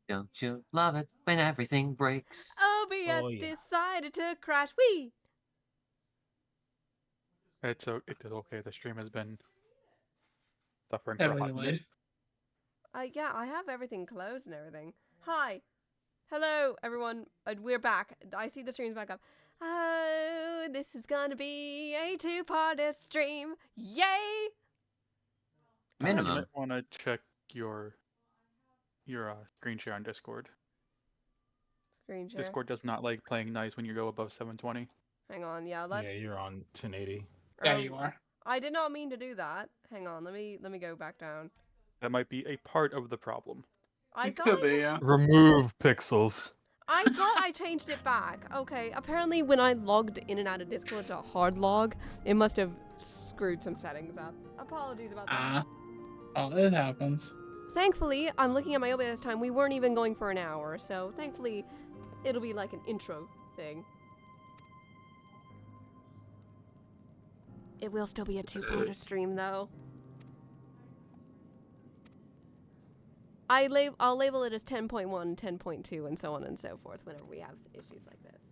Don't you love it when everything breaks? OBS Oh, yeah. decided to crash. Whee! It's okay. The stream has been suffering for a Heavily hot delayed. minute. Yeah, I have everything closed and everything. Hi. Hello, everyone. We're back. I see the stream's back up. Oh, this is gonna be a two-parter stream. Yay! You Minimum. might want to check your screen share on Discord. Screen share. Discord does not like playing nice when you go above 720. Hang on, yeah, let's... Yeah, you're on 1080. Yeah, you are. I did not mean to do that. Hang on, let me go back down. That might be a part of the problem. I It thought could I be, did- yeah. Remove pixels. I thought I changed it back. Okay, apparently when I logged in and out of Discord to hard log, it must have screwed some settings up. Apologies about that. Oh, it happens. Thankfully, I'm looking at my OBS time. We weren't even going for an hour, so thankfully, it'll be like an intro thing. It will still be a two-parter stream, though. I'll label it as 10.1, 10.2, and so on and so forth whenever we have issues like this.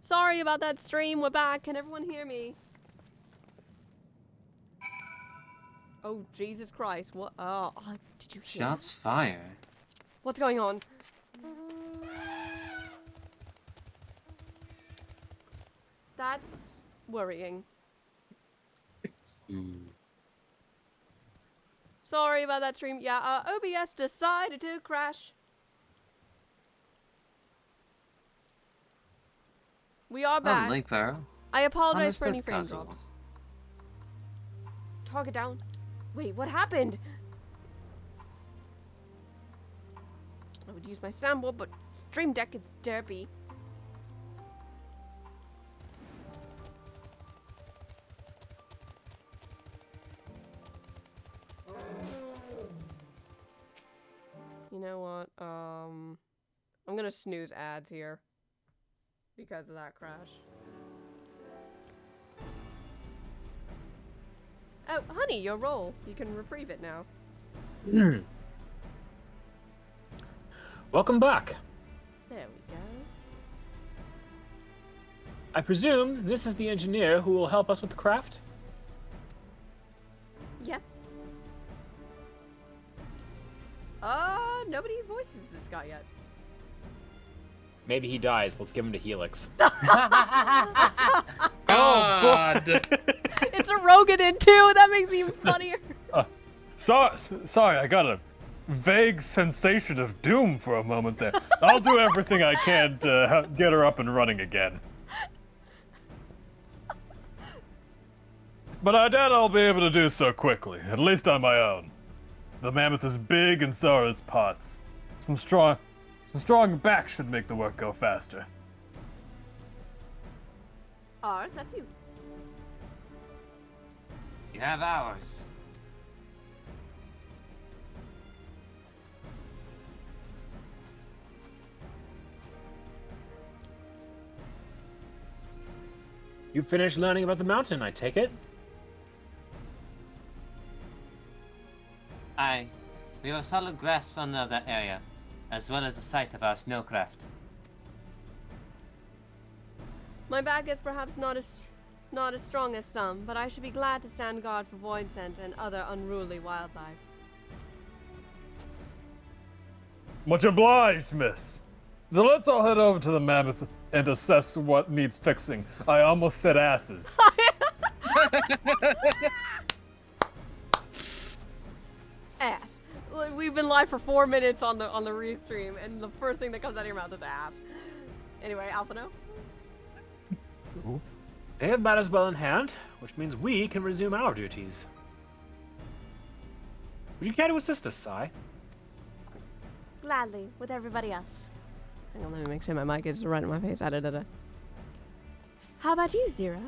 Sorry about that stream. We're back. Can everyone hear me? Oh, Jesus Christ. What? Oh, did you hear Shots that? fired. What's going on? That's worrying. Sorry about that stream. Yeah, OBS decided to crash. We are back. Link Pharaoh. I apologize for any Understood, frame Kazuo. drops. Target down. Wait, what happened? I would use my soundboard, but Stream Deck is derpy. You know what? I'm gonna snooze ads here because of that crash. Oh, honey, your roll. You can reprieve it now. Welcome back. There we go. I presume this is the engineer who will help us with the craft? Yep. Nobody voices this guy yet. Maybe he dies. Let's give him to Helix. God. It's a Roganin too. That makes me even funnier. Sorry, I got a vague sensation of doom for a moment there. I'll do everything I can to get her up and running again. But I doubt I'll be able to do so quickly, at least on my own. The mammoth is big and so are its parts. Some strong back should make the work go faster. Ours, that's you. You have ours. You finished learning about the mountain, I take it? Aye. We have a solid grasp on that area, as well as the site of our snowcraft. My back is perhaps not as strong as some, but I should be glad to stand guard for void scent and other unruly wildlife. Much obliged, miss. So let's all head over to the mammoth and assess what needs fixing. I almost said asses. Ass. Look, we've been live for 4 minutes on the restream, and the first thing that comes out of your mouth is ass. Anyway, Alphino. Oops. They have matters well in hand, which means we can resume our duties. Would you care to assist us, Sai? Gladly, with everybody else. Hang on, let me make sure my mic is right in my face. Da-da-da-da. How about you, Zira?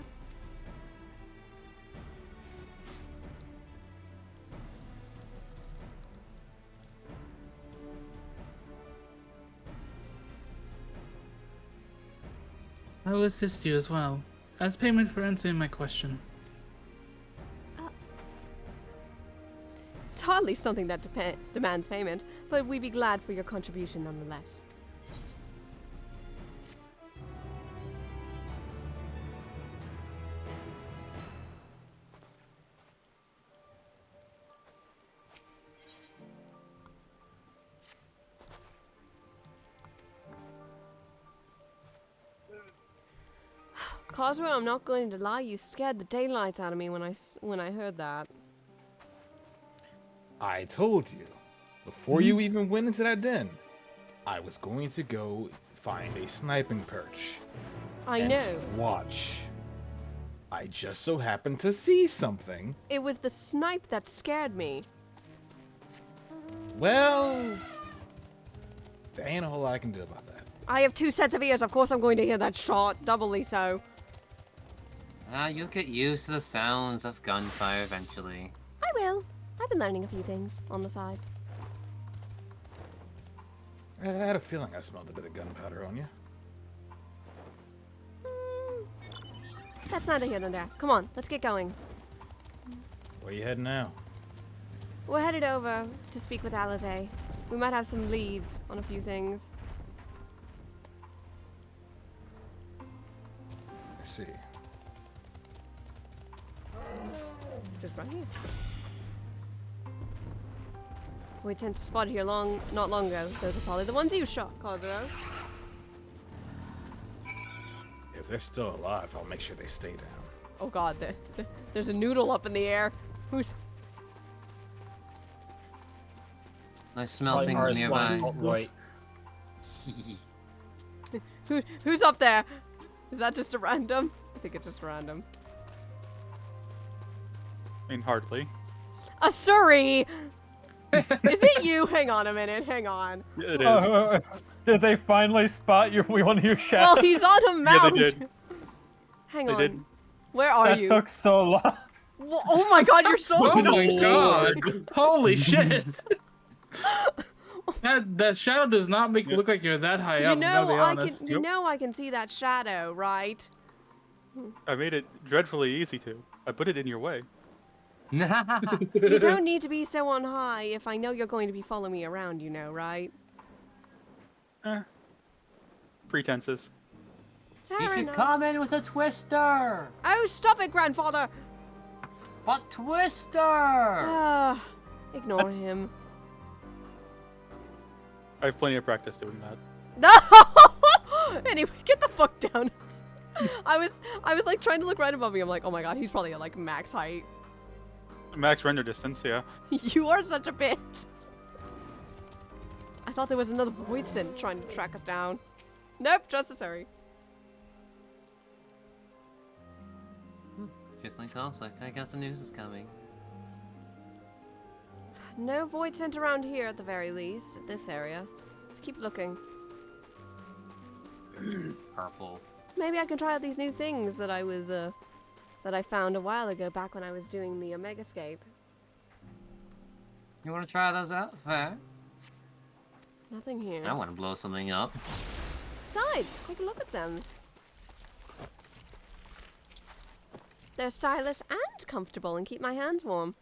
I will assist you as well, as payment for answering my question. It's It's hardly something that demands payment, but we'd be glad for your contribution nonetheless. Cosmo, I'm not going to lie, you scared the daylights out of me when I heard that. I told you, before you even went into that den, I was going to go find a sniping perch. I and know. watch. I just so happened to see something. It was the snipe that scared me. Well, there ain't a whole lot I can do about that. I have 2 sets of ears, of course I'm going to hear that shot, doubly so. You'll get used to the sounds of gunfire eventually. I will. I've been learning a few things on the side. I had a feeling I smelled a bit of gunpowder on you. That's neither here nor there. Come on, let's get going. Where you heading now? We're headed over to speak with Alizé. We might have some leads on a few things. I see. Just right here. We tend to spot here not long ago. Those are probably the ones you shot, Cosmo. If they're still alive, I'll make sure they stay down. Oh god, there's a noodle up in the air. Who's... I smell Probably things ours nearby. flying right. Who's up there? Is that just a random? I think it's just random. I mean, hardly. A Surrey! Is it you? Hang on a minute, hang on. Yeah, it is. Did they finally spot one of your shadows? Well, he's on a Yeah, mount! they did. Hang They on. did. Where are That you? took so long. Oh my god, you're so Oh my god! Holy shit! That shadow does not make it look like you're that high You up. I'm know gonna be I honest. can. You know I can see that shadow, right? I made it dreadfully easy to. I put it in your way. You don't need to be so on high if I know you're going to be following me around. You know, right? Pretenses. You Fair should enough. come in with a twister! Oh, stop it, grandfather! But twister! Ah, ignore him. I have plenty of practice doing that. No. Anyway, get the fuck down. I was like trying to look right above me. I'm like, oh my god, he's probably at like max height. Max render distance, yeah. You are such a bitch. I thought there was another void synth trying to track us down. Nope, just a Surrey. Fiercely conflict. I guess the news is coming. No void synth around here at the very least, at this area. Let's keep looking. Purple. Maybe I can try out these new things that that I found a while ago back when I was doing the Omegascape. You want to try those out? Fair. Nothing here. I want to blow something up. Besides, take a look at them. They're stylish and comfortable and keep my hands warm.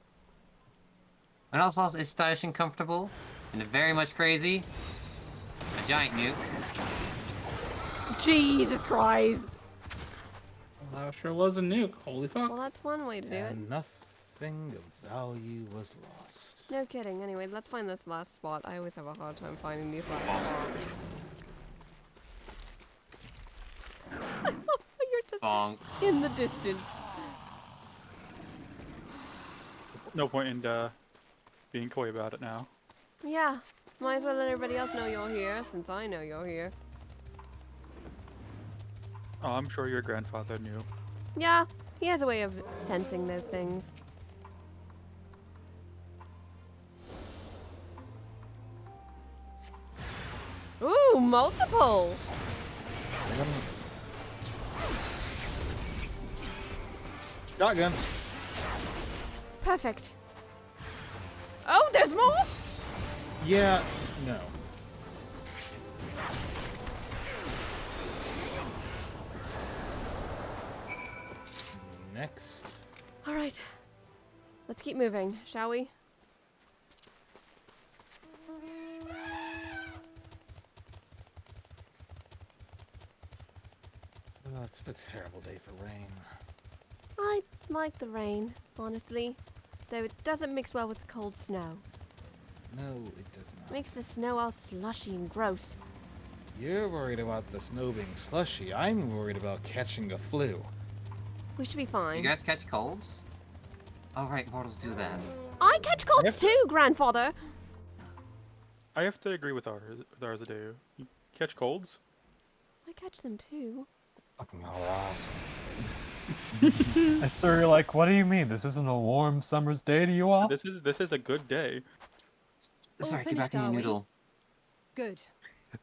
And also, it's stylish and comfortable, and very much crazy. A giant nuke. Jesus Christ! Well, that sure was a nuke. Holy fuck. Well, that's one way to do it. And nothing of value was lost. No kidding. Anyway, let's find this last spot. I always have a hard time finding these last spots. You're just Bonk. in the distance. No point in being coy about it now. Yeah, might as well let everybody else know you're here, since I know you're here. Oh, I'm sure your grandfather knew. Yeah, he has a way of sensing those things. Ooh, multiple! Shotgun. Perfect. Oh, there's more? Yeah, no. Next. Alright. Let's keep moving, shall we? Oh, it's a terrible day for rain. I like the rain, honestly. Though it doesn't mix well with the cold snow. No, it does It not. makes the snow all slushy and gross. You're worried about the snow being slushy. I'm worried about catching a flu. We should be You fine. guys catch colds? Oh right, mortals do that. I catch colds too, grandfather! I have to agree with Arzadeu. You catch colds? I catch them too. Fucking hell, Ross. I swear, you're like, what do you mean? This isn't a warm summer's day to you all? This is a good day. All Sorry, get finished, back in your are we? noodle. Good.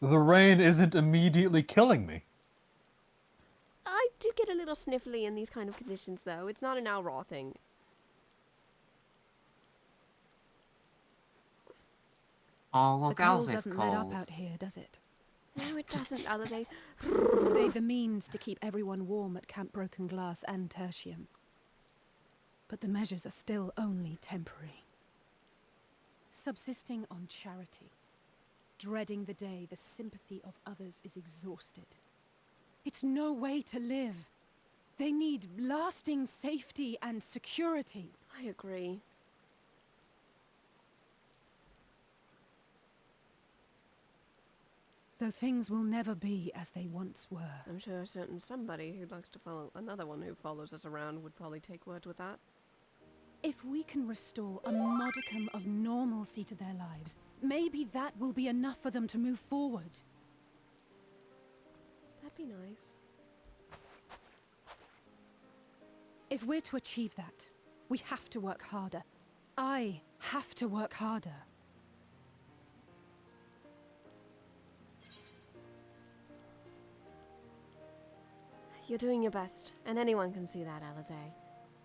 The rain isn't immediately killing me. I do get a little sniffly in these kind of conditions, though. It's not an Al Raw thing. Oh, The look, cold Al's doesn't let up cold. out here, does it? No, it doesn't, Alize. They've the means to keep everyone warm at Camp Broken Glass and Tertium. But the measures are still only temporary. Subsisting on charity. Dreading the day the sympathy of others is exhausted. It's no way to live. They need lasting safety and security. I agree. Though things will never be as they once were. I'm sure a certain somebody who likes to follow another one who follows us around would probably take words with that. If we can restore a modicum of normalcy to their lives, maybe that will be enough for them to move forward. That'd be nice. If we're to achieve that, we have to work harder. I have to work harder. You're doing your best, and anyone can see that, Alize.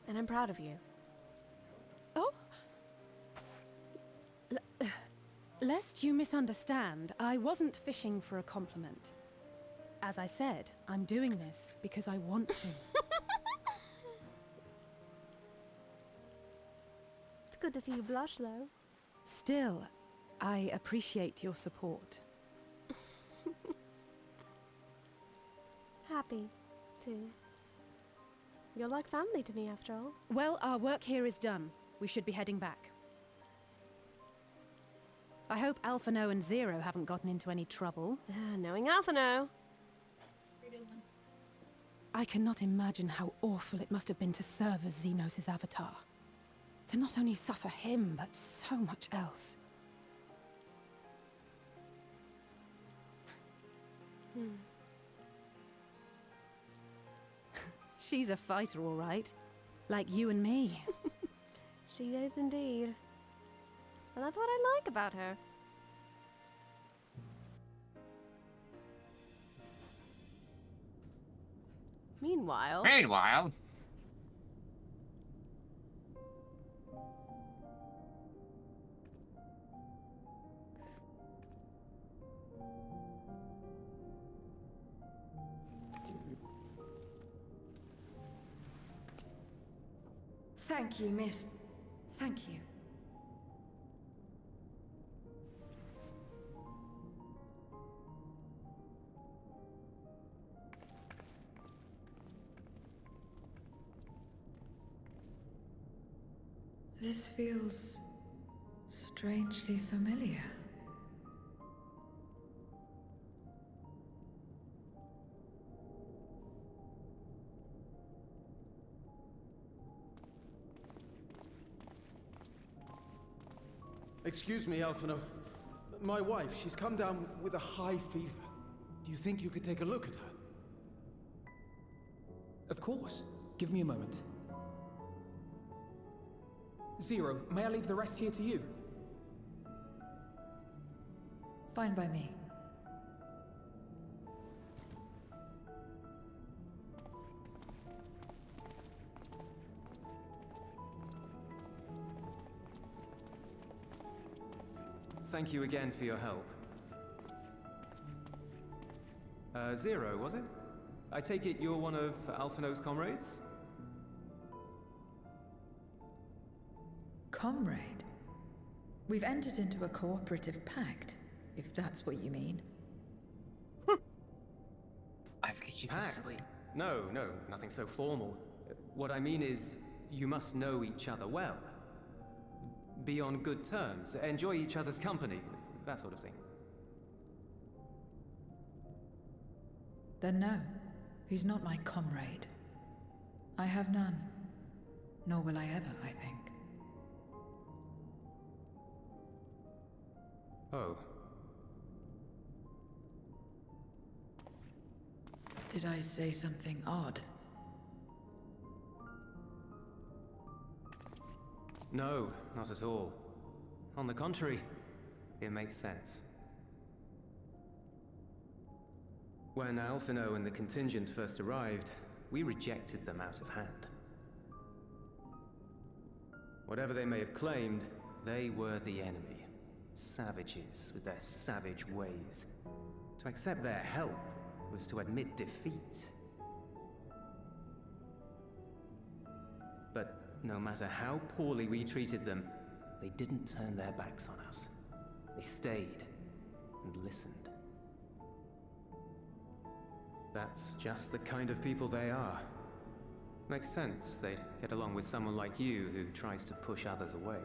And I'm proud of you. Oh? Lest you misunderstand, I wasn't fishing for a compliment. As I said, I'm doing this because I want to. It's good to see you blush, though. Still, I appreciate your support. Happy, too. You're like family to me, after all. Well, our work here is done. We should be heading back. I hope Alphano and Zero haven't gotten into any trouble. Knowing Alphano. I cannot imagine how awful it must have been to serve as Xenos' avatar. To not only suffer him, but so much else. She's a fighter, all right. Like you and me. She is indeed. And that's what I like about her. Meanwhile... Meanwhile, Thank you, miss. Thank you. This feels strangely familiar. Excuse me, Alphano. My wife, she's come down with a high fever. Do you think you could take a look at her? Of course. Give me a moment. Zero, may I leave the rest here to you? Fine by me. Thank you again for your help. Zero, was it? I take it you're one of Alphano's comrades? Comrade? We've entered into a cooperative pact, if that's what you mean. I forget she's so silly. No, nothing so formal. What I mean is, you must know each other well. Be on good terms, enjoy each other's company, that sort of thing. Then no, he's not my comrade. I have none. Nor will I ever, I think. Oh. Did I say something odd? No, not at all. On the contrary, it makes sense. When Alphino and the contingent first arrived, we rejected them out of hand. Whatever they may have claimed, they were the enemy. Savages with their savage ways. To accept their help was to admit defeat. But no matter how poorly we treated them, they didn't turn their backs on us. They stayed and listened. That's just the kind of people they are. Makes sense they'd get along with someone like you who tries to push others away.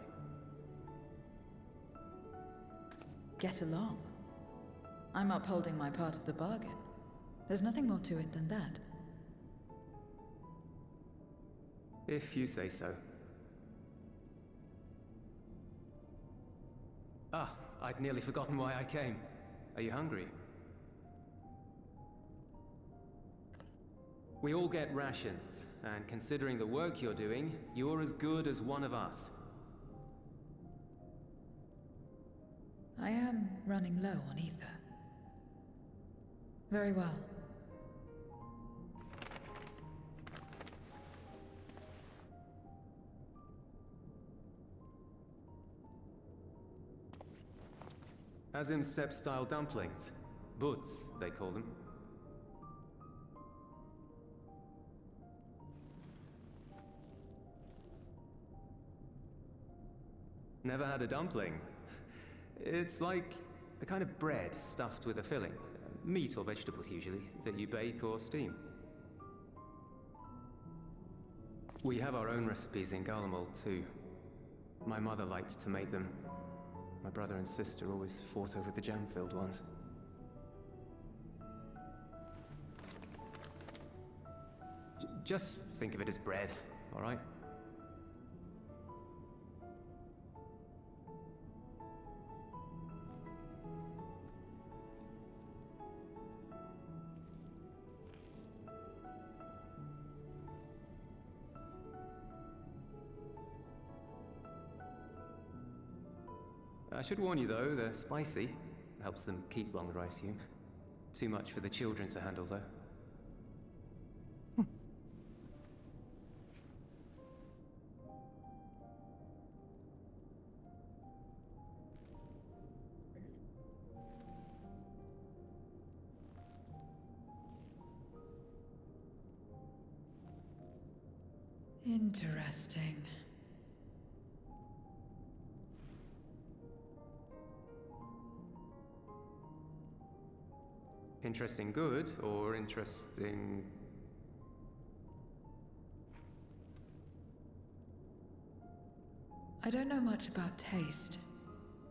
Get along. I'm upholding my part of the bargain. There's nothing more to it than that. If you say so. Ah, I'd nearly forgotten why I came. Are you hungry? We all get rations, and considering the work you're doing, you're as good as one of us. I am running low on ether. Very well. Azim Step-style dumplings. Buds, they call them. Never had a dumpling? It's like a kind of bread stuffed with a filling. Meat or vegetables usually, that you bake or steam. We have our own recipes in Garlemald too. My mother liked to make them. My brother and sister always fought over the jam-filled ones. Just think of it as bread, all right? I should warn you though, they're spicy. Helps them keep longer, I assume. Too much for the children to handle though. Interesting. Interesting good, or interesting... I don't know much about taste.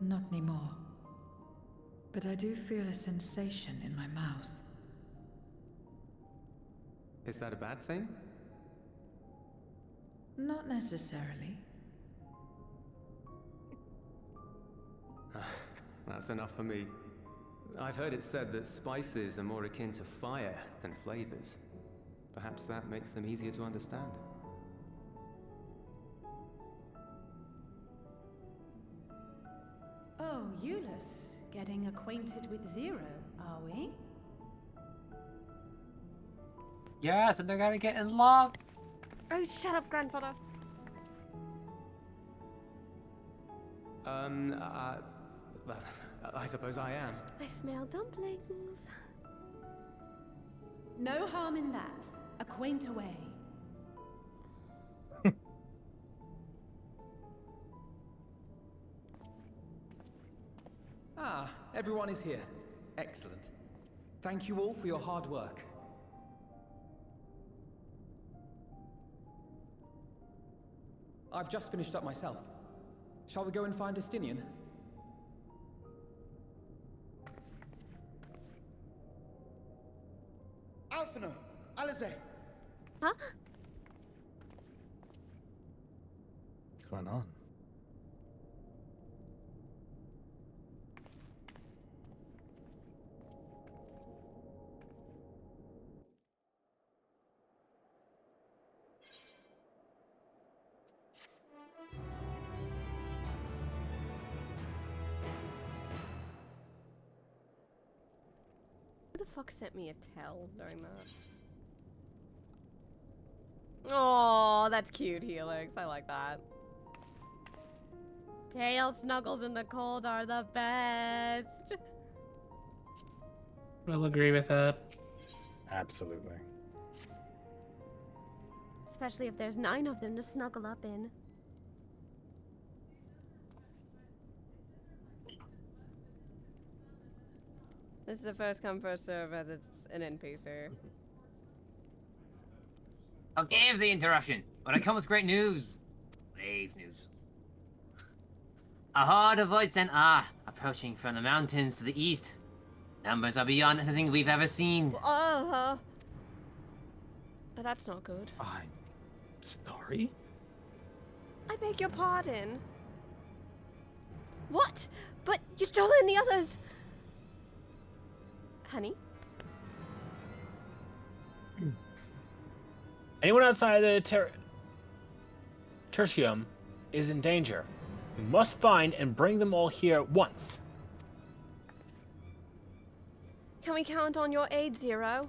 Not anymore. But I do feel a sensation in my mouth. Is that a bad thing? Not necessarily. That's enough for me. I've heard it said that spices are more akin to fire than flavors. Perhaps that makes them easier to understand. Oh, Eulus, getting acquainted with Zero, are we? Yes, and they're gonna get in love. Oh, shut up, grandfather. I suppose I am. I smell dumplings. No harm in that. Acquaint away. Ah, everyone is here. Excellent. Thank you all for your hard work. I've just finished up myself. Shall we go and find Estinian? Alphino! Alize! Huh? What's going on? Who the fuck sent me a tell during that? Oh, that's cute, Helix. I like that. Tail snuggles in the cold are the best. We'll agree with that. Absolutely. Especially if there's 9 of them to snuggle up in. This is a first come, first serve as it's an NPC. Forgive the interruption, but I come with great news. Grave news. A horde of Voids approaching from the mountains to the east. Numbers are beyond anything we've ever seen. That's not good. I'm sorry? I beg your pardon. What? But you stole in the others. Honey? Anyone outside the Tertium is in danger. We must find and bring them all here at once. Can we count on your aid, Zero?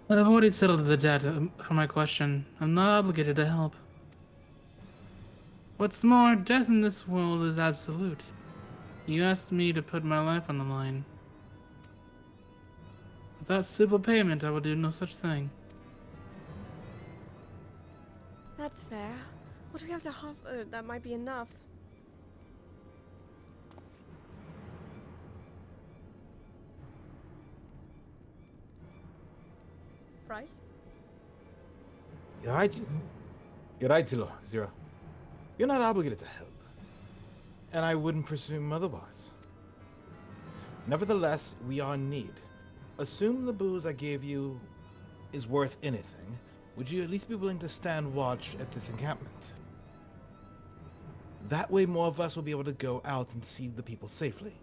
I've already settled the debt for my question. I'm not obligated to help. What's more, death in this world is absolute. You asked me to put my life on the line. Without suitable payment, I will do no such thing. That's fair. What do we have to offer? That might be enough. Price? You're right, Tilo, Zero. You're not obligated to help. And I wouldn't presume otherwise. Nevertheless, we are in need. Assume the booze I gave you is worth anything. Would you at least be willing to stand watch at this encampment? That way more of us will be able to go out and see the people safely.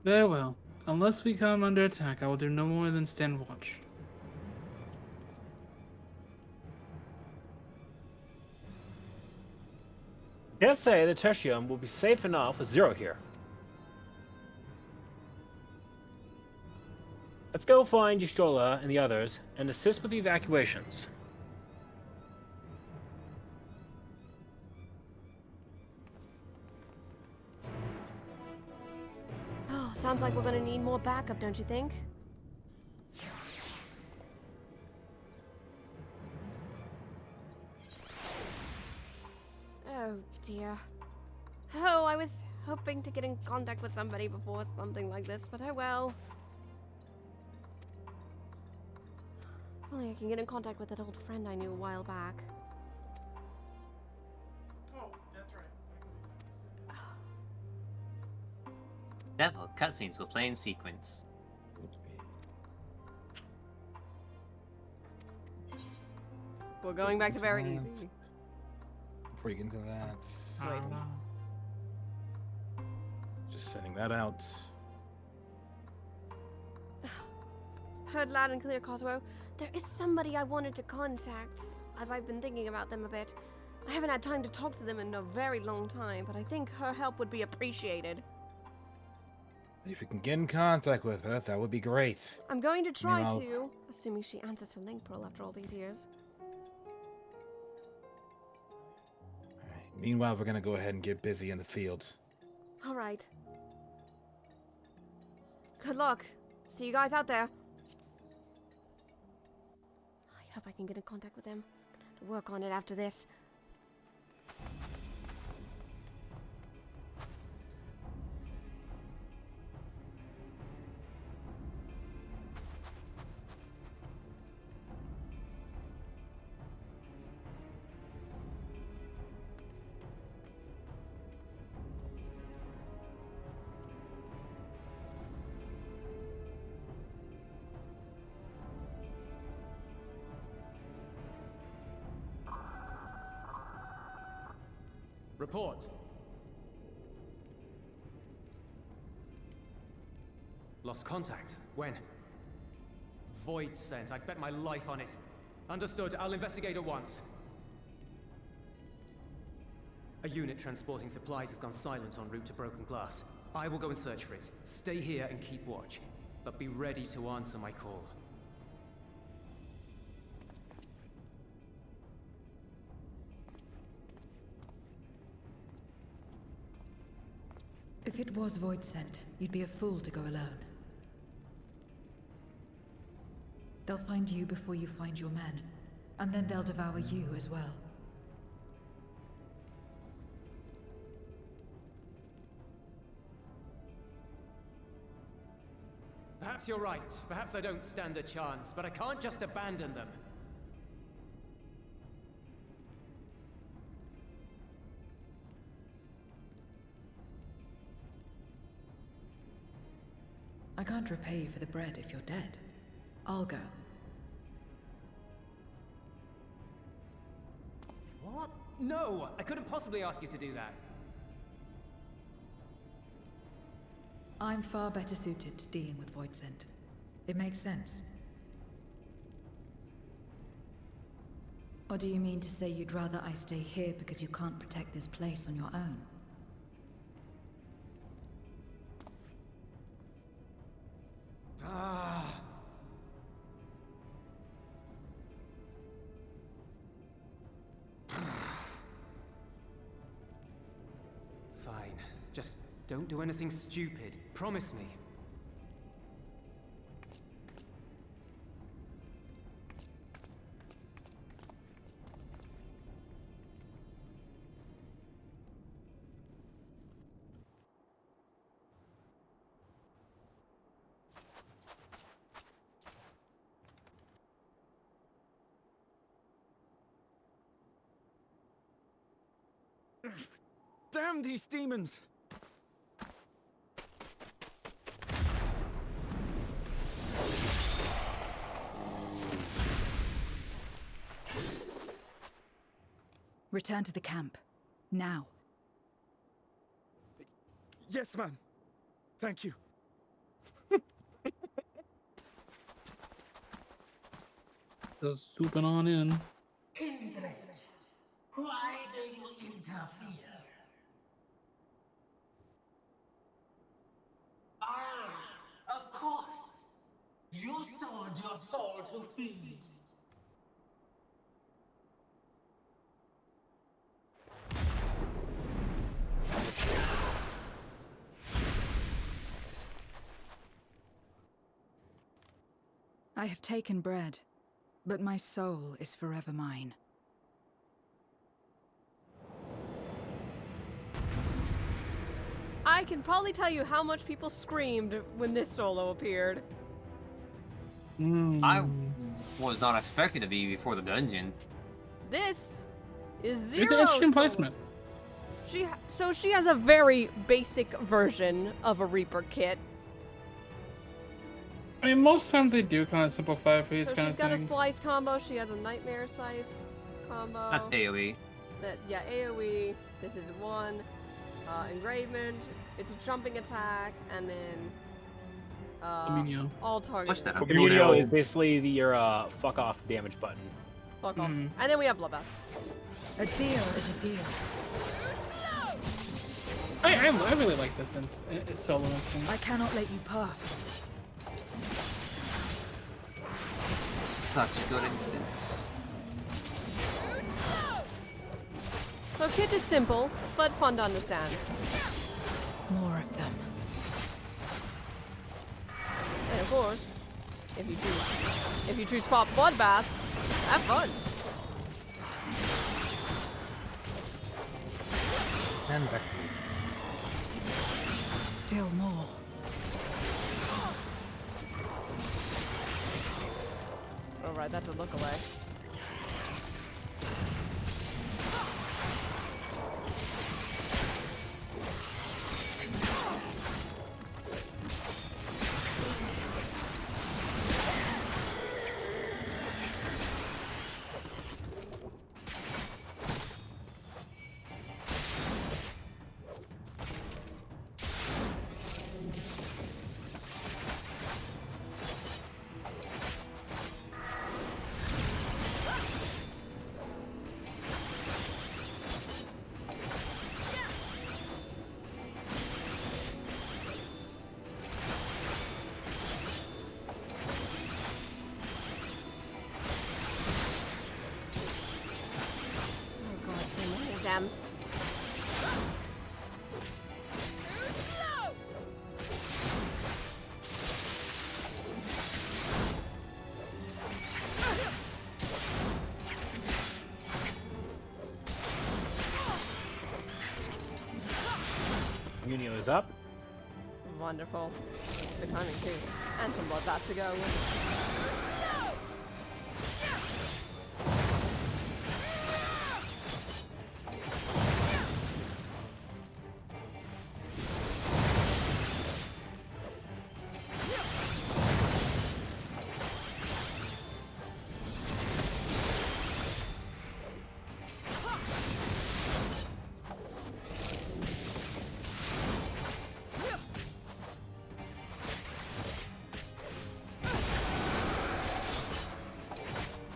Very well. Unless we come under attack, I will do no more than stand watch. Can't say the Tertium will be safe enough with Zero here. Let's go find Y'shtola and the others and assist with the evacuations. Oh, sounds like we're gonna need more backup, don't you think? Oh dear. Oh, I was hoping to get in contact with somebody before something like this, but oh well. If only I can get in contact with that old friend I knew a while back. Oh, that's right. Several cutscenes will play in sequence. We're going back to very easy. Before you get into that, I don't know. just sending that out. Heard loud and clear, Cosmo. There is somebody I wanted to contact, as I've been thinking about them a bit. I haven't had time to talk to them in a very long time, but I think her help would be appreciated. If you can get in contact with her, that would be great. I'm going to try Meanwhile- to, assuming she answers her link pearl after all these years. Alright, meanwhile, we're gonna go ahead and get busy in the fields. All right. Good luck. See you guys out there. I hope I can get in contact with them. Gonna have to work on it after this. Report. Lost contact. When? Void sent. I'd bet my life on it. Understood. I'll investigate at once. A unit transporting supplies has gone silent en route to Broken Glass. I will go and search for it. Stay here and keep watch. But be ready to answer my call. If it was Void sent, you'd be a fool to go alone. They'll find you before you find your men, and then they'll devour you as well. Perhaps you're right. Perhaps I don't stand a chance, but I can't just abandon them. I can't repay you for the bread if you're dead. I'll go. What? No! I couldn't possibly ask you to do that. I'm far better suited to dealing with Void Sent. It makes sense. Or do you mean to say you'd rather I stay here because you can't protect this place on your own? Ah. Fine. Just don't do anything stupid. Promise me. Damn these demons! Return to the camp. Now. Yes, ma'am. Thank you. Just swooping on in. Kindred, why do you interfere? Ah, of course. You sold your soul to feed. I have taken bread, but my soul is forever mine. I can probably tell you how much people screamed when this solo appeared. I was not expected to be before the dungeon. This is It's zero. an interesting solo. placement. So she has a very basic version of a Reaper kit. I mean, most times they do kind of simplify for these So kind she's of got things. a slice combo. She has a nightmare scythe combo. That's AoE. Yeah, AoE. This is one. Engravement. It's a jumping attack, and then Communio. all target. Communio is basically your fuck off damage button. Fuck off. And then we have Bloodbath. A deal is a deal. I really like this solo instance. I cannot let you pass. Such a good instance. So kit is simple, but fun to understand. More of them. And of course, if you choose to pop Bloodbath, have fun. And back. Still more. Alright, that's a look away. is up. Wonderful. Good timing too. And some blood back to go.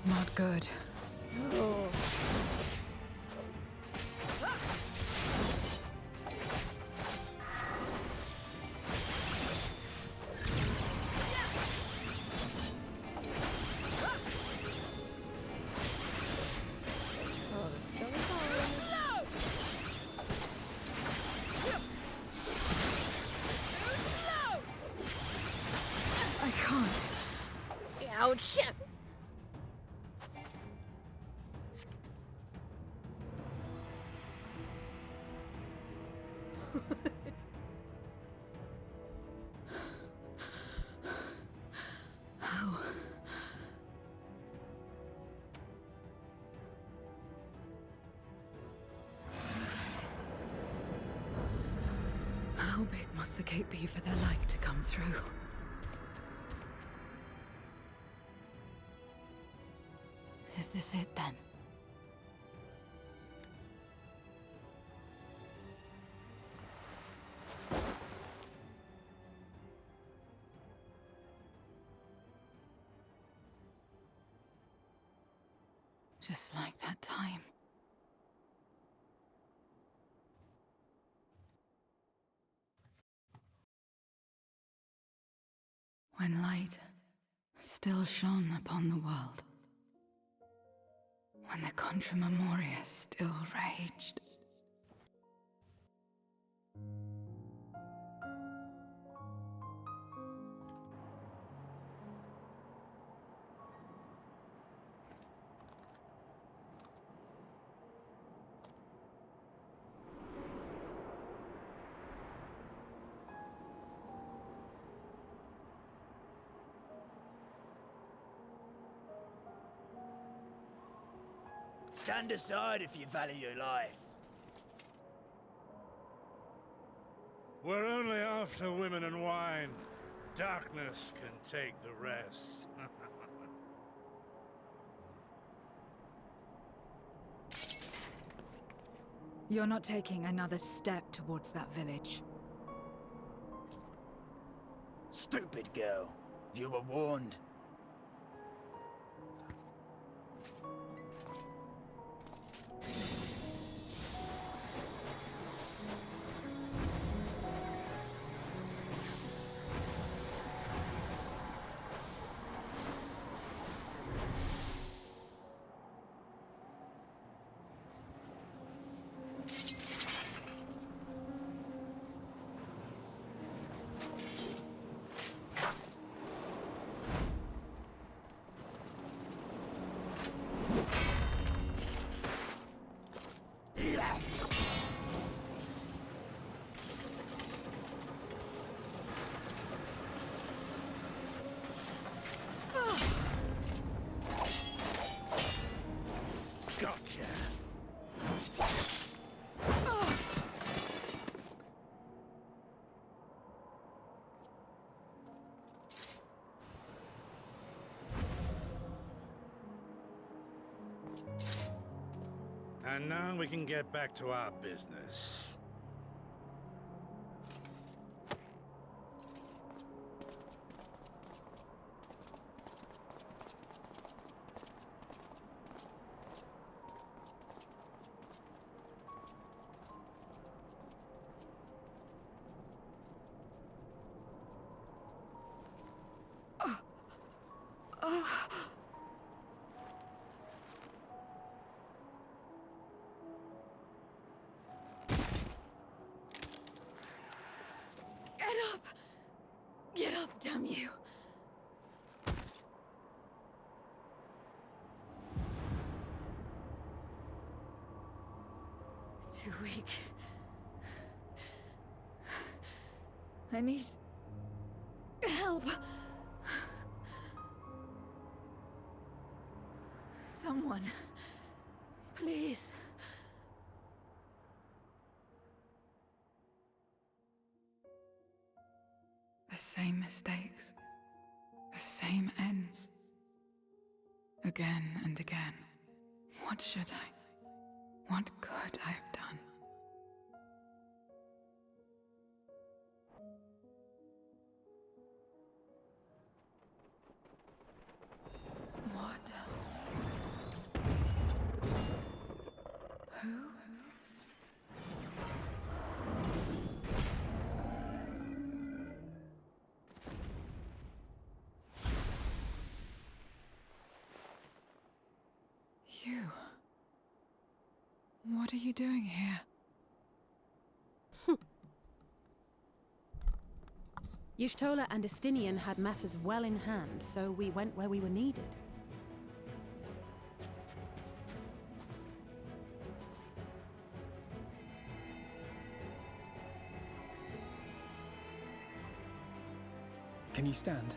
Not good. Oh. I can't. Ouch! How? How big must the gate be for their light to come through? Is this it then? Just like that time. When light still shone upon the world. When the Contra Memoria still raged. Stand aside if you value your life. We're only after women and wine. Darkness can take the rest. You're not taking another step towards that village. Stupid girl. You were warned. Gotcha. And now we can get back to our business. Get up, damn you! Too weak. I need help. Someone, please. The same mistakes, the same ends. Again and again. What should I? What could I have done? What? Who? You. What are you doing here? Y'shtola and Estinian had matters well in hand, so we went where we were needed. Can you stand?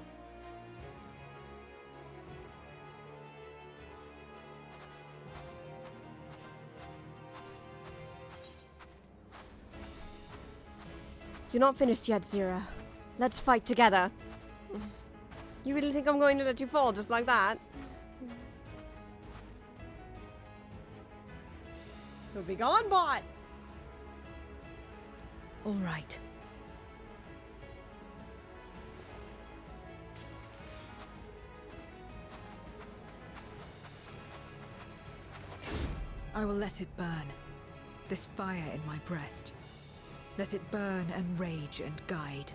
You're not finished yet, Zira. Let's fight together. You really think I'm going to let you fall just like that? You'll be gone, bot! All right. I will let it burn. This fire in my breast. Let it burn and rage and guide.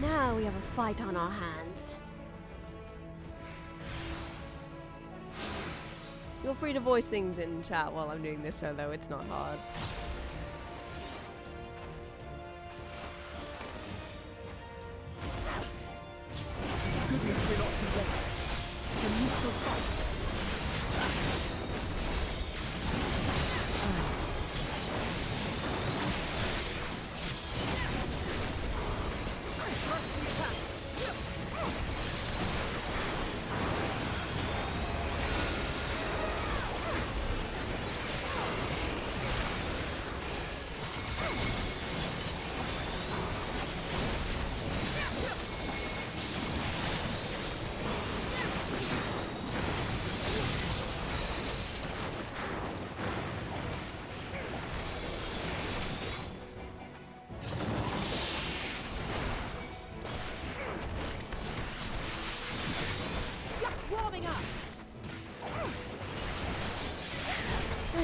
Now we have a fight on our hands. Feel free to voice things in chat while I'm doing this solo, it's not hard. Goodness, we're not too late. Can you still fight?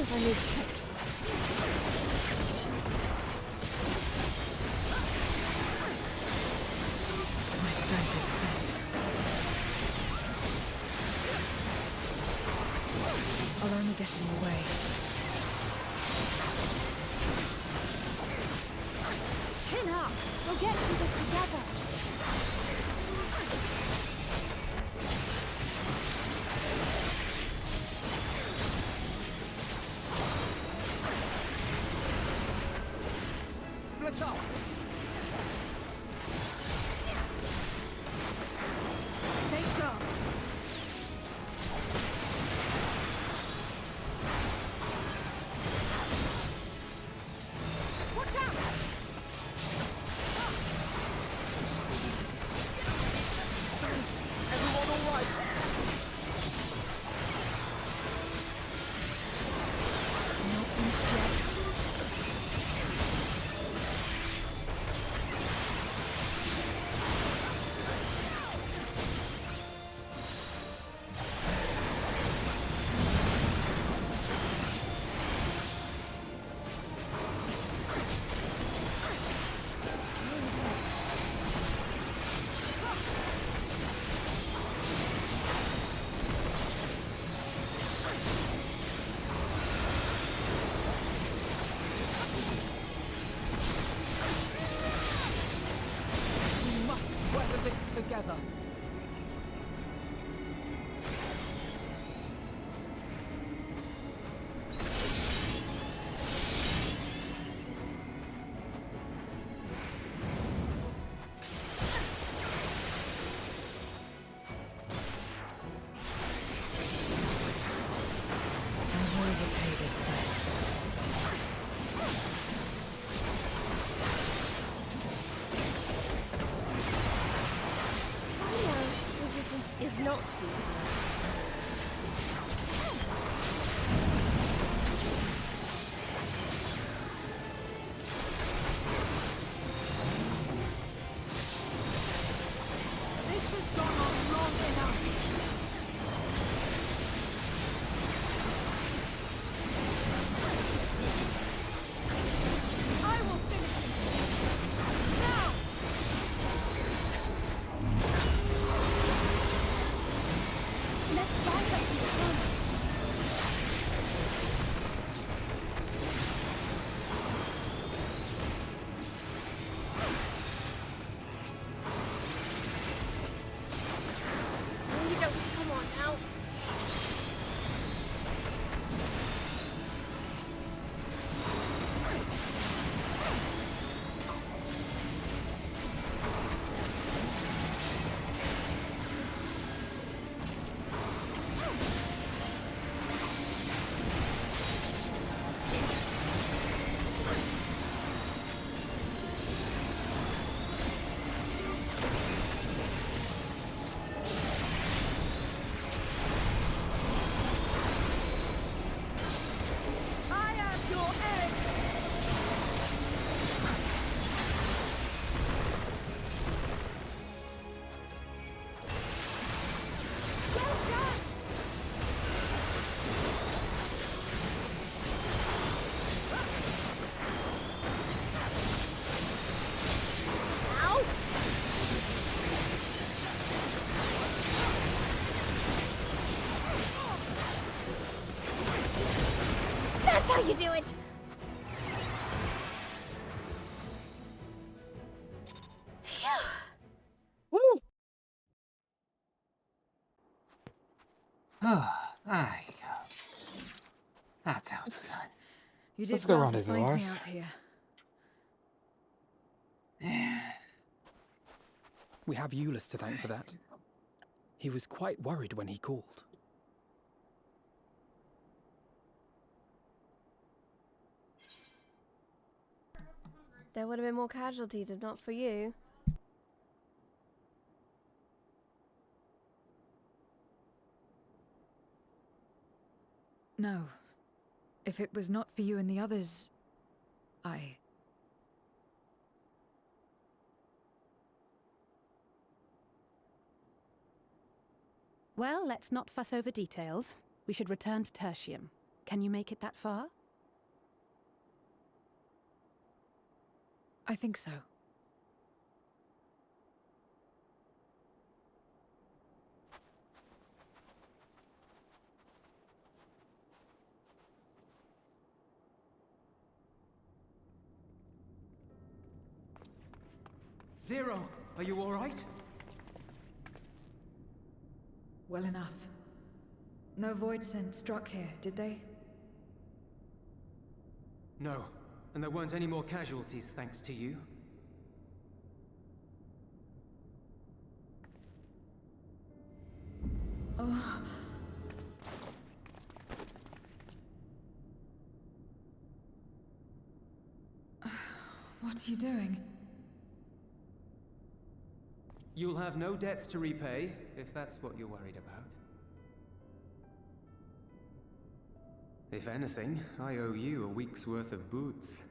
I need shit. My strength is spent. I'll only get in the way. Chin up! We'll get through this together! Split up! Stay sharp. Watch out! Everyone all right? Not finished yet. We must weather this together. This has gone on long enough. I will finish him. Now! Let's buy up his fun. No, you don't. Come on now. I am your egg! Well done! Ow! That's how you do it! Phew. Oh, there you go. That's how it's done. You did well to find me out here. We have Euless to thank for that. He was quite worried when he called. There would have been more casualties if not for you. No. If it was not for you and the others, Well, let's not fuss over details. We should return to Tertium. Can you make it that far? I think so. Zero, are you all right? Well enough. No void scent struck here, did they? No, and there weren't any more casualties thanks to you. Oh. What are you doing? You'll have no debts to repay, if that's what you're worried about. If anything, I owe you a week's worth of boots.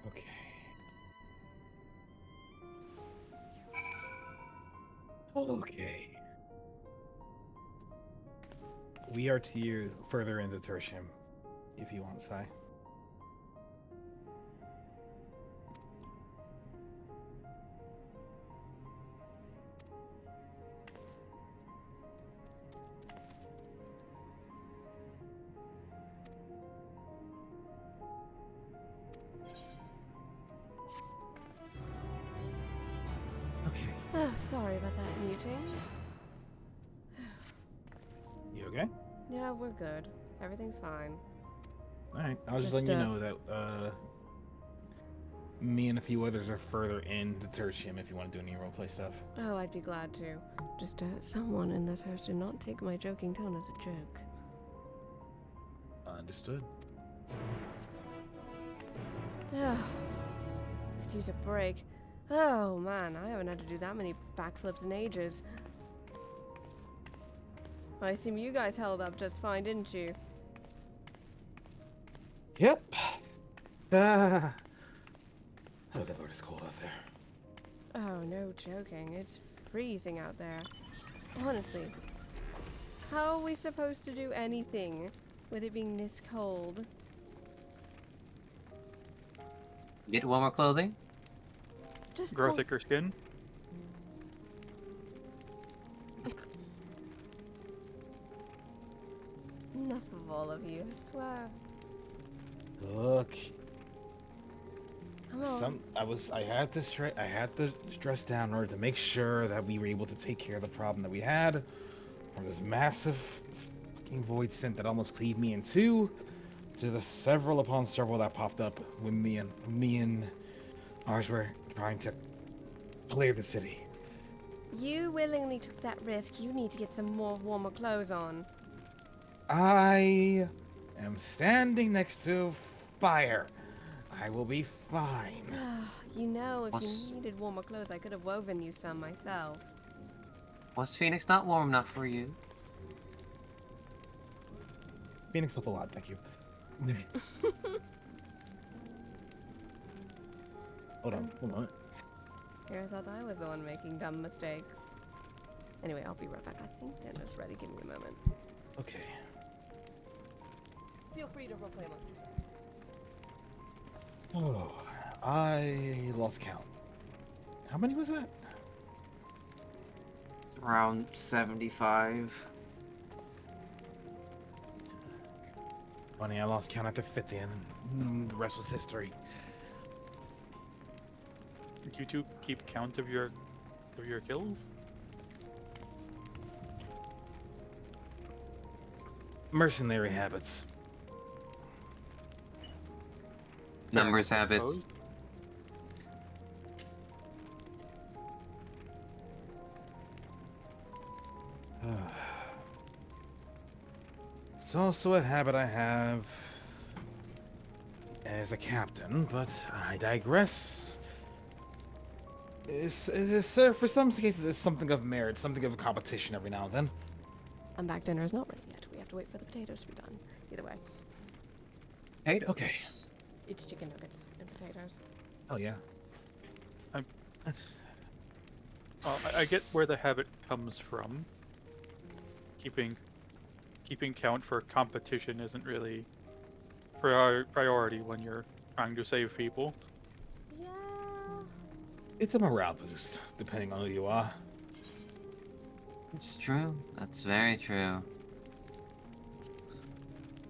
Okay. Okay. We are to you further into Tertium, if you want, Sai. Okay. Oh, sorry about that muting. You okay? Yeah, we're good. Everything's fine. Alright. I was just letting you know that Me and a few others are further in the tertium if you want to do any roleplay stuff. Oh, I'd be glad to. Just someone in this house do not take my joking tone as a joke. Understood. Yeah. Could use a break. Oh man, I haven't had to do that many backflips in ages. I assume you guys held up just fine, didn't you? Yep. Oh, good lord, it's cold out there. Oh, no joking. It's freezing out there. Honestly. How are we supposed to do anything with it being this cold? Get warmer clothing? Just Grow cold. thicker skin. Enough of all of you, I swear. Look. Come on. I had to stress down in order to make sure that we were able to take care of the problem that we had from this massive fucking void scent that almost cleaved me in two to the several upon several that popped up when me and ours were trying to clear the city. You willingly took that risk. You need to get some more warmer clothes on. I am standing next to fire. I will be fine. You know, if Was- you needed warmer clothes, I could have woven you some myself. Was Phoenix not warm enough for you? Phoenix up a lot, thank you. Hold on. Here, I thought I was the one making dumb mistakes. Anyway, I'll be right back. I think dinner's ready. Give me a moment. Okay. Feel free to roleplay amongst yourselves. Oh, I lost count. How many was that? Around 75. Funny, I lost count at the 50, and the rest was history. Did you two keep count of your kills? Mercenary habits. Numbers habits. It's also a habit I have as a captain, but I digress. For some cases, it's something of merit, something of a competition every now and then. I'm back. Dinner is not ready yet. We have to wait for the potatoes to be done. Either way. Potatoes. Okay. It's chicken nuggets and potatoes. Oh yeah. Well, I get where the habit comes from. Keeping count for competition isn't really priority when you're trying to save people. Yeah. It's a morale boost, depending on who you are. It's true. That's very true.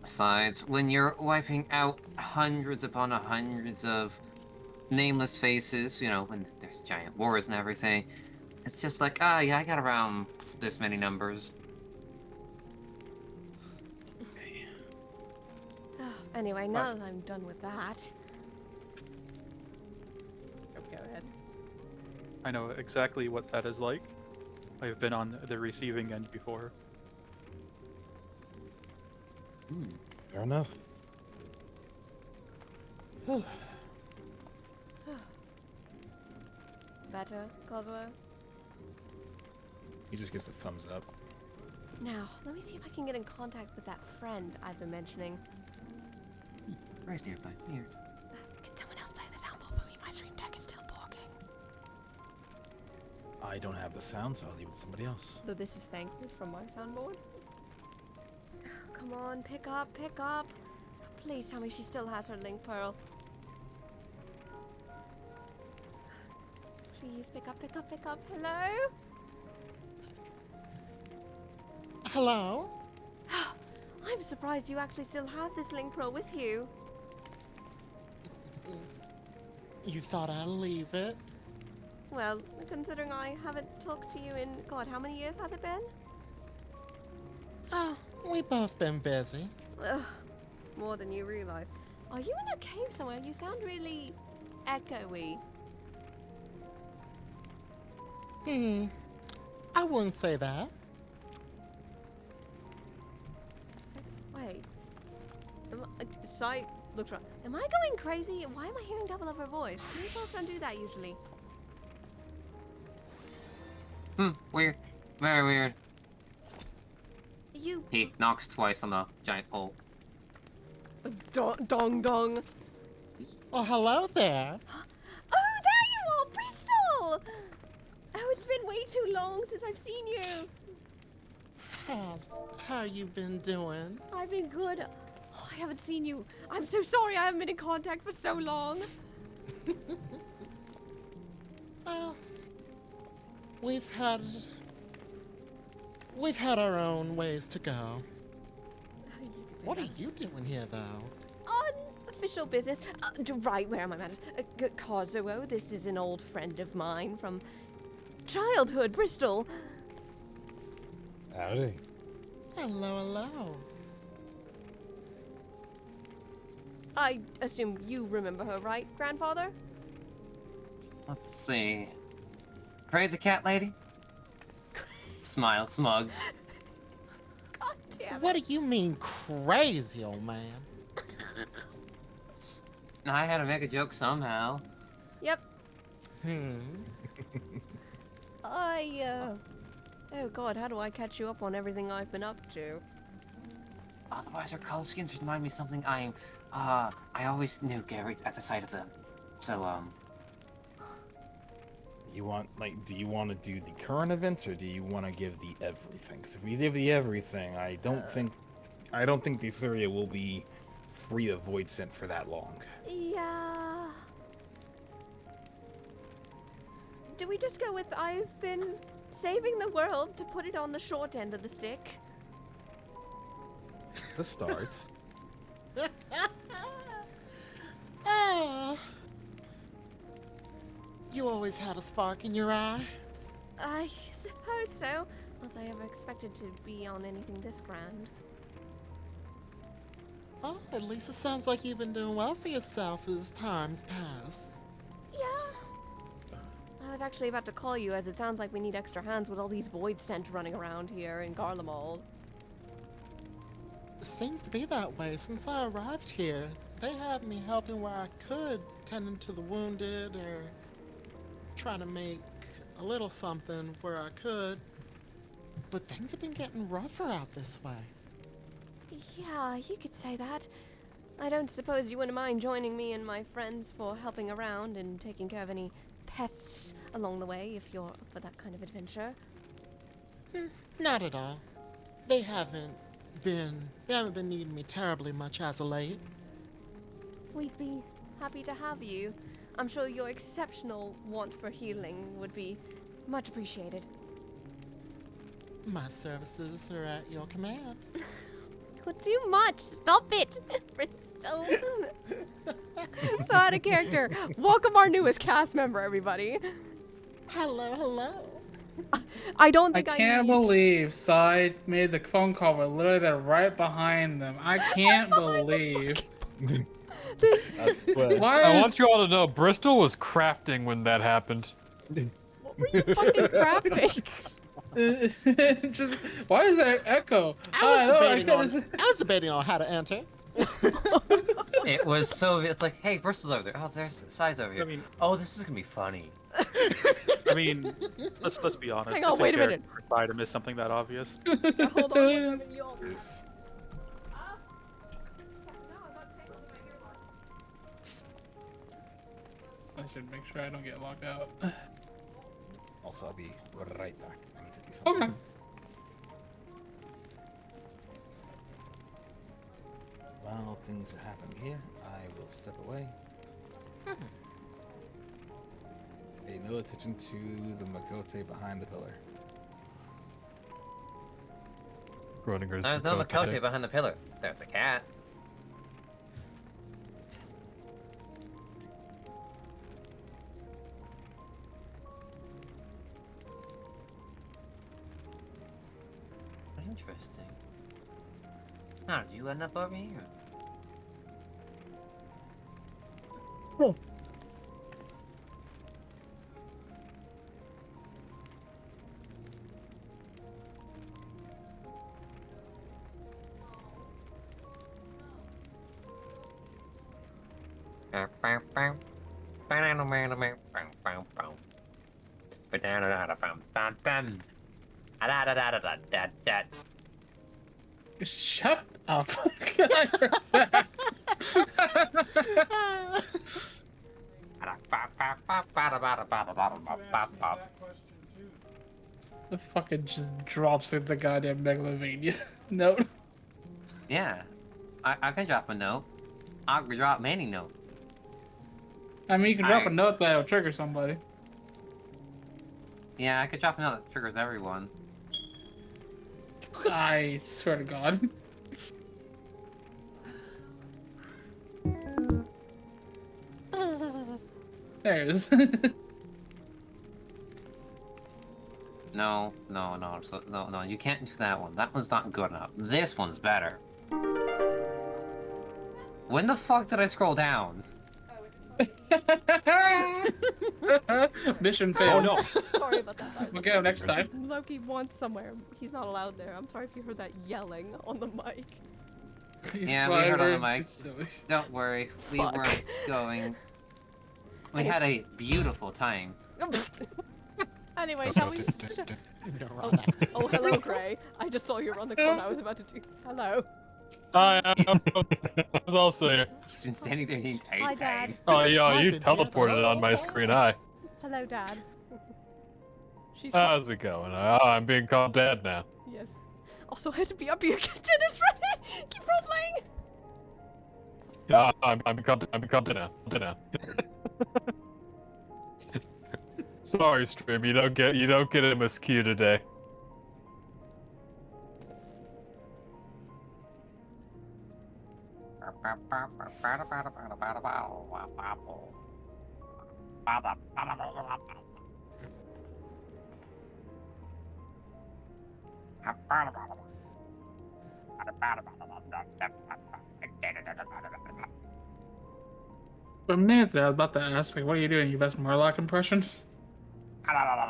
Besides, when you're wiping out hundreds upon hundreds of nameless faces, you know, when there's giant wars and everything, it's just like, ah, yeah, I got around this many numbers. Anyway, now that I'm done with that. Go ahead. I know exactly what that is like. I've been on the receiving end before. Fair enough. Better, Cosmo? He just gives a thumbs up. Now, let me see if I can get in contact with that friend I've been mentioning. Right nearby. Here. Can someone else play the soundboard for me? My stream deck is still talking. I don't have the sound, so I'll leave it to somebody else. Though this is thankful from my soundboard. Come on, pick up, pick up. Please tell me she still has her link pearl. Please pick up, pick up, pick up. Hello? Hello? I'm surprised you actually still have this link pearl with you. You thought I'd leave it? Well, considering I haven't talked to you in, God, how many years has it been? Oh, we both been busy. Ugh, more than you realize. Are you in a cave somewhere? You sound really echoey. I wouldn't say that. Wait. Sai looks right. Am I going crazy? Why am I hearing double of her voice? People don't do that usually. Weird. Very weird. You. He knocks twice on the giant pole. Dong dong. Well, hello there. Oh, there you are, Bristol! Oh, it's been way too long since I've seen you. How you been doing? I've been good. Oh, I haven't seen you. I'm so sorry I haven't been in contact for so long. Well, we've had our own ways to go. What are you doing here, though? Unofficial business. Right, where are my manners? Kazuo, this is an old friend of mine from childhood, Bristol. Howdy. Hello, hello. I assume you remember her, right, grandfather? Let's see. Crazy cat lady? Smile, smugs. God damn it. What do you mean crazy, old man? I had to make a joke somehow. Yep. Oh god, how do I catch you up on everything I've been up to? Otherwise, her color skins remind me of something I always knew Gary at the sight of them. So, You want, do you want to do the current events, or do you want to give the everything? Because if we give the everything, I don't think this area will be free of void scent for that long. Yeah. Do we just go with I've been saving the world to put it on the short end of the stick? The start. Oh. You always had a spark in your eye. I suppose so. Was I ever expected to be on anything this grand? Well, at least it sounds like you've been doing well for yourself as times pass. Yeah. I was actually about to call you, as it sounds like we need extra hands with all these void scent running around here in Garlemald. It seems to be that way since I arrived here. They had me helping where I could, tending to the wounded or trying to make a little something where I could. But things have been getting rougher out this way. Yeah, you could say that. I don't suppose you wouldn't mind joining me and my friends for helping around and taking care of any pests along the way if you're up for that kind of adventure. Not at all. They haven't been needing me terribly much as of late. We'd be happy to have you. I'm sure your exceptional want for healing would be much appreciated. My services are at your command. Could do much. Stop it, Bristol. So out of character. Welcome our newest cast member, everybody. Hello, hello. I don't think I can't need... believe Sai made the phone call. We're literally there right behind them. I can't believe. I want you all to know, Bristol was crafting when that happened. What were you fucking crafting? Just why is there an echo? I was debating on how to enter. it was so. It's like, hey, Bristol's over there. Oh, there's Sai's over here. I mean, oh, this is gonna be funny. I mean, let's be honest. Hang on, wait a minute. Try to miss something that obvious. Yeah, hold on. I should make sure I don't get locked out. Also, I'll be right back. I need to do something. Okay. While things are happening here, I will step away. Pay no attention to the Makote behind the pillar. There's no Makote behind the pillar. There's a cat. Interesting. How did you end up over here? Shut up. The fucking just drops in the goddamn Megalovania note. Yeah, I can drop a note. I can drop many notes. I mean, you can drop a note that'll trigger somebody. Yeah, I could drop a note that triggers everyone. I swear to God. There it is. No, you can't do that one. That one's not good enough. This one's better. When the fuck did I scroll down? Mission failed. Oh no. Sorry about that. We'll get him next time. Loki wants somewhere. He's not allowed there. I'm sorry if you heard that yelling on the mic. Yeah, we heard on the mic. Don't worry, we weren't going. We had a beautiful time. Anyway, shall we? Oh, hello, Gray. I just saw you around the corner. I was about to do. Hello. I was also here. She's been standing there the entire Hi, time. Dad. Oh, yeah, you teleported on my screen. Hi. Hello, Dad. She's. How's it going? Oh, I'm being called Dad now. Yes. Also, I had to be up here. Dinner's ready. Keep role playing. Yeah, I'm called Dad now. Sorry, stream. You don't get a mosquito today. For a minute there, I was about to ask, like, what are you doing? Your best Murloc impression? God.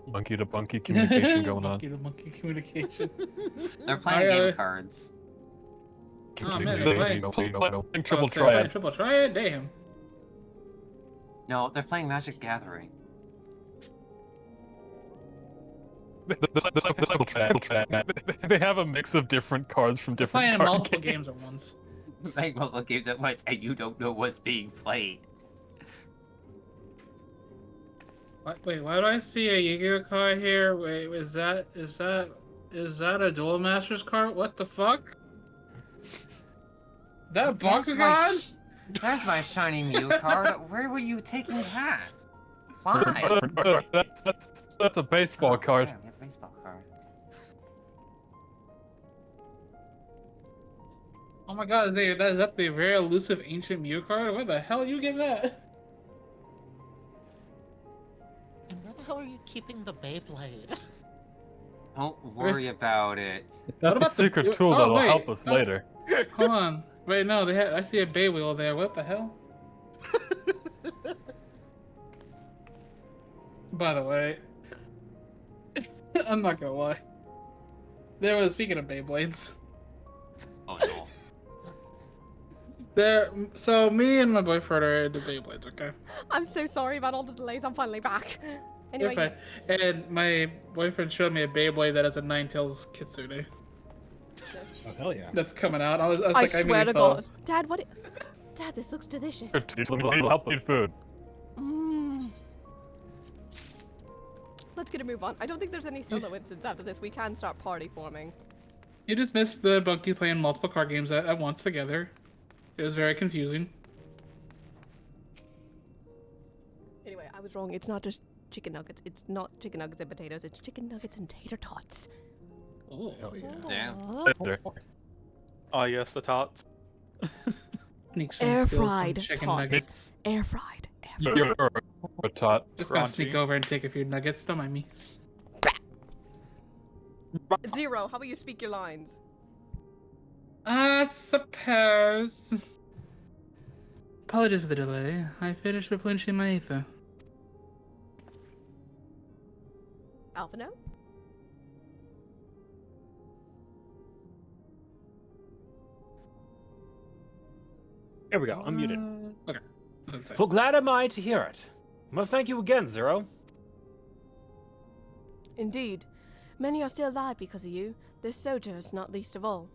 Monkey to monkey communication going on. Monkey to monkey communication. They're playing game cards. Oh man, they're playing Triple Triad. Triple Triad? Damn. No, they're playing Magic Gathering. They have a mix of different cards from different Playing card multiple games. games at once. Playing multiple games at once, and you don't know what's being played. Wait, why do I see a Yu-Gi-Oh card here? Wait, is that a Duel Masters card? What the fuck? That Bakugan? There's my shiny Mew card. Where were you taking that? Why? That's a baseball card. Yeah, we have a baseball card. Oh my god, is that the very elusive ancient Mew card? Where the hell you get that? And where the hell are you keeping the Beyblade? Don't worry about it. That's a secret tool that'll help us later. Hold on. Wait, no, I see a Bey wheel there. What the hell? By the way, I'm not gonna lie. Speaking of Beyblades. Oh no. So me and my boyfriend are into Beyblades, okay? I'm so sorry about all the delays. I'm finally back. Anyway. And my boyfriend showed me a Beyblade that has a Ninetales Kitsune. Oh hell yeah! That's coming out. I was I like, swear to God, Dad, what? Dad, this looks delicious. Help with food. Let's get a move on. I don't think there's any solo instance after this. We can start party forming. You just missed the Bunky playing multiple card games at once together. It was very confusing. Anyway, I was wrong. It's not just chicken nuggets. It's not chicken nuggets and potatoes. It's chicken nuggets and tater tots. Oh, Damn. Oh yes, the tots. Air fried chicken tots. nuggets. Air fried. You're a tot. Just gonna sneak over and take a few nuggets. Don't mind me. Zero. How about you speak your lines? I suppose. Apologies for the delay. I finished replenishing my ether. Alpha no? Here we go. I'm muted. Okay. Full glad am I to hear it. Must thank you again, Zero. Indeed. Many are still alive because of you. The soldiers, not least of all.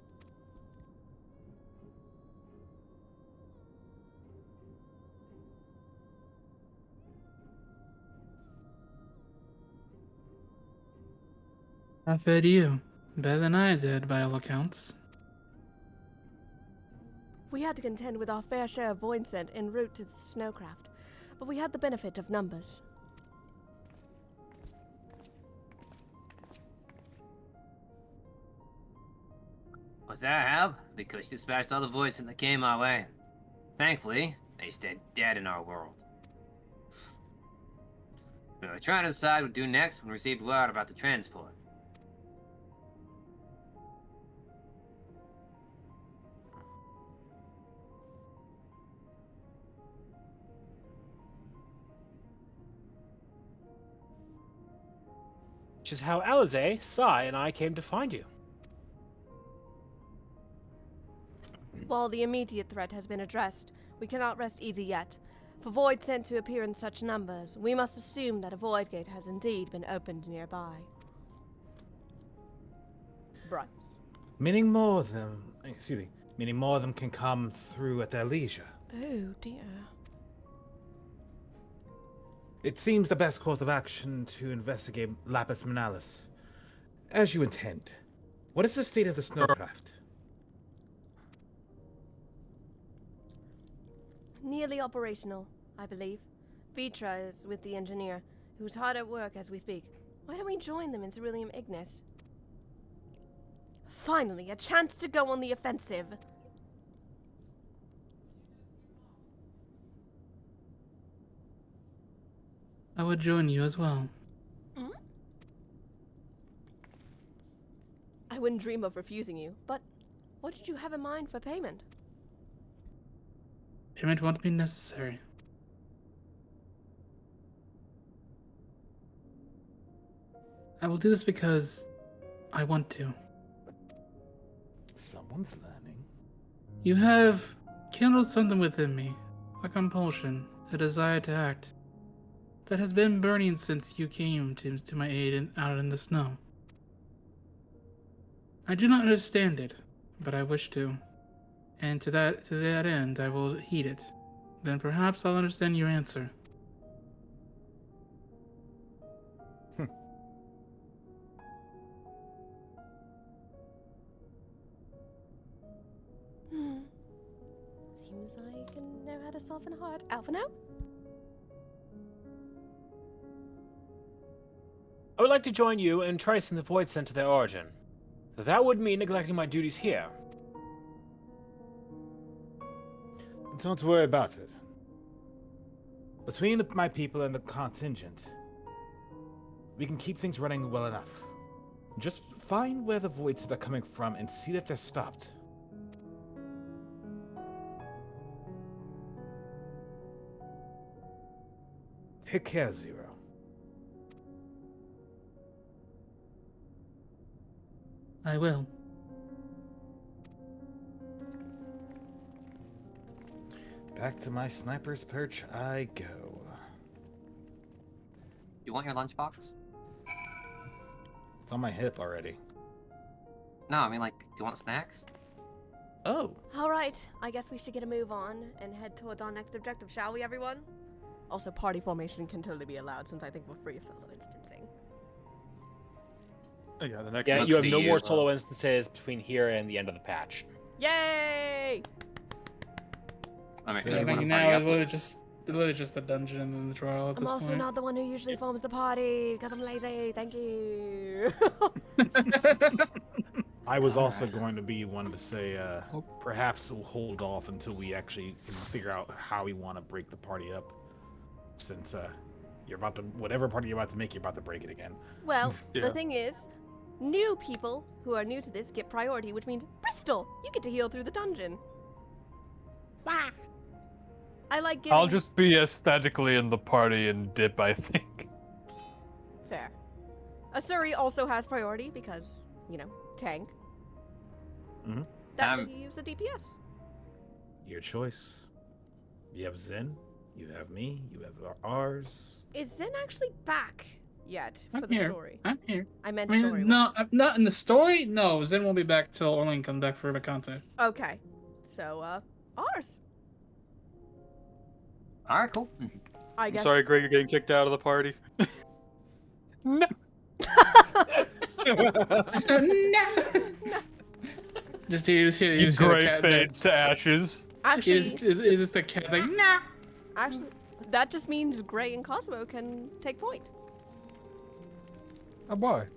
I fed you. Better than I did, by all accounts. We had to contend with our fair share of void scent en route to the snowcraft, but we had the benefit of numbers. Was that help? Because you dispatched all the voices that came our way. Thankfully, they stayed dead in our world. We were trying to decide what to do next when we received word about the transport. Which is how Alize, Sai, and I came to find you. While the immediate threat has been addressed, we cannot rest easy yet. For void sent to appear in such numbers, we must assume that a void gate has indeed been opened nearby. Bryce. Meaning more of them, meaning more of them can come through at their leisure. Oh dear. It seems the best course of action to investigate Lapis Manalis. As you intend. What is the state of the snowcraft? Nearly operational, I believe. Vitra is with the engineer, who's hard at work as we speak. Why don't we join them in Ceruleum Ignis? Finally, a chance to go on the offensive! I would join you as well. Hmm? I wouldn't dream of refusing you, but what did you have in mind for payment? Payment won't be necessary. I will do this because I want to. Someone's learning. You have kindled something within me, a compulsion, a desire to act, that has been burning since you came to my aid out in the snow. I do not understand it, but I wish to. And to that end, I will heed it. Then perhaps I'll understand your answer. Seems like I know how to soften a heart. Alpha now? I would like to join you in tracing the void sent to their origin. That would mean neglecting my duties here. Don't worry about it. Between my people and the contingent, we can keep things running well enough. Just find where the voids are coming from and see that they're stopped. Take care, Zero. I will. Back to my sniper's perch I go. You want your lunchbox? It's on my hip already. No, I mean, like, do you want snacks? Oh. Alright, I guess we should get a move on and head towards our next objective, shall we, everyone? Also, party formation can totally be allowed since I think we're free of solo instancing. Oh, yeah, the next. Yeah, one's you have the, no more solo instances between here and the end of the patch. Yay! I mean, I you think want to now party it's up with? literally just a dungeon and the trial at I'm this also point. not the one who usually forms the party because I'm lazy. Thank you. I was also going to be one to say, perhaps we'll hold off until we actually can figure out how we want to break the party up. Since you're about to, whatever party you're about to make, you're about to break it again. Well, Yeah. the thing is, new people who are new to this get priority, which means Bristol, you get to heal through the dungeon. Bah. I like giving. I'll just be aesthetically in the party and dip, I think. Fair. Asuri also has priority because, you know, tank. Mm-hmm. That leaves a DPS. Your choice. You have Zen, you have me, you have ours. Is Zen actually back yet for I'm the here. story? I'm here. I meant I mean, story. no, not in the story. No, Zen won't be back till Orlin comes back for the content. Okay. So, ours. Alright, cool. I I'm guess. sorry, Greg, you're getting kicked out of the party. No. Just hear the Gray cat fades to ashes. Actually, it is the cat like nah. Actually, that just means Gray and Cosmo can take point. Oh boy.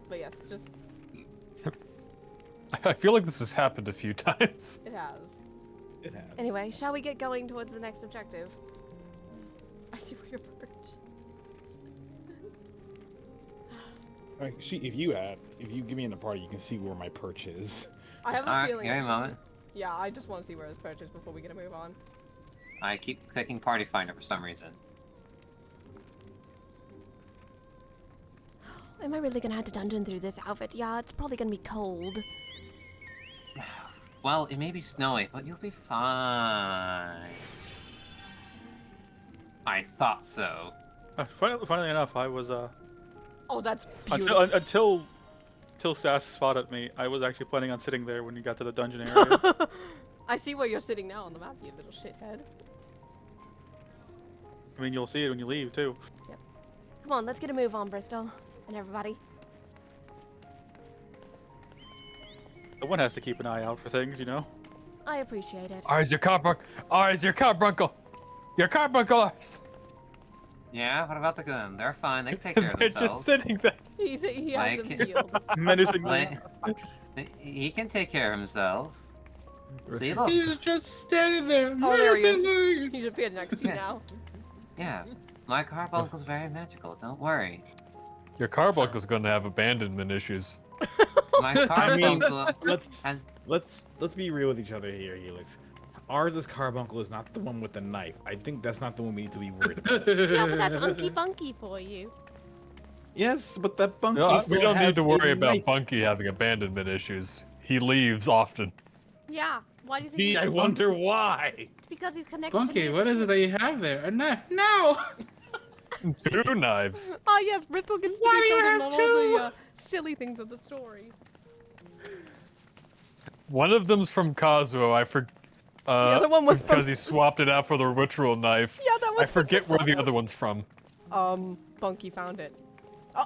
But yes, just I feel like this has happened a few times. it has. It has. Anyway, shall we get going towards the next objective? I see where you're perched. Like, if you give me in the party, you can see where my perch is. I have a Alright, feeling. give me a moment. Yeah, I just want to see where his perch is before we get to move on. I keep clicking Party Finder for some reason. Am I really gonna have to dungeon through this outfit? Yeah, it's probably gonna be cold. Well, it may be snowy, but you'll be fine. I thought so. Funnily enough, I was Oh, that's beautiful. until Sass spotted me, I was actually planning on sitting there when you got to the dungeon area. I see where you're sitting now on the map, you little shithead. I mean, you'll see it when you leave too. Yep. Come on, let's get a move on, Bristol, and everybody. One has to keep an eye out for things, you know. I appreciate it. Ours, your carbuncle. Ours, your carbuncle. Your carbuncles. Yeah, what about the gun? They're fine. They can take care of They're themselves. just sitting there. He has Like- them healed. Menacingly. He can take care of himself. See, look. He's just standing there. Oh, there he menacingly. is. He's appeared next to you Yeah. now. Yeah, my carbuncle's very magical. Don't worry. Your carbuncle's gonna have abandonment issues. My I mean, carbuncle let's be real with each other here, Helix. Ours' carbuncle is not the one with the knife. I think that's not the one we need to be worried about. Yeah, but that's Unky Bunky for you. Yes, but that Bunky No, still we don't has need to worry a about knife. Bunky having abandonment issues. He leaves often. Yeah. Why do you think Gee, he's I wonder why. It's because he's connected to Bunky, me. what is it that you have there? A knife? No. 2 knives. Oh yes, Bristol gets to Why be do you filled in have on all the silly things of the story. One of them's from Kazuo. I forget. The other one was from because he swapped it out for the ritual knife. Yeah, that was I forget from where the other one's from. Bunky found it. Oh,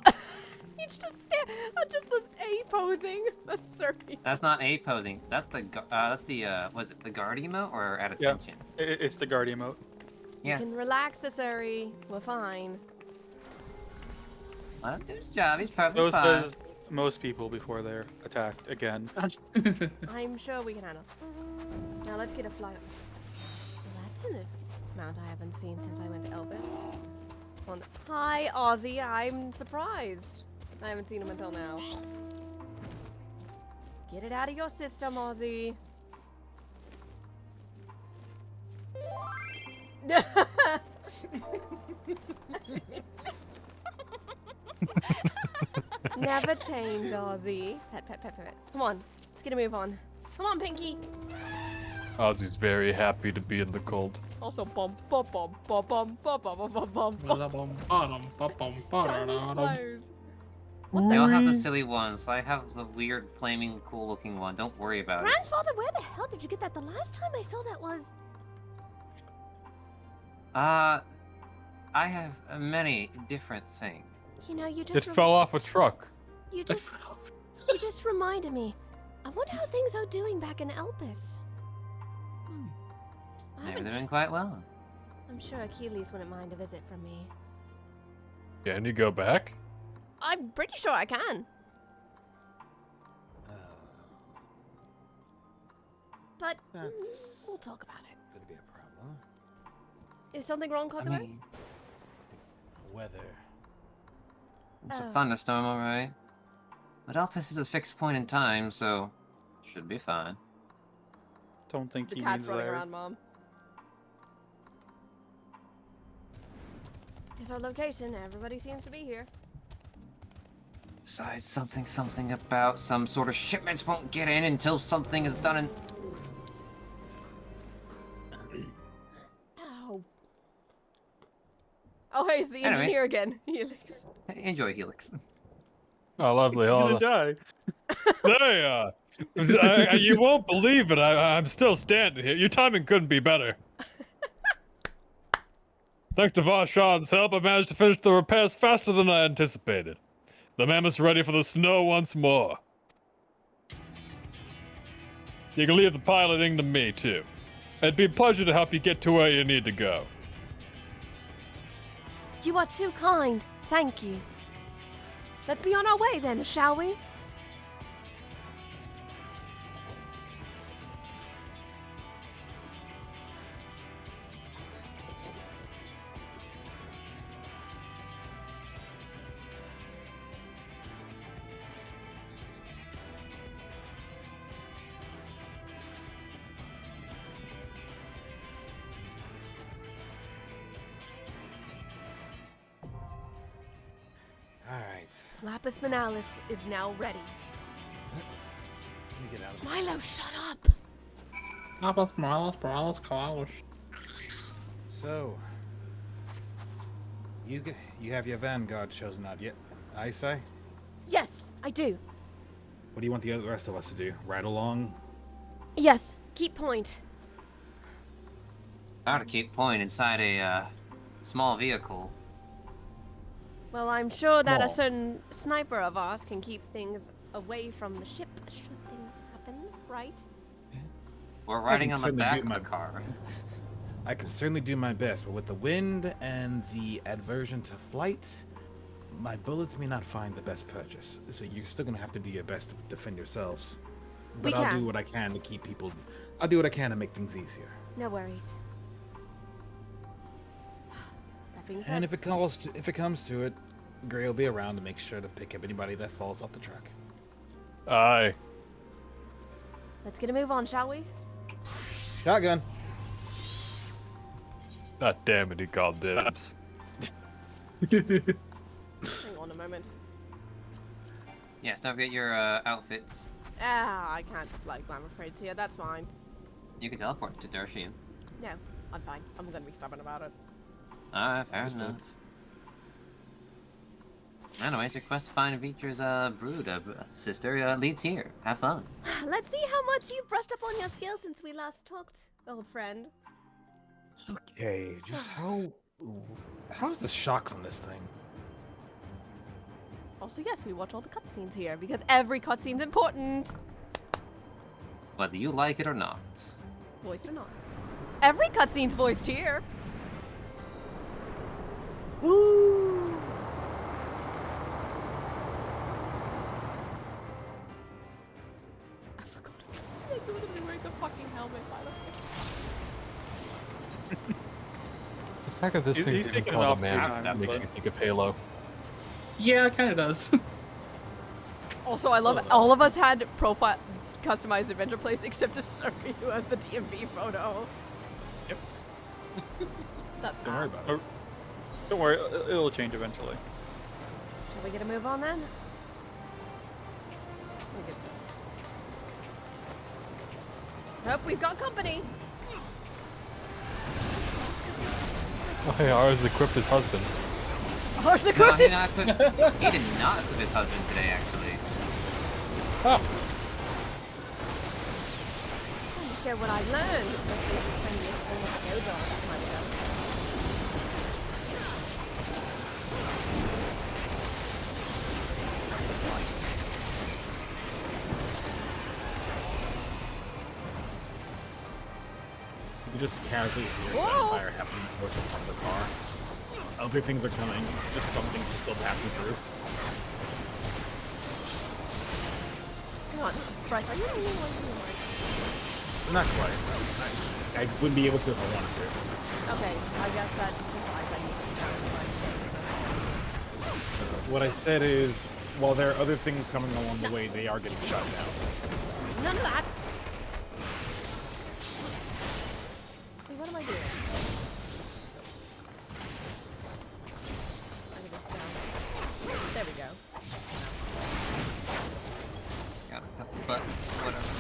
he's just the A posing. The Surrey. That's not A posing. That's the was it the guard emote or at Yeah, attention? it's the guard emote. Yeah. You can relax, Surrey. We're fine. Let him do his job. He's probably Those fine. says most people before they're attacked again. I'm sure we can handle. Now let's get a flight. Well, that's an amount I haven't seen since I went to Elvis. Hi, Ozzy. I'm surprised. I haven't seen him until now. Get it out of your system, Ozzy. Never change, Ozzy. Pet, pet, pet, pet. Come on, let's get a move on. Come on, Pinky. Ozzy's very happy to be in the cold. Also, bum, bum, bum, bum, bum, bum, bum, bum, bum, Slares. They all have the silly ones. I have the weird, flaming, cool-looking one. Don't worry about it. Grandfather, where the hell did you get that? The last time I saw that was... I have many different things. You know, you It just... fell off a truck. You just reminded me. I wonder how things are doing back in Elpis. They're doing quite well. I'm sure Achilles wouldn't mind a visit from me. Can you go back? I'm pretty sure I can. But we'll talk about it. Could be a problem. Is something wrong, Cosmo? Weather. It's a thunderstorm, alright. But Elpis is a fixed point in time, so should be fine. Don't think The he cat's means running there. around, Mom. Here's our location. Everybody seems to be here. Besides something about some sort of shipments won't get in until something is done and... Ow. Oh, hey, it's the Anyways. engineer again. Helix. Enjoy Helix. Oh, lovely. You're Hold gonna on. die. There you are. You won't believe it. I'm still standing here. Your timing couldn't be better. Thanks to Vashon's help, I managed to finish the repairs faster than I anticipated. The Mammoth's ready for the snow once more. You can leave the piloting to me, too. It'd be a pleasure to help you get to where you need to go. You are too kind. Thank you. Let's be on our way then, shall we? Alright. Lapis Manalis is now ready. Let me get out of this. Milo, shut up! Lapis Morales, Kalash. So, you have your vanguard chosen out yet, I say? Yes, I do. What do you want the rest of us to do? Ride along? Yes, keep point. I ought to keep point inside a small vehicle. Well, I'm sure that a Small. certain sniper of ours can keep things away from the ship should things happen, right? We're riding can on the certainly back do of my- the car. I can certainly do my best, but with the wind and the aversion to flight, my bullets may not find the best purchase. So you're still gonna have to do your best to defend yourselves. We But I'll can. do what I can to keep people. I'll do what I can to make things easier. No worries. That being said, And if it comes to it, Gray will be around to make sure to pick up anybody that falls off the truck. Aye. let's get a move on, shall we? Shotgun. God damn it, he called dibs. Hang on a moment. Yes, don't forget your outfits. I can't like I'm afraid to. That's fine. You can teleport to Darshian. No, I'm fine. I'm gonna be stubborn about it. Alright, fair Understood. enough. Anyways, request to find features brood sister leads here. Have fun. Let's see how much you've brushed up on your skills since we last talked, old friend. Okay, just how's the shocks on this thing? Also, yes, we watch all the cutscenes here because every cutscene's important. Whether you like it or not. Voiced or not. Every cutscene's voiced here. Woo! I forgot. I knew to be wearing a fucking helmet, by the way. The fact that this He's thing's even taking it called a off man every time, makes but- me think of Halo. Yeah, it kind of does. Also, I love it. All of us had profile customized adventure place except Surrey, who has the DMV photo. Yep. That's Don't worry bad. about it. Don't worry, it'll change eventually. Shall we get a move on then? Hope we've got company. Oh, hey, ours equipped his husband. Ours No, equipped. he did not equip his husband today, actually. Oh. Trying to share what I learned, especially if it's friendly thing with the Dodo that time ago. You just casually hear gunfire happening towards the front of the car. Other things are coming, just something just still passing through. Come on, Bryce, are you the only one who Not quite. I wouldn't be able to if I wanted to. Okay, I guess that decides I need to What I said is, while there are other things coming along the way, they are getting shot down. None of that! Wait, what am I doing? There we go. Got a couple, but whatever.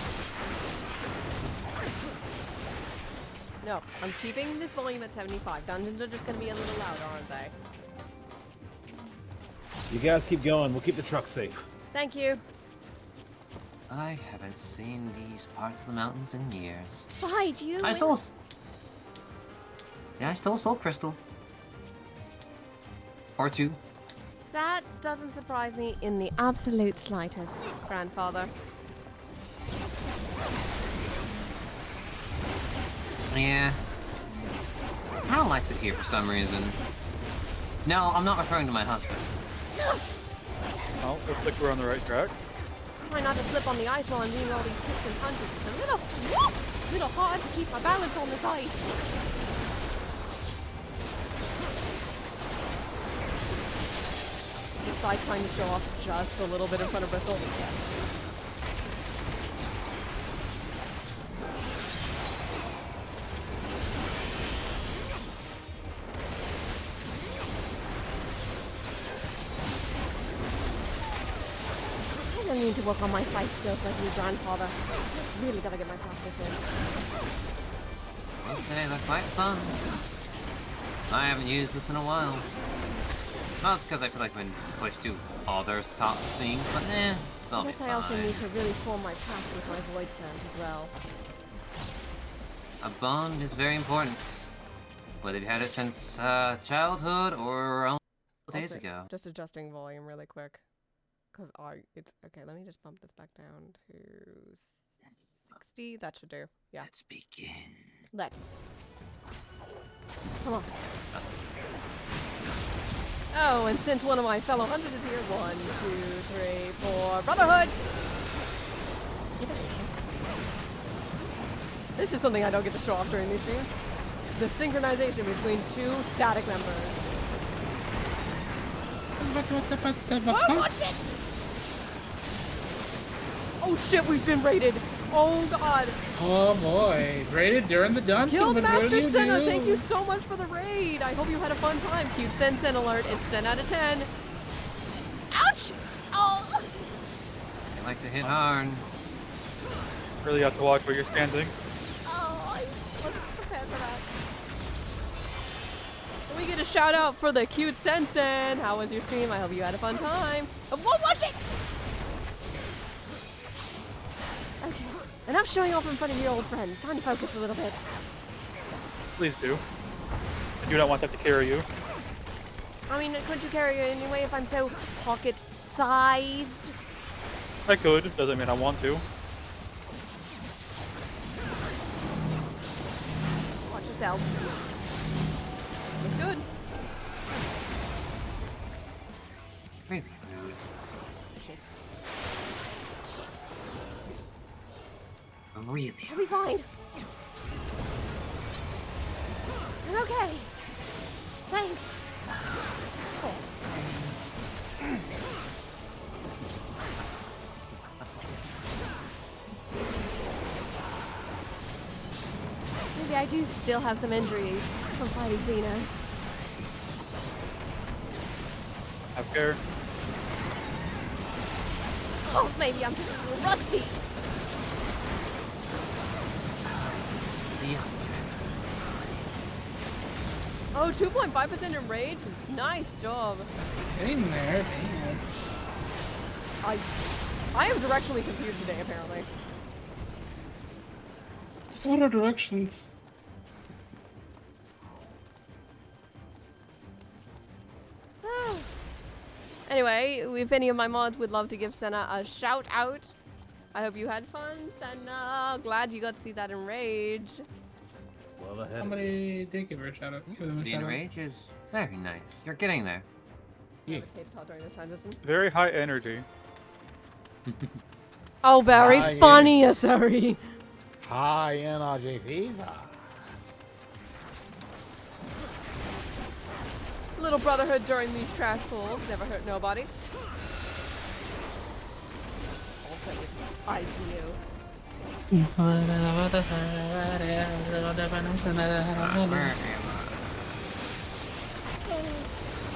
No, I'm keeping this volume at 75. Dungeons are just gonna be a little louder, aren't they? You guys keep going. We'll keep the truck safe. Thank you. I haven't seen these parts of the mountains in years. Right, you. I stole. Yeah, I stole a soul crystal. Or two. That doesn't surprise me in the absolute slightest, grandfather. Yeah. Carl likes it here for some reason. No, I'm not referring to my husband. Well, looks like we're on the right track. Try not to slip on the ice while I'm doing all these kicks and punches. It's a little hard to keep my balance on this ice. Besides trying to show off just a little bit in front of Bristol. Yes. I need to work on my sight skills like your grandfather. Really gotta get my practice in. I'll say they're quite fun. I haven't used this in a while. Not because I feel like when Push do others top things, but I guess I also need to really form my path with my void stance as well. A bond is very important. Whether you've had it since childhood or around days Also, ago. just adjusting volume really quick. Because it's okay, let me just bump this back down to 60. That should do. Yeah. Let's begin. Let's. Come on. Oh, and since one of my fellow hunters is here, 1, 2, 3, 4, Brotherhood! This is something I don't get to show off during these streams. It's the synchronization between two static members. Oh, watch it! Oh shit, we've been raided! Oh god! Oh boy, raided during the dungeon. Guildmaster Senna, thank you so much for the raid! I hope you had a fun time. Cute Sen alert, it's 10 out of 10. Ouch! Oh! I like to hit hard. Really have to watch where you're standing. Oh, I wasn't prepared for that. We get a shout out for the cute Sen. How was your stream? I hope you had a fun time. Oh, whoa, watch it! Okay, enough showing off in front of your old friend. Time to focus a little bit. Please do. I do not want that to carry you. I mean, couldn't you carry it anyway if I'm so pocket-sized? I could, doesn't mean I want to. Watch yourself. Looks good. Really? Shit. Really? I'll be fine. I'm okay. Thanks. Oh. Maybe I do still have some injuries from fighting Xenos. Have care. Oh, maybe I'm just a little rusty. Yeah. Oh, 2.5% in rage? Nice job. Getting there, man. I am directionally confused today, apparently. What are directions? Anyway, if any of my mods would love to give Senna a shout out, I hope you had fun, Senna. Glad you got to see that in Rage. Well ahead. Somebody did give her a shout out. Give them a Being shout out. rage is very nice. You're getting there. Yeah. During this transition. Very high energy. Oh, very Hi, funny, sorry. Hi, NRJ Fever. Little brotherhood during these trash pulls. Never hurt nobody. Also, it's ideal.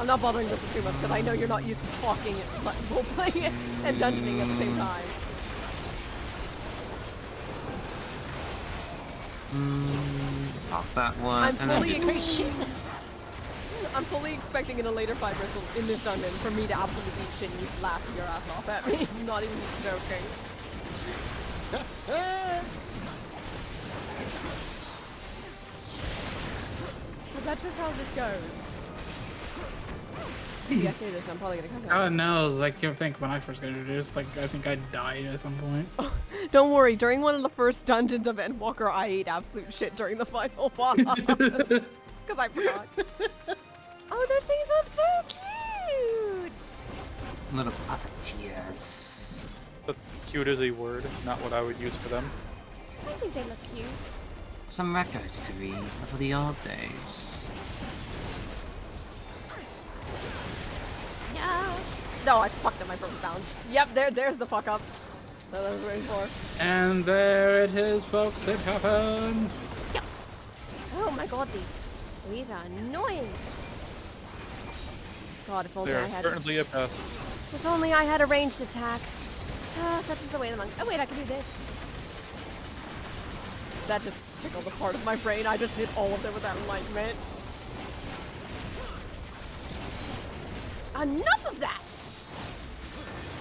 I'm not bothering this too much because I know you're not used to talking and role-playing it and dungeoning at the same time. Off that one. I'm fully expecting in a later fight Bristol in this dungeon for me to absolutely beat shit and you laughing your ass off at me. I'm not even joking. Cause that's just how this goes. See, I say this, I'm probably gonna cut God knows, I can't think when I first got introduced, like, I think I died at some point. Don't worry, during one of the first dungeons of Endwalker, I ate absolute shit during the final boss. Because I forgot. Oh, those things are so cute! Little puppeteers. That's cute as a word, not what I would use for them. I think they look cute. Some records to read of the old days. No, I fucked up my purpose bound. Yep, there's the fuck up that I was waiting for. And there it is, folks, it happened! Yep. Oh my god, these are annoying. God, if only I had... certainly a pest. If only I had a ranged attack. Such is the way of the monk. Oh wait, I can do this. That just tickled a part of my brain. I just did all of it with that enlightenment. Enough of that!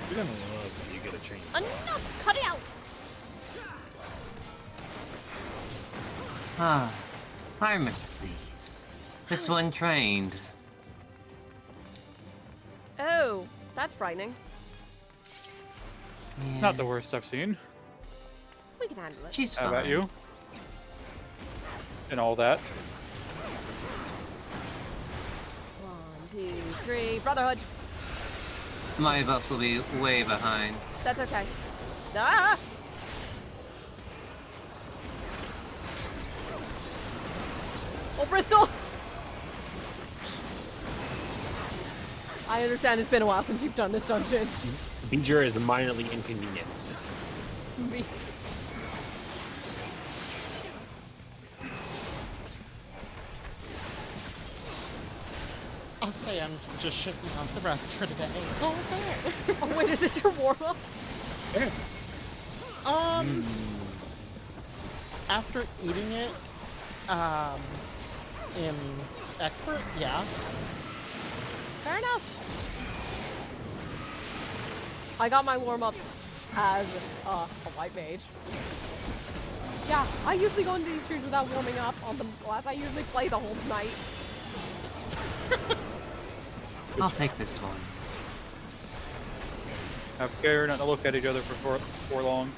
You're gonna love when you get a chainsaw. Enough! Cut it out! Ah, I remember these. This one trained. Oh, that's frightening. Yeah. Not the worst I've seen. We can handle it. She's How fine. about you? And all that. 1, 2, 3, brotherhood. My buffs will be way behind. That's okay. Ah! Oh, Bristol! I understand it's been a while since you've done this dungeon. Beeger is minorly inconvenienced. Me. I'll say I'm just shifting off the rest for today. Oh, there. Oh, wait, is this your warm-up? After eating it, in expert, yeah. Fair enough. I got my warm-ups as a white mage. Yeah, I usually go into these streams without warming up on the class. I usually play the whole night. I'll take this one. Have care not to look at each other for long.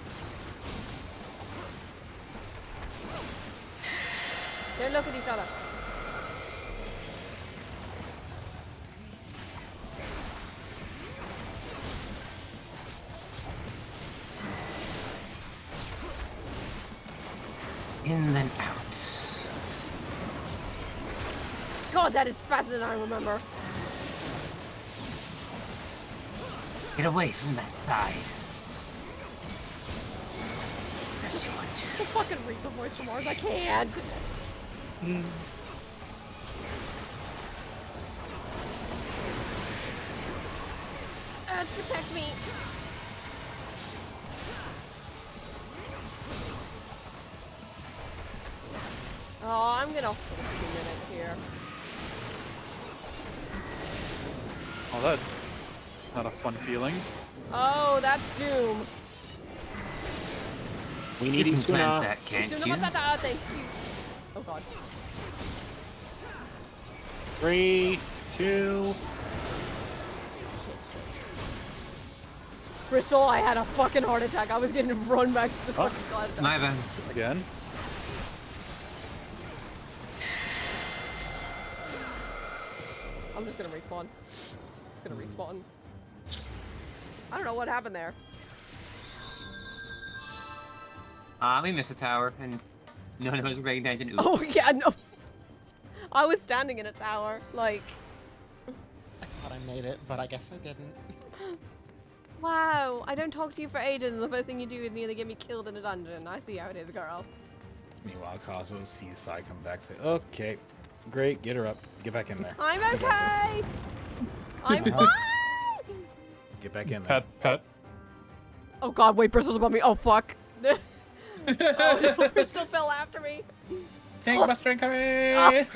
Don't look at each other. In then out. God, that is faster than I remember. Get away from that side. Yes, you want I fucking read the voice from Mars. I can't. Protect me. Oh, I'm gonna hold 2 minutes here. Oh, that's not a fun feeling. Oh, that's doom. We need You to can cleanse that, can't you? Thank you. Oh god. 3, 2. Bristol, I had a fucking heart attack. I was getting run back to the fucking god. My bad. Again? I'm just gonna respawn. Just gonna respawn. I don't know what happened there. We missed a tower, and no one was paying attention. Oops. Oh yeah, no. I was standing in a tower, like. I thought I made it, but I guess I didn't. Wow, I don't talk to you for ages, and the first thing you do is nearly get me killed in a dungeon. I see how it is, girl. Meanwhile, Cosmo sees Sai come back, say, okay, great, get her up. Get back in there. I'm You got okay! this." I'm Uh-huh. fine! Get back in there. Pet. Oh god, wait, Bristol's above me. Oh fuck. Oh no, Bristol fell after me. Tank buster incoming!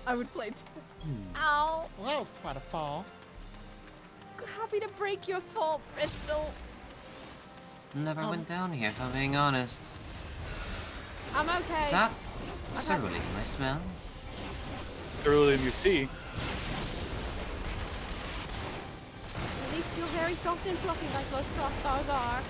I would play too. Ow! Well, that was quite a fall. Happy to break your fall, Bristol. Never went down here, if I'm being honest. I'm okay. Is that cerulean I smell? Cerulean you see. At least you're very soft and fluffy like those crossbars are.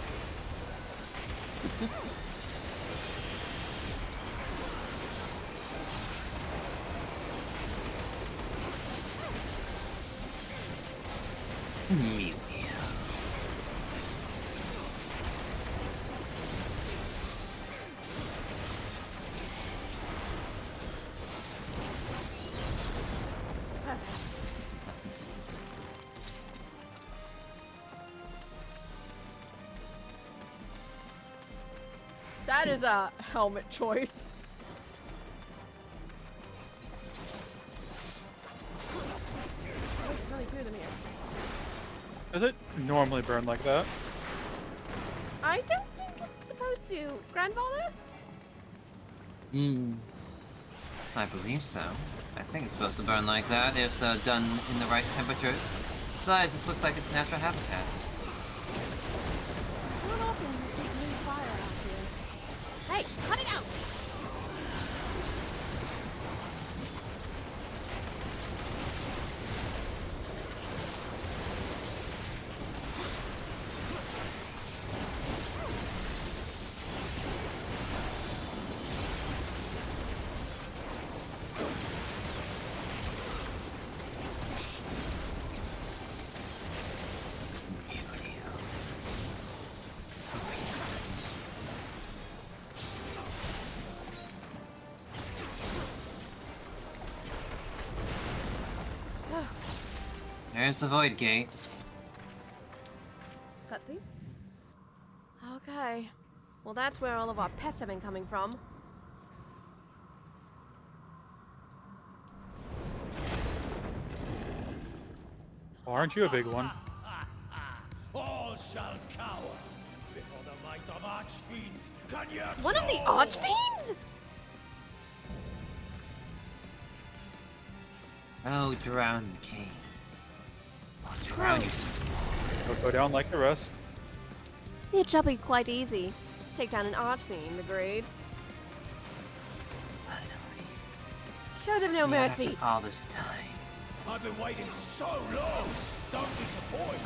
Mew. That is a helmet choice. There's only two of them here. Does it normally burn like that? I don't think it's supposed to. Grandfather? I believe so. I think it's supposed to burn like that if done in the right temperatures. Besides, this looks like its natural habitat. Not often you see blue fire out here. Hey, cut it out! There's the void gate. Cutscene? Okay. Well, that's where all of our pests have been coming from. Aren't you a big one? All shall cower before the might of Archfiend. Can you One of the Archfiends? Oh, drown, king. Drown yourself. Don't go down like the rest. It shall be quite easy to take down an Archfiend, agreed? Show them no mercy. All this time. I've been waiting so long. Don't disappoint.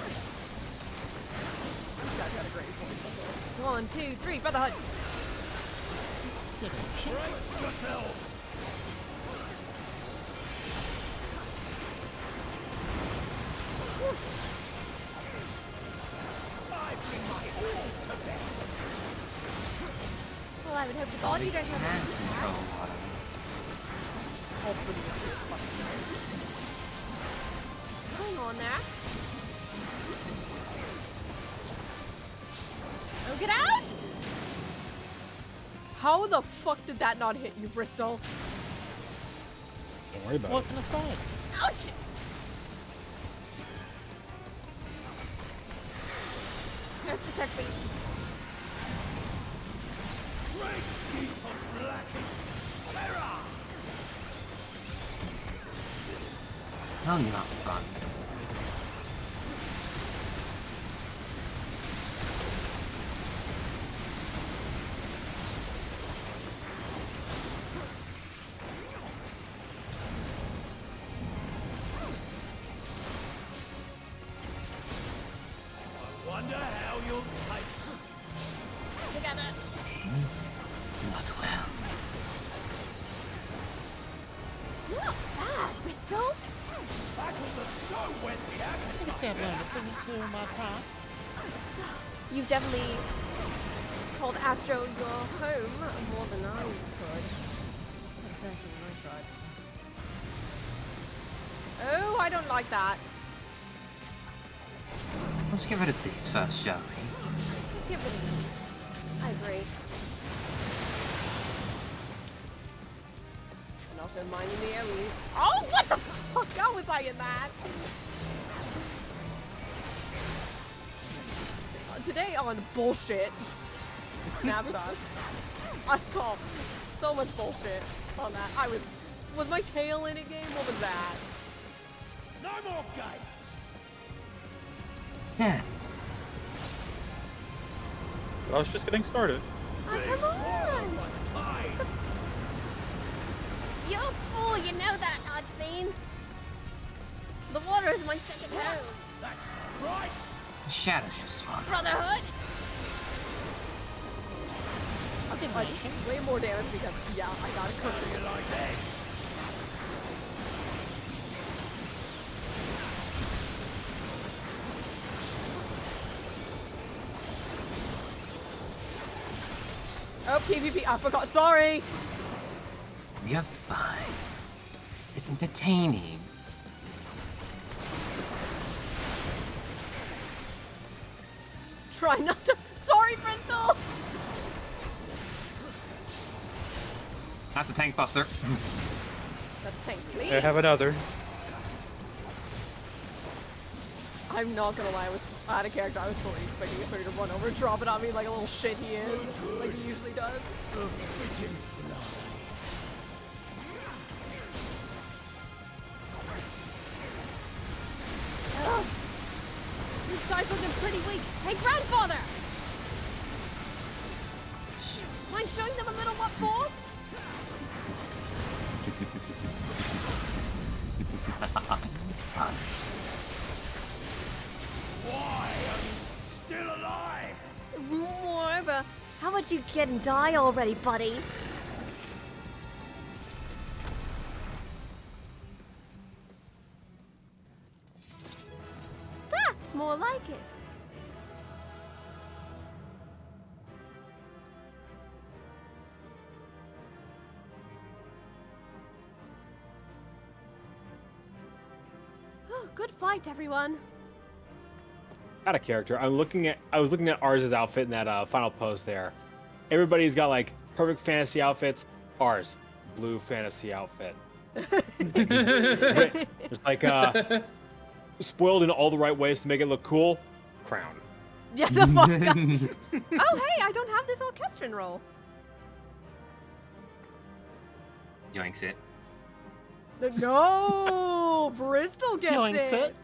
That's got a great point. 1, 2, 3, Brotherhood. Brace yourselves. Well, I would hope to God you don't have Control water. Hang on there. Oh, get out! How the fuck did that not hit you, Bristol? Don't worry about What it. can I say? Ouch! Earth protect me. Great deep of blackest terror. Oh, not fun. I wonder how you'll taste. Together. Not well. can say I've learned a thing or two in my time. You've definitely called Astro your home more than I could. Confessing, I tried. Oh, I don't like that. Let's get rid of these first, shall we? Let's get rid of these. I agree. And also minding the enemies. Oh, what the fuck? How was I in that? Today on bullshit. Snapshot. I call so much bullshit on that. Was my tail in a game? What was that? No more games! Yeah. I was just getting started. Oh, come on! You're a fool, you know that, Nodgebean. The water is my second home. That's not right! The shadows should swallow. Brotherhood! I think I did way more damage because, yeah, I got a cookie. Like this. Oh, PvP, I forgot, sorry! You're fine. It's entertaining. Try not to. Sorry, Bristol! That's a tank buster. That's tank, please. I have another. I'm not gonna lie, I was out of character. I was fully expecting Clear to run over and drop it on me like a little shit he is. Like he usually does. Ugh. This guy's looking pretty weak. Hey, grandfather! Mind showing them a little what for? Why are you still alive? More, how about you get and die already, buddy? That's more like it. Oh, good fight, everyone. Out of character. I was looking at Ars's outfit in that final post there. Everybody's got like perfect fantasy outfits. Ours, blue fantasy outfit. Just like spoiled in all the right ways to make it look cool. Crown. Yeah, the fuck up. Oh, hey, I don't have this orchestran roll. Yoinks it. No, Bristol gets Yoinks it.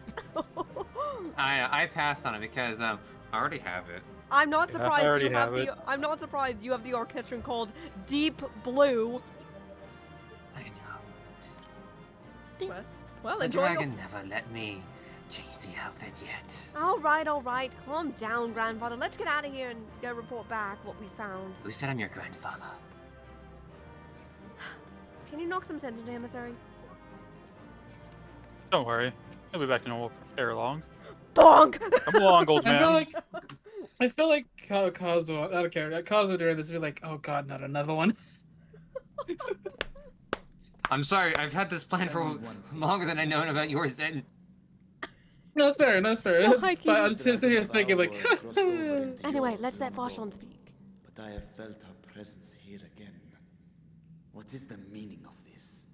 I passed on it because I already have it. I'm not Yeah, surprised I already you have have the. I'm not surprised you have the orchestran called Deep Blue. I know. Well, The enjoy. dragon never let me change the outfit yet. All right. Calm down, grandfather. Let's get out of here and go report back what we found. Who said I'm your grandfather? Can you knock some sense into him, emissary? Don't worry. He'll be back to normal ere long. Bonk! Come along, old man. I feel like Kazuo, out of character, Kazuo during this would be like, oh god, not another one. I'm sorry, I've had this plan for longer than I known about yours, and No, it's fair. It's I fine. I'm just sitting here thinking like. Anyway, let's let Vashon speak. But I have felt her presence here again. What is the meaning of this?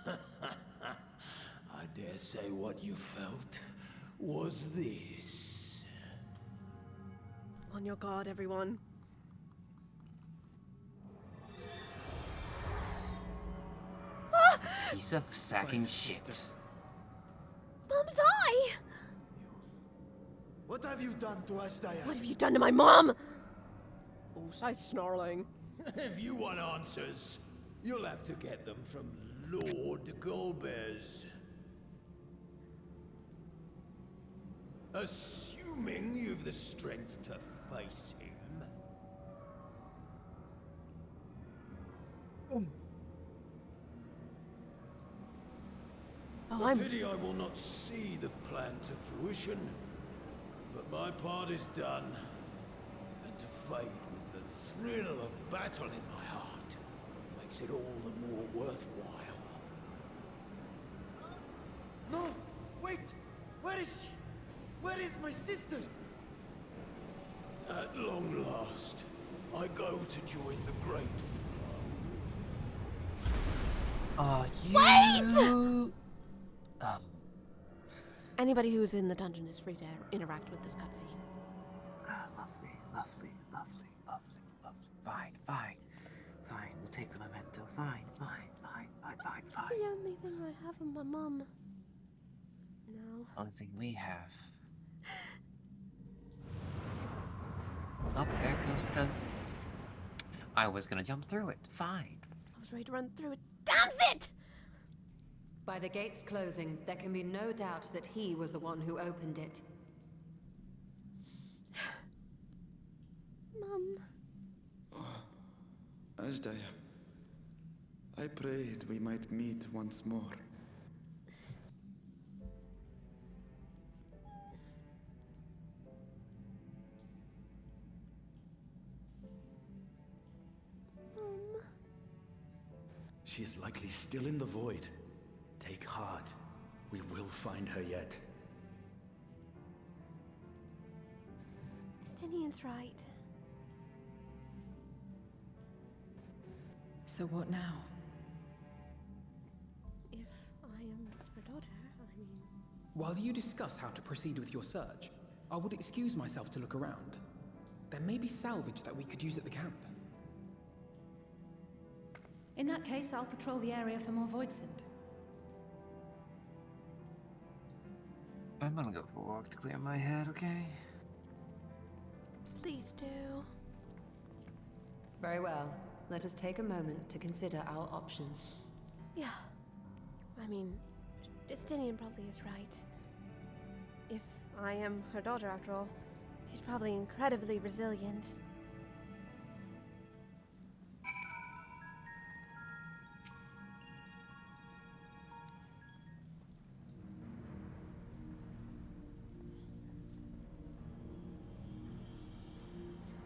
I dare say what you felt was this. On your guard, everyone. piece of sacking shit. Mum's eye! What have you done to us, Diana? What have you done to my mom? Oh, she's snarling. If you want answers, you'll have to get them from Lord Golbez. Assuming you've the strength to face him. Oh, A pity I will not see the plan to fruition, but my part is done. And to fight with the thrill of battle in my heart makes it all the more worthwhile. No! Wait! Where is she? Where is my sister? At long last, I go to join the great. Wait! Anybody who's in the dungeon is free to interact with this cutscene. Lovely, lovely, lovely, lovely, lovely. Fine, fine, fine. We'll take the memento. Fine, fine, fine, fine, fine, It's fine. the only thing I have of my mum. No. Only thing we have. Oh, there goes the... I was gonna jump through it. Fine. I was ready to run through it. Damn it! By the gates closing, there can be no doubt that he was the one who opened it. Mum. Ashdaya, I prayed we might meet once more. Mum. She is likely still in the void. Take heart. We will find her yet. Justinian's right. So what now? If I am her daughter, I mean... While you discuss how to proceed with your search, I would excuse myself to look around. There may be salvage that we could use at the camp. In that case, I'll patrol the area for more voidsent. I'm gonna go for a walk to clear my head, okay? Please do. Very well. Let us take a moment to consider our options. Yeah. I mean, Justinian probably is right. If I am her daughter, after all, she's probably incredibly resilient.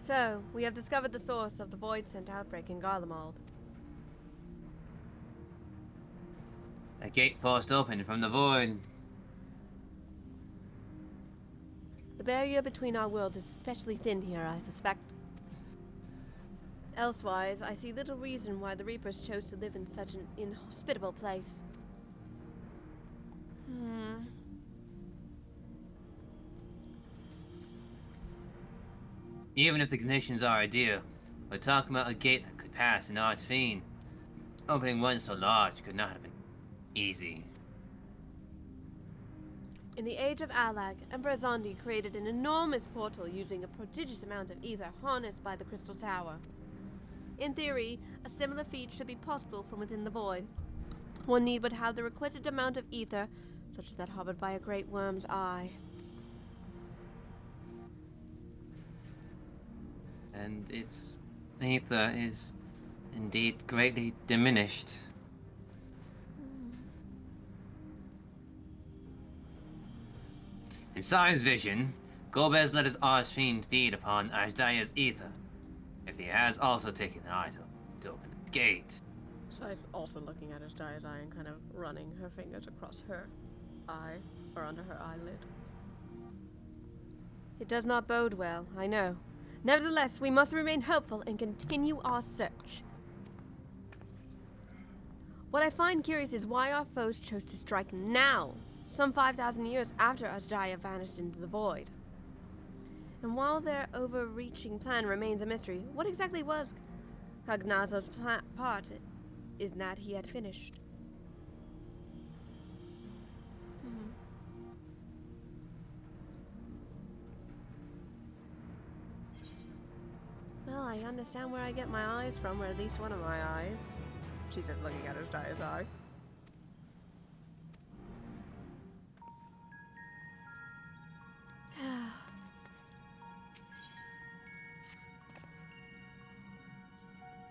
So, we have discovered the source of the void-sent outbreak in Garlemald. A gate forced open from the void. The barrier between our worlds is especially thin here, I suspect. Elsewise, I see little reason why the Reapers chose to live in such an inhospitable place. Even if the conditions are ideal, we're talking about a gate that could pass an archfiend. Opening one so large could not have been easy. In the age of Alag, Emperor Zondi created an enormous portal using a prodigious amount of ether harnessed by the Crystal Tower. In theory, a similar feat should be possible from within the void. One need but have the requisite amount of ether, such as that harbored by a great worm's eye. And its ether is indeed greatly diminished. In Sai's vision, Golbez let his archfiend feed upon Ajdaya's ether, if he has also taken an item to open the gate. Sai's also looking at Ajdaya's eye and kind of running her fingers across her eye, or under her eyelid. It does not bode well, I know. Nevertheless, we must remain hopeful and continue our search. What I find curious is why our foes chose to strike now, some 5,000 years after Ajdaya vanished into the void. And while their overreaching plan remains a mystery, what exactly was Kagnaza's part is that he had finished? Well, I understand where I get my eyes from, or at least one of my eyes. She says, looking at Ajdaya's eye.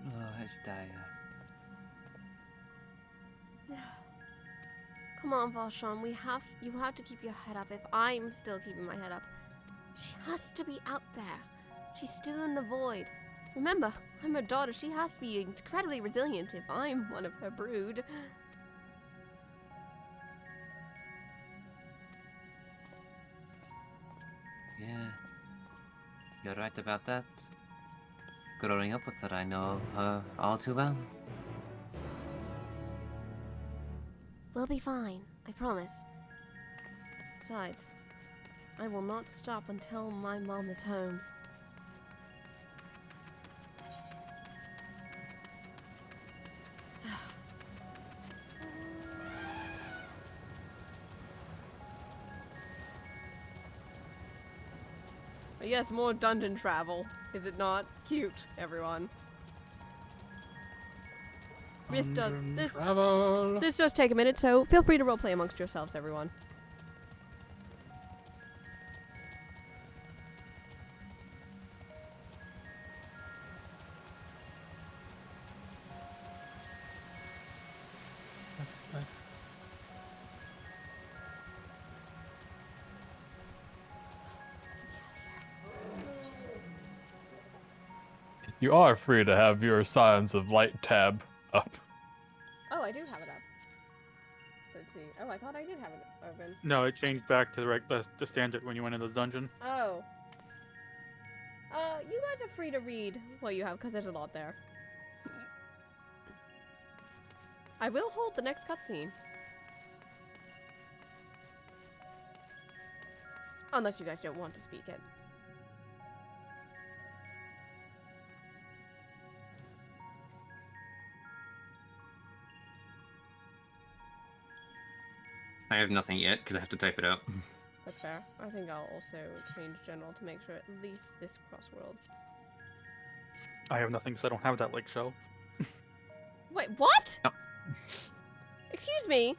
Oh, Ajdaya. Come on, Vashon, you have to keep your head up if I'm still keeping my head up. She has to be out there. She's still in the void. Remember, I'm her daughter. She has to be incredibly resilient if I'm one of her brood. Yeah, you're right about that. Growing up with her, I know her all too well. We'll be fine, I promise. Besides, I will not stop until my mom is home. But yes, more dungeon travel. Is it not cute, everyone? This does take a minute, so feel free to roleplay amongst yourselves, everyone. You are free to have your Science of Light tab up. Oh, I do have it up. Let's see. Oh, I thought I did have it open. No, it changed back to the standard when you went into the dungeon. Oh. You guys are free to read what you have, because there's a lot there. I will hold the next cutscene. Unless you guys don't want to speak it. I have nothing yet because I have to type it out. That's fair. I think I'll also change general to make sure at least this crossworld. I have nothing because I don't have that link show. Wait, what? No. Excuse me?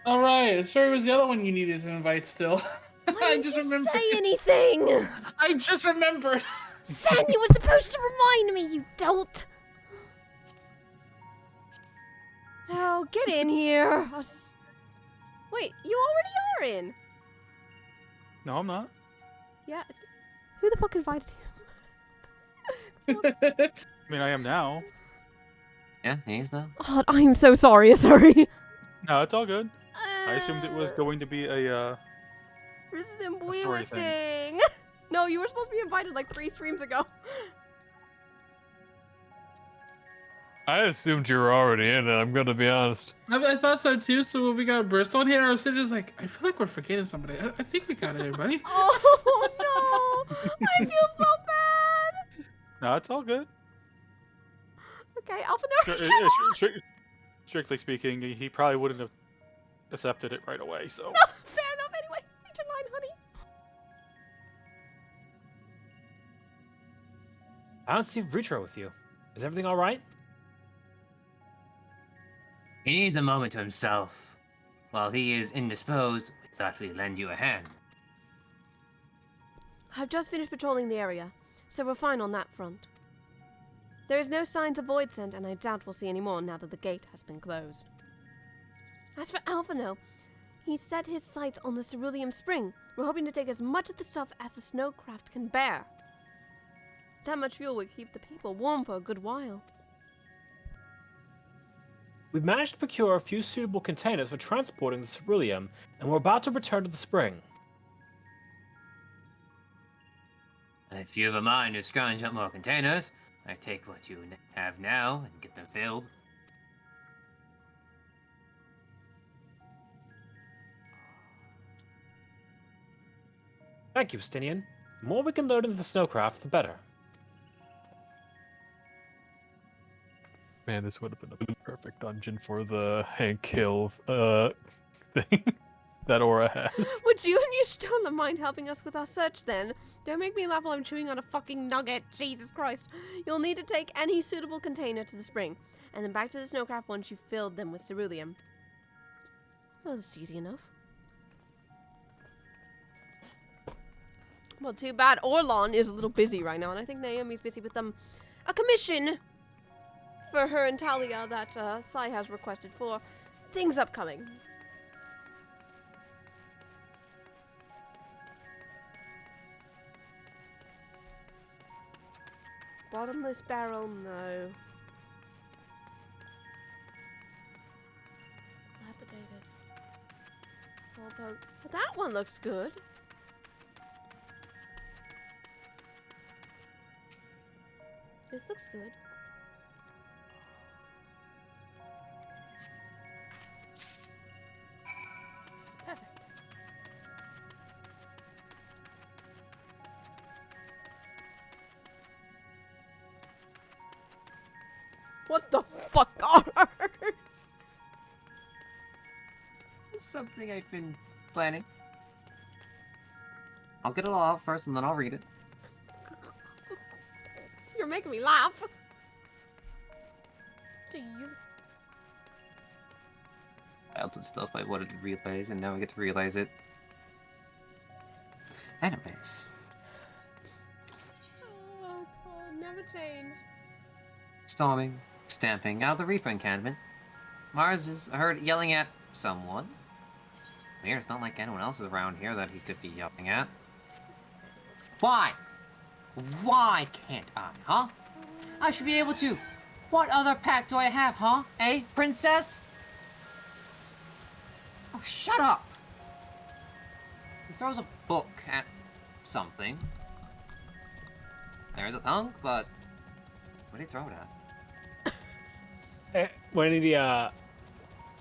Alright, sorry, it was the other one you needed to invite still. Why didn't you say anything? I just remembered. Sen, you were supposed to remind me, you dolt. Oh, get in here. Wait, you already are in. No, I'm not. Yeah. Who the fuck invited you? I mean, I am now. Yeah, he is now. God, I am so sorry, sorry. No, it's all good. I assumed it was going to be a, We were saying. No, you were supposed to be invited like 3 streams ago. I assumed you were already in it, I'm gonna be honest. I thought so too, so when we got Bristol in here, I was sitting just like, I feel like we're forgetting somebody. I think we got everybody. Oh no! I feel so bad! No, it's all good. Okay, Alpha Strictly speaking, he probably wouldn't have accepted it right away, so. No, fair enough anyway. Reach your line, honey. I don't see Vitra with you. Is everything all right? He needs a moment to himself. While he is indisposed, we thought we'd lend you a hand. I've just finished patrolling the area, so we're fine on that front. There is no signs of void scent, and I doubt we'll see any more now that the gate has been closed. As for Alphino, he set his sights on the cerulean spring. We're hoping to take as much of the stuff as the snowcraft can bear. That much fuel would keep the people warm for a good while. We've managed to procure a few suitable containers for transporting the ceruleum, and we're about to return to the spring. If you have a mind to scrounge up more containers, I take what you have now and get them filled. Thank you, Stinian. The more we can load into the snowcraft, the better. Man, this would have been a perfect dungeon for the Hank Hill thing that Aura has. Would you and you still not mind helping us with our search then? Don't make me laugh while I'm chewing on a fucking nugget. Jesus Christ. You'll need to take any suitable container to the spring, and then back to the snowcraft once you've filled them with ceruleum. Well, it's easy enough. Well, too bad Orlon is a little busy right now, and I think Naomi's busy with a commission for her and Talia that Sai has requested for things upcoming. Bottomless barrel, no. Dilapidated. But that one looks good. This looks good. Perfect. What the fuck are? It's something I've been planning. I'll get it all out first and then I'll read it. You're making me laugh. Jeez. Childhood stuff I wanted to realize and now I get to realize it. Anyways. Oh god, never change. Storming, stamping out of the Reaper encampment. Mars is heard yelling at someone. Weird, it's not like anyone else is around here that he could be yelling at. Why? Why can't I, huh? I should be able to. What other pack do I have, huh? Eh, princess? Oh, shut up! He throws a book at something. There's a thunk, but what did he throw it at? When the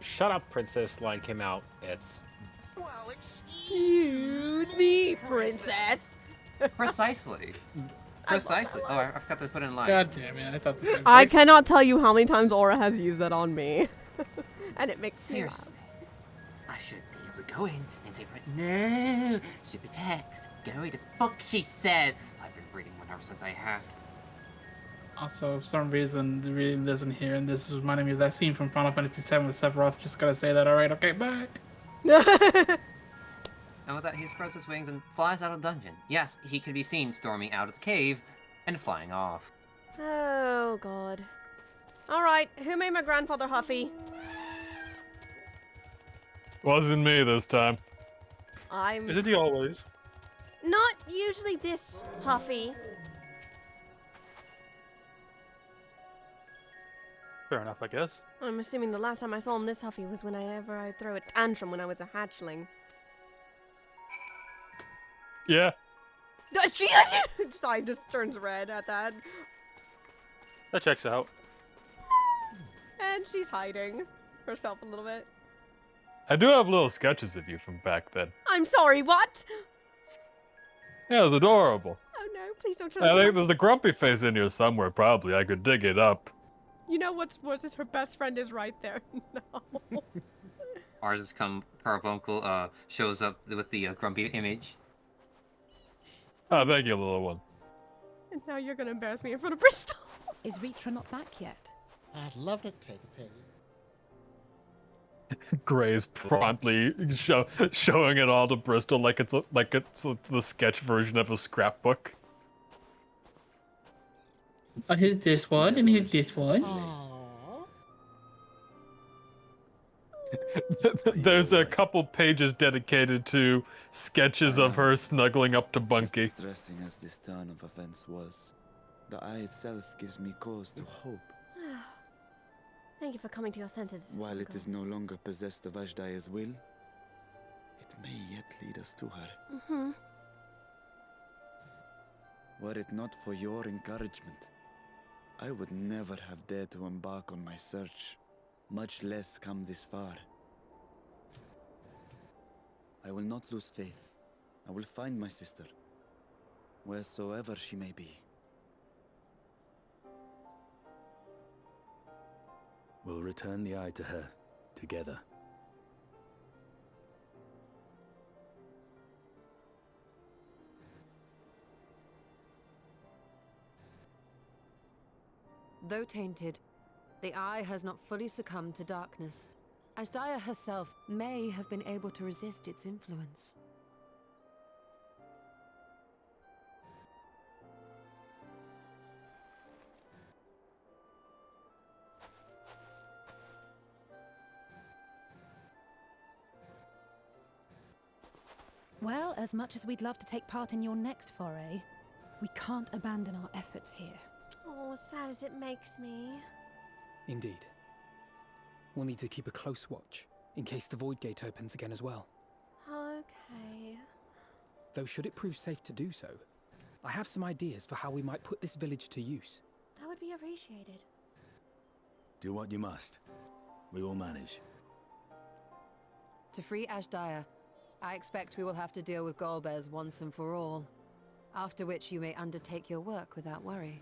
"Shut up, princess" line came out, it's Well, excuse me, princess. Precisely. Precisely. Oh, I forgot to put it in line. God damn it! I thought the same thing. I cannot tell you how many times Aura has used that on me. And it makes me laugh. Seriously. I should be able to go in and say, no, stupid text. Go read a book, she said. I've been reading one ever since I had. Also, for some reason, reading this in here, and this is reminding me of that scene from Final Fantasy VII with Sephiroth. Just gotta say that. All right, okay, bye. And with that, he spreads his wings and flies out of the dungeon. Yes, he can be seen storming out of the cave and flying off. Oh god. Alright, who made my grandfather huffy? Wasn't me this time. I'm Isn't he always? not usually this huffy. Fair enough, I guess. I'm assuming the last time I saw him this huffy was whenever I throw a tantrum when I was a hatchling. Yeah. Side just turns red at that. That checks out. And she's hiding herself a little bit. I do have little sketches of you from back then. I'm sorry, what? Yeah, it was adorable. Oh no, please don't show I think me. there's a grumpy face in here somewhere, probably. I could dig it up. You know what's worse is her best friend is right there. No. Ours Carbuncle shows up with the grumpy image. Oh, thank you, little one. And now you're gonna embarrass me in front of Bristol. Is Ritra not back yet? I'd love to take a page. Gray's promptly showing it all to Bristol like it's the sketch version of a scrapbook. Oh, here's this one, and here's this one. There's a couple pages dedicated to sketches of her snuggling up to Bunky. As distressing as this turn of events was, the eye itself gives me cause to hope. Thank you for coming to your senses. While it is no longer possessed of Ashdaya's will, it may yet lead us to her. Mm-hmm. Were it not for your encouragement, I would never have dared to embark on my search, much less come this far. I will not lose faith. I will find my sister, wheresoever she may be. We'll return the eye to her, together. Though tainted, the eye has not fully succumbed to darkness. Ashdaya herself may have been able to resist its influence. Well, as much as we'd love to take part in your next foray, we can't abandon our efforts here. Oh, sad as it makes me. Indeed. We'll need to keep a close watch, in case the Void Gate opens again as well. Okay. Though should it prove safe to do so, I have some ideas for how we might put this village to use. That would be appreciated. Do what you must. We will manage. To free Ashdaya, I expect we will have to deal with Golbez once and for all. After which you may undertake your work without worry.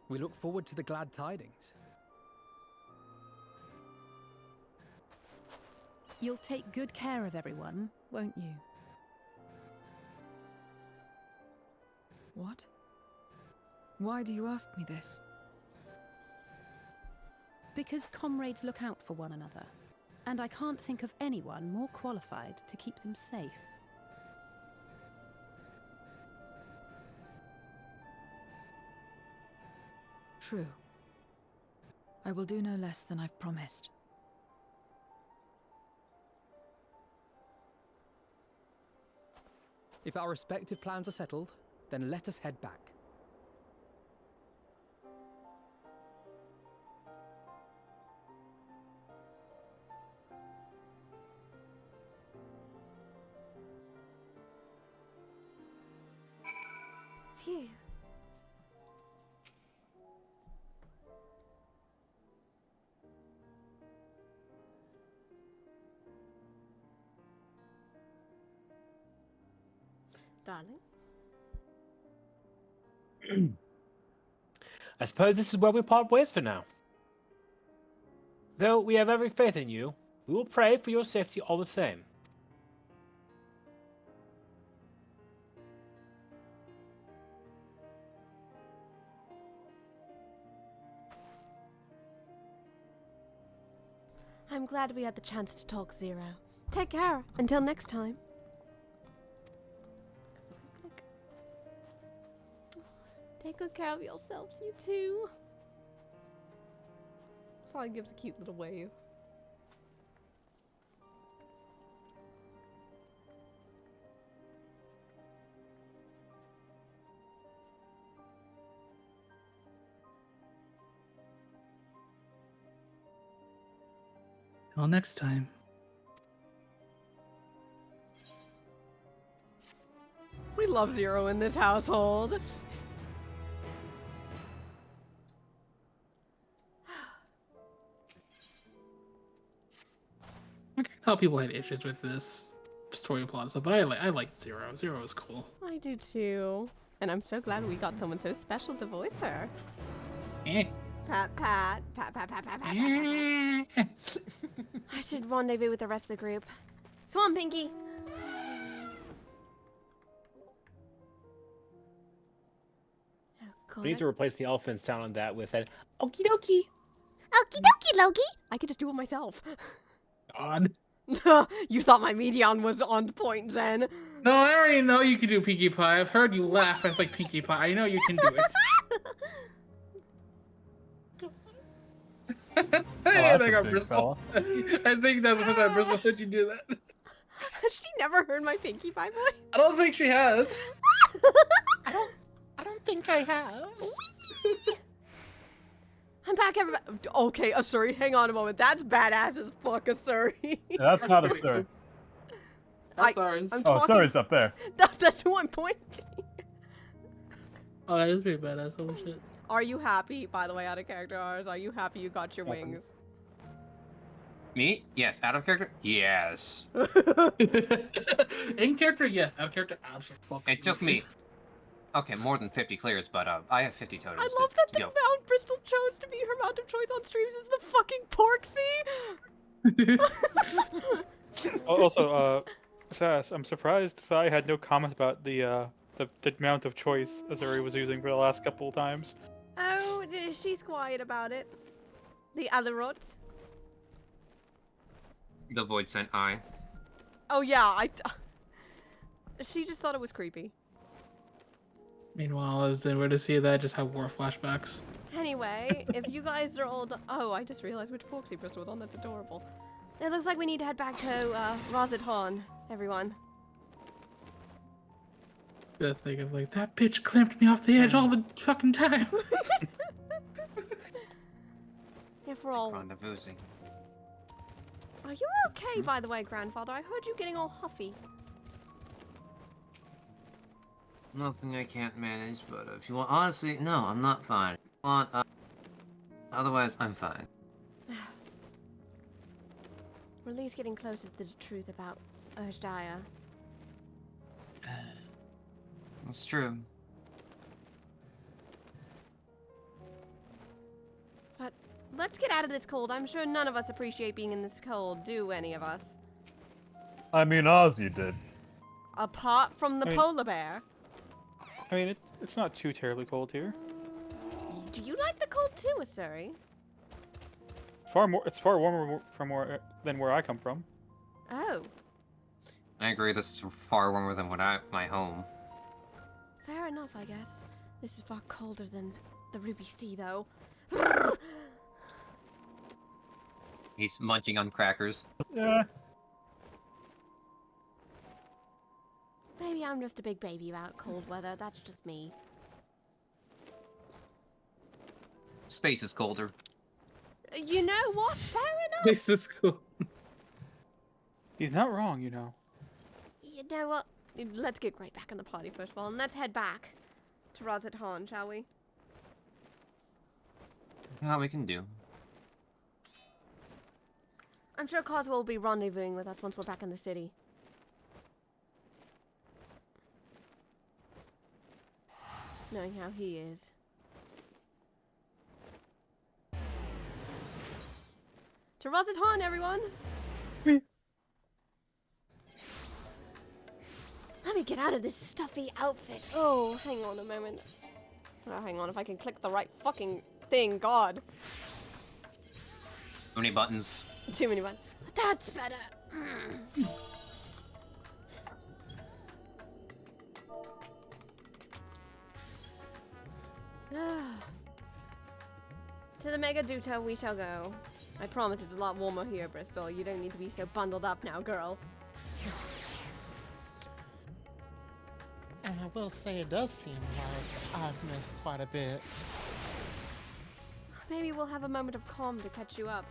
We look forward to the glad tidings. You'll take good care of everyone, won't you? What? Why do you ask me this? Because comrades look out for one another, and I can't think of anyone more qualified to keep them safe. True. I will do no less than I've promised. If our respective plans are settled, then let us head back. Phew. Darling? I suppose this is where we part ways for now. Though we have every faith in you, we will pray for your safety all the same. I'm glad we had the chance to talk, Zero. Take care. Until next time. Take good care of yourselves, you two. Sally gives a cute little wave. Till next time. We love Zero in this household. I can tell people had issues with this story plot stuff, but I like Zero. Zero is cool. I do too. And I'm so glad we got someone so special to voice her. Pat, pat, pat, pat, pat, pat, pat, pat, pat. I should rendezvous with the rest of the group. Come on, Pinky. We need to replace the elephant sound on that with an okie dokie. Okie dokie, Loki. I could just do it myself. God. You thought my median was on point, Zen. No, I already know you can do Pinkie Pie. I've heard you laugh at like Pinkie Pie. I know you can do it. Hey, I got bristle. I think that's the first time Bristle said you do that. Has she never heard my Pinkie Pie voice? I don't think she has. I don't think I have. I'm back, everybody. Okay, Asuri, hang on a moment. That's badass as fuck, Asuri. That's not a sir. That's ours. Suri's up there. That's who I'm pointing. Oh, that is pretty badass. Holy shit. Are you happy, by the way, out of character hours? Are you happy you got your wings? Me? Yes. Out of character? Yes. In character, yes. Out of character, absolutely. It took me. Okay, more than 50 clears, but I have 50 totems. I love that the mount Bristol chose to be her mount of choice on streams is the fucking Porksy. Also, Sass, I'm surprised Sai had no comments about the amount of choice Azuri was using for the last couple of times. Oh, she's quiet about it. The other rots. The void sent eye. Oh yeah, she just thought it was creepy. Meanwhile, as they were to see that, just have war flashbacks. Anyway, if you guys are all oh, I just realized which proxy Bristol was on. That's adorable. It looks like we need to head back to Rosethorn, everyone. The thing of like, that bitch clamped me off the edge all the fucking time. If we're all... Rendezvousing. Are you okay, by the way, grandfather? I heard you getting all huffy. Nothing I can't manage, but if you want, honestly, no, I'm not fine. Otherwise, I'm fine. We're at least getting closer to the truth about Ashdaya. That's true. But let's get out of this cold. I'm sure none of us appreciate being in this cold, do any of us? I mean, Ozzy did. Apart from the polar bear. I mean, it's not too terribly cold here. Do you like the cold too, Asuri? It's far warmer than where I come from. Oh. I agree, this is far warmer than my home. Fair enough, I guess. This is far colder than the Ruby Sea, though. He's munching on crackers. Yeah. Maybe I'm just a big baby about cold weather. That's just me. Space is colder. You know what? Fair enough. This is cool. He's not wrong, you know. You know what? Let's get right back in the party first of all, and let's head back to Rosethorn, shall we? Yeah, we can do. I'm sure Coswell will be rendezvousing with us once we're back in the city. Knowing how he is. To Rosethorn, everyone! Let me get out of this stuffy outfit. Oh, hang on a moment. Oh, hang on, if I can click the right fucking thing, God. Too many buttons. Too many buttons. That's better. To the Mega Duto we shall go. I promise it's a lot warmer here, Bristol. You don't need to be so bundled up now, girl. And I will say it does seem like I've missed quite a bit. Maybe we'll have a moment of calm to catch you up.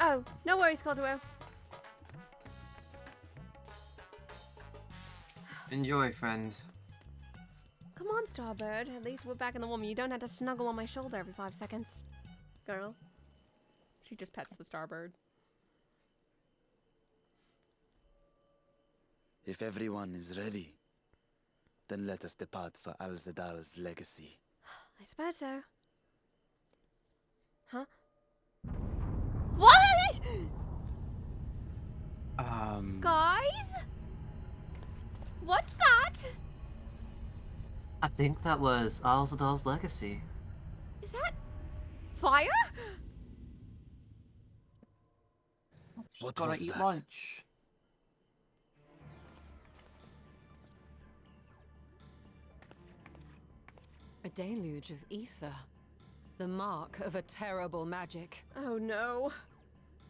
Oh, no worries, Kozuo. Enjoy, friend. Come on, Starbird. At least we're back in the warm. You don't have to snuggle on my shoulder every 5 seconds. Girl. She just pets the Starbird. If everyone is ready, then let us depart for Al-Zadal's legacy. I suppose so. Huh? What? Guys? What's that? I think that was Al-Zadal's legacy. Is that fire? What Gotta was eat that? lunch. A deluge of ether. The mark of a terrible magic. Oh no.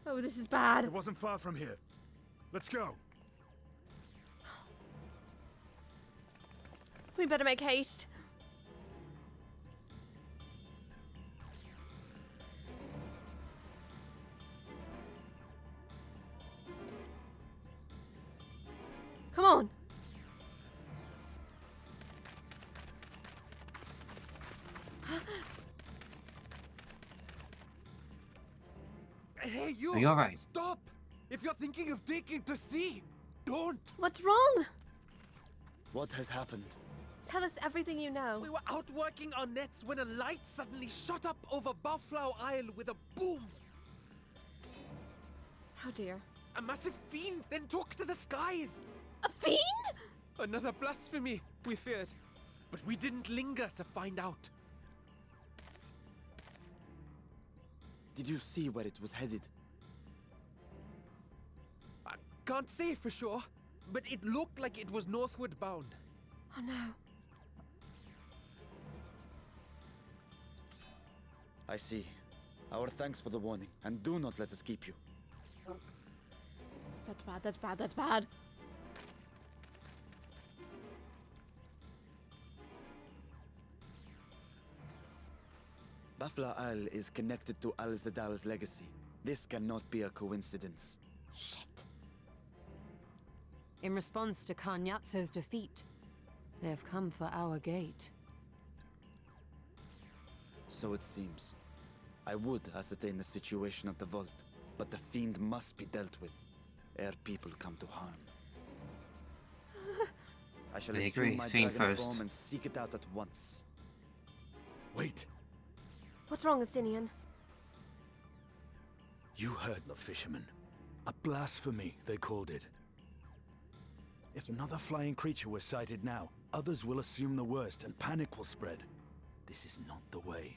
Oh, this is bad. It wasn't far from here. Let's go. We better make haste. Come on. Hey, you! Are you alright? Stop! If you're thinking of taking to sea, don't! What's wrong? What has happened? Tell us everything you know. We were out working our nets when a light suddenly shot up over Buffalo Isle with a boom. Oh dear. A massive fiend then took to the skies. A fiend? Another blasphemy, we feared. But we didn't linger to find out. Did you see where it was headed? I can't say for sure, but it looked like it was northward bound. Oh no. I see. Our thanks for the warning, and do not let us keep you. That's bad, that's bad, that's bad. Bafla Isle is connected to Al-Zadal's legacy. This cannot be a coincidence. Shit. In response to Karnyatso's defeat, they have come for our gate. So it seems. I would ascertain the situation at the vault, but the fiend must be dealt with, ere people come to harm. I shall I assume agree. my Fiend dragon first. form and seek it out at once. Wait, What's wrong, Estinian? you heard the fisherman. A blasphemy, they called it. If another flying creature was sighted now, others will assume the worst and panic will spread. This is not the way.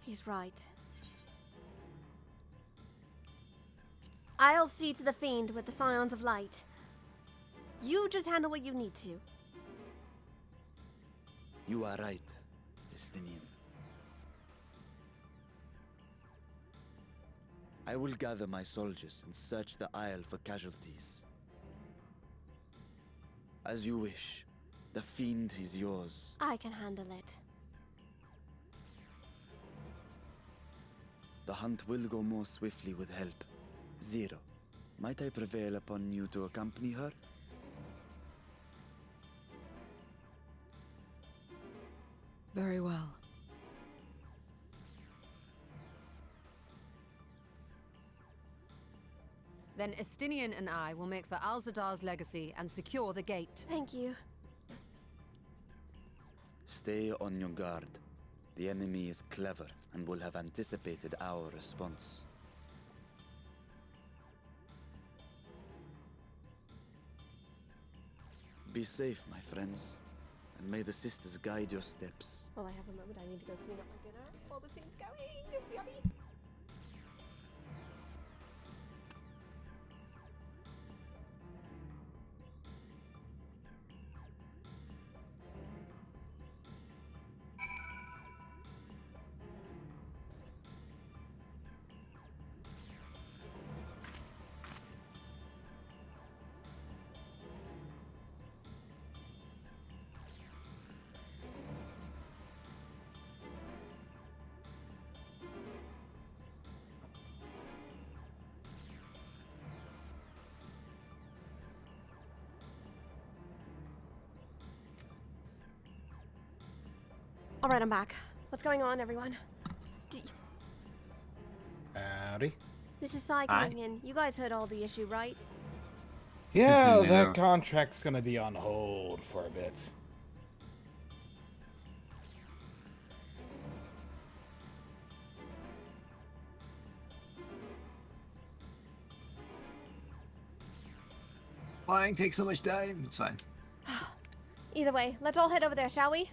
He's right. I'll see to the fiend with the Scions of Light. You just handle what you need to. You are right, Estinian. I will gather my soldiers and search the Isle for casualties. As you wish. The fiend is yours. I can handle it. The hunt will go more swiftly with help. Zero, might I prevail upon you to accompany her? Very well. Then Estinian and I will make for Al-Zadar's legacy and secure the gate. Thank you. Stay on your guard. The enemy is clever and will have anticipated our response. Be safe, my friends, and may the sisters guide your steps. Well, I have a moment. I need to go clean up my dinner while the scene's going. Yummy. All right, I'm back. What's going on, everyone? Howdy. This is Sai coming in. You guys heard all the issue, right? Yeah, Yeah. that contract's gonna be on hold for a bit. Flying takes so much time. It's fine. Either way, let's all head over there, shall we?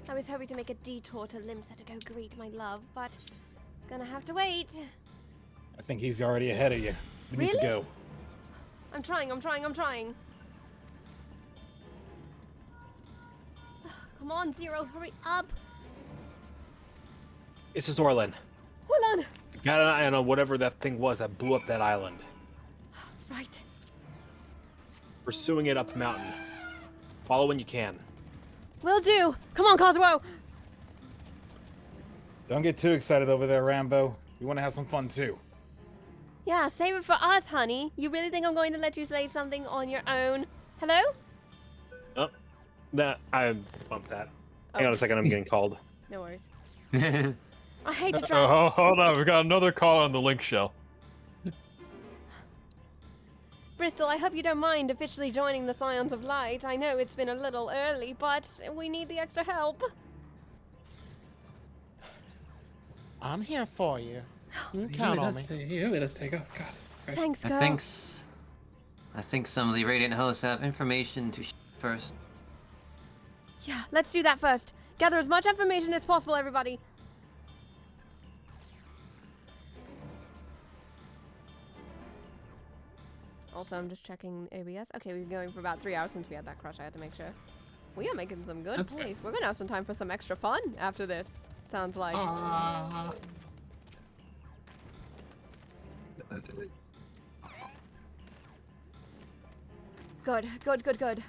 I was hoping to make a detour to Limsa to go greet my love, but it's gonna have to wait. I think he's already ahead of you. We need to Really? go. I'm trying. Come on, Zero, hurry up. This is Orlin. Hold on. Got an eye on whatever that thing was that blew up that island. Right. Pursuing it up the mountain. Follow when you can. Will do. Come on, Cosmo. Don't get too excited over there, Rambo. We want to have some fun too. Yeah, save it for us, honey. You really think I'm going to let you say something on your own? Hello? Oh, that I bumped that. Hang on a second, I'm getting called. No worries. I hate to try. Oh, hold on, we got another call on the link shell. Bristol, I hope you don't mind officially joining the Scions of Light. I know it's been a little early, but we need the extra help. I'm here for you. You can count on me. You made us take off. God. Right. Thanks, girl. I think some of the Radiant hosts have information to first. Yeah, let's do that first. Gather as much information as possible, everybody. Also, I'm just checking ABS. Okay, we've been going for about 3 hours since we had that crush. I had to make sure. We are making some good That's points. We're gonna have some time for some extra fun after this. Sounds like. Good, good, good, good.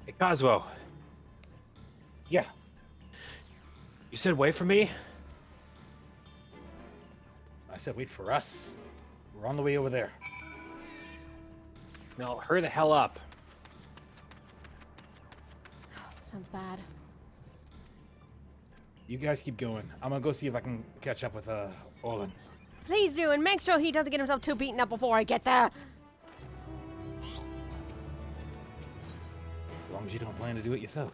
Hey, Cosmo. Yeah. You said wait for me? I said wait for us. We're on the way over there. No, hurry the hell up. Sounds bad. You guys keep going. I'm gonna go see if I can catch up with Orlan. Please do, and make sure he doesn't get himself too beaten up before I get there. As long as you don't plan to do it yourself.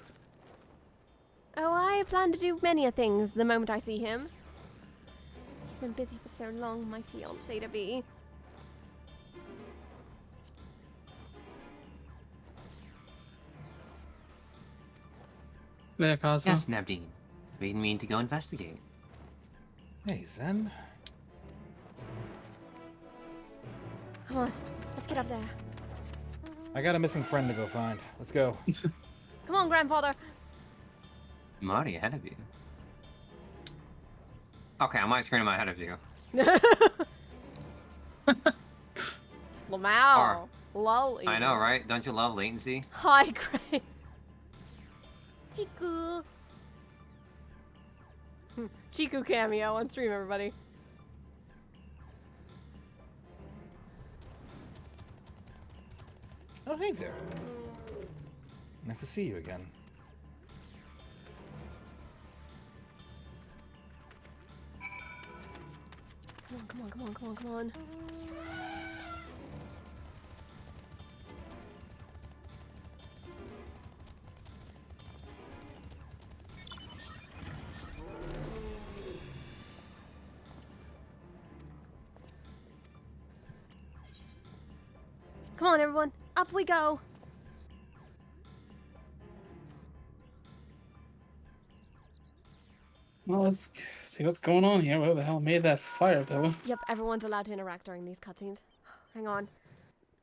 Oh, I plan to do many a things the moment I see him. He's been busy for so long, my fiancé to be. There, Cosmo. Yes, Nabdeen. We mean to go investigate. Hey, Zen. Come on, let's get up there. I got a missing friend to go find. Let's go. Come on, grandfather. I'm already ahead of you. Okay, on my screen, I'm ahead of you. Lamau. Lol. I know, right? Don't you love latency? Hi, Gray. Chiku. Chiku cameo on stream, everybody. Oh, hey there. Nice to see you again. Come on, come on, come on, come on, come on. Come on, everyone. Up we go. Well, let's see what's going on here. Where the hell made that fire, Bella? Yep, everyone's allowed to interact during these cutscenes. Hang on.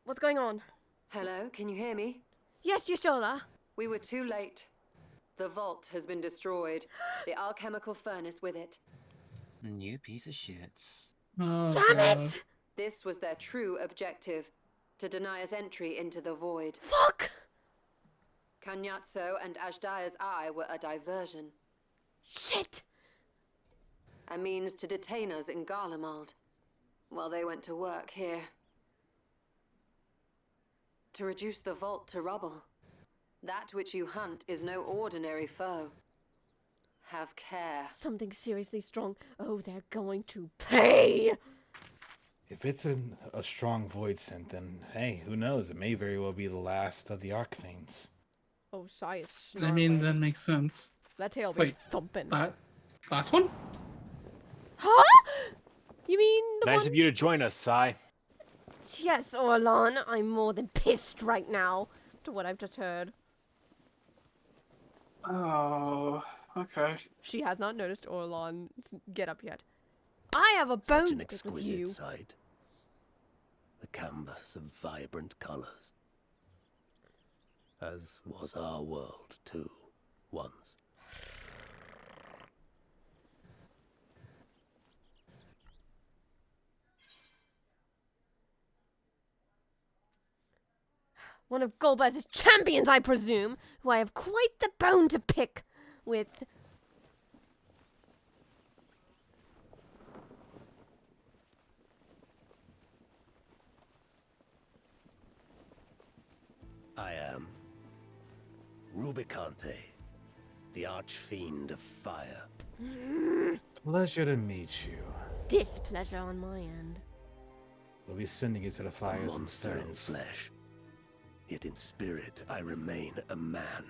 What's going on? Hello, can you hear me? Yes, Yashola. We were too late. The vault has been destroyed. The alchemical furnace with it. You piece of shits. Oh, Damn God. it! This was their true objective. To deny us entry into the void. Fuck! Kanyatso and Ajdaya's eye were a diversion. Shit! A means to detain us in Garlemald, while they went to work here. To reduce the vault to rubble. That which you hunt is no ordinary foe. Have care. Something seriously strong. Oh, they're going to pay! If it's a strong void scent, then hey, who knows? It may very well be the last of the Arcthanes. Oh, Sai is I snarling. mean, that makes sense. That tail be Wait, thumping. Last one? Huh? You mean the Nice one? of you to join us, Sai. Yes, Orlan. I'm more than pissed right now to what I've just heard. Oh, okay. She has not noticed Orlan's get up yet. I have a bone Such an to pick with you. exquisite sight. The canvas of vibrant colors. As was our world, too, once. One of Golbez's champions, I presume, who I have quite the bone to pick with. I am Rubicante, the archfiend of fire. Pleasure to meet you. Displeasure on my end. We'll be sending you to the fires A monster in themselves. flesh. Yet in spirit, I remain a man.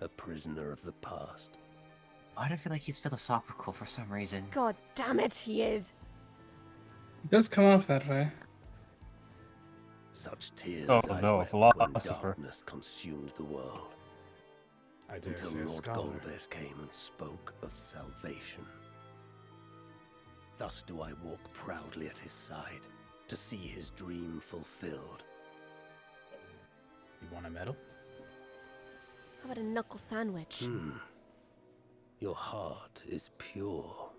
A prisoner of the past. Why do I feel like he's philosophical for some reason? God damn it, he is. It does come off that way. Such tears Oh, I no, a wept when philosopher. darkness consumed the world. I dare Until say a Lord scholar. Golbez came and spoke of salvation. Thus do I walk proudly at his side, to see his dream fulfilled. You want a medal? How about a knuckle sandwich? Your heart is pure.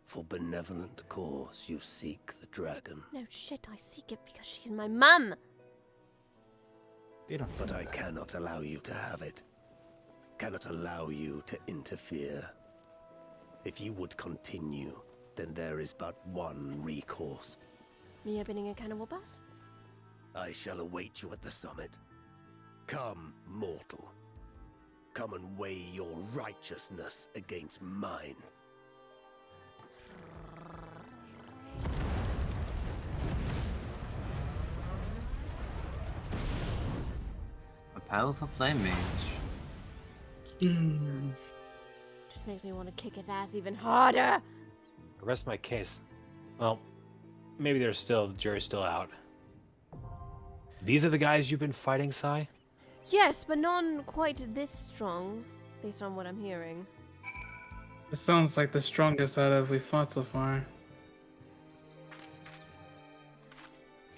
For benevolent cause you seek the dragon. No shit, I seek it because she's my mum. But I cannot allow you to have it. Cannot allow you to interfere. If you would continue, then there is but one recourse. Me opening a cannibal bus? I shall await you at the summit. Come, mortal. Come and weigh your righteousness against mine. A powerful flame mage. Just makes me want to kick his ass even harder. I rest my case. Well, maybe the jury's still out. These are the guys you've been fighting, Sai? Yes, but none quite this strong, based on what I'm hearing. It sounds like the strongest out of we fought so far.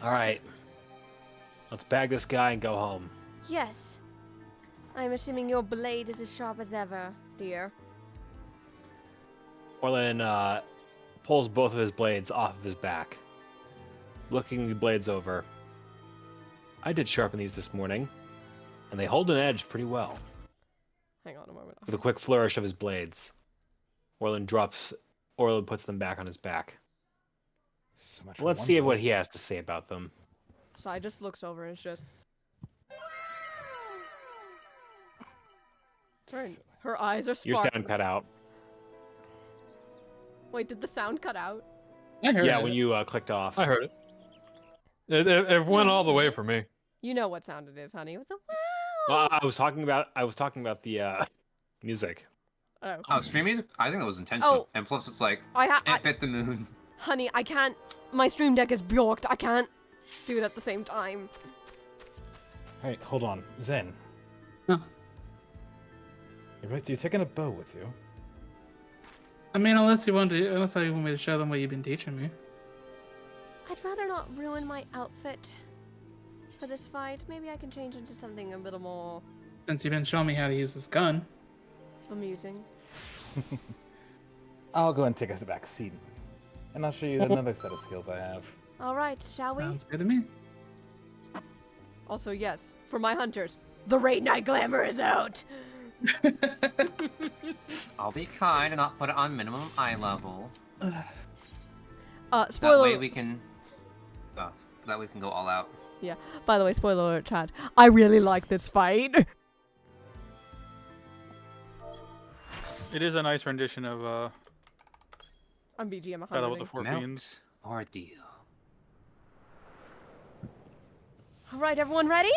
Alright. Let's bag this guy and go home. Yes. I'm assuming your blade is as sharp as ever, dear. Orlin pulls both of his blades off of his back. Looking the blades over. I did sharpen these this morning, and they hold an edge pretty well. Hang on a moment. With a quick flourish of his blades, Orlin puts them back on his back. So much Let's see what he has to say about them. Sai just looks over and it's just... Her eyes are Your sparkling. sound cut out. Wait, did the sound cut out? I heard Yeah, it. when you clicked off. I heard it. It went all the way for me. You know what sound it is, honey. It was the Well, I was talking about the music. Oh. Oh, stream music? I think that was intentional. Oh. And plus, it's like, I it fit the moon. Honey, I can't. My stream deck is blocked. I can't do it at the same time. Hey, hold on. Zen. Huh. You're taking a bow with you. I mean, unless you want me to show them what you've been teaching me. I'd rather not ruin my outfit for this fight. Maybe I can change into something a little more Since you've been showing me how to use this gun. amusing. I'll go and take us back seat. And I'll show you another set of skills I have. All right, shall we? Sounds good to me. Also, yes, for my hunters, the Raid Night Glamour is out. I'll be kind and not put it on minimum eye level. Spoiler. That way we can... that way we can go all out. Yeah. By the way, spoiler alert, Chad. I really like this fight. It is a nice rendition of I'm BGM 100. Battle with the Four Fiends. Ordeal. All right, everyone ready?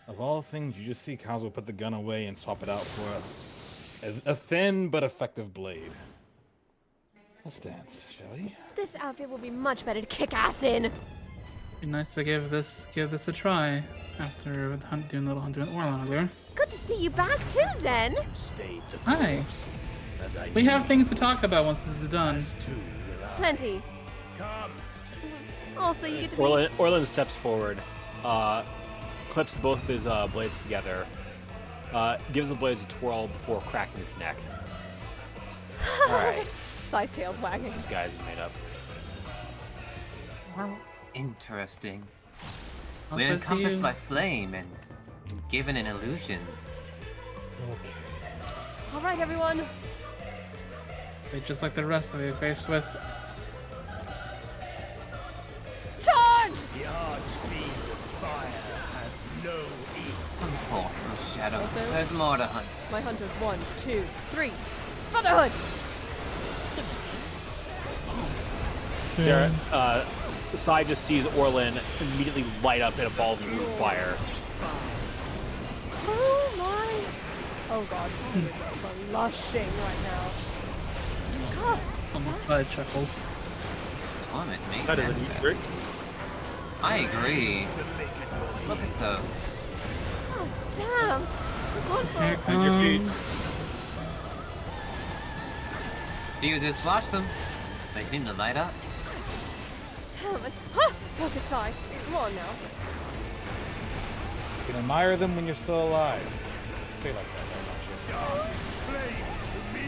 Of all things, you just see Kazuo put the gun away and swap it out for a thin but effective blade. Let's dance, shall we? This outfit will be much better to kick ass in. Be nice to give this a try after doing a little hunting with Orlin earlier. Good to see you back too, Zen. Hi. We have things to talk about once this is done. Plenty. Also, you get to be... Orlin steps forward, clips both of his blades together, gives the blades a twirl before cracking his neck. Alright. Sai's tail's wagging. These guys are made up. How interesting. Also We're encompassed see- by flame and given an illusion. Okay. All right, everyone. Just like the rest of you faced with. Charge! The archfiend of fire has no equal. Unfortunate shadow. Also- There's more to hunt. My hunters, 1, 2, 3. Brotherhood! Sarah, Sai just sees Orlin immediately light up in a ball of blue fire. Oh my! Oh god, Sai is blushing right now. God, On the side chuckles. Torment me. That is a neat trick. I agree. Look at those. oh damn! We're going for Here And your feet. comes. Fuses, watch them. They seem to light up. Damn it. Huh! Focus side. Come on now. You can admire them when you're still alive. Stay like that,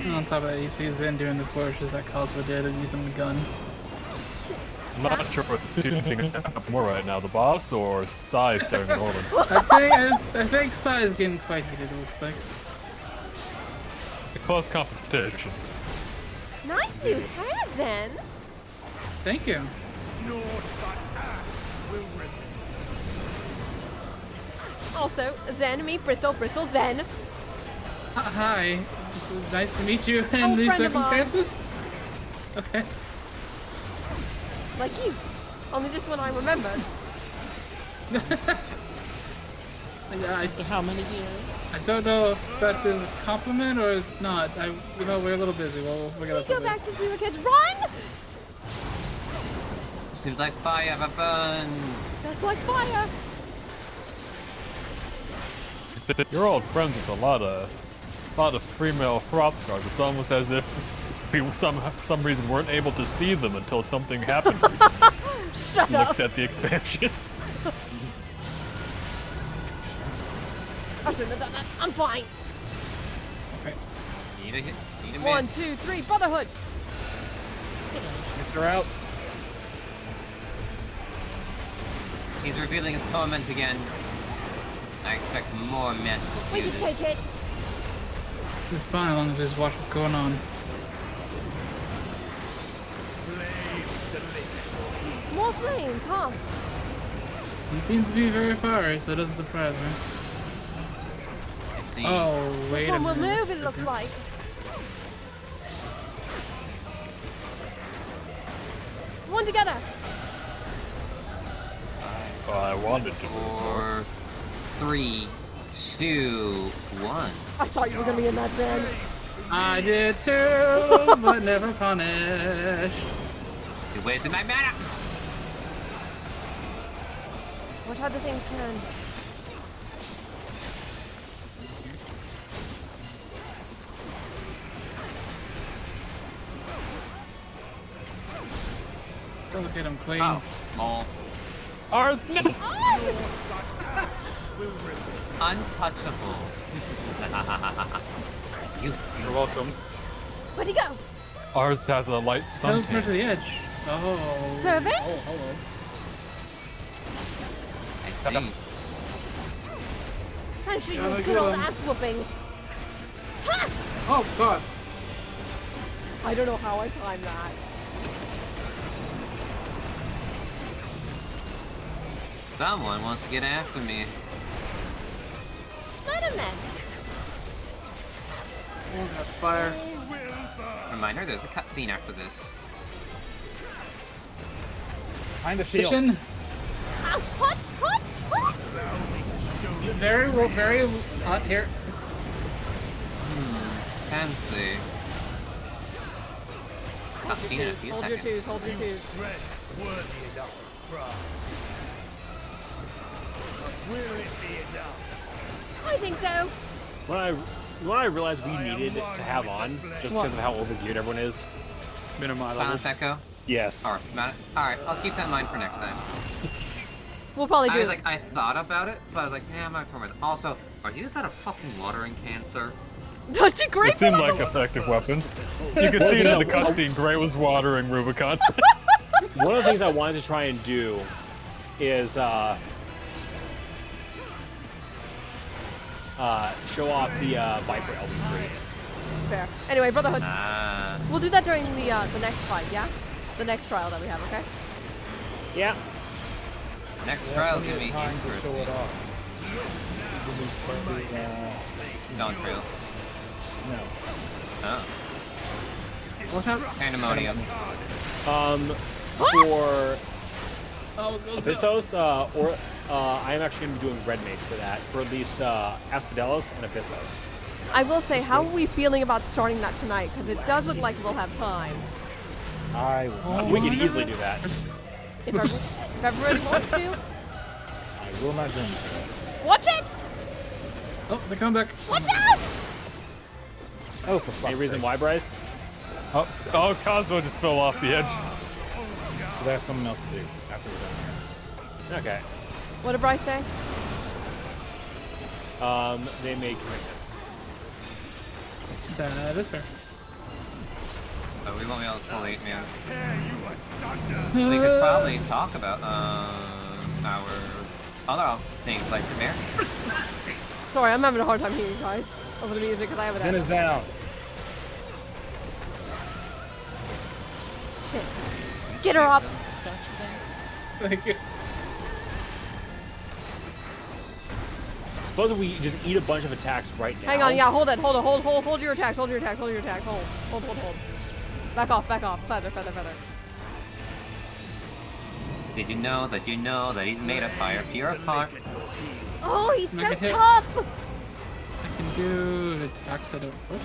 And on top of that, you see Zen doing the flourishes that Cosmo did and using the gun. I'm not sure what's shooting more right now, the boss or Sai staring at Orland. I think Sai is getting quite heated, it looks like. A close competition. Nice new hair, Zen. Thank you. Also, Zen, meet Bristol. Bristol, Zen. Hi. Nice to meet you in Old these friend of mine. circumstances. Okay. Like you. Only this one I remembered. How many years? I don't know if that is a compliment or not. We're a little busy. We'll figure that Go out. back since we were kids. Run! Seems like fire ever burns. That's like fire. You're old friends with a lot of female Hrothgars. It's almost as if we for some reason weren't able to see them until something happened recently. Shut up. Looks at the expansion. I shouldn't have done that. I'm fine. Need a 1, 2, 3, brotherhood. Gets her out. He's revealing his torment again. I expect more magical We can fuses. take it. We're fine as long as we just watch what's going on. More flames, huh? He seems to be very fiery, so it doesn't surprise me. I see. Oh, wait This a one will minute. move, it looks like. One together. Well, I wanted to. 4, 3, 2, 1. I thought you were gonna be in that Zen. I did too, but never punished. You wasted my mana. Watch how the things turn. Go look at him, Queen. Oh, small. Ours, no. Untouchable. You're welcome. Where'd he go? Ours has a light sun. Teleport to the edge. Oh. Servant? Oh, hello. I see. I'm sure you Gotta a good get old him. ass whooping. Ha! Oh, God. I don't know how I timed that. Someone wants to get after me. Let him in. Oh, got fire. Reminder, there's a cutscene after this. Find the shield. Fishing. Ow, hot, hot, hot! Very hot here. Fancy. Cutscene in a few Hold your seconds. twos, hold your twos. I think so. When I realized we needed to have on, just because of how overgeared everyone is. Silence Echo? Yes. Alright, I'll keep that in mind for next time. We'll probably do I was it. like, I thought about it, but I was like, I'm not tormented. Also, are you just out of fucking watering can, sir? Don't you agree? It seemed like an effective weapon. You could see it in the cutscene. Gray was watering Rubicon. One of the things I wanted to try and do is show off the Viper LB3. Fair. Anyway, brotherhood. Ah. We'll do that during the next fight, yeah? The next trial that we have, okay? Yeah. Next trial give me time to show it off. Don't trail. No. Oh. What happened? Pandemonium. For Oh, it goes Abyssos, I am actually going to be doing Red Mage for that, for at least Asphodelos and Abyssos. I will say, how are we feeling about starting that tonight? Because it does look like we'll have time. We could easily do that. If everybody wants to. I will not join you. Watch it! Oh, they come back. Watch out! Oh, for fuck's Any reason sake. why, Bryce? Oh, Cosmo just fell off the edge. So that's something else to do after we're done here. Okay. What did Bryce say? They made commitments. That is fair. So we won't be able to fully, man. We could probably talk about our other things like the bear. Sorry, I'm having a hard time hearing you guys over the music because I have it. Zen is down. Shit. Get her up. Thank you. Suppose if we just eat a bunch of attacks right now. Hang on, yeah, hold it, hold your attacks, hold your attacks, hold. Back off, feather. Did you know that he's made of fire purified? Oh, he's so Make it hit. tough! I can do attacks that don't push.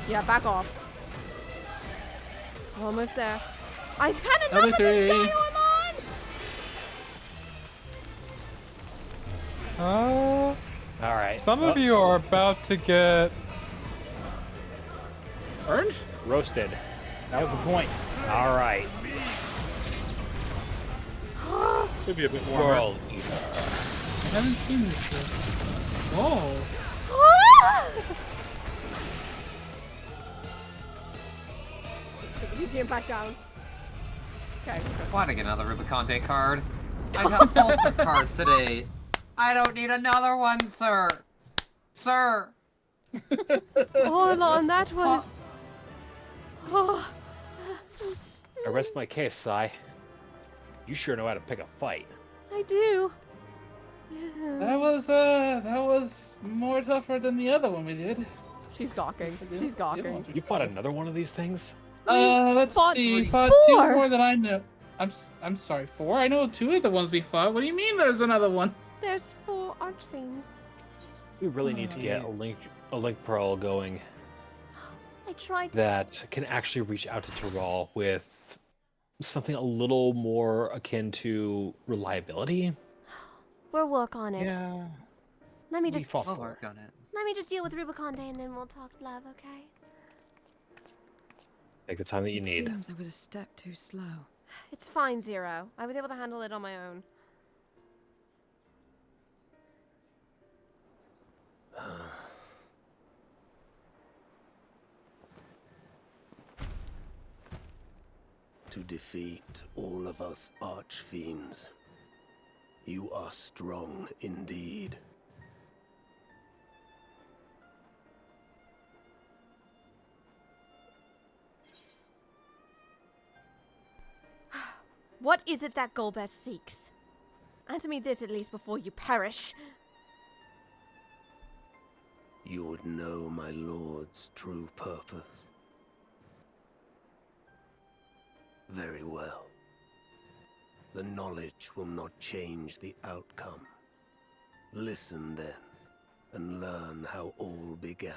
Yeah, back off. Almost there. I've had enough of Three. this guy on! All right. Some of you are about to get burned, roasted. That was the point. All right. Could be a bit warmer. World Eater. I haven't seen this yet. Whoa. He's getting back down. Okay. Why did I get another Rubicante card? I got Pulsar cards today. I don't need another one, sir. Sir. Hold on, that was... Oh. I rest my case, Sai. You sure know how to pick a fight. I do. That was more tougher than the other one we did. She's gawking. She's gawking. You fought another one of these things? Let's see. Fought two more that I know. I'm sorry, 4? I know 2 of the ones we fought. What do you mean there's another one? There's 4 archfiends. We really need to get a link pearl going I tried to... that can actually reach out to Tyrell with something a little more akin to reliability. We'll work on it. Yeah. Let me just... We'll work on it. Let me just deal with Rubicon Day and then we'll talk love, okay? Take the time that you need. Seems I was a step too slow. It's fine, Zero. I was able to handle it on my own. To defeat all of us archfiends, you are strong indeed. What is it that Golbez seeks? Answer me this at least before you perish. You would know my lord's true purpose. Very well. The knowledge will not change the outcome. Listen then, and learn how all began.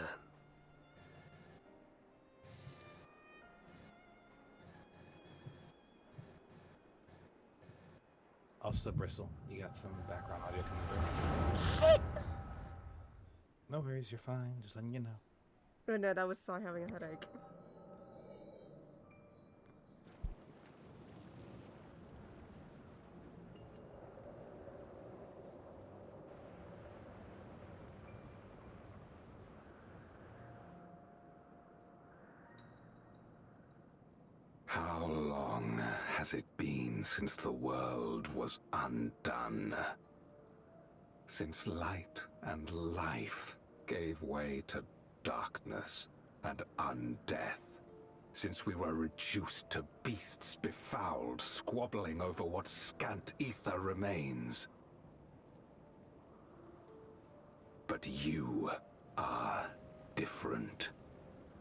I'll still bristle. You got some background audio coming through. Shit! No worries, you're fine. Just letting you know. Oh no, that was Sai having a headache. How long has it been since the world was undone? Since light and life gave way to darkness and undeath? Since we were reduced to beasts befouled, squabbling over what scant ether remains? But you are different.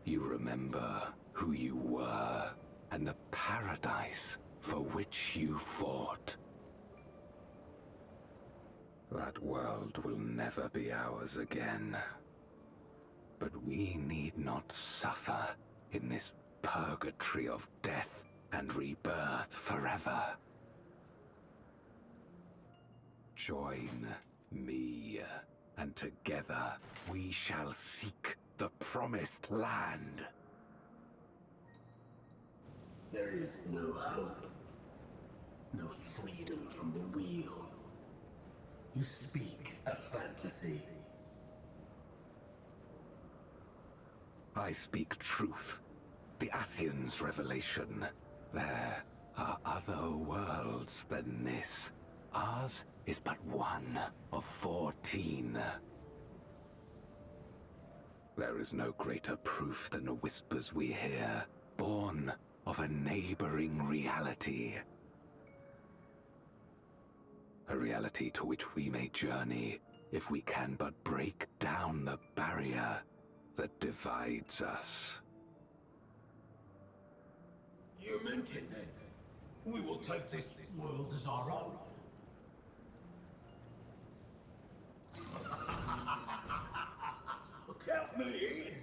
You remember who you were, and the paradise for which you fought. That world will never be ours again. But we need not suffer in this purgatory of death and rebirth forever. Join me, and together we shall seek the promised land. There is no hope. No freedom from the wheel. You speak a fantasy. I speak truth. The Ascian's revelation. There are other worlds than this. Ours is but one of 14. There is no greater proof than the whispers we hear, born of a neighboring reality. A reality to which we may journey if we can but break down the barrier that divides us. You meant it then. We will take this world as our own. Count me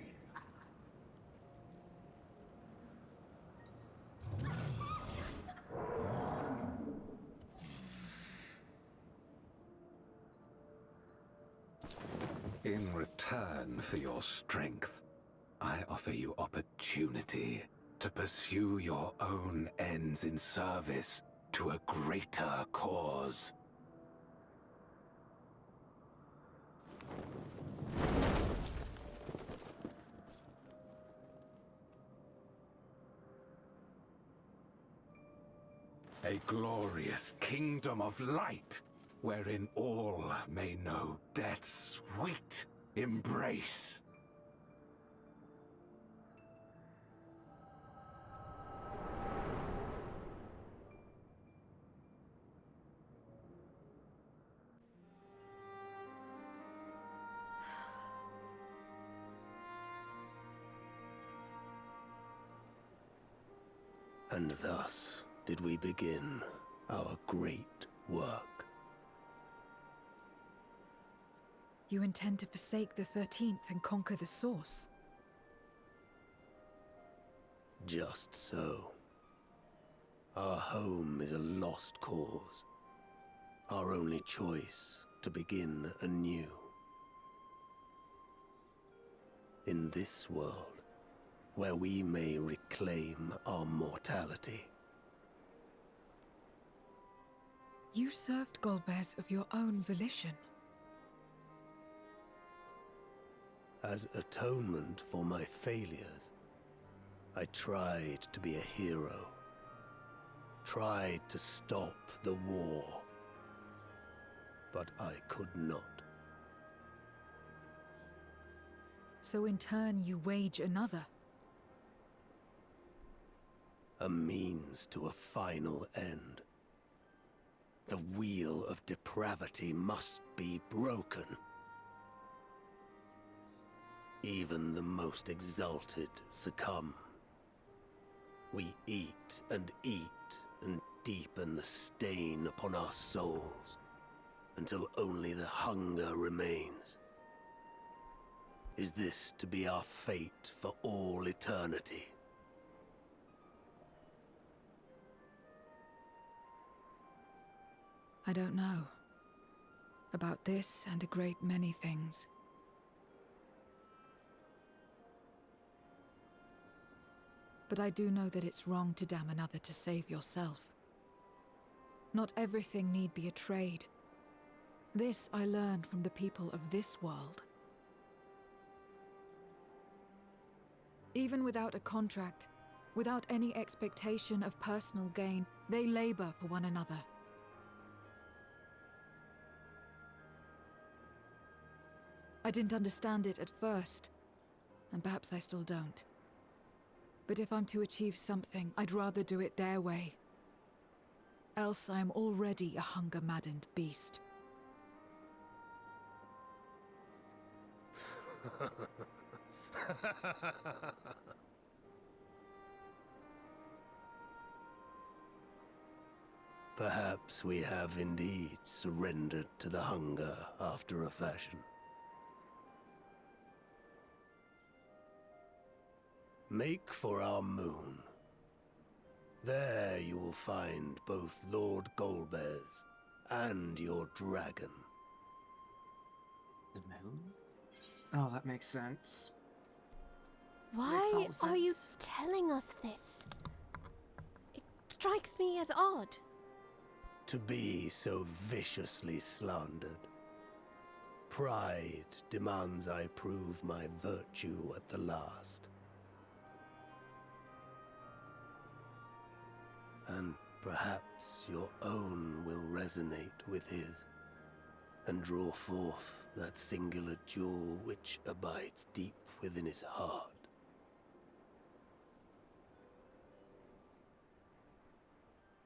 in. In return for your strength, I offer you opportunity to pursue your own ends in service to a greater cause. A glorious kingdom of light, wherein all may know death's sweet embrace. And thus did we begin our great work. You intend to forsake the 13th and conquer the Source? Just so. Our home is a lost cause. Our only choice to begin anew. In this world, where we may reclaim our mortality. You served Golbez of your own volition. As atonement for my failures, I tried to be a hero. Tried to stop the war. But I could not. So in turn you wage another. A means to a final end. The wheel of depravity must be broken. Even the most exalted succumb. We eat and deepen the stain upon our souls, until only the hunger remains. Is this to be our fate for all eternity? I don't know. About this and a great many things. But I do know that it's wrong to damn another to save yourself. Not everything need be a trade. This I learned from the people of this world. Even without a contract, without any expectation of personal gain, they labor for one another. I didn't understand it at first, and perhaps I still don't. But if I'm to achieve something, I'd rather do it their way. Else I am already a hunger-maddened beast. Perhaps we have indeed surrendered to the hunger after a fashion. Make for our moon. There you will find both Lord Golbez and your dragon. The moon? Oh, that makes sense. Why Makes all are you sense. telling us this? strikes me as odd. To be so viciously slandered. Pride demands I prove my virtue at the last. And perhaps your own will resonate with his, and draw forth that singular jewel which abides deep within his heart.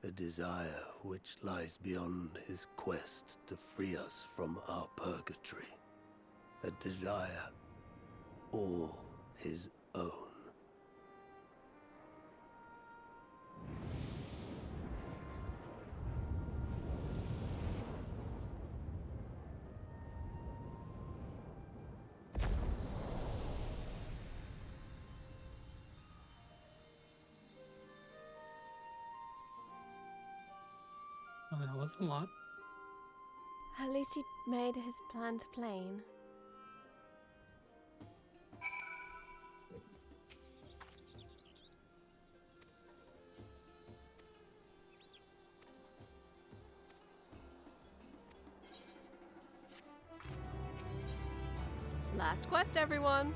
A desire which lies beyond his quest to free us from our purgatory. A desire all his own. Well, that was a lot. At least he made his plans plain. Last quest, everyone.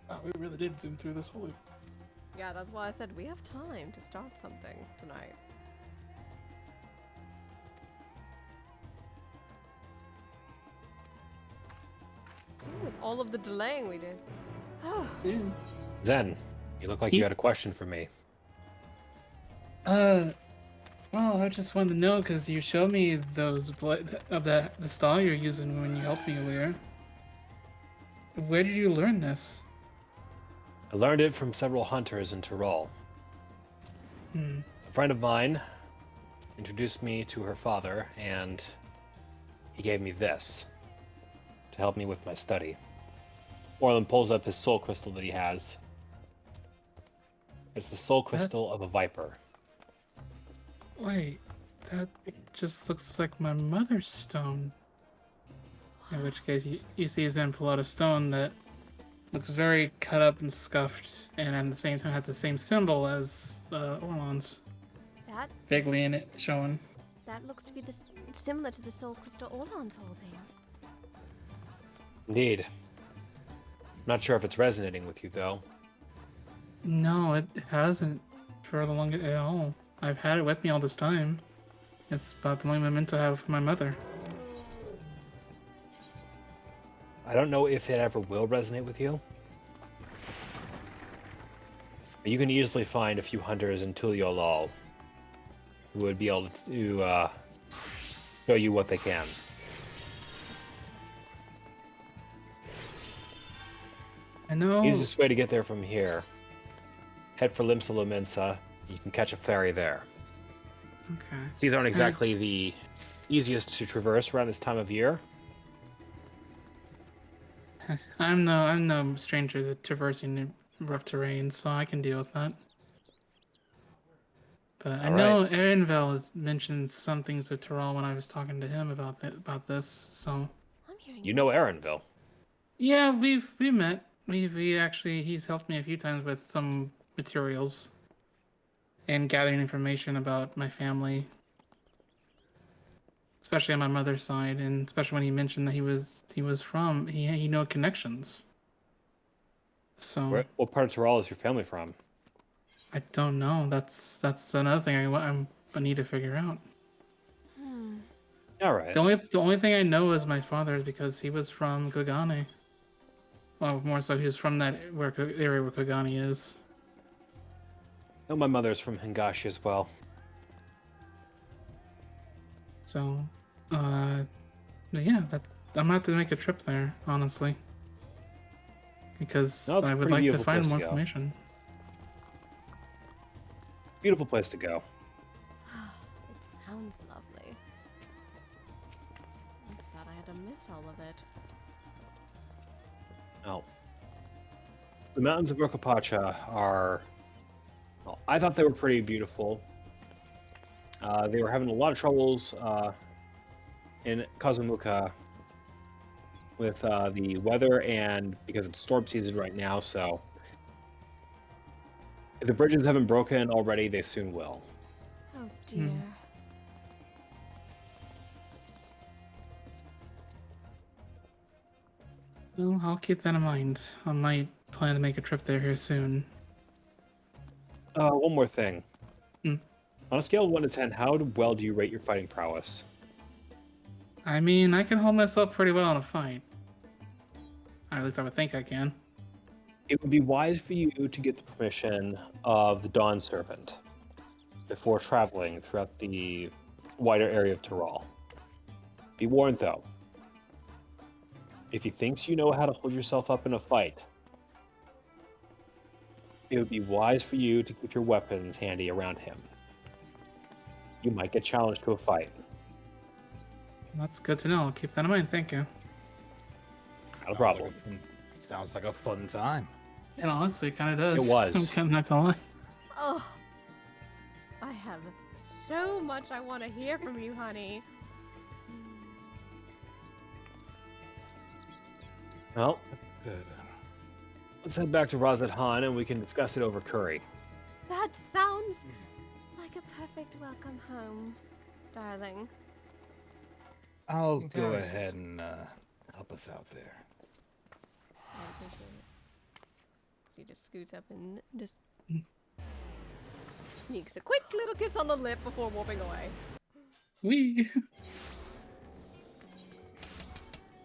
Wow, we really did zoom through this whole. Yeah, that's why I said we have time to start something tonight. With all of the delaying we did. Zen, you look like you had a question for me. Well, I just wanted to know because you showed me those of the style you're using when you helped me earlier. Where did you learn this? I learned it from several hunters in Tyrol. A friend of mine introduced me to her father, and he gave me this to help me with my study. Orlin pulls up his soul crystal that he has. It's the soul crystal of a viper. Wait, that just looks like my mother's stone. In which case, you see Zen pull out a stone that looks very cut up and scuffed, and at the same time has the same symbol as Orlan's. That Vaguely in it, showing. that looks to be similar to the soul crystal Orlan's holding. Indeed. Not sure if it's resonating with you, though. No, it hasn't for the longest at all. I've had it with me all this time. It's about the only memento I have for my mother. I don't know if it ever will resonate with you. But you can easily find a few hunters in Tuliolal who would be able to show you what they can. I know. Easiest way to get there from here. Head for Limsa Lominsa. You can catch a ferry there. Okay. These aren't exactly the easiest to traverse around this time of year. I'm no stranger to traversing rough terrain, so I can deal with that. But I know Erenvel has mentioned some things to Tyrell when I was talking to him about this. So you know Erenvel. Yeah, we met. We actually he's helped me a few times with some materials and gathering information about my family, especially on my mother's side, and especially when he mentioned that he was from he know connections. So what part of Tyrol is your family from? I don't know. That's another thing I need to figure out. All right. The only thing I know is my father is because he was from Kogane. Well, more so he was from that area where Kogane is. No, my mother's from Hingashi as well. So, but yeah, I'm gonna have to make a trip there, honestly, because I would like to find more information. Beautiful place to go. It sounds lovely. I'm sad I had to miss all of it. Oh. The mountains of Rokapacha are... Well, I thought they were pretty beautiful. They were having a lot of troubles in Kazumuka with the weather, and because it's storm season right now, so If the bridges haven't broken already, they soon will. Oh dear. Well, I'll keep that in mind. I might plan to make a trip there here soon. One more thing. Hmm. On a scale of 1 to 10, how well do you rate your fighting prowess? I mean, I can hold myself pretty well in a fight. At least I would think I can. It would be wise for you to get the permission of the Dawn Servant before traveling throughout the wider area of Tyrol. Be warned, though. If he thinks you know how to hold yourself up in a fight, it would be wise for you to keep your weapons handy around him. You might get challenged to a fight. That's good to know. I'll keep that in mind. Thank you. Not a problem. Sounds like a fun time. And honestly, it kind of does. It was. I'm kind of not gonna lie. Oh, I have so much I want to hear from you, honey. Well, That's good. let's head back to Razat Han and we can discuss it over curry. That sounds like a perfect welcome home, darling. I'll go ahead and help us out there. I appreciate it. She just scoots up and just sneaks a quick little kiss on the lip before warping away. Wee.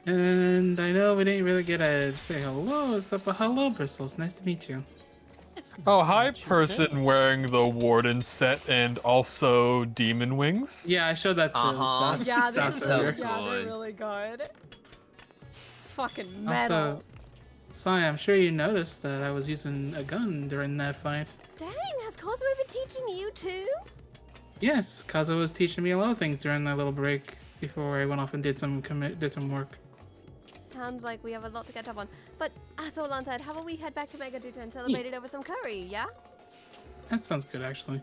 And I know we didn't really get to say hello, but hello, Bristles. Nice to meet you. Oh, hi, person wearing the Warden set and also demon wings. Yeah, I showed that to Uh-huh. Sass. Yeah, Sass this is earlier. yeah, they're good. really good. Fucking metal. Also, Sai, I'm sure you noticed that I was using a gun during that fight. Dang, has Cosmo been teaching you too? Yes, Kazo was teaching me a lot of things during that little break before I went off and did some work. Sounds like we have a lot to catch up on. But as Olan said, how about we head back to Megaduta and celebrate it over some curry, yeah? That sounds good, actually.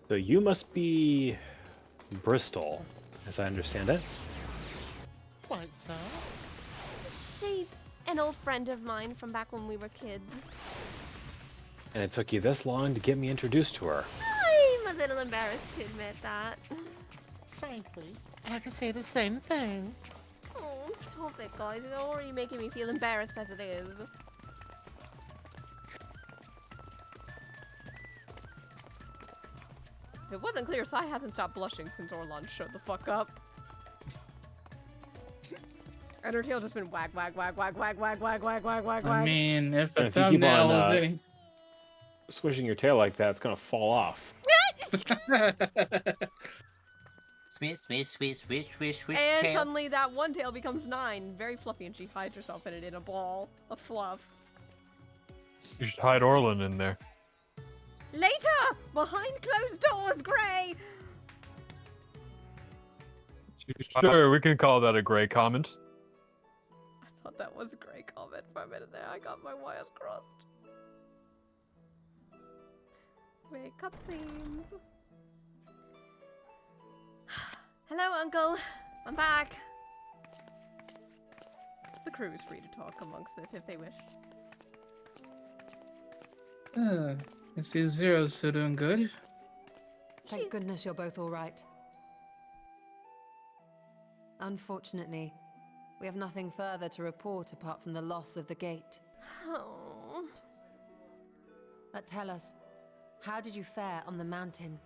So you must be Bristol, as I understand it. Quite so. She's an old friend of mine from back when we were kids. And it took you this long to get me introduced to her. I'm a little embarrassed to admit that. Frankly, I can say the same thing. Oh, stop it, guys. You're already making me feel embarrassed as it is. If it wasn't clear, Sai hasn't stopped blushing since Orlon showed the fuck up. And her tail just been wag, wag, wag, wag, wag, wag, wag, wag, wag, wag, I wag. mean, if the And if you keep thumbnail on, was any... swishing your tail like that, it's gonna fall off. Swish, swish, swish, swish, swish, swish, And tail. suddenly that one tail becomes 9. Very fluffy, and she hides herself in it in a ball of fluff. You should hide Orlin in there. Later! Behind closed doors, Gray! Sure, we can call that a gray comment. I thought that was a great comment for a minute there. I got my wires crossed. Wait, cutscenes. Hello, Uncle. I'm back. The crew is free to talk amongst this if they wish. I see Zero's still doing good. Thank goodness you're both all right. Unfortunately, we have nothing further to report apart from the loss of the gate. Oh. But tell us, how did you fare on the mountain?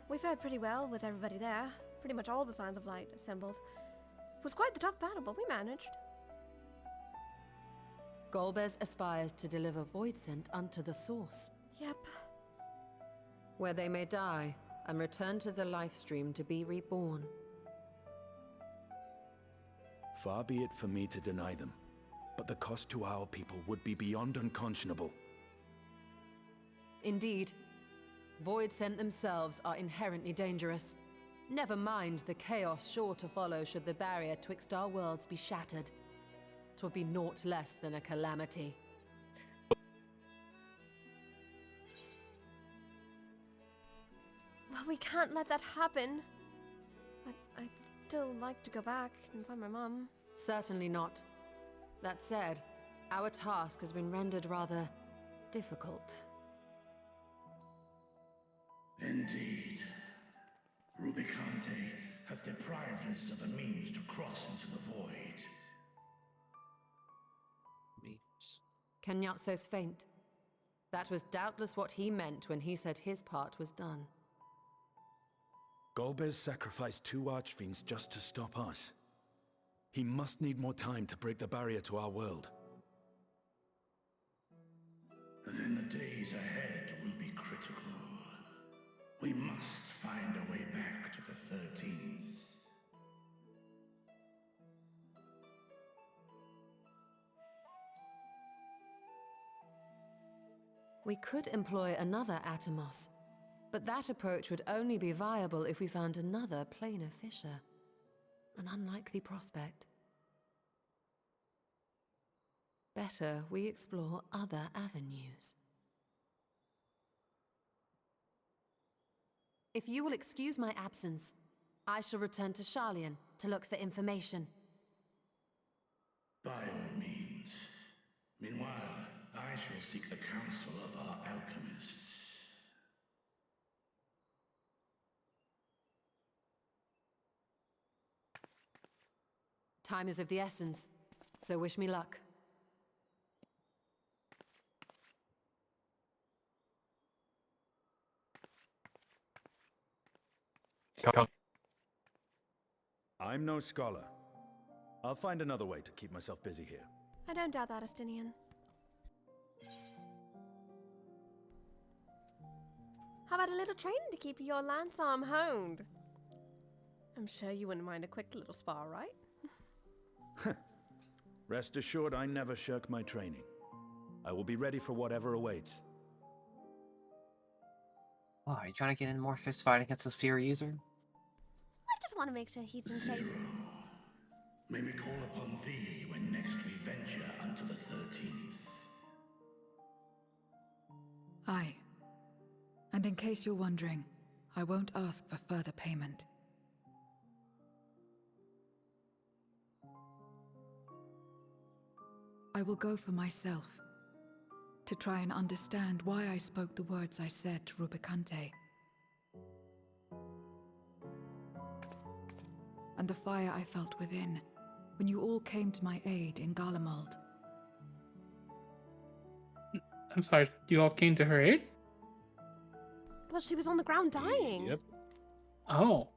We fared pretty well with everybody there. Pretty much all the signs of light assembled. It was quite the tough battle, but we managed. Golbez aspires to deliver Void Scent unto the source, Yep. where they may die and return to the life stream to be reborn. Far be it for me to deny them, but the cost to our people would be beyond unconscionable. Indeed, Void Scent themselves are inherently dangerous. Never mind the chaos sure to follow should the barrier twixt our worlds be shattered. 'Twould be naught less than a calamity. Well, we can't let that happen. But I'd still like to go back and find my mom. Certainly not. That said, Our task has been rendered rather difficult. Indeed. Rubicante hath deprived us of a means to cross into the void. Kenyatso's faint. That was doubtless what he meant when he said his part was done. Golbez sacrificed 2 archfiends just to stop us. He must need more time to break the barrier to our world. Then the days ahead will be critical. We must find a way back to the 13th. We could employ another Atomos, but that approach would only be viable if we found another planar fissure. An unlikely prospect. Better we explore other avenues. If you will excuse my absence, I shall return to Sharlayan to look for information. By all means. Meanwhile, I shall seek the counsel of our alchemists. Time is of the essence, so wish me luck. I'm no scholar. I'll find another way to keep myself busy here. I don't doubt that, Estinian. How about a little training to keep your lance arm honed? I'm sure you wouldn't mind a quick little spar, right? Rest assured, I never shirk my training. I will be ready for whatever awaits. Oh, are you trying to get in more fist fight against the spear user? I just want to make sure he's in shape. May we call upon thee when next we venture unto the 13th. Aye. And in case you're wondering, I won't ask for further payment. I will go for myself, to try and understand why I spoke the words I said to Rubicante. And the fire I felt within, when you all came to my aid in Garlemald. I'm sorry, you all came to her aid? Well, she was on the ground dying. Yep. Oh.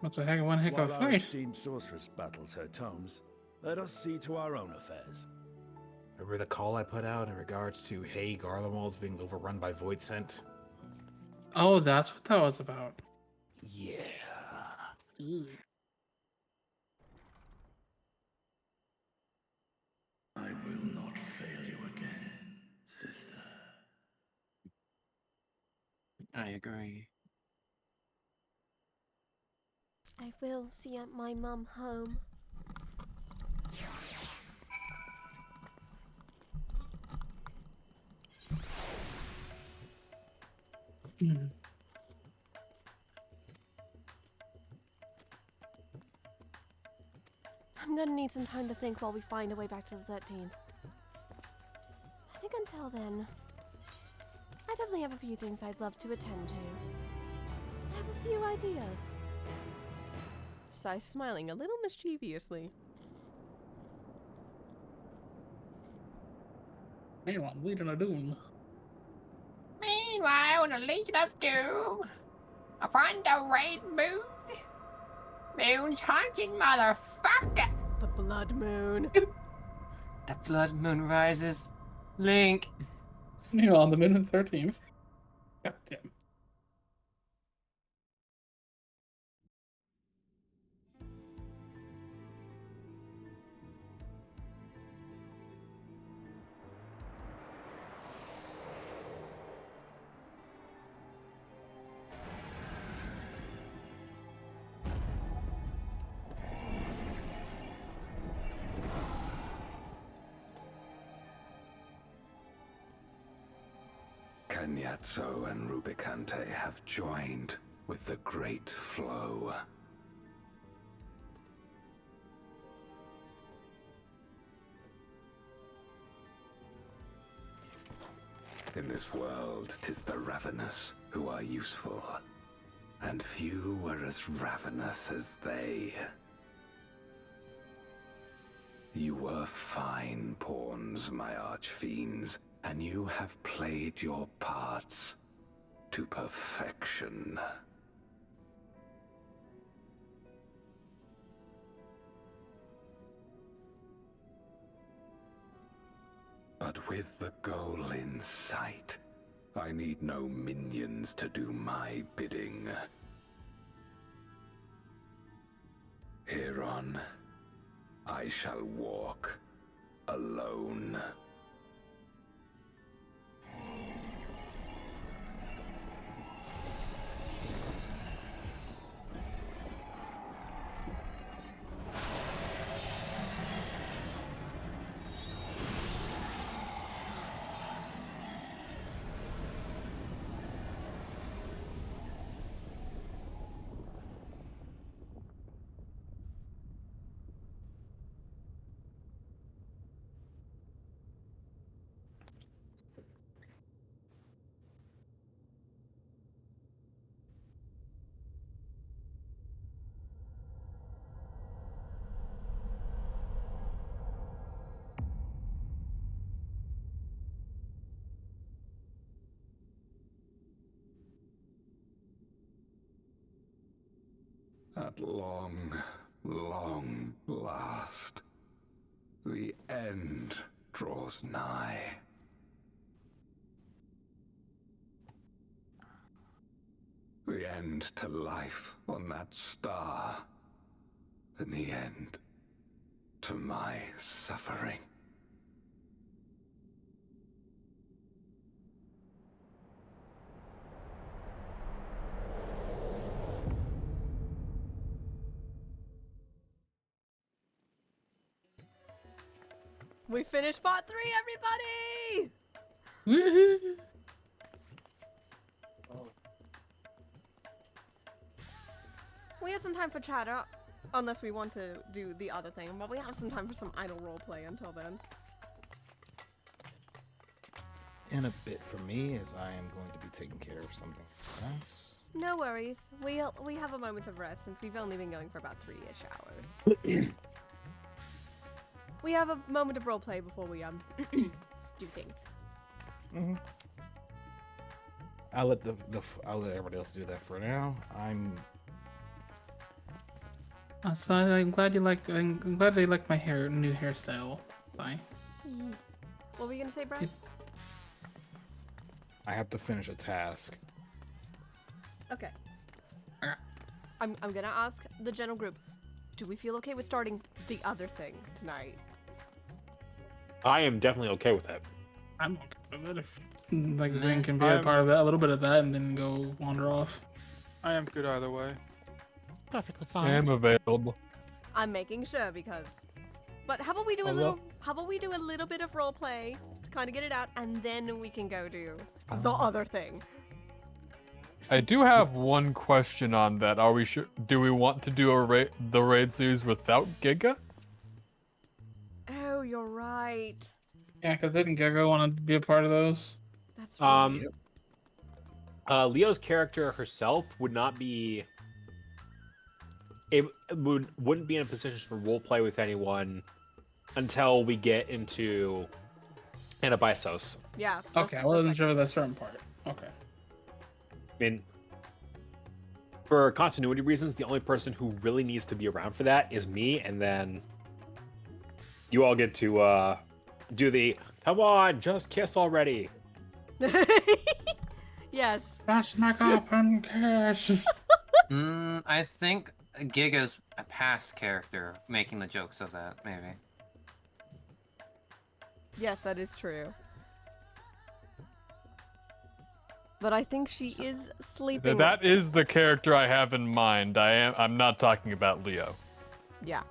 That's one heck of a While our fight. esteemed sorceress battles her tomes, let us see to our own affairs. Remember the call I put out in regards to, hey, Garlemald's being overrun by Void Scent? Oh, that's what that was about. Yeah. Ew. I will not fail you again, sister. I agree. I will see my mum home. I'm gonna need some time to think while we find a way back to the 13th. I think until then, I definitely have a few things I'd love to attend to. I have a few ideas. Sai smiling a little mischievously. Meanwhile, Legion of Doom. Meanwhile, in the Legion of Doom, upon the red moon, moon's haunting motherfucker. The blood moon. The blood moon rises. Link. Meanwhile, on the moon of the 13th. God damn. Kenyatso and Rubicante have joined with the Great Flow. In this world, 'tis the ravenous who are useful, and few were as ravenous as they. You were fine pawns, my archfiends, and you have played your parts to perfection. But with the goal in sight, I need no minions to do my bidding. Hereon, I shall walk alone. At long, long last, the end draws nigh. The end to life on that star, and the end to my suffering. We finished part 3, everybody! Woohoo! We have some time for chatter, unless we want to do the other thing, but we have some time for some idle roleplay until then. And a bit for me, as I am going to be taking care of something else. No worries. We have a moment of rest since we've only been going for about 3-ish hours. We have a moment of roleplay before we do things. Mm-hmm. I'll let I'll let everybody else do that for now. So I'm glad you like. I'm glad they like my new hairstyle. Bye. What were you gonna say, Bryce? I have to finish a task. Okay. I'm gonna ask the general group. Do we feel okay with starting the other thing tonight? I am definitely okay with that. I'm okay with it. If, like Zane can be a part of that, a little bit of that, and then go wander off. I am good either way. Perfectly I fine. am available. I'm making sure because. But how about we do a little? How about we do a little bit of role play to kind of get it out, and then we can go do the other thing. I do have one question on that. Are we sure? Do we want to do the raid series without Giga? Oh, you're right. Yeah, because didn't Giga want to be a part of those? That's right. Leo's character herself would not be. Wouldn't be in a position for roleplay with anyone until we get into Anabisos. Yeah. Okay, I wasn't sure of that certain part. Okay. I mean, for continuity reasons, the only person who really needs to be around for that is me, and then you all get to do the come on, just kiss already. Yes. That's my open kiss. I think Giga's a past character making the jokes of that, maybe. Yes, that is true. But I think she is sleeping. That is the character I have in mind. I'm not talking about Leo. Yeah.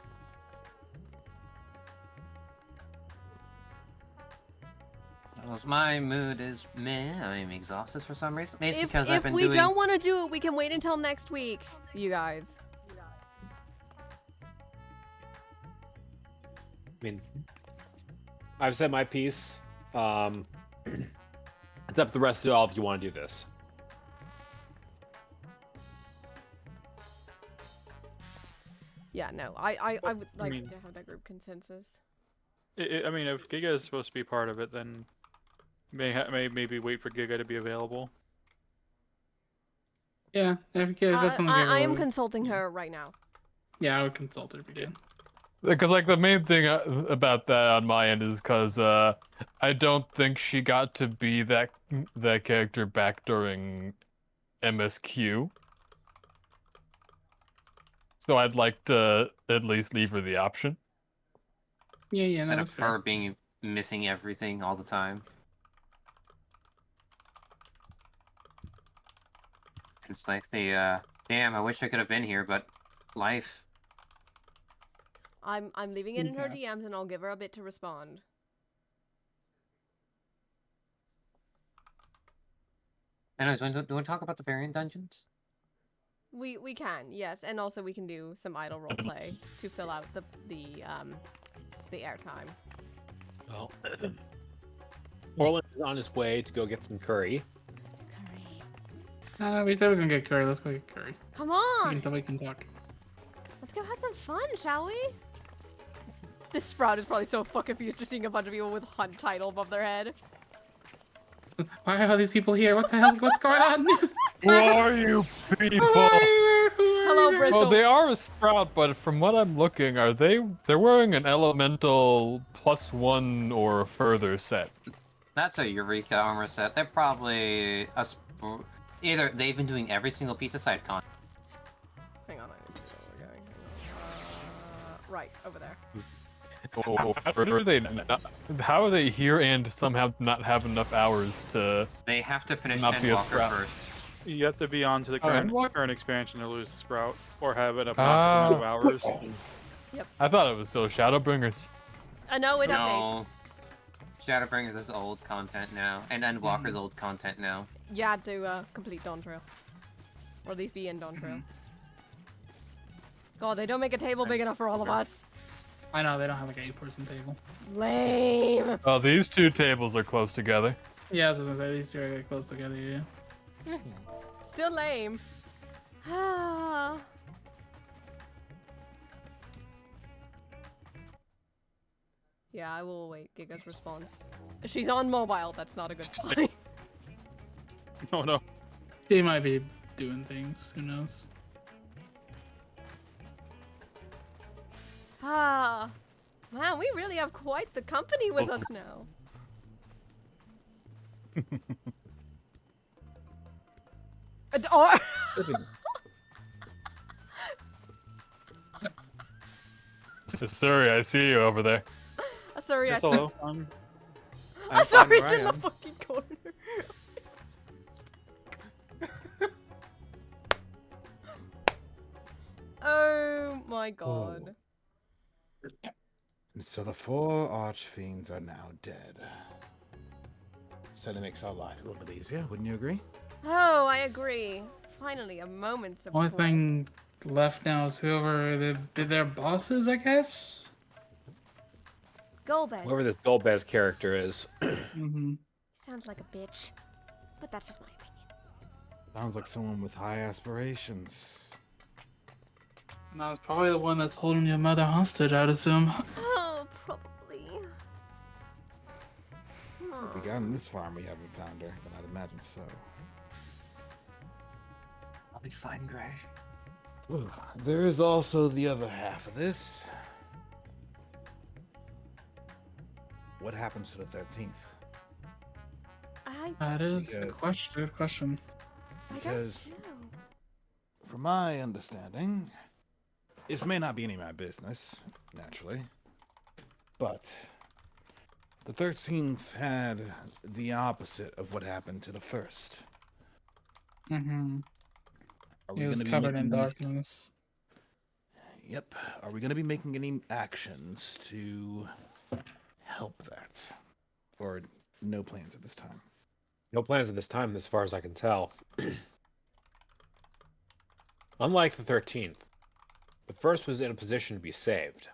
Well, my mood is meh. I'm exhausted for some reason. Maybe it's because I've If been we doing... don't want to do it, we can wait until next week, you guys. I mean, I've said my piece. It's up to the rest of y'all if you want to do this. Yeah, no, I would like mean- to have that group consensus. I mean, if Giga is supposed to be part of it, then maybe wait for Giga to be available. Yeah, if that's something I am would- consulting her right now. Yeah, I would consult her if you did. Because like the main thing about that on my end is because I don't think she got to be that character back during MSQ. So I'd like to at least leave her the option. Yeah, yeah, Instead no, of that's fair. her being missing everything all the time. It's like the damn, I wish I could have been here, but life. I'm leaving it in her Okay. DMs, and I'll give her a bit to respond. Anyways, do you want to talk about the variant dungeons? We can, yes, and also we can do some idle roleplay to fill out the airtime. Well, Orland is on his way to go get some curry. We said we're gonna get curry. Let's go get curry. Come We on, can talk. let's go have some fun, shall we? This Sprout is probably so fucking confused just seeing a bunch of people with hunt title above their head. Why are these people here? What the hell? What's going on? Who are you people? Hello, Bristol. Well, they are a sprout, but from what I'm looking, they're wearing an elemental +1 or further set. That's a Eureka armor set. They're probably either they've been doing every single piece of side con. Hang on, I need to see where we're going. Right, over there. How are they here and somehow not have enough hours to? They have to finish not be a Endwalker sprout? first. You have to be on to the current expansion to lose the Sprout, or have an Ah. obnoxious amount of hours. Yep. I thought it was still Shadowbringers. No, it updates. No. Shadowbringers is old content now, and Endwalker's old content now. You had to complete Dawn Trail. Or at least be in Dawn Trail. God, they don't make a table big enough for all of us. I know they don't have like an 8-person table. Lame. Oh, these two tables are close together. Yeah, I was gonna say these two are really close together. Yeah. Still lame. Ah. Yeah, I will await Giga's response. She's on mobile, that's not a good sign. Oh no. They might be doing things. Who knows? Ah. Wow, we really have quite the company with us now. Sorry, I see you over there. Sorry, Yes, I hello. I'm I'm sorry, fine it's where in I the am. fucking corner. Oh my god. And so the 4 archfiends are now dead. So that makes our lives a little bit easier, wouldn't you agree? Oh, I agree. Finally, a moment of Only breath. thing left now is whoever their bosses, I guess. Golbez. Whoever this Golbez character is. Mm-hmm. Sounds like a bitch. But that's just my opinion. Sounds like someone with high aspirations. No, it's probably the one that's holding your mother hostage, I'd assume. Oh, probably. If we gotten this far and we haven't found her, then I'd imagine so. I'll be fine, Gray. Well, there is also the other half of this. What happens to the 13th? That is a question. Good question. Because, from my understanding, this may not be any of my business, naturally, but the 13th had the opposite of what happened to the first. Mm-hmm. Are we It was gonna be covered in making- darkness. Yep. Are we going to be making any actions to help that? Or no plans at this time? No plans at this time, as far as I can tell. Unlike the 13th, the first was in a position to be saved.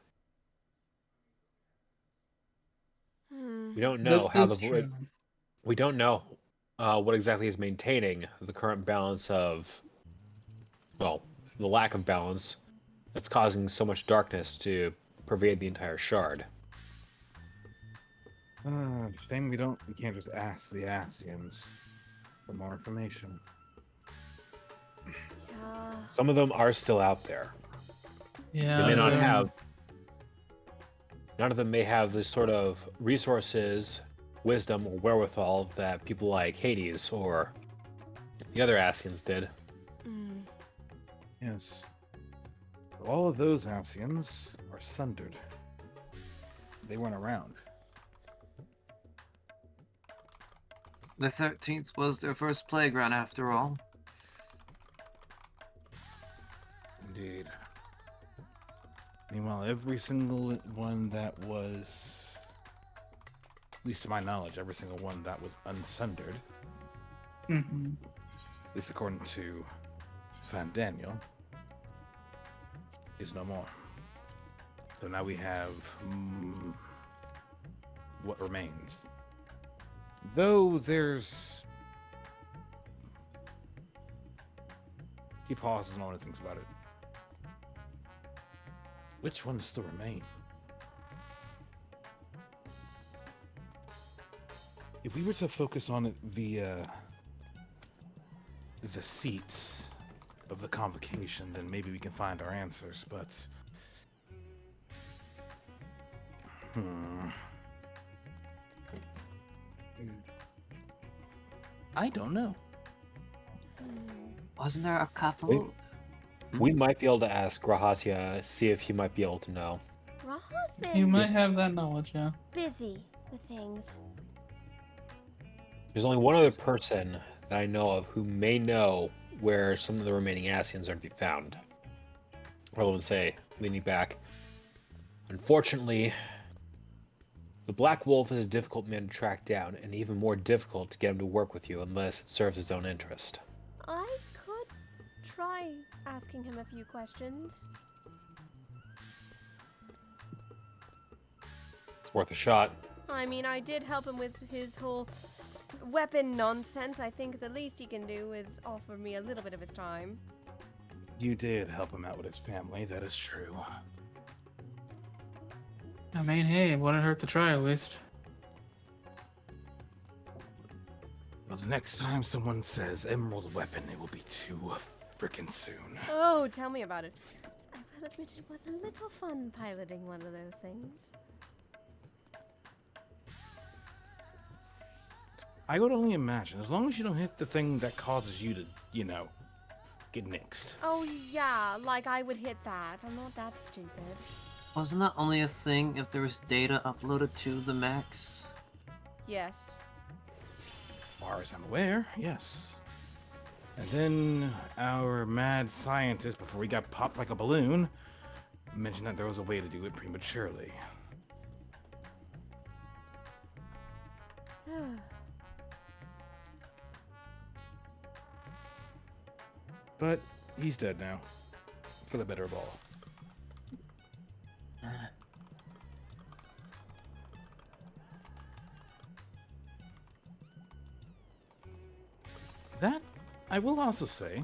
We don't know This how is the void. true. We don't know what exactly is maintaining the current balance of, well, the lack of balance that's causing so much darkness to pervade the entire shard. Shame we can't just ask the Asians for more information. Some of them are still out there. Yeah. They may not have. None of them may have the sort of resources, wisdom, or wherewithal that people like Hades or the other Asians did. Yes. All of those Asians are sundered. They weren't around. The 13th was their first playground, after all. Indeed. Meanwhile, every single one that was, at least to my knowledge, every single one that was unsundered, at least according to Van Daniel, is no more. So now we have what remains. Though there's... He pauses and only thinks about it. Which ones still remain? If we were to focus on the seats of the convocation, then maybe we can find our answers, but... I don't know. Wasn't there a couple? We might be able to ask Grahatia, see if he might be able to know. Raha's been You might have that knowledge, yeah. busy with things. There's only one other person that I know of who may know where some of the remaining Asians are to be found. Or let's say, leaning back. Unfortunately, the Black Wolf is a difficult man to track down, and even more difficult to get him to work with you unless it serves his own interest. I could try asking him a few questions. It's worth a shot. I mean, I did help him with his whole weapon nonsense. I think the least he can do is offer me a little bit of his time. You did help him out with his family, that is true. I mean, hey, it wouldn't hurt to try at least. Well, the next time someone says emerald weapon, it will be too frickin' soon. Oh, tell me about it. I will admit it was a little fun piloting one of those things. I would only imagine, as long as you don't hit the thing that causes you to, you know, get nixed. Oh, yeah, like I would hit that. I'm not that stupid. Wasn't that only a thing if there was data uploaded to the max? Yes. As far as I'm aware, yes. And then our mad scientist, before he got popped like a balloon, mentioned that there was a way to do it prematurely. But he's dead now, for the better of all. That, I will also say,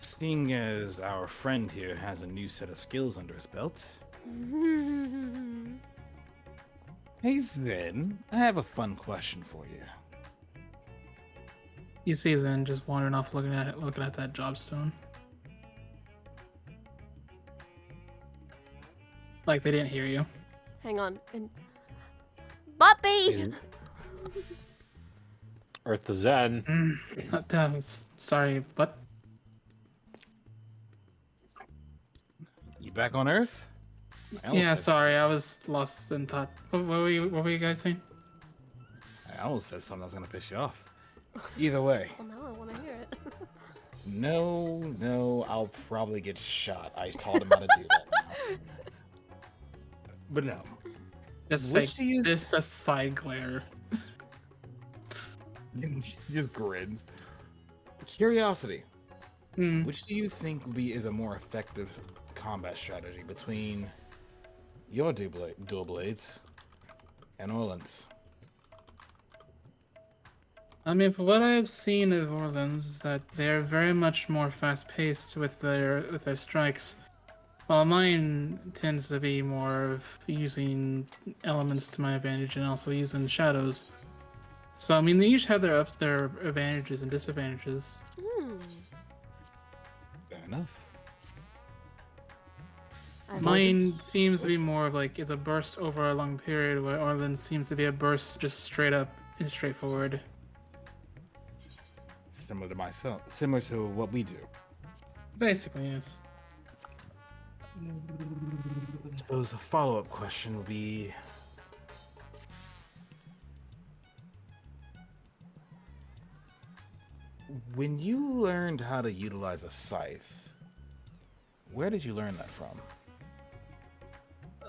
seeing as our friend here has a new set of skills under his belt. Hey Zen, I have a fun question for you. You see Zen just wandering off looking at that jobstone. Like they didn't hear you. Hang on. And... Buppy! Earth to Zen. Sorry, what? You back on Earth? Yeah, sorry, I was lost in thought. What were you guys saying? I almost said something that was gonna piss you off. Either way. Well, now I want to hear it. No, I'll probably get shot. I taught him how to do that now. But no. Just say this a side glare. Just grins. Curiosity. Which do you think is a more effective combat strategy between your dual blades and Orland's? I mean, for what I've seen of Orleans, is that they're very much more fast-paced with their strikes, while mine tends to be more of using elements to my advantage and also using shadows. So I mean, they each have their advantages and disadvantages. Hmm. Fair enough. Mine seems to be more of like it's a burst over a long period, where Orleans seems to be a burst just straight up and straightforward. Similar to myself. Similar to what we do. Basically, yes. I suppose a follow-up question would be, when you learned how to utilize a scythe, where did you learn that from?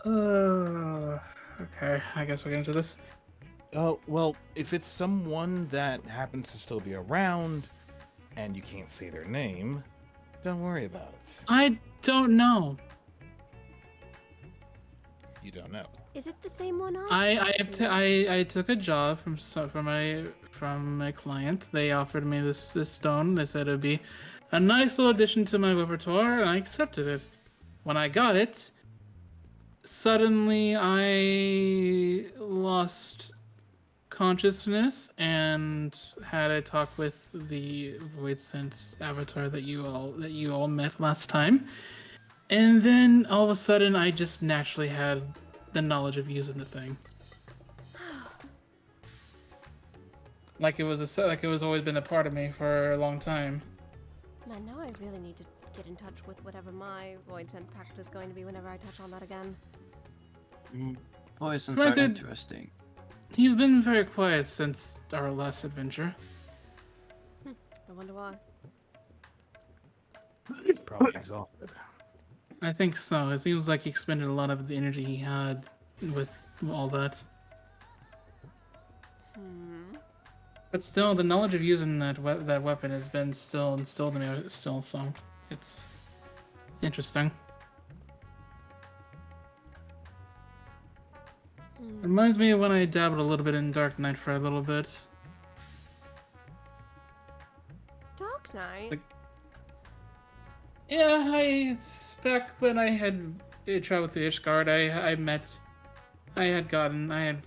Okay, I guess we'll get into this. Oh, well, if it's someone that happens to still be around and you can't say their name, don't worry about it. I don't know. You don't know. Is it the same one I took a job from my client. They offered me this stone. They said it would be a nice little addition to my repertoire, and I accepted it. When I got it, suddenly I lost consciousness and had a talk with the Void Sense avatar that you all met last time. And then all of a sudden I just naturally had the knowledge of using the thing. Like it was always been a part of me for a long time. Man, now I really need to get in touch with whatever my Void Scent pact is going to be whenever I touch on that again. Voice scents Granted, are interesting. He's been very quiet since our last adventure. I wonder why. Probably exhausted. I think so. It seems like he expended a lot of the energy he had with all that. But still, the knowledge of using that weapon has been still instilled in me still, so it's interesting. Reminds me of when I dabbled a little bit in Dark Knight for a little bit. Dark Knight? Like, yeah, back when I had traveled through Ishgard, I had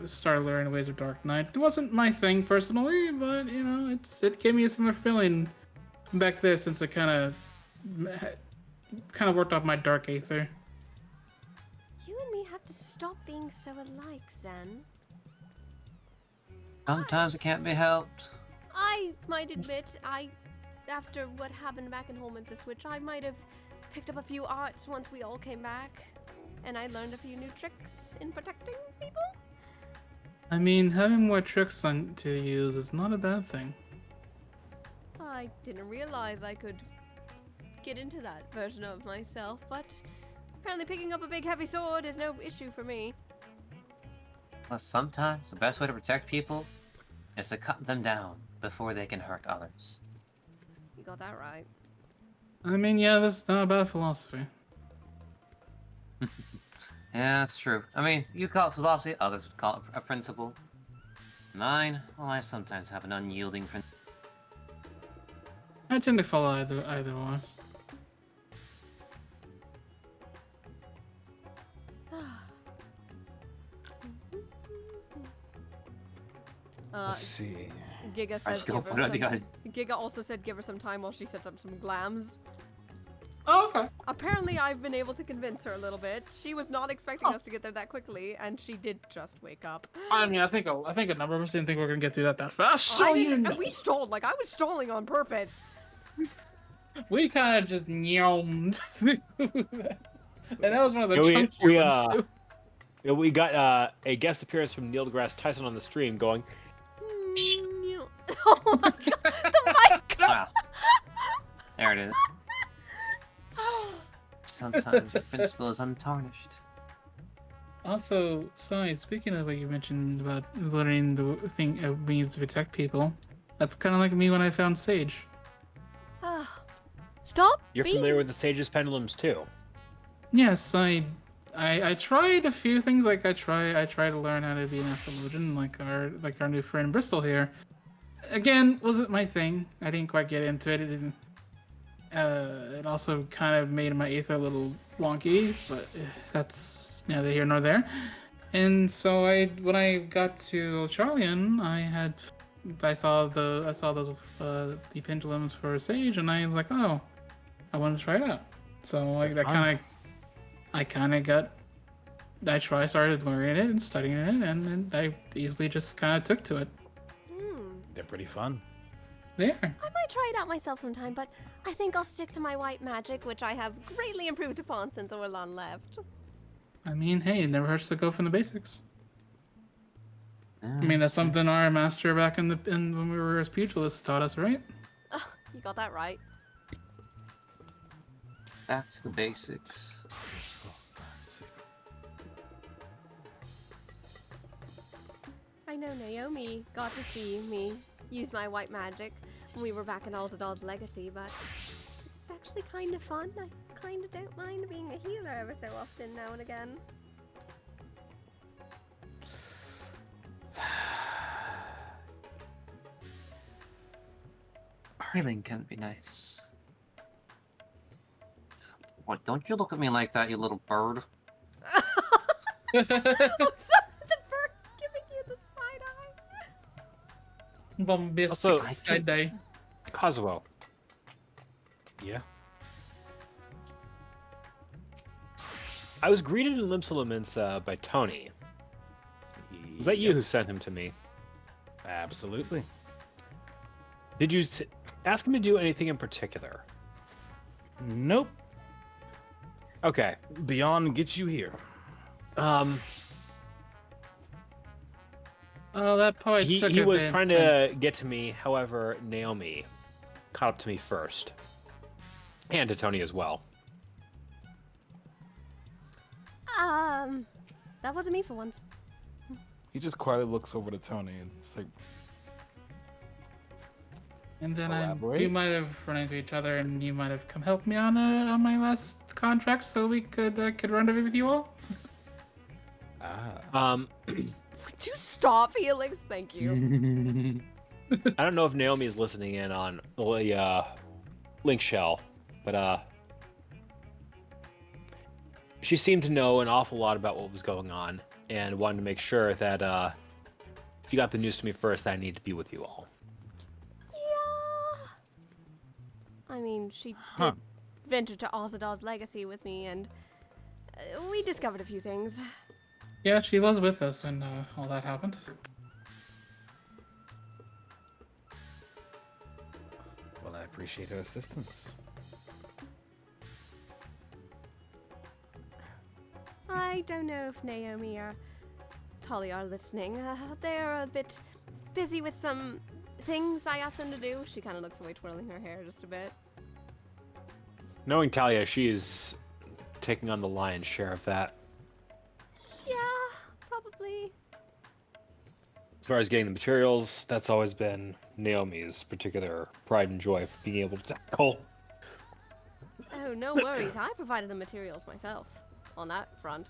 started learning ways of Dark Knight. It wasn't my thing personally, but you know, it gave me a similar feeling back there since it kind of worked off my Dark Aether. You and me have to stop being so alike, Zen. Sometimes it can't be helped. I might admit, after what happened back in Holman's Switch, I might have picked up a few arts once we all came back. And I learned a few new tricks in protecting people. I mean, having more tricks to use is not a bad thing. I didn't realize I could get into that version of myself, but apparently picking up a big heavy sword is no issue for me. Plus, sometimes the best way to protect people is to cut them down before they can hurt others. You got that right. I mean, yeah, that's not a bad philosophy. Yeah, that's true. I mean, you call it philosophy, others would call it a principle. Mine, well, I sometimes have an unyielding principle. I tend to follow either one. Let's see. Giga says Giga also said give her some time while she sets up some glams. Oh, okay. Apparently, I've been able to convince her a little bit. She was not expecting us to get there that quickly, and she did just wake up. I mean, I think a number of us didn't think we were gonna get through that fast. So and we stalled. Like I was stalling on purpose. We kind of just yelmed. And that was one of the chunkier ones too. We got a guest appearance from Neil deGrasse Tyson on the stream going. Oh my god! The mic. Wow. There it is. Sometimes the principle is untarnished. Also, Sai, speaking of what you mentioned about learning the thing it means to protect people, that's kind of like me when I found Sage. Stop. You're familiar with the Sage's pendulums too. Yes, I tried a few things. Like I try to learn how to be an astrologian, like our new friend Bristol here. again, wasn't my thing. I didn't quite get into it. It didn't. It also kind of made my aether a little wonky, but that's neither here nor there. And so when I got to Charlian, I saw those the pendulums for Sage, and I was like, oh, I want to try it out. So like that started learning it and studying it, and then I easily just kind of took to it. They're pretty fun. They are. I might try it out myself sometime, but I think I'll stick to my white magic, which I have greatly improved upon since Orlan left. I mean, hey, it never hurts to go from the basics. I mean, that's something our master back in when we were as pugilists taught us, right? You got that right. Back to the basics. I know Naomi got to see me use my white magic when we were back in Alzadal's Legacy, but it's actually kind of fun. I kind of don't mind being a healer ever so often now and again. Healing can be nice. What, don't you look at me like that, you little bird? I'm sorry, the bird giving you the side eye. Also, side eye. Kazuo. Yeah. I was greeted in Limsa Laminsa by Tony. Was that you who sent him to me? Absolutely. Did you ask him to do anything in particular? Nope. Okay. Beyond get you here. Oh, that probably took he a was bit trying since... to get to me. However, Naomi caught up to me first, and to Tony as well. That wasn't me for once. He just quietly looks over to Tony and it's like. And then Elaborate. we might have run into each other, and you might have come help me on my last contract, so we could rendezvous with you all. Would you stop, Felix? Thank you. I don't know if Naomi is listening in on the link shell, but she seemed to know an awful lot about what was going on, and wanted to make sure that she got the news to me first that I need to be with you all. I mean, she did venture to Alzadal's Legacy with me, and we discovered a few things. Yeah, she was with us when all that happened. Well, I appreciate her assistance. I don't know if Naomi or Tali are listening. They're a bit busy with some things I asked them to do. She kind of looks away, twirling her hair just a bit. Knowing Talia, she is taking on the lion's share of that. Yeah, probably. As far as getting the materials, that's always been Naomi's particular pride and joy for being able to tackle. Oh, no worries. I provided the materials myself on that front.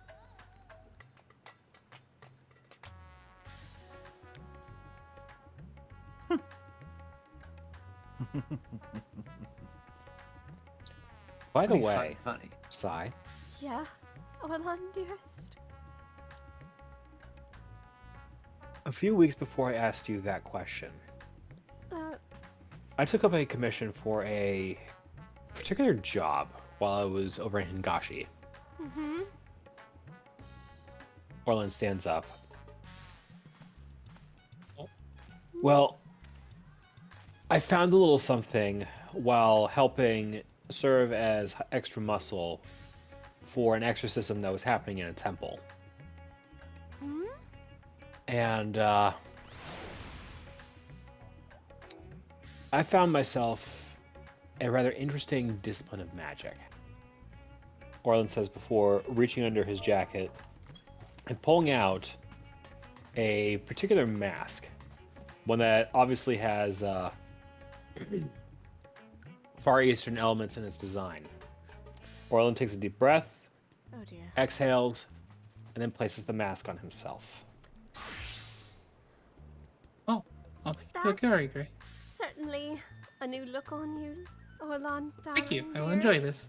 By the way, funny. Sai, Yeah, Orlan, dearest. a few weeks before I asked you that question, I took up a commission for a particular job while I was over in Hingashi. Mm-hmm. Orlan stands up. Well, I found a little something while helping serve as extra muscle for an exorcism that was happening in a temple. Hmm? And I found myself a rather interesting discipline of magic. Orlan says before reaching under his jacket and pulling out a particular mask. One that obviously has Far Eastern elements in its design. Orlan takes a deep breath, Oh dear. exhales, and then places the mask on himself. Oh, I'll take Look very great. Certainly a new look on you, Orlan, darling. Thank you. I will dear. enjoy this.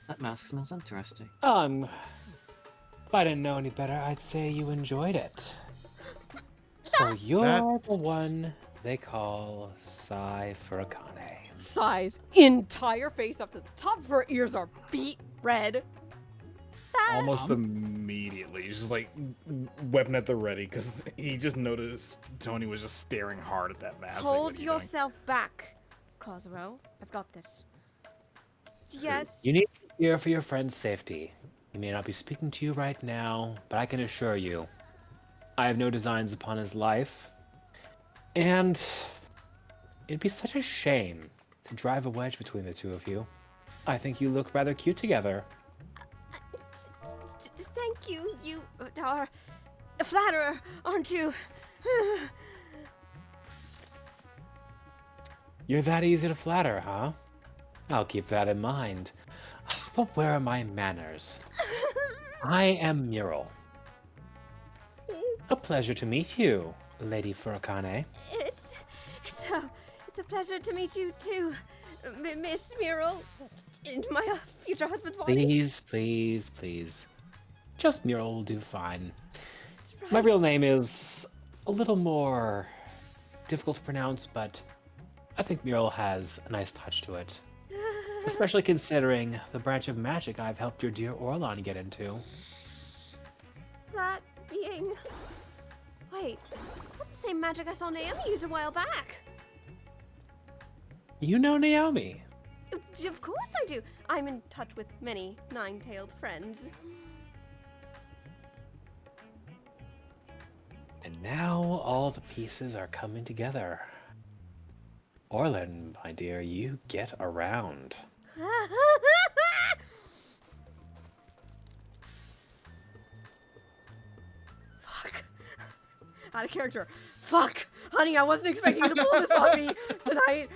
That mask smells interesting. If I didn't know any better, I'd say you enjoyed it. So you're the one they call Sai Furakane. Sai's entire face up to the top of her ears are beet red. Almost immediately, just like weapon at the ready, because he just noticed Tony was just staring hard at that mask. Hold yourself back, Cosmo. I've got this. Yes. You need to fear for your friend's safety. He may not be speaking to you right now, but I can assure you, I have no designs upon his life. And it'd be such a shame to drive a wedge between the two of you. I think you look rather cute together. Thank you. You are a flatterer, aren't you? You're that easy to flatter, huh? I'll keep that in mind. But where are my manners? I am Mural. A pleasure to meet you, Lady Furakane. It's a pleasure to meet you too, Miss Mural, and my future husband's body. Please, please, please. Just Mural will do fine. My real name is a little more difficult to pronounce, but I think Mural has a nice touch to it. Especially considering the branch of magic I've helped your dear Orlan get into. That being... Wait, that's the same magic I saw Naomi use a while back. You know Naomi? Of course I do. I'm in touch with many nine-tailed friends. And now all the pieces are coming together. Orlan, my dear, you get around. Fuck. Out of character. Fuck. Honey, I wasn't expecting you to pull this on me tonight.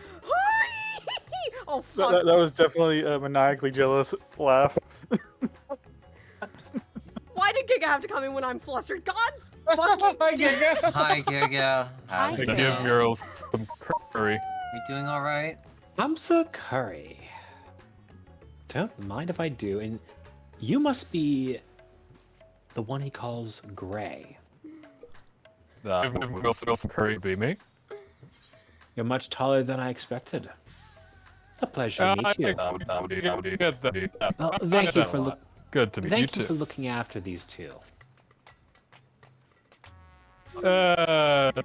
Oh, fuck. That was definitely a maniacally jealous laugh. Why did Giga have to come in when I'm flustered? God fucking Giga. Hi, Giga. I give Mural some curry. You doing all right? I'm so curry. Don't mind if I do, and you must be the one he calls Gray. Mural some curry be me. You're much taller than I expected. It's a pleasure to meet you. Well, thank you for Good to meet you Thank you too. for looking after these two.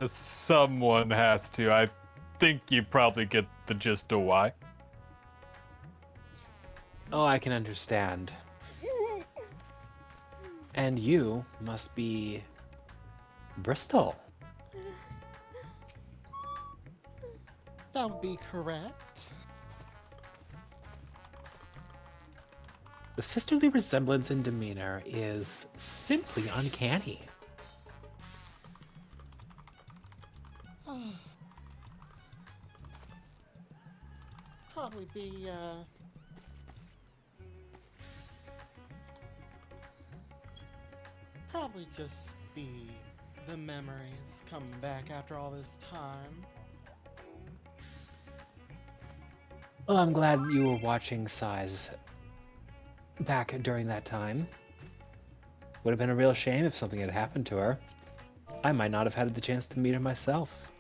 Someone has to. I think you probably get the gist of why. Oh, I can understand. And you must be Bristol. That would be correct. The sisterly resemblance in demeanor is simply uncanny. Probably be, probably just be the memories coming back after all this time. Well, I'm glad you were watching Sai's back during that time. Would have been a real shame if something had happened to her. I might not have had the chance to meet her myself.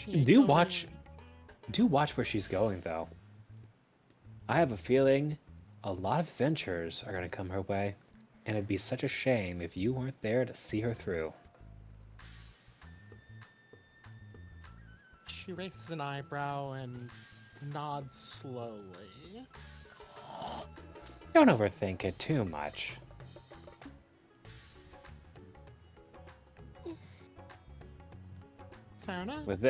Do watch where she's going, though. I have a feeling a lot of adventures are going to come her way, and it'd be such a shame if you weren't there to see her through. She raises an eyebrow and nods slowly. Don't overthink it too much. Fair enough. With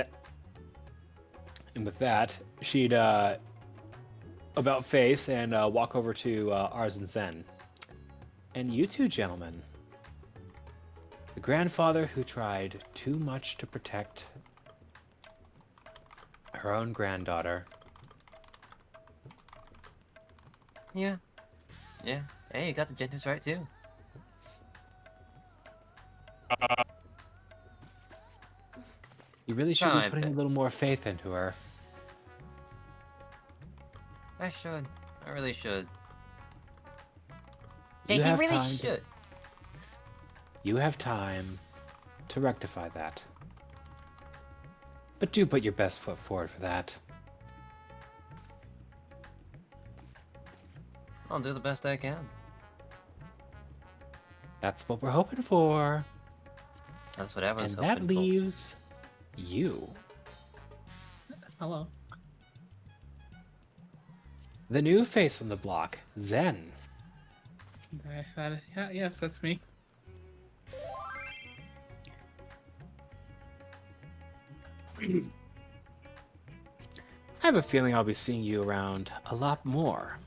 that, she'd about face and walk over to Ars and Zen. And you two gentlemen, the grandfather who tried too much to protect her own granddaughter. Yeah. Yeah. Hey, you got the genders right too. You really should Try be my putting a best. little more faith into her. I should. I really should. You Yeah, he have really time. should. You have time to rectify that. But do put your best foot forward for that. I'll do the best I can. That's what we're hoping for. That's what everyone's And hoping that leaves you. Hello. The new face on the block, Zen. Yeah, yes, that's me. I have a feeling I'll be seeing you around a lot more.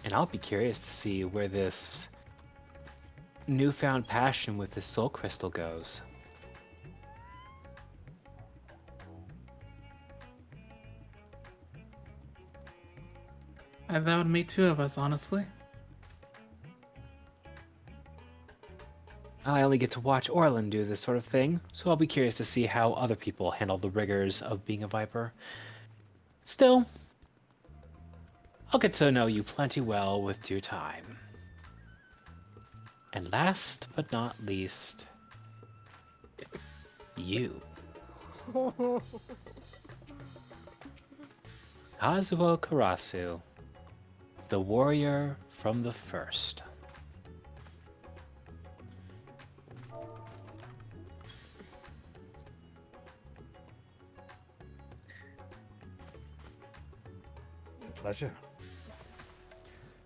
And I'll be curious to see where this newfound passion with the soul crystal goes. That would make two of us, honestly. I only get to watch Orlin do this sort of thing, so I'll be curious to see how other people handle the rigors of being a Viper. Still, I'll get to know you plenty well with due time. And last but not least, you. Kazuo Karasu, the warrior from the first. It's a pleasure.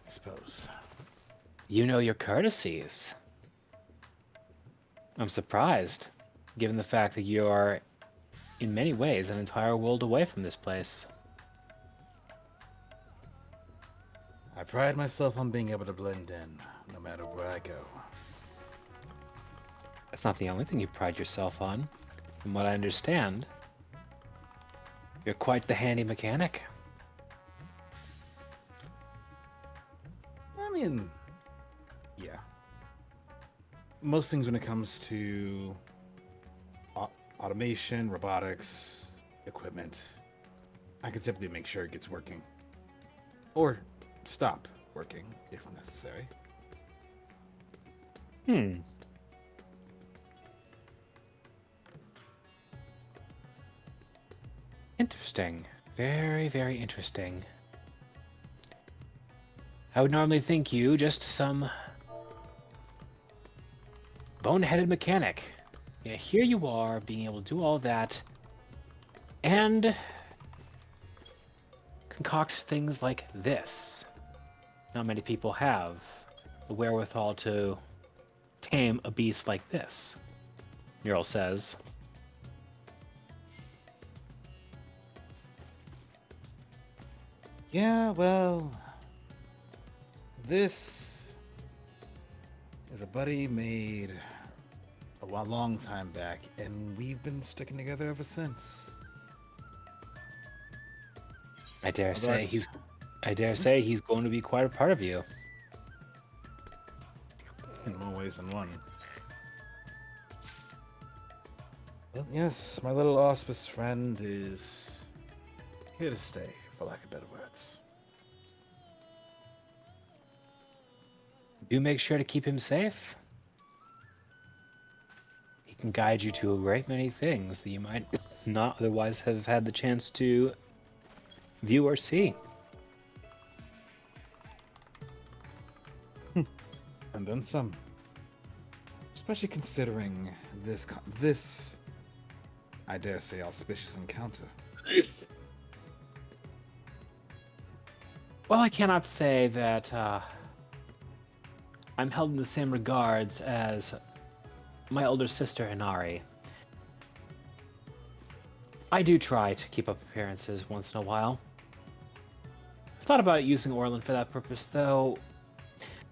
I suppose. You know your courtesies. I'm surprised, given the fact that you are, in many ways, an entire world away from this place. I pride myself on being able to blend in, no matter where I go. That's not the only thing you pride yourself on. From what I understand, you're quite the handy mechanic. I mean, yeah. Most things when it comes to automation, robotics, equipment, I can simply make sure it gets working. Or stop working, if necessary. Interesting. Very, very interesting. I would normally think you just some boneheaded mechanic. Yeah, here you are, being able to do all that, and concoct things like this. Not many people have the wherewithal to tame a beast like this, Neural says. Yeah, well, this is a buddy made a long time back, and we've been sticking together ever since. I dare say he's going to be quite a part of you. In more ways than one. Well, yes, my little auspice friend is here to stay, for lack of better words. Do make sure to keep him safe. He can guide you to a great many things that you might not otherwise have had the chance to view or see. And then some. Especially considering this, I dare say, auspicious encounter. Well, I cannot say that I'm held in the same regards as my older sister Inari. I do try to keep up appearances once in a while. I've thought about using Orlin for that purpose, though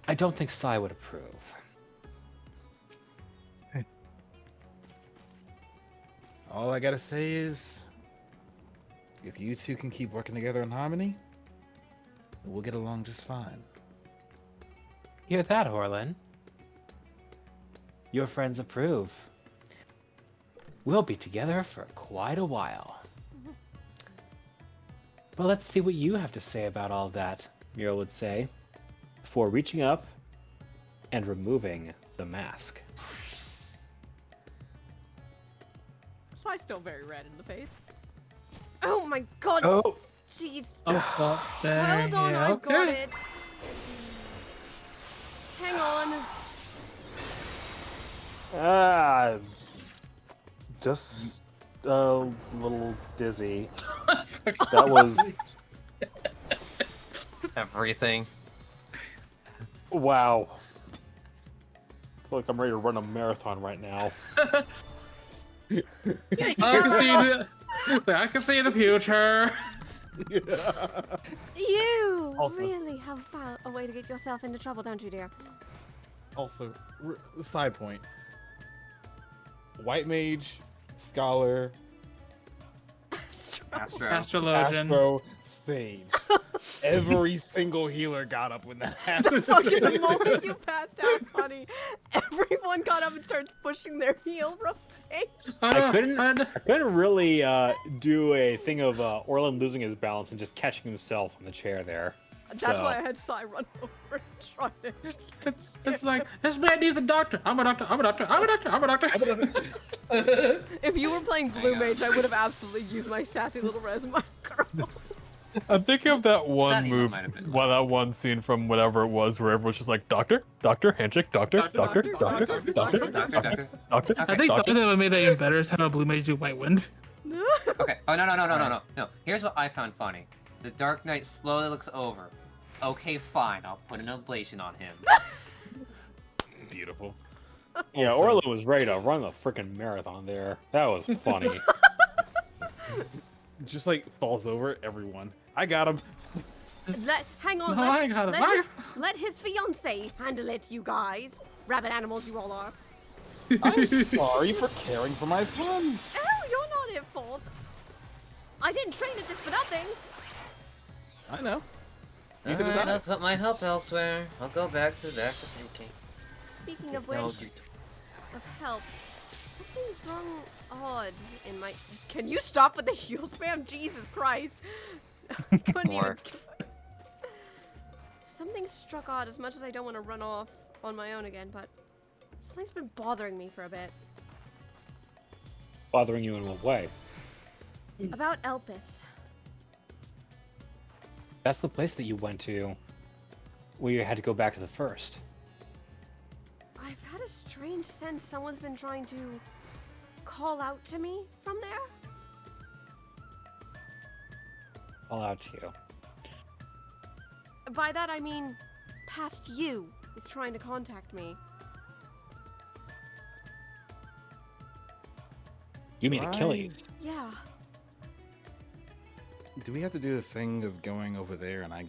I don't think Sai would approve. All I gotta say is, if you two can keep working together in harmony, we'll get along just fine. Hear that, Orlin? Your friends approve. we'll be together for quite a while. But let's see what you have to say about all that, Muriel would say, before reaching up and removing the mask. Sai's still very red in the face. Oh my god! Oh! Jeez. There, Hold on, yeah, I've got okay. it. Hang on. Just a little dizzy. That was... Everything. Wow. I feel like I'm ready to run a marathon right now. I can see the future. You Also- really have found a way to get yourself into trouble, don't you, dear? Also, side point. White Mage, Scholar, Astrologian. Astro, Sage. Every single healer got up when that happened. The moment you passed out, honey, everyone got up and started pushing their heel rotate. I couldn't really do a thing of Orlin losing his balance and just catching himself on the chair there. That's So- why I had Sai run over and try to... It's like, this man needs a doctor. I'm a doctor. I'm a doctor. I'm a doctor. I'm a doctor. If you were playing Blue Mage, I would have absolutely used my sassy little resume girl. I'm thinking of that one That even move, might have been well, that one scene from whatever it was, where everyone's just like, doctor, handshake, doctor. Doctor. I think the only thing that made that even better is how Blue Mage do White Wind. Okay. Oh, no. Here's what I found funny. The Dark Knight slowly looks over. Okay, fine. I'll put an ablation on him. Beautiful. Yeah, Orlin was ready to run a freaking marathon there. That was funny. Just like falls over everyone. I got him. Hang on. No, I got him. Let his fiance handle it, you guys. Rabbit animals you all are. I'm sorry for caring for my friends. Oh, you're not at fault. I didn't train at this for nothing. I know. Alright, I'll put my help elsewhere. I'll go back to thinking. Speaking of which, of help, something's wrong odd in my... Can you stop with the heal spam? Jesus Christ. Couldn't even... Something struck odd as much as I don't want to run off on my own again, but something's been bothering me for a bit. Bothering you in what way? About Elpis. That's the place that you went to where you had to go back to the first. I've had a strange sense someone's been trying to call out to me from there. All out to you. By that I mean, past you is trying to contact me. You mean Achilles? Yeah. Do we have to do the thing of going over there and I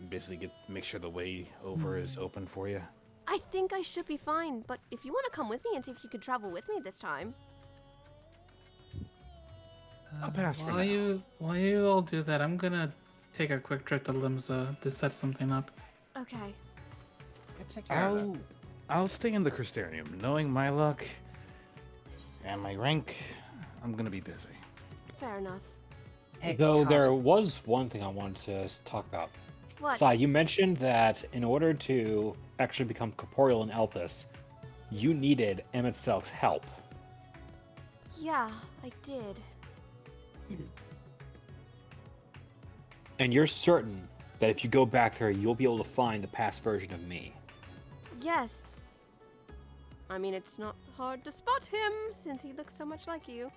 basically make sure the way over is open for you? I think I should be fine, but if you want to come with me and see if you could travel with me this time. I'll pass for While now. while you all do that, I'm gonna take a quick trip to Limsa to set something up. Okay. I'll stay in the Crystarium. Knowing my luck and my rank, I'm gonna be busy. Fair enough. Though there was one thing I wanted to talk about. What? Sai, you mentioned that in order to actually become corporeal in Elpis, you needed Emet-Selk's help. Yeah, I did. And you're certain that if you go back there, you'll be able to find the past version of me. Yes. I mean, it's not hard to spot him since he looks so much like you.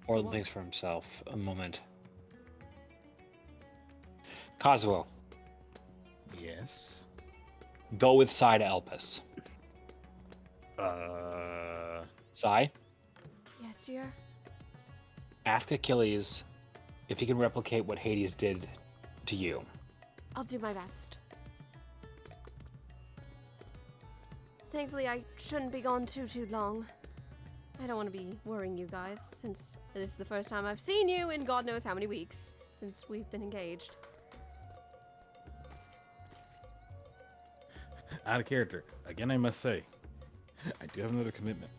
Orlin thinks for himself. A moment. Kazuo, Yes. go with Sai to Elpis. Sai, Yes, dear? ask Achilles if he can replicate what Hades did to you. I'll do my best. Thankfully, I shouldn't be gone too long. I don't want to be worrying you guys, since this is the first time I've seen you in God knows how many weeks since we've been engaged. Out of character. Again, I must say, I do have another commitment.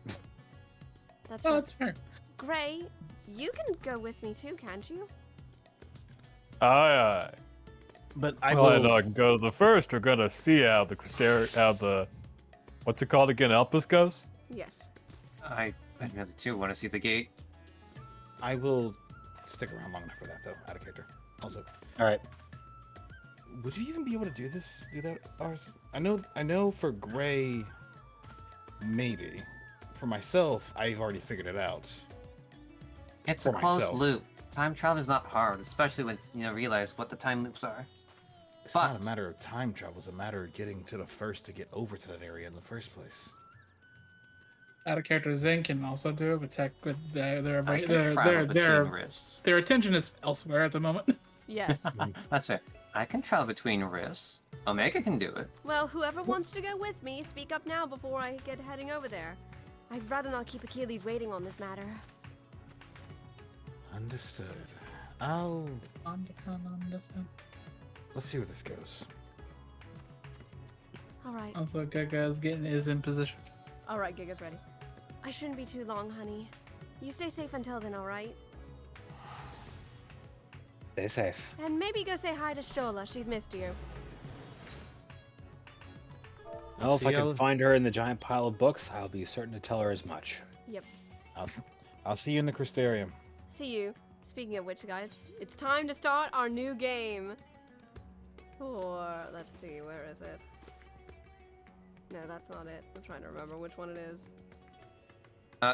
That's Oh, fair. that's fair. Gray, you can go with me too, can't you? Aye, aye. But I Well, I will. know I can go to the first. We're gonna see how the how the what's it called again? Elpis goes. Yes. I really too want to see the gate. I will stick around long enough for that, though. Out of character. Also, All right. would you even be able to do this? Do that? Ours? I know. For Gray, maybe. For myself, I've already figured it out. It's For a closed myself. loop. Time travel is not hard, especially when you realize what the time loops are. It's not a matter of time travel. It's a matter of getting to the first to get over to that area in the first place. Out of character Zen can also do it, but tech with their I can travel between rifts. their attention is elsewhere at the moment. Yes. That's fair. I can travel between rifts. Omega can do it. Well, whoever wants to go with me, speak up now before I get heading over there. I'd rather not keep Achilles waiting on this matter. Understood. I'll. Understand. Let's see where this goes. All right. Also, Gaga's is in position. All right, Giga's ready. I shouldn't be too long, honey. You stay safe until then, all right? Stay safe. And maybe go say hi to Shola. She's missed you. Well, if I can find her in the giant pile of books, I'll be certain to tell her as much. Yep. I'll see you in the Crystarium. See you. Speaking of which, guys, it's time to start our new game. Or, let's see, where is it? No, that's not it. I'm trying to remember which one it is.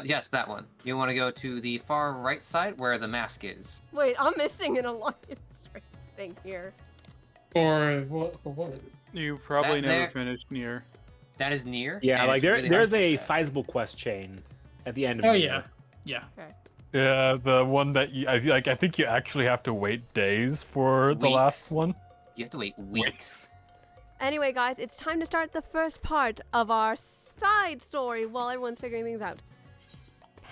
Yes, that one. You want to go to the far right side where the mask is. Wait, I'm missing an alliance thing here. Or what is it? You probably That never there- finished near. That is near. Yeah, and like it's really there's hard to a get. sizable quest chain at the end of Oh the yeah, yeah. Okay. Yeah, the one that you, I think you actually have to wait days for the last Weeks. one. You have to wait weeks. Anyway, guys, it's time to start the first part of our side story while everyone's figuring things out.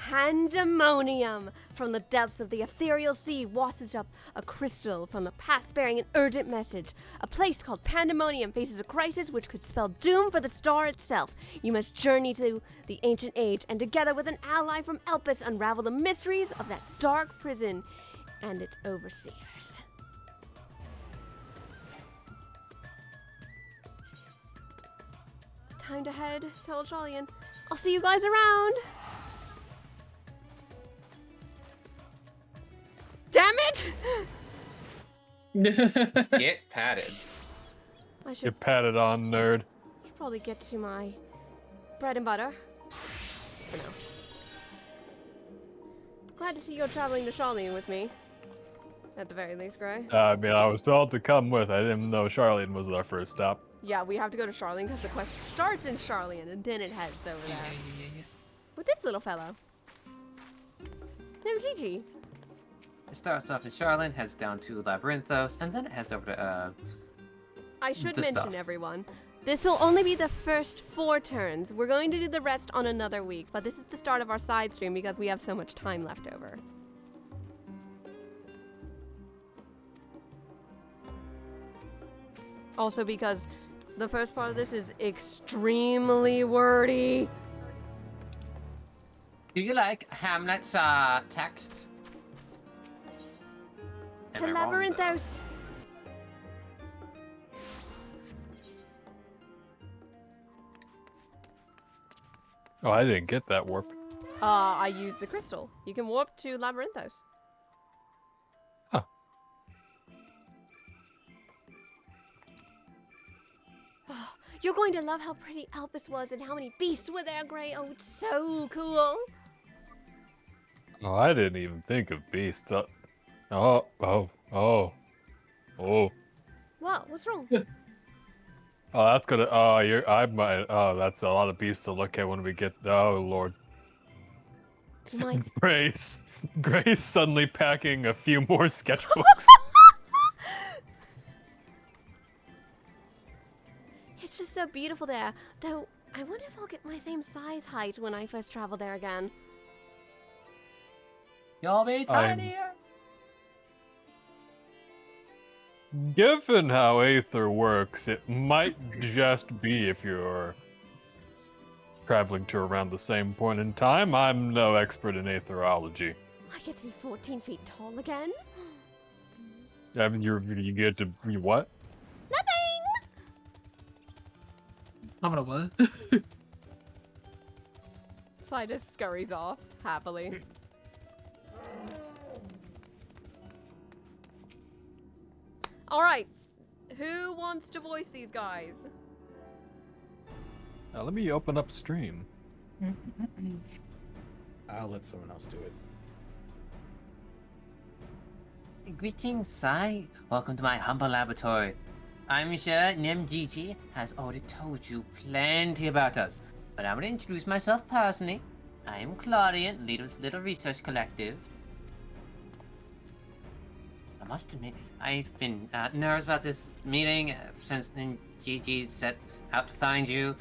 Pandemonium! From the depths of the ethereal sea washes up a crystal from the past bearing an urgent message. A place called Pandemonium faces a crisis which could spell doom for the star itself. You must journey to the ancient age and together with an ally from Elpis unravel the mysteries of that dark prison and its overseers. Time to head to Old Charlian. I'll see you guys around! Damn it! Get padded. I should Get patted on, nerd. probably get to my bread and butter. For now. Glad to see you're traveling to Charlene with me. At the very least, Gray. I mean, I was told to come with. I didn't know Charlene was our first stop. Yeah, we have to go to Charlene because the quest starts in Charlene and then it heads over there. With this little fellow. Named Gigi. It starts off in Charlotte, heads down to Labyrinthos, and then it heads over to, I should the mention, stuff. everyone, this will only be the first 4 turns. We're going to do the rest on another week, but this is the start of our side stream because we have so much time left over. Also because the first part of this is extremely wordy. Do you like Hamlet's text? To Am I wrong, though? Labyrinthos. Oh, I didn't get that warp. I used the crystal. You can warp to Labyrinthos. Huh. You're going to love how pretty Elpis was and how many beasts were there, Gray. Oh, it's so cool. Oh, I didn't even think of beasts. Oh. What? What's wrong? Oh, that's gonna. Oh, I might. Oh, that's a lot of beasts to look at when we get. Oh, Lord. You might. Grace suddenly packing a few more sketchbooks. It's just so beautiful there. Though, I wonder if I'll get my same size height when I first travel there again. You'll be I'm- tinier. Given how Aether works, it might just be if you're traveling to around the same point in time. I'm no expert in aetherology. I get to be 14 feet tall again? I mean, you get to you what? Nothing! I'm gonna what? Sai just scurries off, happily. Alright, who wants to voice these guys? Let me open up stream. I'll let someone else do it. Greetings, Sai. Welcome to my humble laboratory. I'm sure Gigi has already told you plenty about us, but I'm going to introduce myself personally. I am Claudian, leader of this little research collective. I must admit, I've been nervous about this meeting since Gigi set out to find you.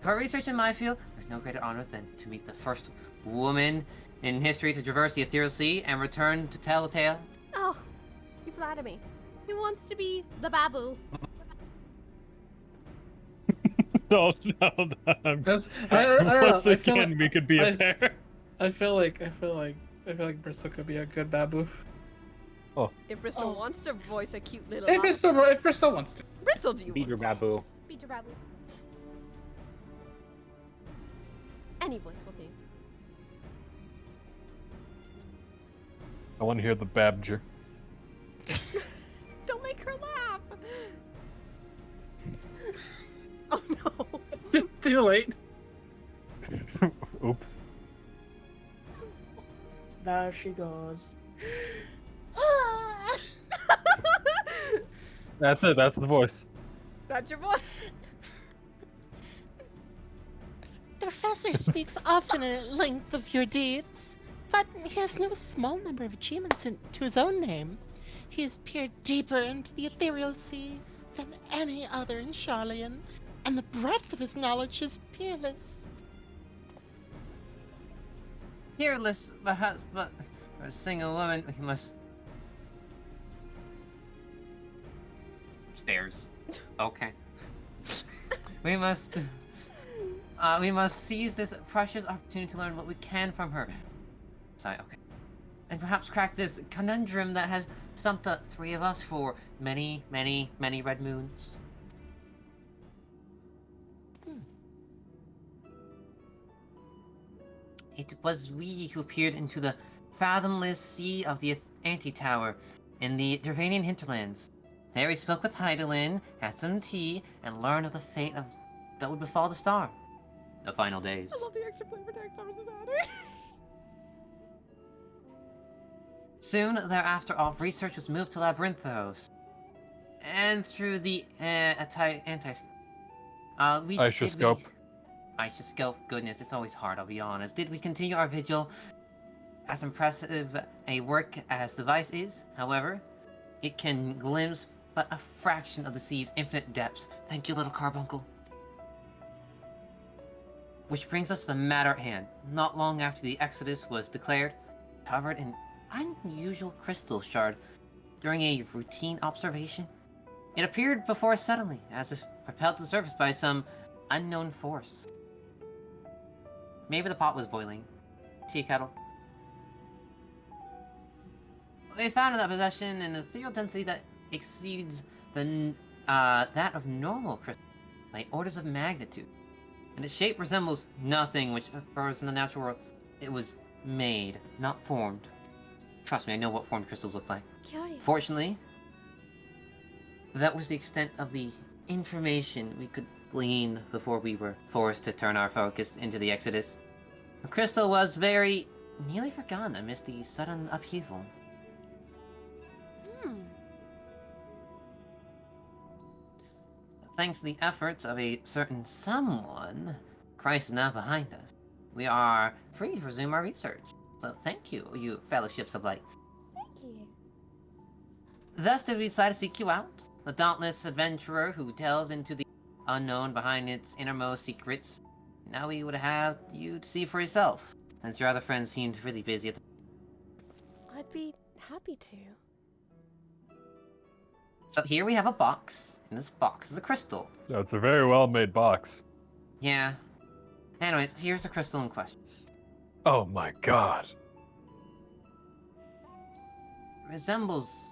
For research in my field, there's no greater honor than to meet the first woman in history to traverse the ethereal sea and return to tell the tale. Oh, you flatter me. Who wants to be the babu? No, That's, I don't know. Once I feel again, like, we could be a pair. I feel like Bristol could be a good babu. Oh. If Bristol wants to voice a cute little... If Bristol wants to. Bristol, do you Beat your babu. Beat your babu. Any voice will do. I want to hear the Babger. Don't make her laugh! Oh no! Too late. Oops. There she goes. That's it. That's the voice. That's your voice? The professor speaks often and at length of your deeds, but he has no small number of achievements to his own name. He has peered deeper into the ethereal sea than any other in Charlian, and the breadth of his knowledge is peerless. Peerless, perhaps, but for a single woman, we must... Stairs. Okay. We must seize this precious opportunity to learn what we can from her. Sorry, okay. And perhaps crack this conundrum that has stumped the three of us for many, many, many red moons. It was we who peered into the fathomless sea of the Anti-Tower in the Gervanian hinterlands. There we spoke with Heidelin, had some tea, and learned of the fate that would befall the star. The final days. I love the extra flavor text on Society. Soon thereafter, all research was moved to Labyrinthos. And through the Isoscope. Isoscope, goodness, it's always hard, I'll be honest. Did we continue our vigil? As impressive a work as the device is, however, it can glimpse but a fraction of the sea's infinite depths. Thank you, little carbuncle. Which brings us to the matter at hand. Not long after the Exodus was declared, covered in unusual crystal shard during a routine observation, it appeared before us suddenly, as if propelled to the surface by some unknown force. Maybe the pot was boiling. Tea kettle. We found that possession an ethereal density that exceeds that of normal crystal by orders of magnitude, and its shape resembles nothing which occurs in the natural world. It was made, not formed. Trust me, I know what formed crystals look like. Curious. Fortunately, that was the extent of the information we could glean before we were forced to turn our focus into the Exodus. The crystal was very nearly forgotten amidst the sudden upheaval. Thanks to the efforts of a certain someone, Christ is now behind us. We are free to resume our research. So thank you, you fellowships of lights. Thank you. Thus did we decide to seek you out, the dauntless adventurer who delved into the unknown behind its innermost secrets. Now we would have you to see for yourself, since your other friends seemed really busy at the... I'd be happy to. So here we have a box. In this box is a crystal. That's a very well-made box. Yeah. Anyways, here's the crystal in question. Oh my god. Resembles,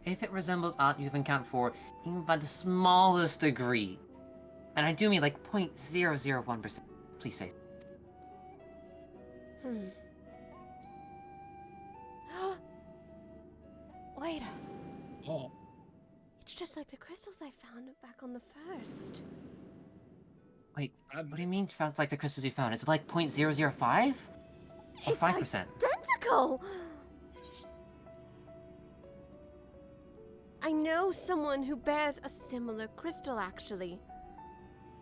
if it resembles art you've encountered for, even by the smallest degree, and I do mean like 0.001%. Please say. Wait. Oh. It's just like the crystals I found back on the first. Wait, what do you mean it's like the crystals you found? Is it like 0.005? Or It's 5%? identical! I know someone who bears a similar crystal, actually.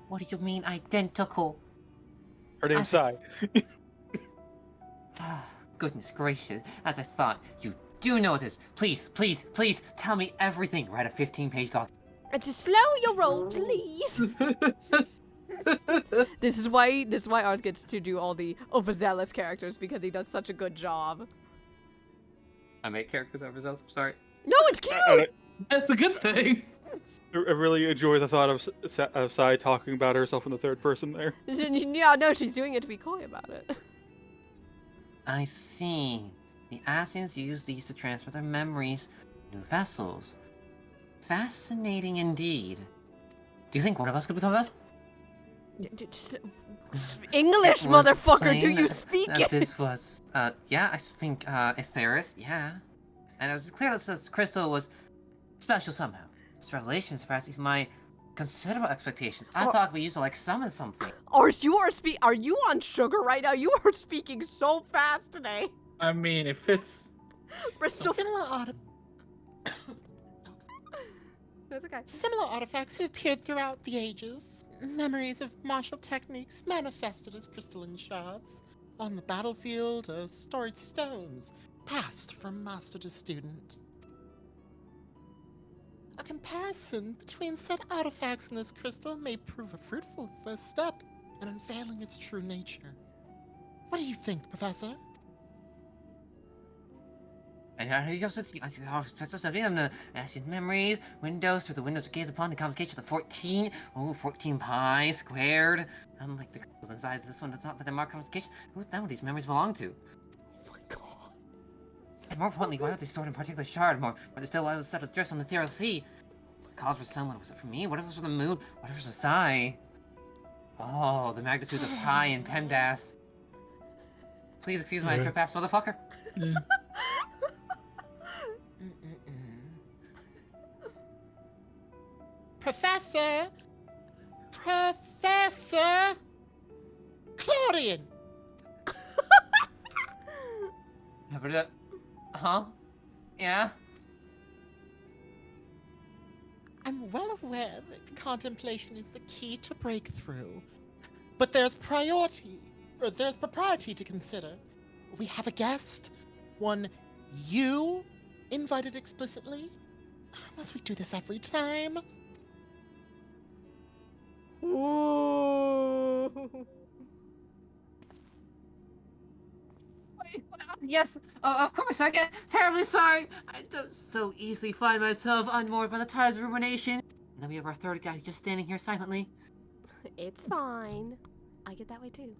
What do you mean identical? Her name's Sai. Goodness gracious, as I thought, you do know this. Please, please, please, tell me everything. Write a 15-page document. And to slow your roll, please. This is why Ars gets to do all the overzealous characters, because he does such a good job. I make characters overzealous, I'm sorry. No, it's cute! That's a good thing. I really enjoy the thought of Sai talking about herself in the third person there. Yeah, no, she's doing it to be coy about it. I see. The Asians use these to transfer their memories to new vessels. Fascinating indeed. Do you think one of us could become a vessel? English, motherfucker, do you speak it? This was, yeah, I speak, Aetheris, yeah. And it was clear that this crystal was special somehow. This revelation surpasses my considerable expectations. I thought we used to, like, summon something. Are you on sugar right now? You are speaking so fast today. I mean, it fits. Bristol. That's okay. Similar artifacts have appeared throughout the ages. Memories of martial techniques manifested as crystalline shards on the battlefield or stored stones, passed from master to student. A comparison between said artifacts and this crystal may prove a fruitful first step in unveiling its true nature. What do you think, Professor? And ancient memories, windows through the windows to gaze upon the confiscation of the 14. Oh, 14 pi squared. Unlike the crystals inside this one does not fit the mark confiscation. Who's that what these memories belong to? Oh my god. And more importantly, why were they stored in a particular shard? More still, why was set adrift on the ethereal sea? The cause for someone, was it for me? What if it was for the moon? What if it was for Sai? Oh, the magnitudes of pi and PEMDAS. Please excuse my interpass, motherfucker. Professor Claudian! Huh? Yeah? I'm well aware that contemplation is the key to breakthrough. But there's propriety to consider. We have a guest, one you invited explicitly. Must we do this every time? Ooh. Yes, of course, I get terribly sorry. I don't so easily find myself unmoored by the tides of rumination. And then we have our third guy just standing here silently. It's fine. I get that way too.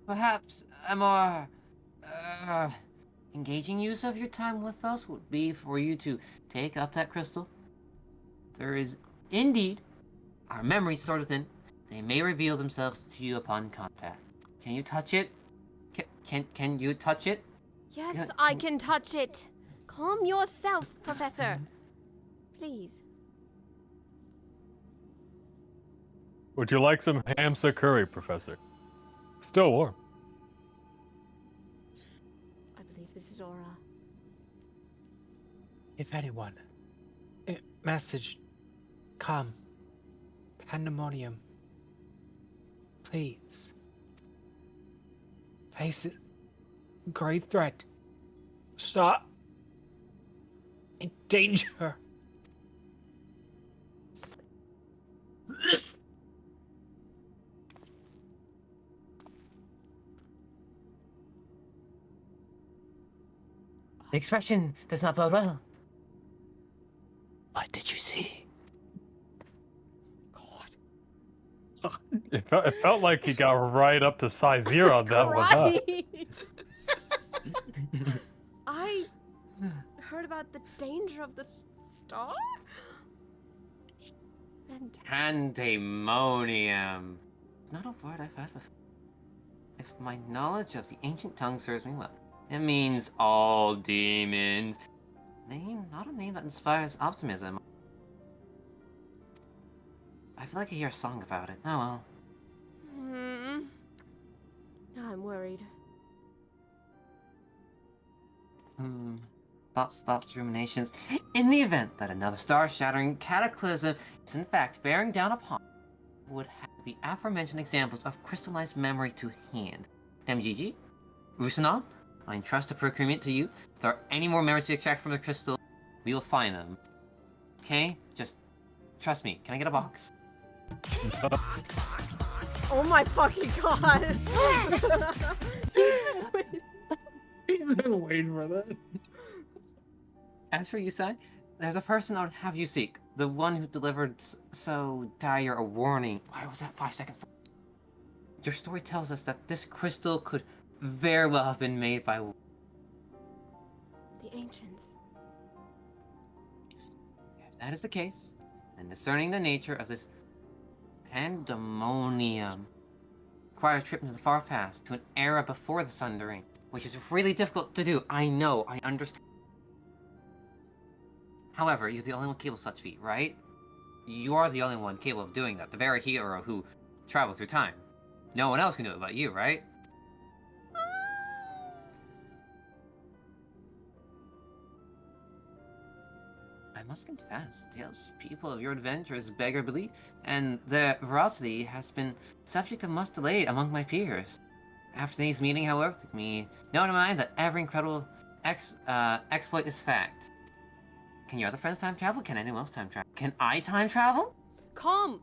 Perhaps a more engaging use of your time with us would be for you to take up that crystal. There is indeed our memories stored within. They may reveal themselves to you upon contact. Can you touch it? Can you touch it? Yes, I can touch it. Calm yourself, Professor. Please. Would you like some hamsa curry, Professor? Still warm. I believe this is Aura. If anyone, message, come, pandemonium, please. Face it. Great threat. Stop. In danger. The expression does not bode well. What did you see? It felt like he got right up to size 0 on that one, huh? I heard about the danger of the star? And Pandemonium. It's not a word I've heard before. If my knowledge of the ancient tongue serves me well, it means all demons. Not a name that inspires optimism. I feel like I hear a song about it. Oh well. Now I'm worried. Thoughts, ruminations. In the event that another star-shattering cataclysm is in fact bearing down upon, would have the aforementioned examples of crystallized memory to hand. MGG, Rusanon, I entrust the procurement to you. If there are any more memories to extract from the crystal, we will find them. Okay? Just trust me. Can I get a box? Oh my fucking god! He's been waiting for that. As for Yusai, there's a person I would have you seek. The one who delivered so dire a warning. Why was that 5 seconds? Your story tells us that this crystal could very well have been made by the ancients. If that is the case, then discerning the nature of this pandemonium require a trip into the far past to an era before the Sundering, which is really difficult to do. I know, I understand. However, you're the only one capable of such feat, right? You are the only one capable of doing that. The very hero who travels through time. No one else can do it but you, right? I must confess, tales people of your adventures beggar belief, and their veracity has been subject of much delay among my peers. After today's meeting, however, it took me no to mind that every incredible exploit is fact. Can your other friends time travel? Can anyone else time travel? Can I time travel? Come!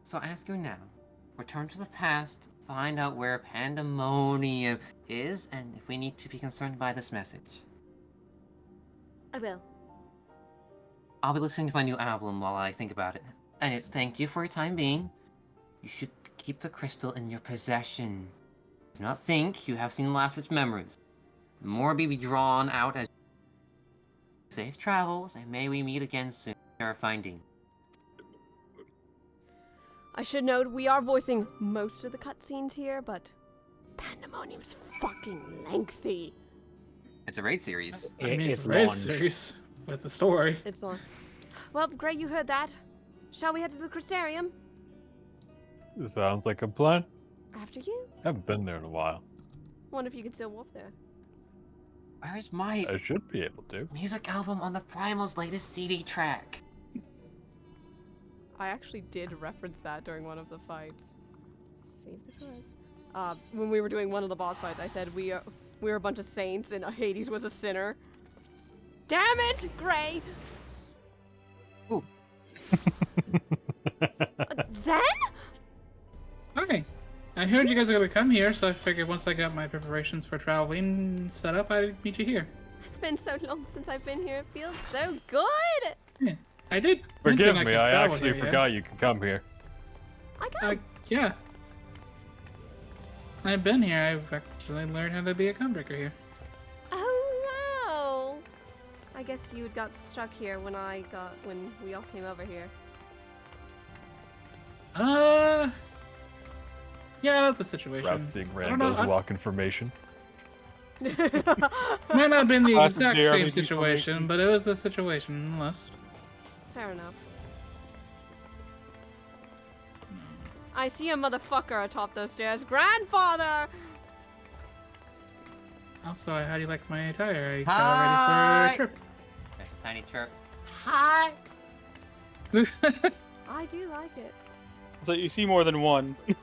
So I ask you now, return to the past, find out where pandemonium is, and if we need to be concerned by this message. I will. I'll be listening to my new album while I think about it. Anyways, thank you for your time being. You should keep the crystal in your possession. Do not think you have seen the last of its memories. More be drawn out as safe travels, and may we meet again soon. Our finding. I should note we are voicing most of the cutscenes here, but Pandemonium's fucking lengthy. It's a raid series. I mean, it's a raid series with the story. It's long. Well, great you heard that. Shall we head to the Crystarium? Sounds like a plan. After you? Haven't been there in a while. Wonder if you could still walk there. Where's my I should be able to. music album on the Primal's latest CD track? I actually did reference that during one of the fights. Save this words. When we were doing one of the boss fights, I said we were a bunch of saints and Hades was a sinner. Damn it, Gray! Ooh. Zen? Okay. I heard you guys are gonna come here, so I figured once I got my preparations for traveling set up, I'd meet you here. It's been so long since I've been here. It feels so good! Yeah, I did. Forgive mention me, I I could travel actually here, forgot you could come here. I got yeah. I've been here. I've actually learned how to be a gunbreaker here. Oh wow! I guess you got stuck here when we all came over here. Yeah, that's a situation. Route seeing I don't know, randos walk information. Might not have been the Classic exact JRPG same situation, but it was a situation nonetheless. Fair enough. I see a motherfucker atop those stairs. Grandfather! Also, how do you like my attire? I got Hi! ready for a trip. There's a tiny chirp. Hi! I do like it. So you see more than one. And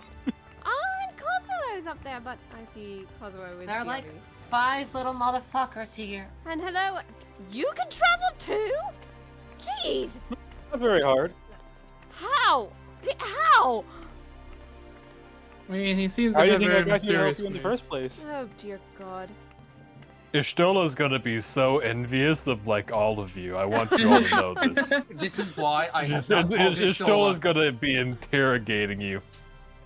Kozuo's up there, but I see Kozuo is There are the like only- 5 little motherfuckers here. And hello, you can travel too? Jeez! Not very hard. How? How? I mean, he seems How like do a you think very I got here to help mysterious you in the place. first place? Oh dear God. Ishtola's gonna be so envious of like all of you. I want you all to know this. This is why I have not told Ishtola's Ishtola. gonna be interrogating you.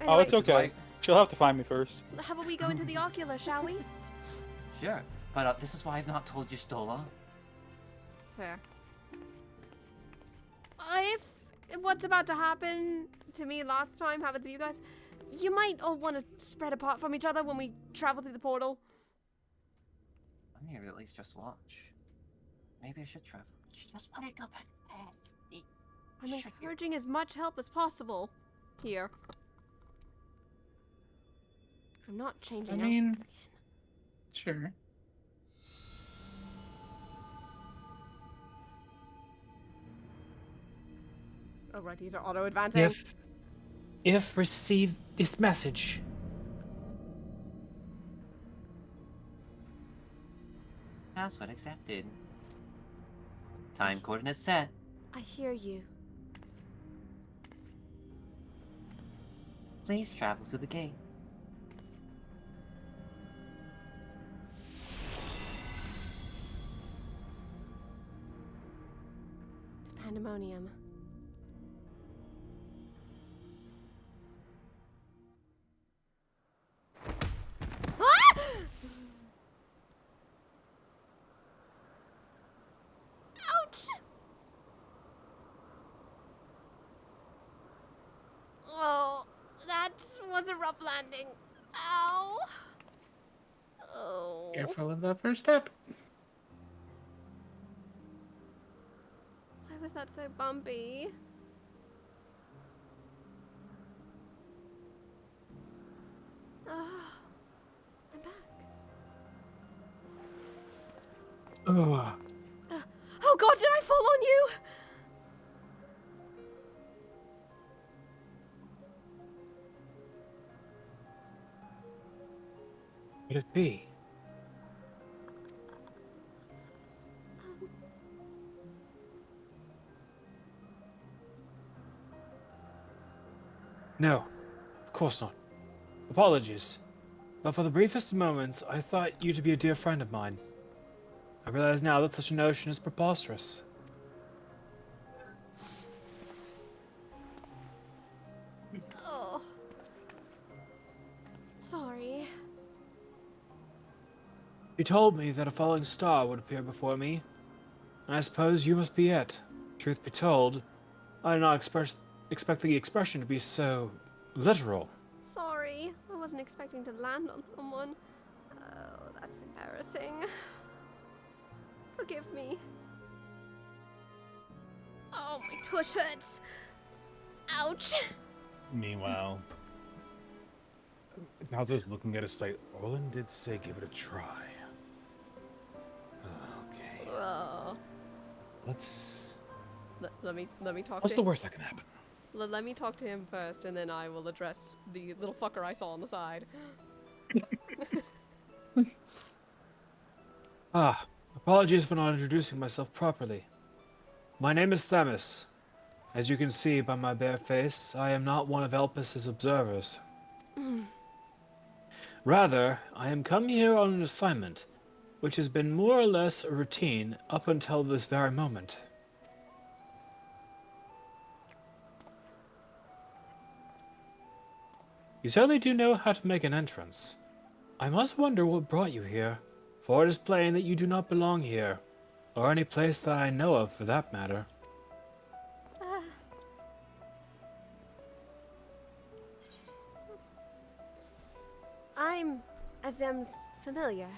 Oh, Anyway, it's okay. She'll have to find me first. how about we go into the ocular, shall we? Sure, but this is why I've not told Ishtola. Fair. If what's about to happen to me last time happened to you guys, you might all want to spread apart from each other when we travel through the portal. I'm here to at least just watch. Maybe I should travel. Just want to go back fast. I'm encouraging as much help as possible here. I'm not changing. I mean, sure. Oh right, these are auto advancing. If receive this message. Password accepted. Time coordinates set. I hear you. Please travel through the gate. Pandemonium. Ah! Ouch! Oh, that was a rough landing. Ow! Oh. Careful of that first step. Why was that so bumpy? Ah, I'm back. Oh God, did I fall on you? Could it be? No, of course not. Apologies. But for the briefest of moments, I thought you to be a dear friend of mine. I realize now that such a notion is preposterous. Oh. Sorry. You told me that a falling star would appear before me, and I suppose you must be it. Truth be told, I did not expect the expression to be so literal. Sorry. I wasn't expecting to land on someone. Oh, that's embarrassing. Forgive me. Oh, my tush hurts. Ouch. Meanwhile, Naldo's looking at his site. Orlin did say give it a try. Okay. Oh. Let's. Let me talk What's to the him. worst that can happen? Let me talk to him first, and then I will address the little fucker I saw on the side. Apologies for not introducing myself properly. My name is Themis. As you can see by my bare face, I am not one of Elpis's observers. Rather, I am come here on an assignment, which has been more or less a routine up until this very moment. You certainly do know how to make an entrance. I must wonder what brought you here, for it is plain that you do not belong here, or any place that I know of for that matter. I'm Azem's familiar.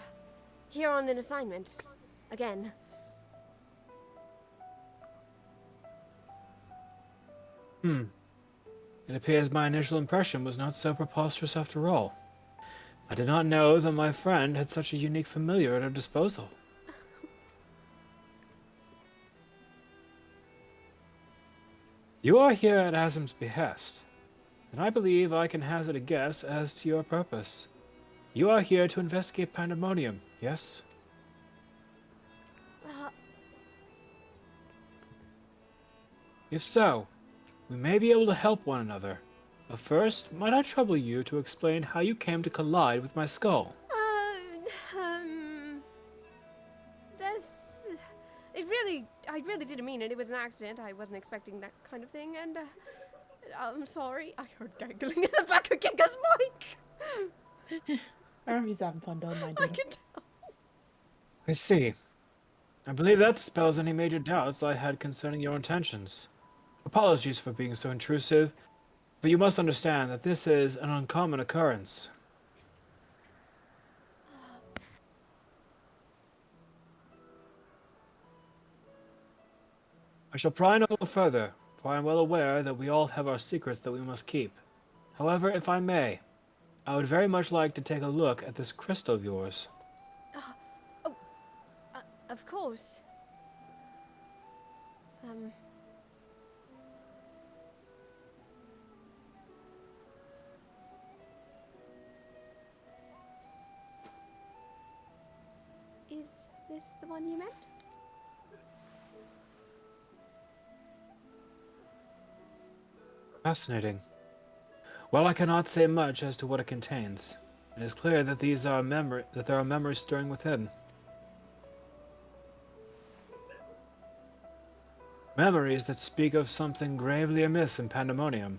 Here on an assignment. Again. It appears my initial impression was not so preposterous after all. I did not know that my friend had such a unique familiar at her disposal. You are here at Azem's behest, and I believe I can hazard a guess as to your purpose. You are here to investigate Pandemonium, yes? If so, we may be able to help one another. But first, might I trouble you to explain how you came to collide with my skull? I really didn't mean it. It was an accident. I wasn't expecting that kind of thing, and I'm sorry. I heard giggling in the back of Giga's mic. He's having fun, don't mind I him. can tell. I see. I believe that dispels any major doubts I had concerning your intentions. Apologies for being so intrusive, but you must understand that this is an uncommon occurrence. I shall pry no further, for I am well aware that we all have our secrets that we must keep. However, if I may, I would very much like to take a look at this crystal of yours. Of course. Is this the one you meant? Fascinating. Well, I cannot say much as to what it contains. It is clear that there are memories stirring within. Memories that speak of something gravely amiss in Pandemonium.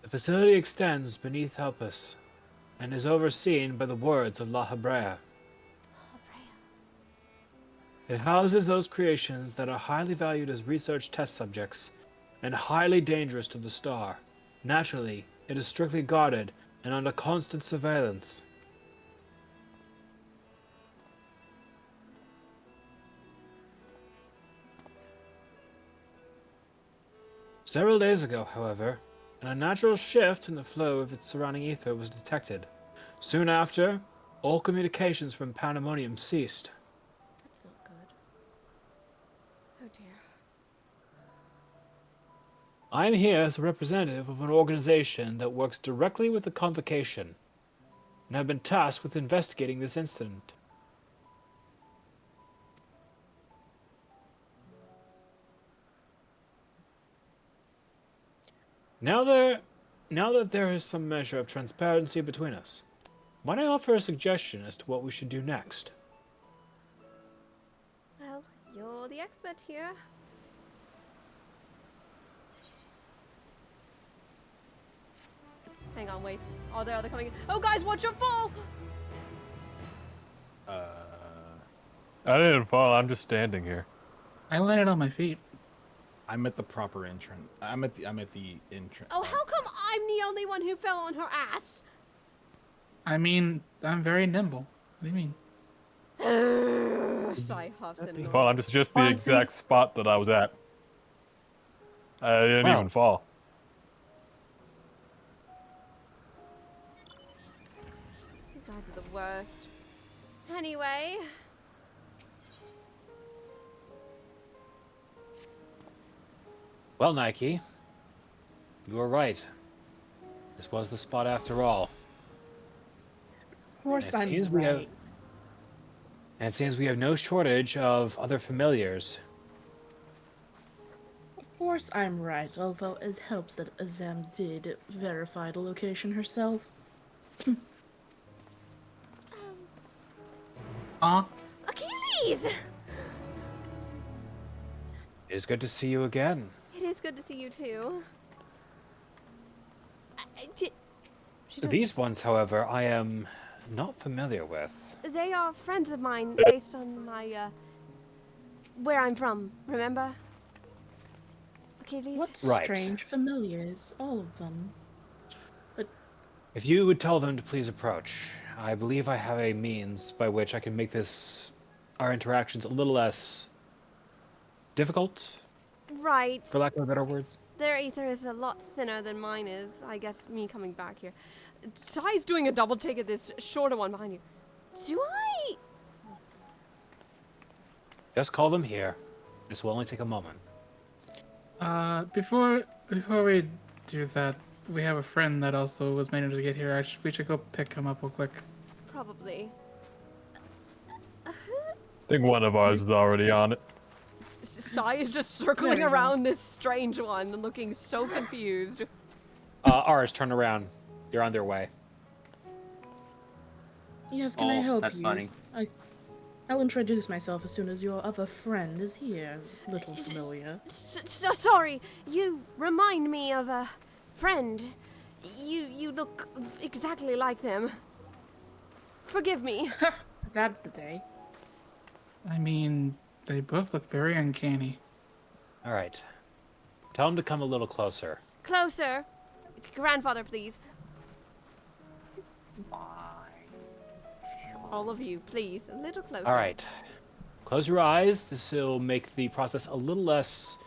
The facility extends beneath Helpus, and is overseen by the words of La Hebrea. It houses those creations that are highly valued as research test subjects, and highly dangerous to the star. Naturally, it is strictly guarded and under constant surveillance. Several days ago, however, an unnatural shift in the flow of its surrounding ether was detected. Soon after, all communications from Pandemonium ceased. That's not good. Oh dear. I am here as a representative of an organization that works directly with the Convocation, and have been tasked with investigating this incident. Now that there is some measure of transparency between us, might I offer a suggestion as to what we should do next? Well, you're the expert here. Hang on, wait. Oh, they're coming in. Oh, guys, watch your fall! I didn't fall. I'm just standing here. I landed on my feet. I'm at the proper entrance. I'm at the entrance. Oh, how come I'm the only one who fell on her ass? I mean, I'm very nimble. What do you mean? Sigh, half syndrome. Well, I'm just the exact spot that I was at. I didn't Wow. even fall. You guys are the worst. Anyway. Well, Nike, you were right. This was the spot after all. Of course I'm And it seems we have no shortage of other familiars. Of course I'm right, although it helps that Azam did verify the location herself. Achilles! It is good to see you again. It is good to see you too. These ones, however, I am not familiar with. They are friends of mine based on my, where I'm from, remember? Achilles? What Right. strange familiars, all of them. But If you would tell them to please approach, I believe I have a means by which I can make our interactions a little less difficult, Right. for lack of better words. Their ether is a lot thinner than mine is. I guess me coming back here. Ty's doing a double take at this shorter one behind you. Do I? Just call them here. This will only take a moment. Before we do that, we have a friend that also was managed to get here. We should go pick him up real quick. Probably. I think one of ours is already on it. Sai is just circling There we go. around this strange one and looking so confused. Ours, turn around. They're on their way. Yes, can I help that's you? funny. I'll introduce myself as soon as your other friend is here, little familiar. So sorry. You remind me of a friend. You look exactly like them. Forgive me. That's the day. I mean, they both look very uncanny. All right. Tell them to come a little closer. Closer. Grandfather, please. All of you, please. A little closer. All right. Close your eyes. This will make the process a little less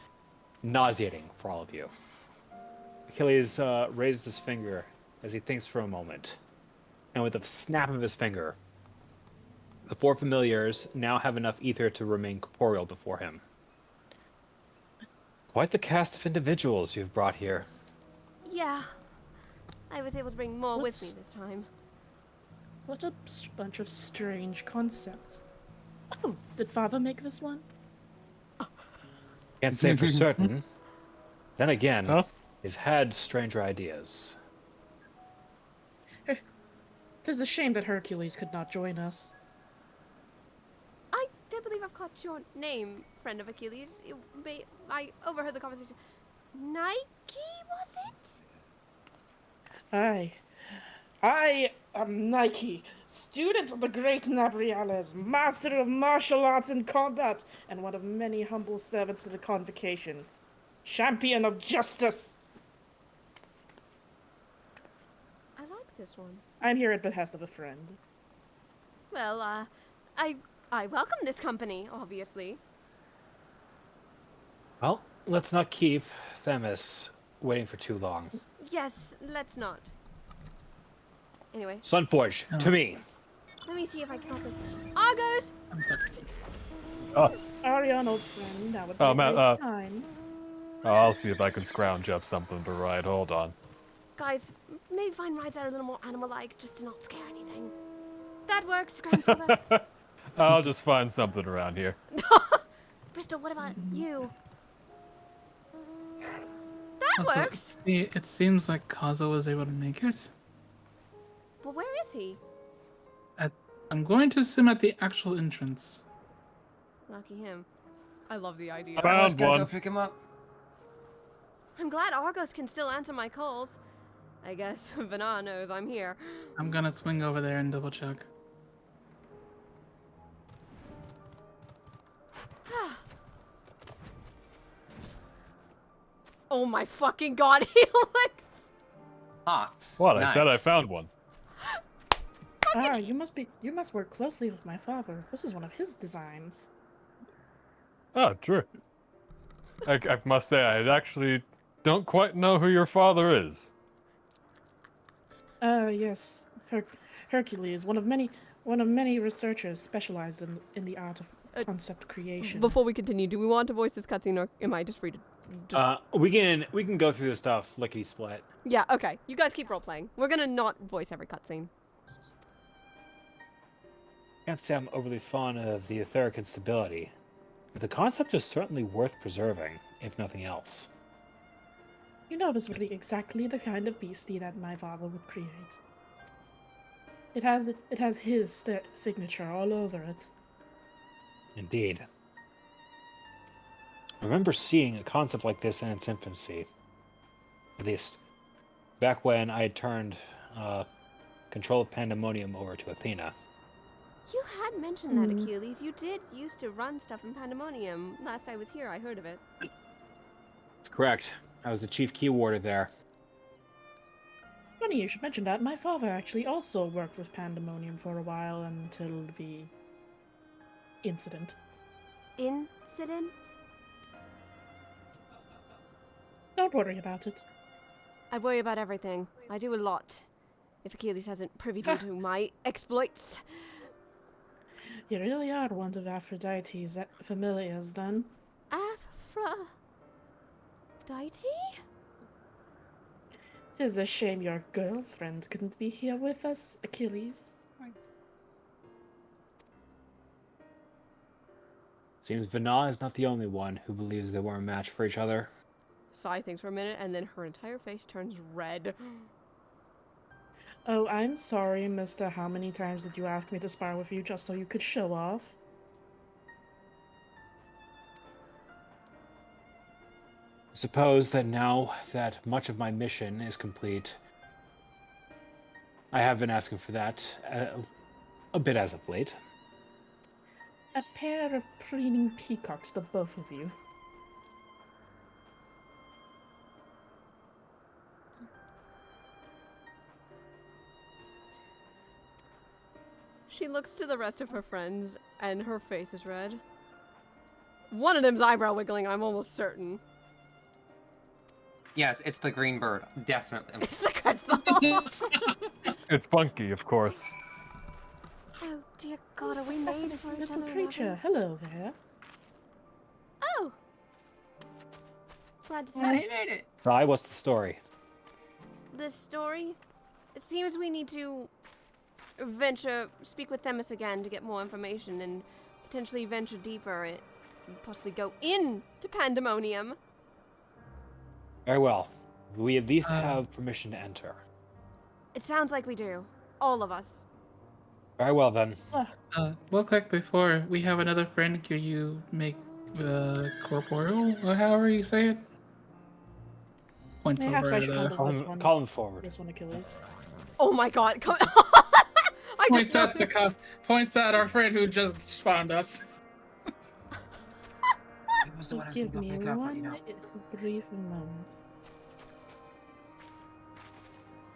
nauseating for all of you. Achilles raises his finger as he thinks for a moment. And with a snap of his finger, the 4 familiars now have enough ether to remain corporeal before him. Quite the cast of individuals you've brought here. Yeah. I was able to bring more with me this time. What a bunch of strange concepts. Oh, did Father make this one? Can't say for certain. Then again, Huh? he's had stranger ideas. It is a shame that Hercules could not join us. I don't believe I've caught your name, friend of Achilles. I overheard the conversation. Nike, was it? I am Nike, student of the great Nabriales, master of martial arts and combat, and one of many humble servants to the convocation. Champion of justice! I like this one. I'm here at behest of a friend. Well, I welcome this company, obviously. Well, let's not keep Themis waiting for too long. Yes, let's not. Anyway. Sunforge, to me. Let me see if I can also... Argos! Oh, Arion, old friend, now would be Oh, a Matt, great time. I'll see if I can scrounge up something to ride. Hold on. Guys, maybe find rides that are a little more animal-like, just to not scare anything. That works, grandfather. I'll just find something around here. Bristol, what about you? That Also, works! it seems like Kazo was able to make it. But where is he? I'm going to assume at the actual entrance. Lucky him. I love the idea. Found one. Go pick him up. I'm glad Argos can still answer my calls. I guess Vana knows I'm here. I'm gonna swing over there and double check. Oh my fucking god, he looks... Hot. What? I said I Nice. found one. Ah, you must work closely with my father. This is one of his designs. Oh, true. I must say, I actually don't quite know who your father is. Yes. Hercules, one of many researchers specialized in the art of concept creation. Before we continue, do we want to voice this cutscene, or am I just free to... We can go through this stuff lickety split. Yeah, okay. You guys keep role-playing. We're gonna not voice every cutscene. Can't say I'm overly fond of the etheric instability, but the concept is certainly worth preserving, if nothing else. You know, this would be exactly the kind of beastie that my father would create. It has his signature all over it. Indeed. I remember seeing a concept like this in its infancy. At least, back when I had turned control of Pandemonium over to Athena. You had mentioned that, Achilles. You did used to run stuff in Pandemonium. Last I was here, I heard of it. That's correct. I was the chief key warder there. Funny you should mention that. My father actually also worked with Pandemonium for a while until the incident. Incident? Don't worry about it. I worry about everything. I do a lot. If Achilles hasn't privy to my exploits. You really are one of Aphrodite's familiars, then. Aphrodite? It is a shame your girlfriend couldn't be here with us, Achilles. Seems Vana is not the only one who believes they were a match for each other. Sai thinks for a minute, and then her entire face turns red. Oh, I'm sorry, mister. How many times did you ask me to spar with you just so you could show off? Suppose that now that much of my mission is complete, I have been asking for that a bit as of late. A pair of preening peacocks, the both of you. She looks to the rest of her friends, and her face is red. One of them's eyebrow wiggling, I'm almost certain. Yes, it's the green bird. Definitely. It's the Quetzal! It's Bunky, of course. Oh dear God, are we made Fascinating for each little other? creature. Hello there. Oh! Glad to see Oh, you. he made it. Sai, what's the story? The story? It seems we need to speak with Themis again to get more information and potentially venture deeper and possibly go into Pandemonium. Very well. We at least have permission to enter. It sounds like we do. All of us. Very well then. Real quick before we have another friend, can you make corporeal? Or however you say it? Points Perhaps over I should the... hold this one. Call him forward. This one, Achilles. Oh my God! Come I Points out points out our friend who just found us. Just give me one brief moment.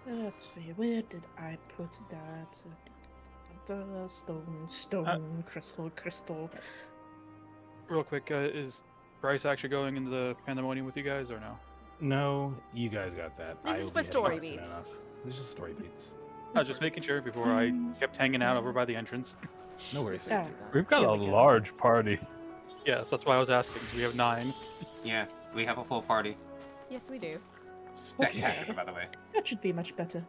Let's see, where did I put that? Stone, crystal. Real quick, is Bryce actually going into the Pandemonium with you guys, or no? No, you guys got that. This I is will for be heading story out soon beats. enough. This is just story beats. I was just making sure before I kept hanging out over by the entrance. No worries. We've got a large party. Yes, that's why I was asking. We have 9. Yeah, we have a full party. Yes, we do. Spectacular, by the way. That should be much better.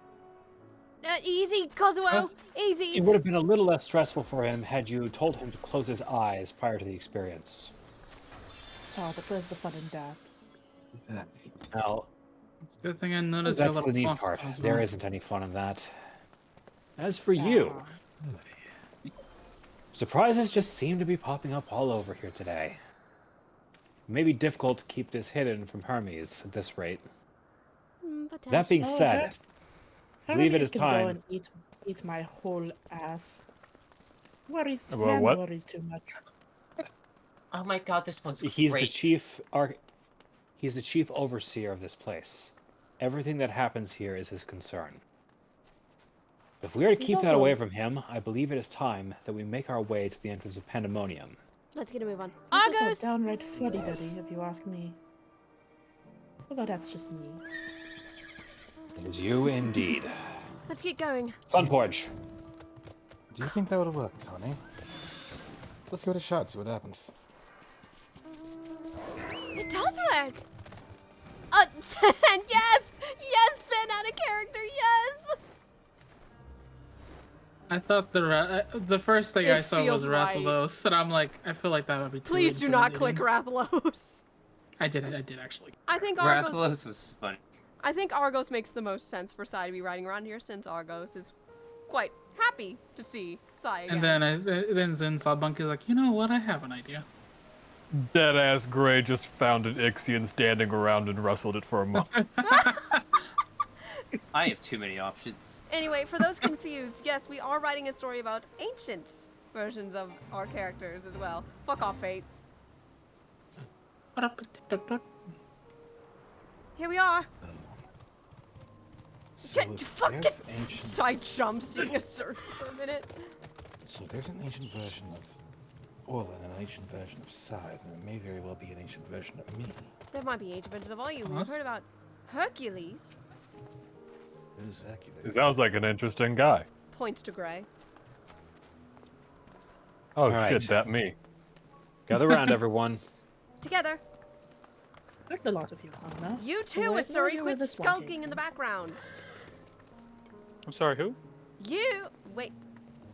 Easy, Cosmo! Easy! It would have been a little less stressful for him had you told him to close his eyes prior to the experience. Oh, but where's the fun in that? Now, It's a good thing I noticed your that's little the neat font part. as There well. isn't any fun in that. As for you, surprises just seem to be popping up all over here today. It may be difficult to keep this hidden from Hermes at this rate. That being said, I believe it is Go time. and eat my whole ass. Worries, Well, man what? worries too much. Oh my God, this one's He's great. the chief overseer of this place. Everything that happens here is his concern. If we are to He's keep that also- away from him, I believe it is time that we make our way to the entrance of Pandemonium. Let's get a move on. He's also Argos! downright fuddy-duddy, if you ask me. Although that's just me. It is you indeed. Let's get going. Sunforge. Do you think that would work, Tony? Let's give it a shot, see what happens. It does work! Sen, yes! Yes, Sen out of character, yes! I thought the first thing It I saw was feels right. Rathalos, and I'm like, I feel like that would be too Please do not click intimidating. Rathalos. I did actually. I think Argos... Rathalos was funny. I think Argos makes the most sense for Sai to be riding around here since Argos is quite happy to see Sai again. And then Zen saw Bunky's like, you know what? I have an idea. Deadass Gray just found an Ixion standing around and wrestled it for a month. I have too many options. Anyway, for those confused, yes, we are writing a story about ancient versions of our characters as well. Fuck off, Fate. Here we are. So Get if fucking there's ancient... side jumps seeing a search for a minute. So if there's an ancient version of Orlin and an ancient version of Scythe, then it may very well be an ancient version of me. There might be ancient versions of all you. We've Us? heard about Hercules. Who's Hercules? It sounds like an interesting guy. Points to Gray. Oh All right. shit, that me. Gather around, everyone. Together. There's a lot of you, Anna. You So too, I Asuri. know you were Quit this one skulking came in the background. I'm sorry, who? You. Wait.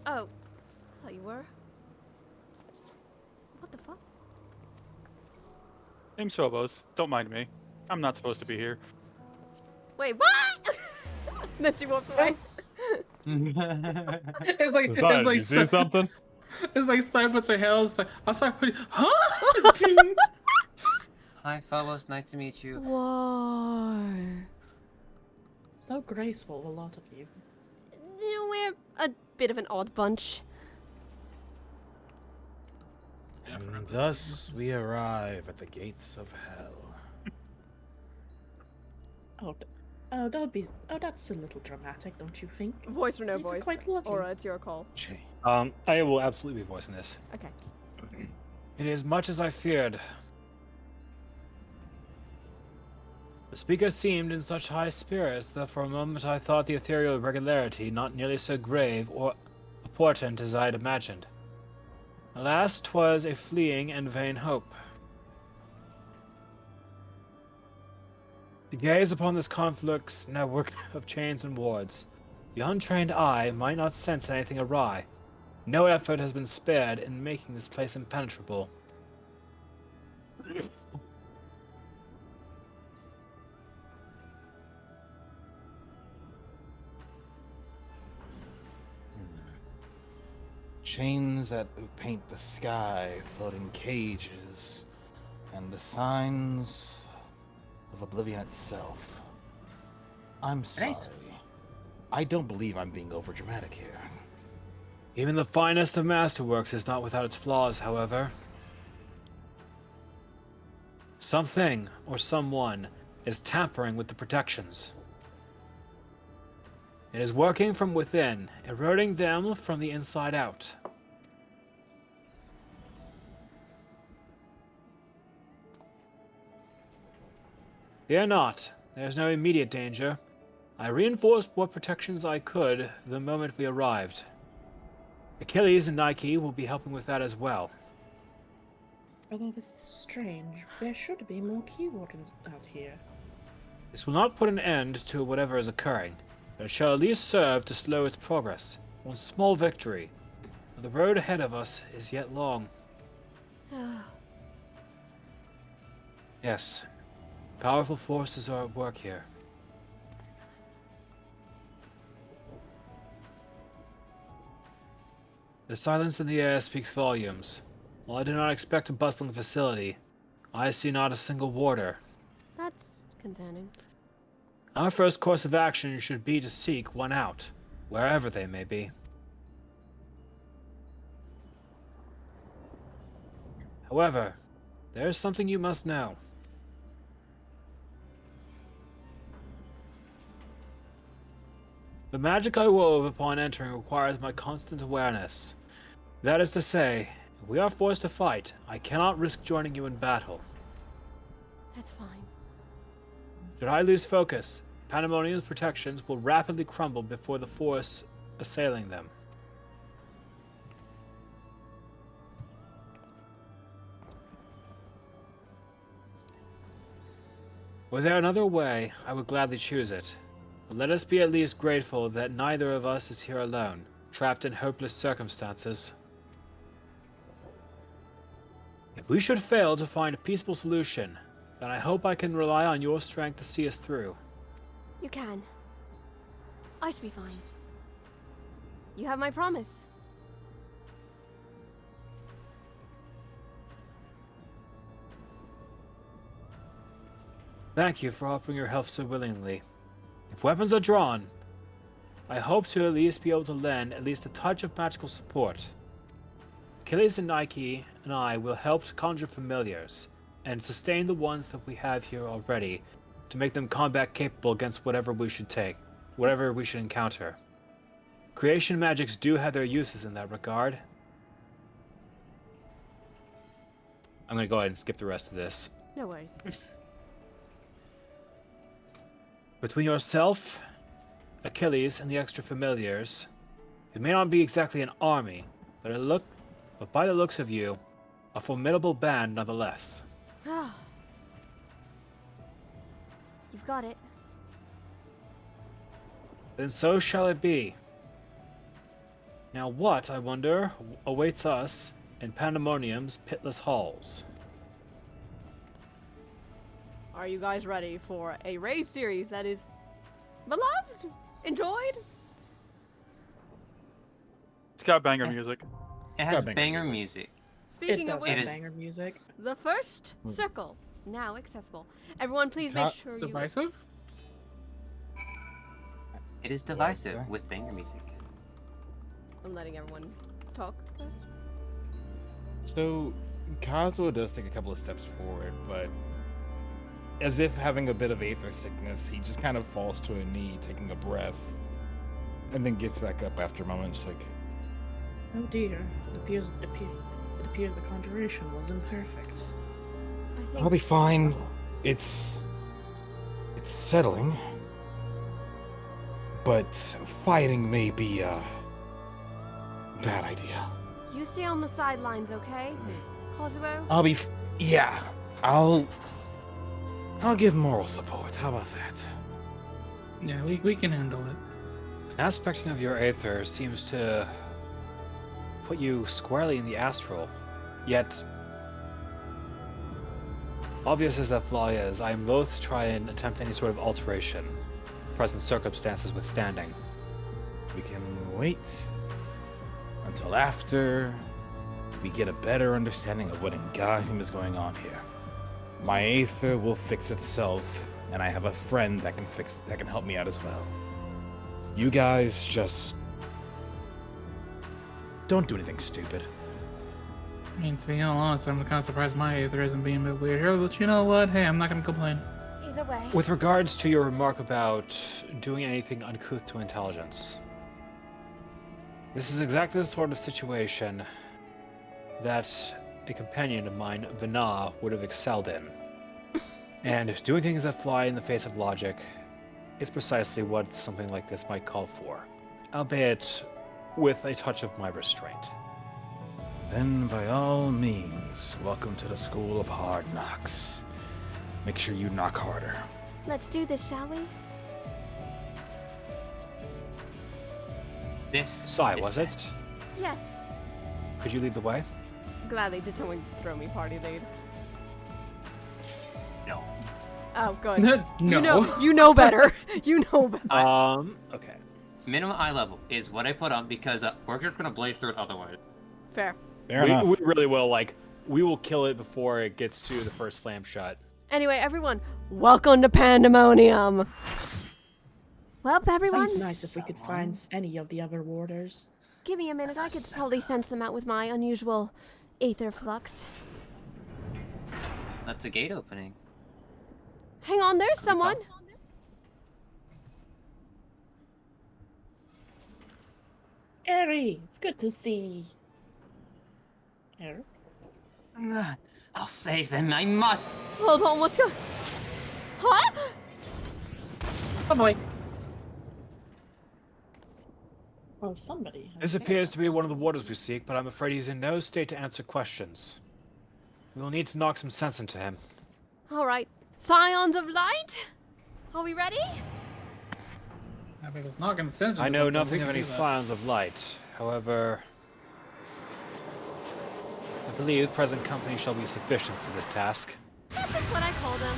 Oh. I thought you were. What the fuck? Name's Phobos. Don't mind me. I'm not supposed to be here. Wait, what? Then she walks away. It's like Besides, you see something? It's like so much of hell. It's like I'm sorry, huh? Hi, fellows. Nice to meet you. Whoa. So graceful, a lot of you. You know, we're a bit of an odd bunch. And thus we arrive at the gates of hell. Oh, don't be. Oh, that's a little dramatic, don't you think? Voice or no These are voice? quite lovely. Aura, it's your call. I will absolutely be voicing this. Okay. It is much as I feared. The speaker seemed in such high spirits that for a moment I thought the ethereal irregularity not nearly so grave or a portent as I had imagined. Alas, 'twas a fleeting and vain hope. To gaze upon this conflux network of chains and wards, the untrained eye might not sense anything awry. No effort has been spared in making this place impenetrable. Chains that paint the sky, floating cages, and the signs of oblivion itself. I'm sorry. Nice. I don't believe I'm being overdramatic here. Even the finest of masterworks is not without its flaws, however. Something or someone is tampering with the protections. It is working from within, eroding them from the inside out. Fear not, there is no immediate danger. I reinforced what protections I could the moment we arrived. Achilles and Nike will be helping with that as well. Although this is strange, there should be more key wardens out here. This will not put an end to whatever is occurring, but it shall at least serve to slow its progress. One small victory. The road ahead of us is yet long. Yes, powerful forces are at work here. The silence in the air speaks volumes. While I do not expect a bustling facility, I see not a single warder. That's concerning. Our first course of action should be to seek one out, wherever they may be. However, there is something you must know. The magic I wove upon entering requires my constant awareness. That is to say, if we are forced to fight, I cannot risk joining you in battle. That's fine. Should I lose focus, Pandemonium's protections will rapidly crumble before the force assailing them. Were there another way, I would gladly choose it. But let us be at least grateful that neither of us is here alone, trapped in hopeless circumstances. If we should fail to find a peaceful solution, then I hope I can rely on your strength to see us through. You can. I should be fine. You have my promise. Thank you for offering your help so willingly. If weapons are drawn, I hope to at least be able to lend at least a touch of magical support. Achilles and Nike and I will help to conjure familiars, and sustain the ones that we have here already, to make them combat capable against whatever we should encounter. Creation magics do have their uses in that regard. I'm gonna go ahead and skip the rest of this. No worries. Between yourself, Achilles, and the extra familiars, it may not be exactly an army, but by the looks of you, a formidable band nonetheless. You've got it. Then so shall it be. Now what, I wonder, awaits us in Pandemonium's pitless halls? Are you guys ready for a raid series that is beloved? Enjoyed? It's got banger music. It has banger music. Speaking It of does which, have banger music. the first circle, now accessible. Everyone, please make sure you... Divisive? It is divisive with banger music. I'm letting everyone talk first. So, Kazuo does take a couple of steps forward, but as if having a bit of aether sickness, he just kind of falls to a knee, taking a breath, and then gets back up after a moment, just like, Oh dear. It appears the conjuration was imperfect. I'll be fine. It's settling. But fighting may be a bad idea. You stay on the sidelines, okay? Kazuo? I'll be yeah. I'll give moral support. How about that? Yeah, we can handle it. An aspect of your aether seems to put you squarely in the astral. Yet, obvious as that flaw is, I am loath to try and attempt any sort of alteration, present circumstances withstanding. We can wait until after we get a better understanding of what in God's name is going on here. My aether will fix itself, and I have a friend that can help me out as well. You guys just don't do anything stupid. I mean, to be honest, I'm kind of surprised my aether isn't being a bit weird here, but you know what? Hey, I'm not gonna complain. Either way. With regards to your remark about doing anything uncouth to intelligence, this is exactly the sort of situation that a companion of mine, Vana, would have excelled in. And doing things that fly in the face of logic is precisely what something like this might call for, albeit with a touch of my restraint. Then, by all means, welcome to the School of Hard Knocks. Make sure you knock harder. Let's do this, shall we? This Sai, was it? Yes. Could you lead the way? Gladly. Did someone throw me party lead? No. Oh, good. No. You know better. You know better. Okay. Minimum eye level is what I put on because we're just gonna blaze through it otherwise. Fair. We really will, we will kill it before it gets to the first slam shot. Anyway, everyone, welcome to Pandemonium. Well, everyone. Sounds nice if we could find any of the other warders. Give me a minute. I could probably sense them out with my unusual aether flux. That's a gate opening. Hang on, there's someone. Eri, it's good to see. Eric? I'll save them. I must. Hold on, what's going? Huh? Oh boy. Oh, somebody. This appears to be one of the warders we seek, but I'm afraid he's in no state to answer questions. We will need to knock some sense into him. All right, Scions of Light. Are we ready? I mean, it's not gonna sense. I know nothing of any Scions of Light. However, I believe present company shall be sufficient for this task. That's just what I call them.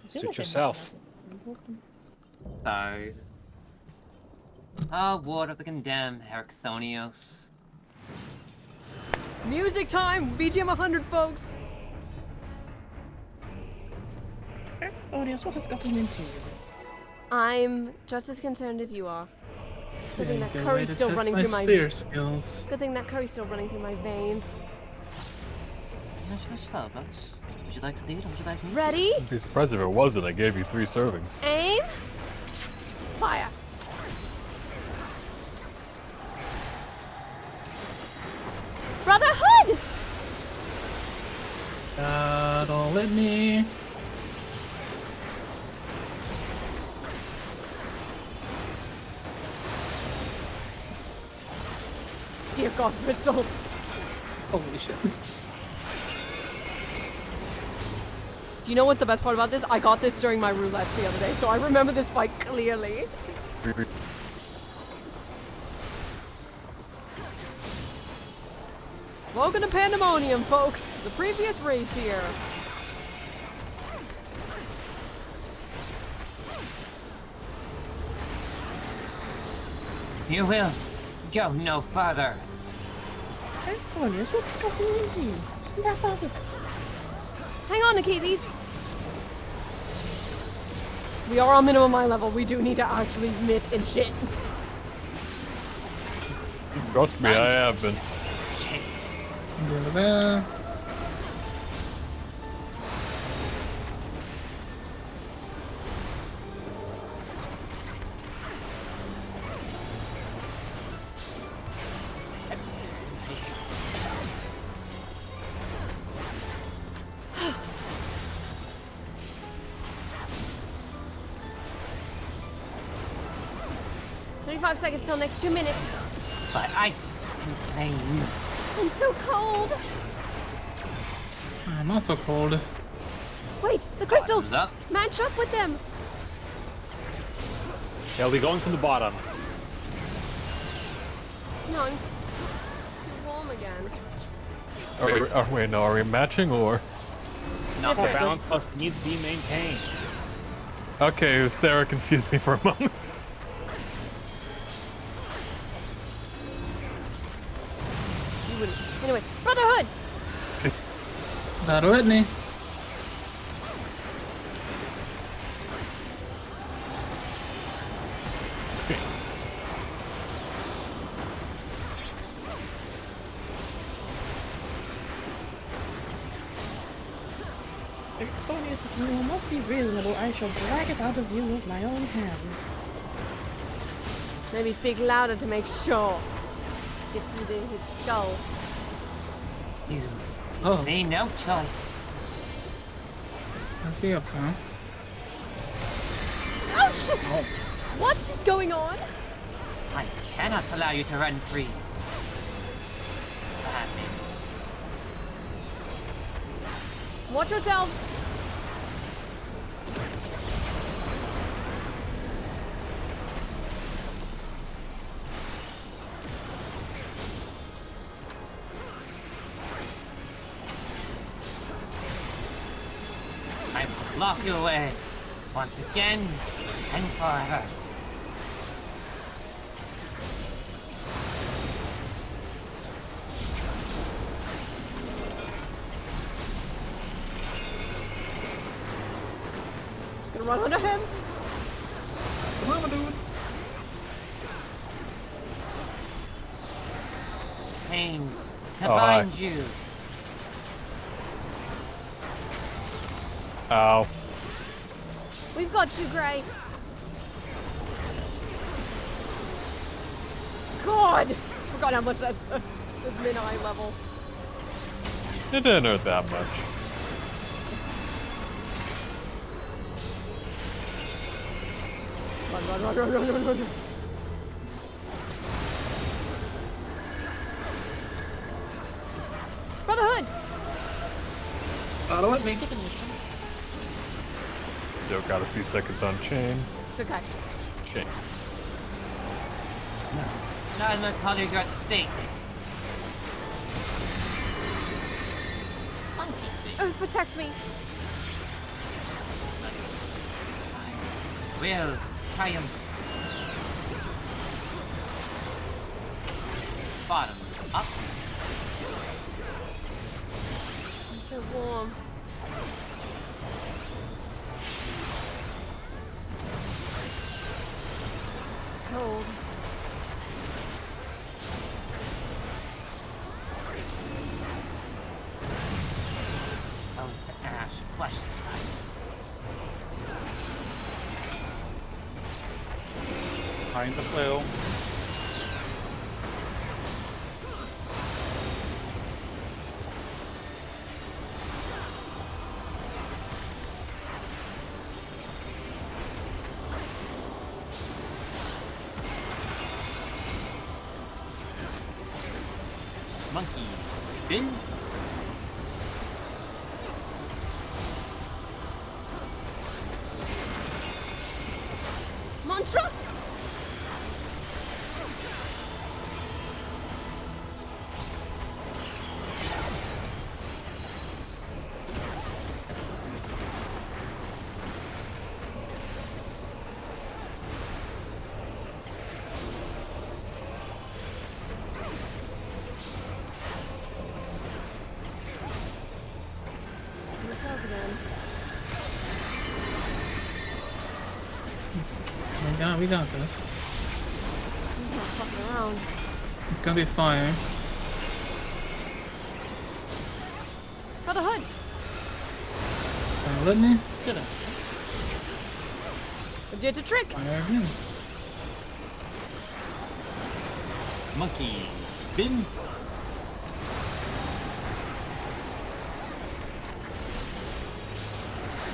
Suit yourself. Sorry. Ward of the Condemned, Heracthonios. Music time! BGM 100, folks! Heracthonios, what has gotten into you? I'm just as concerned as you are. Good thing that Good way curry's to still test running my through my spear skills. Good thing that curry's still running through my veins. Would you like to lead or would you like me? Ready? I'd be surprised if it wasn't. I gave you 3 servings. Aim. Fire. Brotherhood! Don't let me. Dear God, Crystal. Holy shit. Do you know what the best part about this? I got this during my roulettes the other day, so I remember this fight clearly. Welcome to Pandemonium, folks. The previous race here. You will go no further. Cornelius, what's gotten into you? Snap out of it. Hang on, Achilles. We are on minimum eye level. We do need to actually knit and shit. Trust me, I have been. Go there. Seconds till next 2 minutes. But ice and flame. I'm so cold. I'm also cold. Wait, the crystals. Bottoms up. Match up with them. Yeah, I'll be going from the bottom. No, I'm warm again. Wait, no, are we matching or? No, the balance must needs be maintained. Okay, Sarah confused me for a moment. Anyway, Brotherhood! That'll hit me. Cornelius, if you will not be reasonable, I shall drag it out of you with my own hands. Maybe speak louder to make sure. Gets into his skull. You Oh. made no choice. What's he up to? Ouch! Oh. What is going on? I cannot allow you to run free. Watch yourselves. I will lock you away once again and forever. Just gonna run under him. Come on, dude. Pains to Oh, hi. bind you. Ow. We've got you, Gray. God! Forgot how much that's mid-eye level. It didn't hurt that much. Run. Brotherhood! That'll hit me. Still got a few seconds on chain. It's okay. Chain. Not in my colleague at stake. Oh, protect me. Will triumph. Bottom up. I'm so warm. Cold. Bone to ash, flesh to ice. Behind the flail. Monkey spin. Mantra! we got this. He's not fucking around. It's gonna be fire. Got a hood. Let me. Good. Did a trick. Fire again. Monkey spin.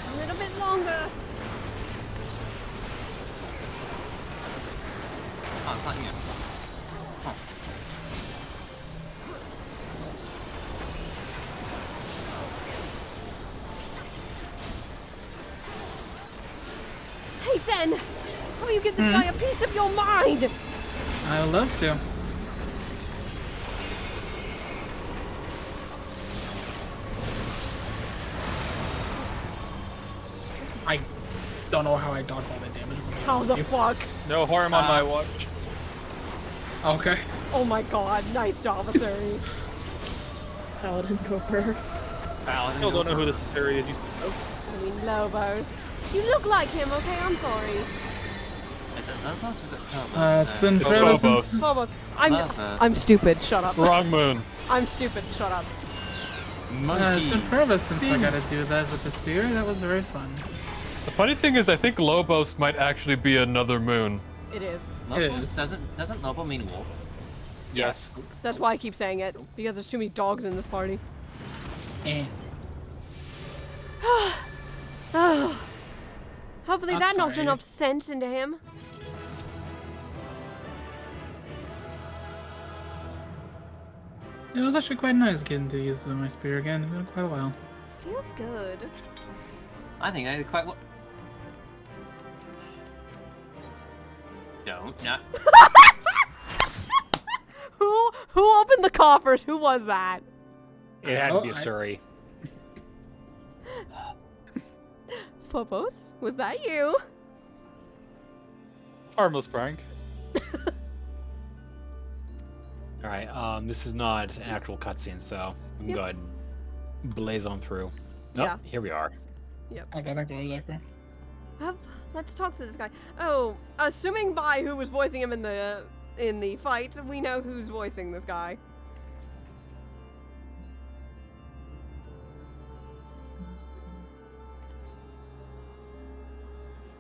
A little bit longer. Oh, it's not you. Huh. Hey, Zen! How will you give this guy a piece of your mind? I would love to. I don't know how I dodged all that damage. How the fuck? No harm on my watch. Okay. Oh my god, nice job, Asuri. Paladin Cooper. I still don't know who this area is. I mean, Lobos. You look like him, okay? I'm sorry. Is it Lobos or is it Phobos? It's in Phobos. Phobos. I'm stupid, shut up. Wrong moon. I'm stupid, shut up. It's been forever since I got to do that with the spear. That was very fun. The funny thing is, I think Lobos might actually be another moon. It is. Lobos? Doesn't Lobo mean wolf? Yes. That's why I keep saying it, because there's too many dogs in this party. Eh. Oh. Hopefully I'm that knocked sorry. enough sense into him. It was actually quite nice getting to use my spear again. It's been quite a while. Feels good. I think I did quite well. Don't not. Who opened the coffers? Who was that? It had to be a Surrey. Phobos? Was that you? Harmless prank. All right. This is not an actual cutscene, so we can go ahead and blaze on through. Oh, Yeah. here we are. Yep. Okay, thank you, exactly. Let's talk to this guy. Oh, assuming by who was voicing him in the fight, we know who's voicing this guy.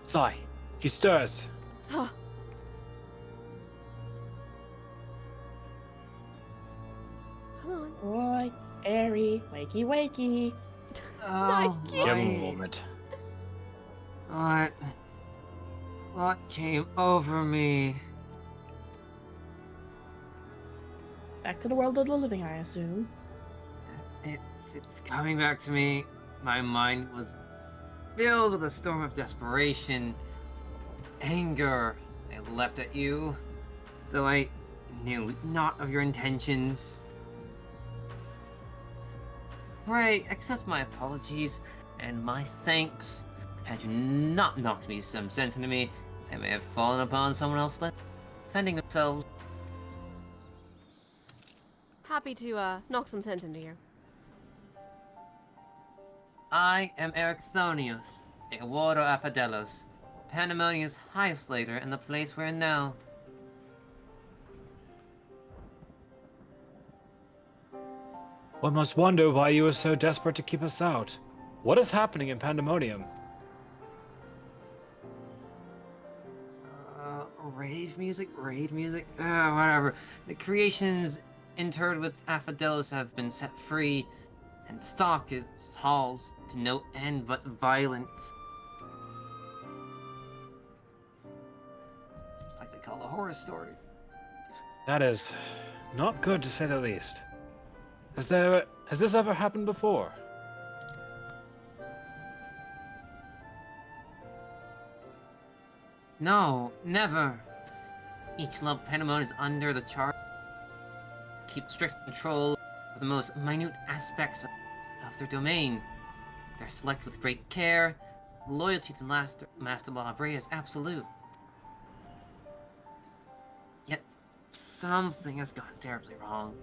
Sigh. He stirs. Huh. Come on. Boy, Airy, wakey wakey. Oh, Give him a my. moment. What came over me? Back to the world of the living, I assume. It's coming back to me. My mind was filled with a storm of desperation, anger. I leapt at you, though I knew not of your intentions. Pray, accept my apologies and my thanks. Had you not knocked me some sense into me, I may have fallen upon someone else defending themselves. Happy to knock some sense into you. I am Ericthonius, a ward of Aphadelos, Pandemonia's highest leader in the place we're in now. One must wonder why you were so desperate to keep us out. What is happening in Pandemonium? Rave music, raid music, whatever. The creations interred with Aphadelos have been set free, and stalk its halls to no end but violence. It's like they call a horror story. That is not good to say the least. Has this ever happened before? No, never. Each level of Pandemonium is under the charge. Keep strict control of the most minute aspects of their domain. They're selected with great care. Loyalty to Master Labre is absolute. Yet, something has gone terribly wrong.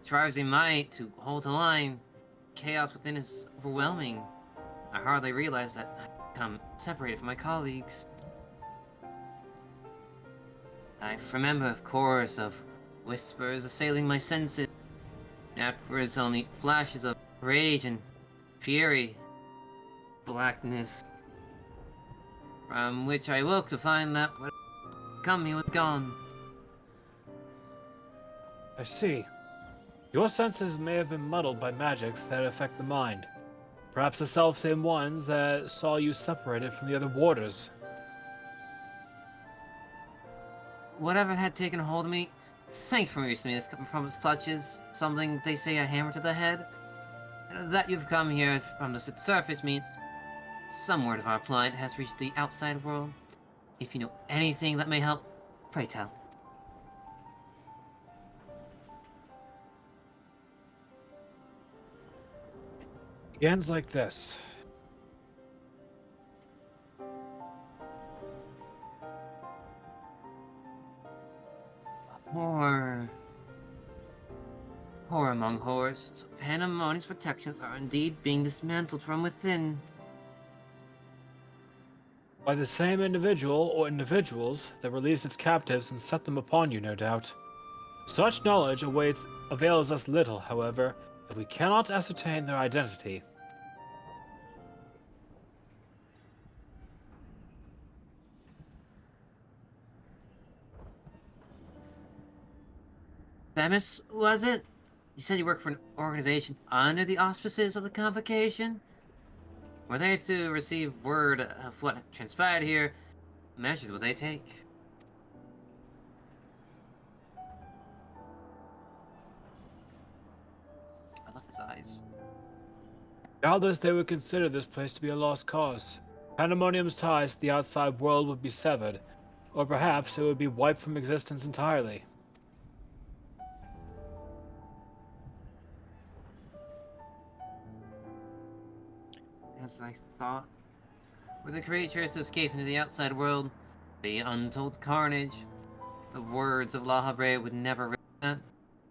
Try as they might to hold the line, chaos within is overwhelming. I hardly realized that I'd become separated from my colleagues. I remember, of course, of whispers assailing my senses. Afterwards, only flashes of rage and fury. Blackness. From which I woke to find that what had come me was gone. I see. Your senses may have been muddled by magics that affect the mind. Perhaps the self-same ones that saw you separated from the other warders. Whatever had taken hold of me, thankfully recently has come from its clutches. Something they say a hammer to the head. That you've come here from the surface means some word of our plight has reached the outside world. If you know anything that may help, pray tell. Begins like this. Horror. Horror among horrors. So Pandemonium's protections are indeed being dismantled from within. By the same individual or individuals that released its captives and set them upon you, no doubt. Such knowledge avails us little, however, if we cannot ascertain their identity. Themis, was it? You said you work for an organization under the auspices of the Convocation? Were they to receive word of what transpired here, measures would they take? I love his eyes. Doubtless they would consider this place to be a lost cause. Pandemonium's ties to the outside world would be severed, or perhaps it would be wiped from existence entirely. As I thought. Were the creatures to escape into the outside world, be untold carnage, the words of La Habre would never represent,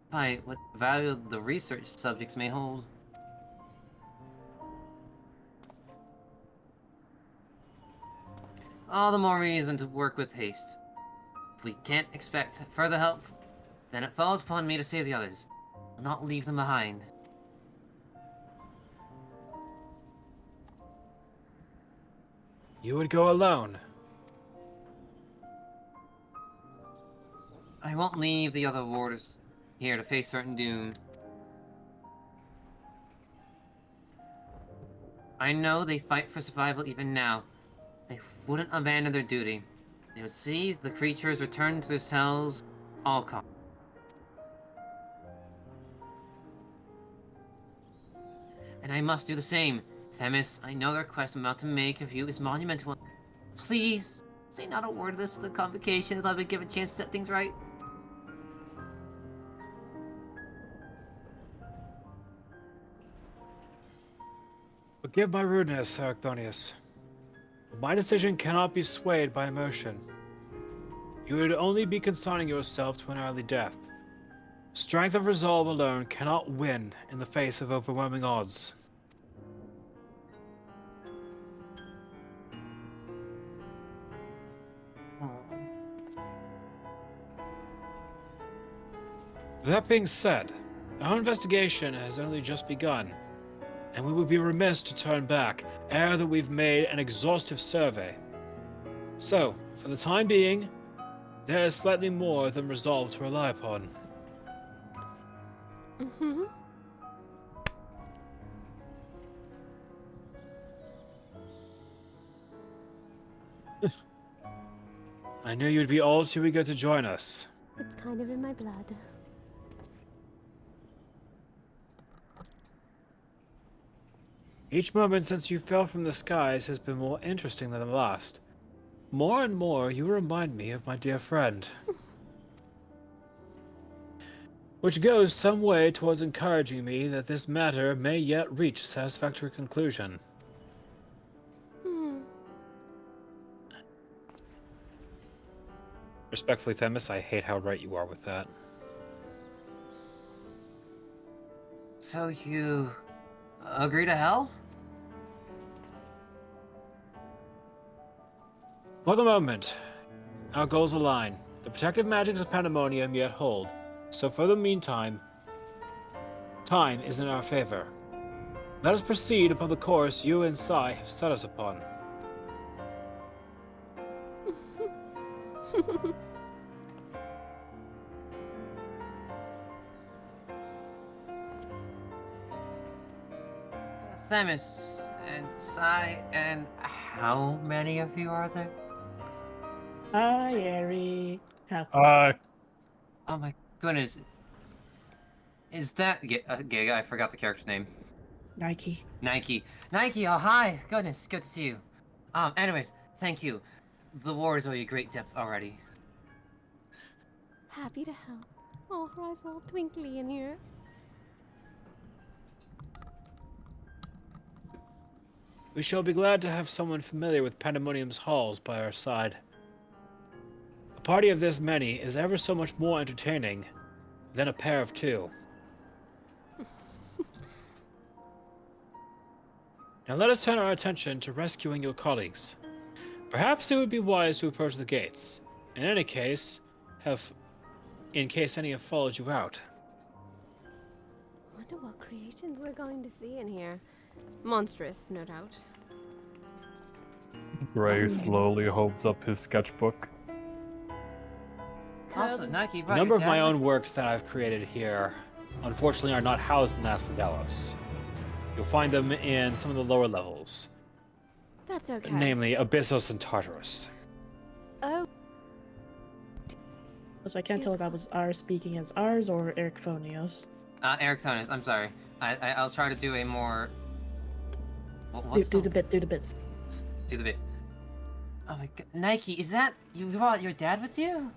despite what value the research subjects may hold. All the more reason to work with haste. If we can't expect further help, then it falls upon me to save the others, and not leave them behind. You would go alone. I won't leave the other warders here to face certain doom. I know they fight for survival even now. They wouldn't abandon their duty. They would see the creatures return to their cells, all calm. And I must do the same. Themis, I know the request I'm about to make of you is monumental. Please, say not a word of this to the Convocation as I've been given a chance to set things right. Forgive my rudeness, Sir Acthonius. But my decision cannot be swayed by emotion. You would only be consigning yourself to an early death. Strength of resolve alone cannot win in the face of overwhelming odds. That being said, our investigation has only just begun, and we would be remiss to turn back ere that we've made an exhaustive survey. So, for the time being, there is slightly more than resolve to rely upon. Mm-hmm. I knew you'd be all too eager to join us. It's kind of in my blood. Each moment since you fell from the skies has been more interesting than the last. More and more, you remind me of my dear friend. Which goes some way towards encouraging me that this matter may yet reach a satisfactory conclusion. Respectfully, Themis, I hate how right you are with that. So you agree to hell? For the moment, our goals align. The protective magics of Pandemonium yet hold, so for the meantime, time is in our favor. Let us proceed upon the course you and Sai have set us upon. Samus and Sai and how many of you are there? Hi, Eric. How Oh my goodness. Is that Giga? I forgot the character's name. Nike. Nike. Nike, oh hi! Goodness, good to see you. Anyways, thank you. The wars owe you great depth already. Happy to help. Oh, her eyes all twinkly in here. We shall be glad to have someone familiar with Pandemonium's halls by our side. A party of this many is ever so much more entertaining than a pair of two. Now let us turn our attention to rescuing your colleagues. Perhaps it would be wise to approach the gates. In any case, in case any have followed you out. Wonder what creations we're going to see in here. Monstrous, no doubt. Gray slowly holds up his sketchbook. Also, Nike, A number of my own works that I've created here, unfortunately, are not housed in Asphodelos. You'll find them in some of the lower levels. That's okay. Namely, Abyssos and Tartarus. Oh. So I can't tell if that was ours speaking as ours or Eric Phonios. Eric Sonis, I'm sorry. I'll try to do a more... Do the bit. Do the bit. Oh my god. Nike, is that... You brought your dad with you?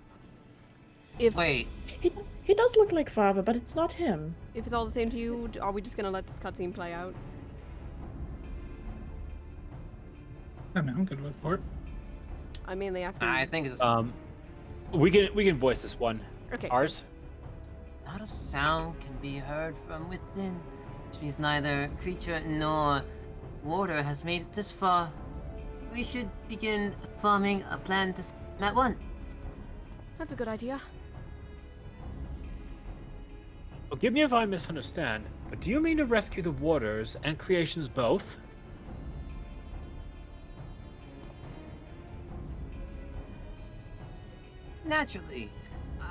Wait. He does look like Father, but it's not him. If it's all the same to you, are we just gonna let this cutscene play out? I mean, I'm good with port. I mean, they asked me. I think it's... We can voice this one. Okay. Ours? Not a sound can be heard from within, which means neither creature nor water has made it this far. We should begin forming a plan to at one. That's a good idea. Forgive me if I misunderstand, but do you mean to rescue the waters and creations both? Naturally.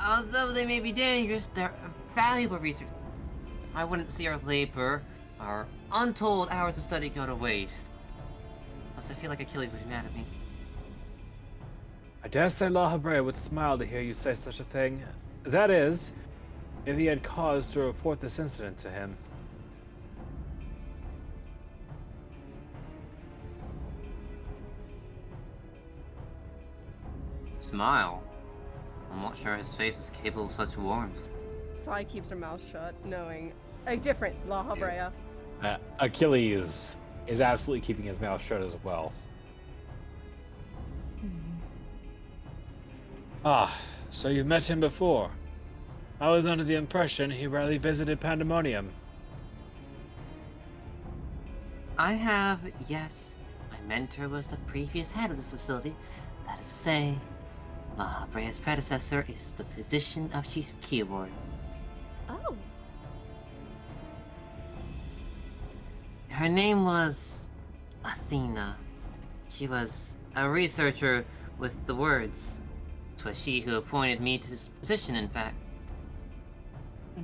Although they may be dangerous, they're valuable research. I wouldn't see our labor, our untold hours of study go to waste. Plus, I feel like Achilles would be mad at me. I dare say La Habrea would smile to hear you say such a thing. That is, if he had cause to report this incident to him. Smile. I'm not sure his face is capable of such warmth. Sai keeps her mouth shut, knowing a different La Habrea. Achilles is absolutely keeping his mouth shut as well. Ah, so you've met him before. I was under the impression he rarely visited Pandemonium. I have, yes. My mentor was the previous head of this facility. That is to say, La Habrea's predecessor is the position of Chief Keyword. Oh. Her name was Athena. She was a researcher with the words. 'Twas she who appointed me to this position, in fact.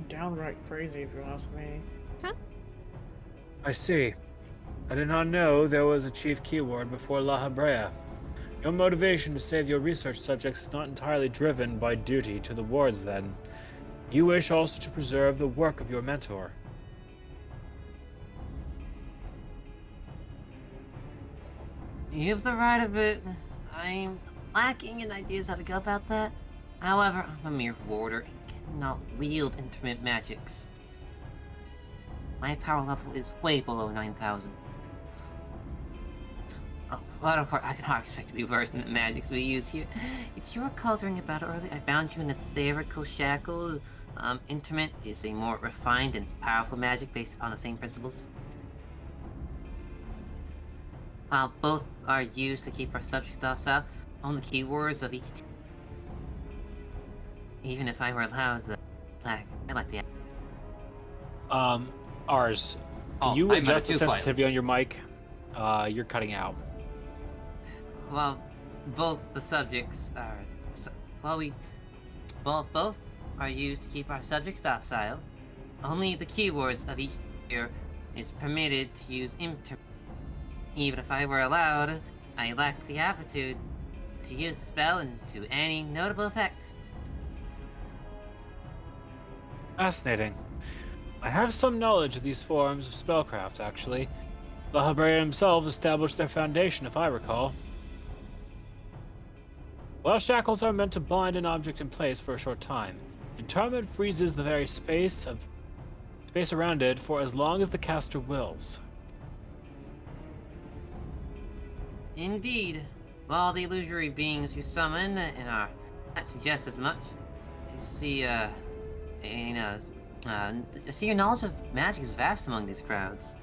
Downright crazy, if you ask me. Huh? I see. I did not know there was a Chief Keyword before La Habrea. Your motivation to save your research subjects is not entirely driven by duty to the wards, then. You wish also to preserve the work of your mentor. You have the right of it. I'm lacking in ideas how to go about that. However, I'm a mere warder and cannot wield intermittent magics. My power level is way below 9,000. Oh, but of course, I cannot expect to be worse than the magics we use here. If you recall during a battle earlier, I bound you in etherical shackles. Intermittent is a more refined and powerful magic based on the same principles. While both are used to keep our subjects docile, on the keywords of each team. even if I were allowed the I like the. Ars, can Oh, you I meant adjust it the too sensitivity on your mic? You're cutting out. Well, both the subjects are. Well, we both are used to keep our subjects docile. Only the keywords of each tier is permitted to use Even if I were allowed, I lack the aptitude to use the spell and to any notable effect. Fascinating. I have some knowledge of these forms of spellcraft, actually. The Librarian himself established their foundation, if I recall. While shackles are meant to bind an object in place for a short time, Interment freezes the very space around it for as long as the caster wills. Indeed, all the illusory beings you summon and are that suggest as much. See, see your knowledge of magic is vast among these crowds.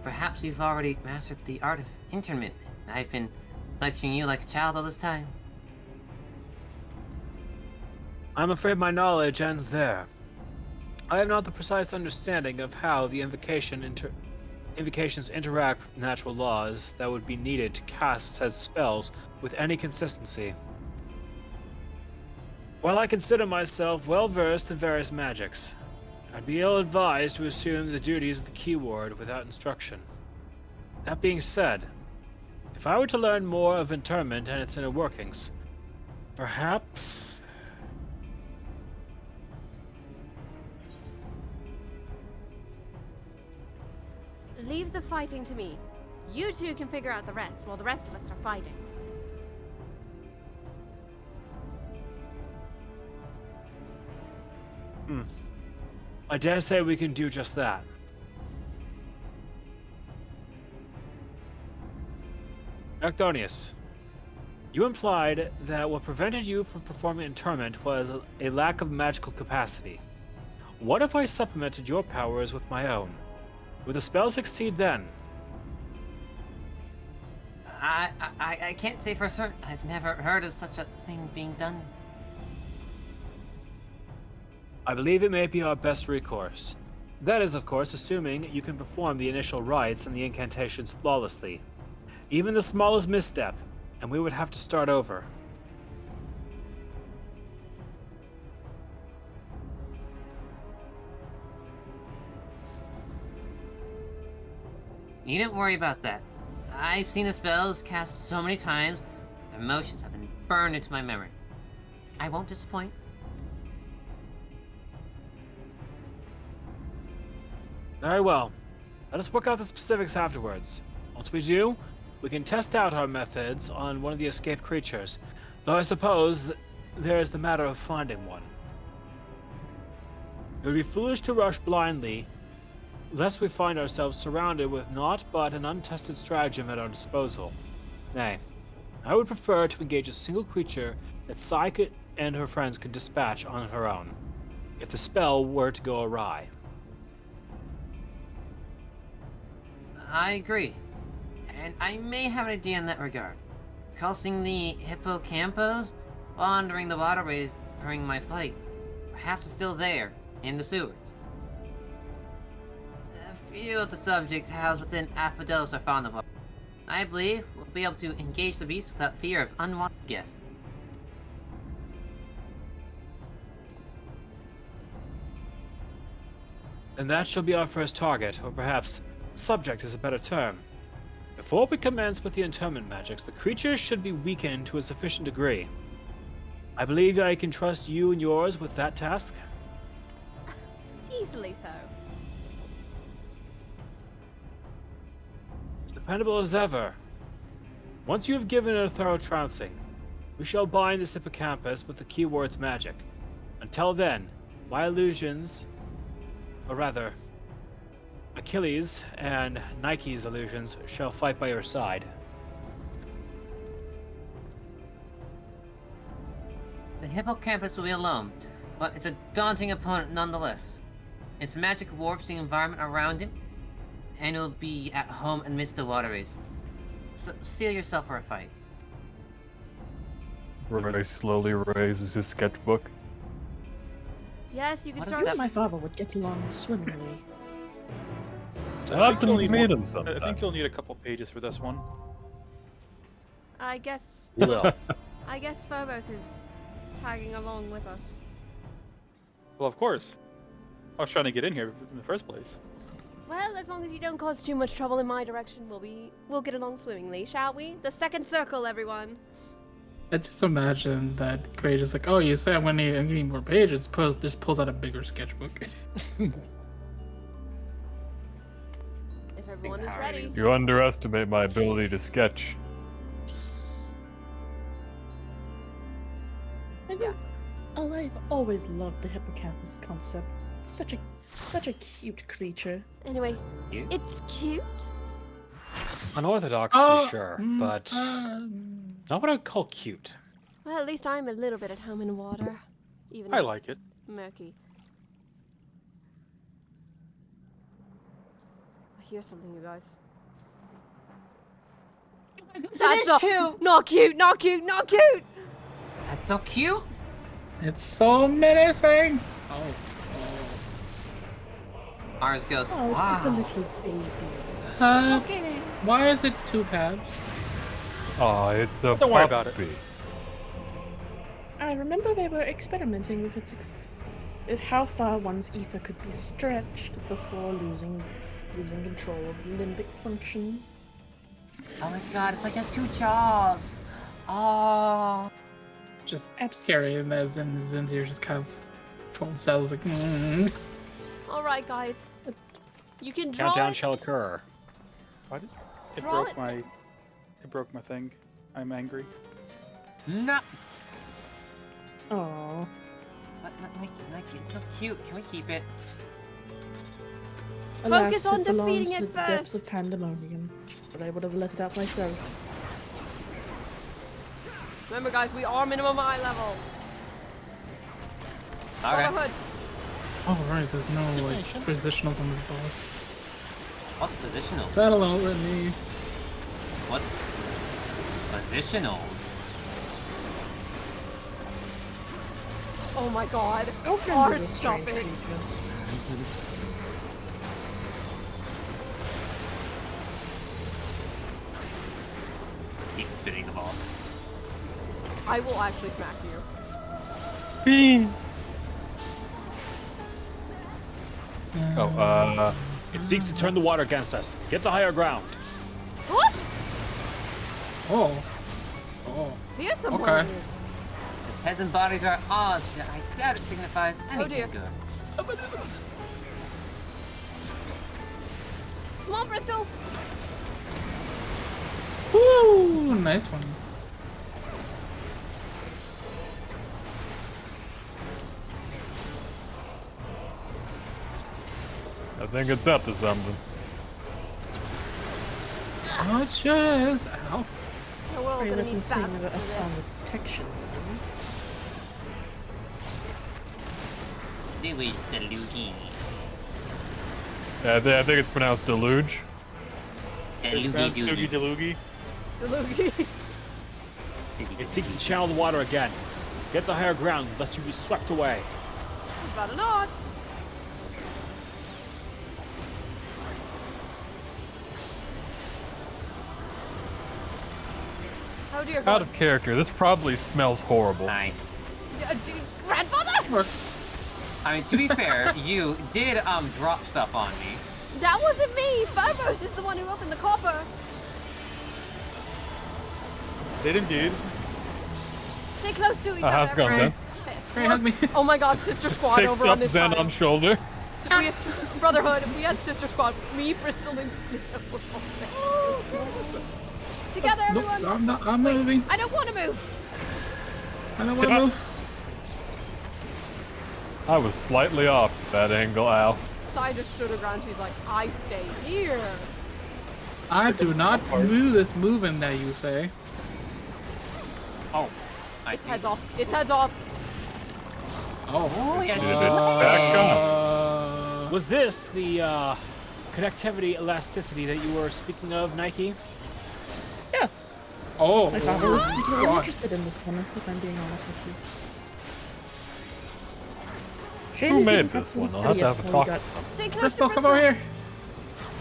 Perhaps you've already mastered the art of interment. I've been lecturing you like a child all this time. I'm afraid my knowledge ends there. I have not the precise understanding of how the invocations interact with natural laws that would be needed to cast said spells with any consistency. While I consider myself well versed in various magics, I'd be ill-advised to assume the duties of the keyword without instruction. That being said, if I were to learn more of interment and its inner workings, perhaps... Leave the fighting to me. You two can figure out the rest while the rest of us are fighting. I dare say we can do just that. Acdonius, you implied that what prevented you from performing interment was a lack of magical capacity. What if I supplemented your powers with my own? Would the spell succeed then? I can't say for certain. I've never heard of such a thing being done. I believe it may be our best recourse. That is, of course, assuming you can perform the initial rites and the incantations flawlessly. Even the smallest misstep, and we would have to start over. You don't worry about that. I've seen the spells cast so many times, their motions have been burned into my memory. I won't disappoint. Very well. Let us work out the specifics afterwards. Once we do, we can test out our methods on one of the escaped creatures, though I suppose there is the matter of finding one. It would be foolish to rush blindly, lest we find ourselves surrounded with naught but an untested stratagem at our disposal. Nay, I would prefer to engage a single creature that Sai and her friends could dispatch on her own, if the spell were to go awry. I agree. And I may have an idea in that regard. Causing the hippocampos wandering the waterways during my flight. Perhaps it's still there, in the sewers. A few of the subjects housed within Asphodelos are fond of water. I believe we'll be able to engage the beast without fear of unwanted guests. And that shall be our first target, or perhaps subject is a better term. Before we commence with the interment magics, the creature should be weakened to a sufficient degree. I believe I can trust you and yours with that task. Easily so. Dependable as ever. Once you have given it a thorough trouncing, we shall bind this hippocampus with the keyword's magic. Until then, my illusions, or rather, Achilles and Nike's illusions shall fight by your side. The hippocampus will be alone, but it's a daunting opponent nonetheless. Its magic warps the environment around it, and it will be at home amidst the waterways. So seal yourself for a fight. Ray slowly raises his sketchbook. Yes, you can I start. thought my father would get along swimmingly. I think you'll need meet him I sometime. think you'll need a couple pages for this one. I guess. You will. I guess Phobos is tagging along with us. Well, of course. I was trying to get in here in the first place. Well, as long as you don't cause too much trouble in my direction, we'll get along swimmingly, shall we? The second circle, everyone. I just imagine that Gray just like, oh, you say I'm gonna need more pages. Just pulls out a bigger sketchbook. If everyone is ready. You underestimate my ability to sketch. Oh, I've always loved the hippocampus concept. It's such a cute creature. Anyway, it's cute. Unorthodox, to be sure, but not what I would call cute. Well, at least I'm a little bit at home in water. Even I if like it's it. murky. I hear something, you guys. That's cute. Not cute, not cute, not cute! That's so cute. It's so menacing. Oh. Ours goes, Oh, it's just a wow. little baby. Look at it. Why is it two halves? Oh, it's a Don't worry about it. puppy. I remember they were experimenting with with how far one's ether could be stretched before losing control of limbic functions. Oh my god, it's like it has two jaws. Oh. Just carrying that and Zinzir just kind of folds cells like. Alright, guys. You can draw. Countdown shall occur. What? It Draw broke it. my. It broke my thing. I'm angry. No. Aww. Nike, it's so cute. Can we keep it? Focus Alas, on it belongs defeating to it the depths first. of pandemonium, but I would have let it out myself. Remember, guys, we are minimum eye level. Okay. Brotherhood. Oh right, there's no like positionals on this boss. What's positional? That'll let me. What's positionals? Oh my god. Girlfriend Ours, is a stop strange it. creature. Keep spinning the balls. I will actually smack you. Oh, It seeks to turn the water against us. Get to higher ground. What? Oh. Oh. Here's some Okay. boys. Its heads and bodies are at odds. I doubt it signifies anything dear. good. Come on, Bristol. Woo! Nice one. I think it's up to something. Oh, it sure is. Ow. Oh, well, Are you gonna looking need to sing bats to a do song this. of protection? Deluge, deluge. Yeah, I think it's pronounced deluge. Deluge, Sugi deluge. Delugi. It seeks to channel the water again. Get to higher ground, lest you be swept away. Better not. Oh dear Out god. of character. This probably smells horrible. Dude, grandfather? I mean, to be fair, you did drop stuff on me. That wasn't me. Phobos is the one who opened the copper. Did indeed. Stay close to each how's it other. going, everyone. Ray, hug me. Oh my god, sister squad Picks over up on this Zen side. on shoulder. If we had, brotherhood, if we had sister squad, me, Bristol, and together, Nope, everyone. I'm moving. I don't want to move. I don't want to move. I was slightly off that angle, Al. Sai just stood her ground. She's like, I stay here. I do not do this moving that you say. Oh, Its head's off. Its head's off. Oh, yes. Was this the connectivity elasticity that you were speaking of, Nike? Yes. Oh. My father was particularly interested in this one, if I'm being honest with you. Shame Who he made couldn't this properly one? I'll have study to it have a before he talk. got. Stay close Crystal, to come over here.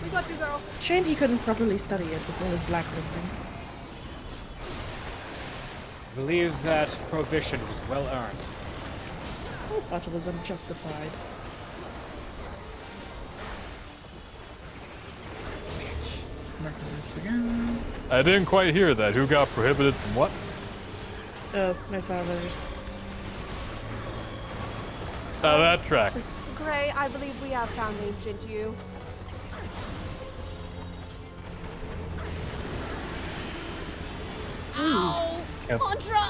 We got you, girl. Shame he couldn't properly study it before his blacklisting. I believe that prohibition was well earned. I thought it was unjustified. Again. I didn't quite hear that. Who got prohibited from what? Oh, my father. That tracks. Gray, I believe we have found ancient you. Ow! Yep. Contra!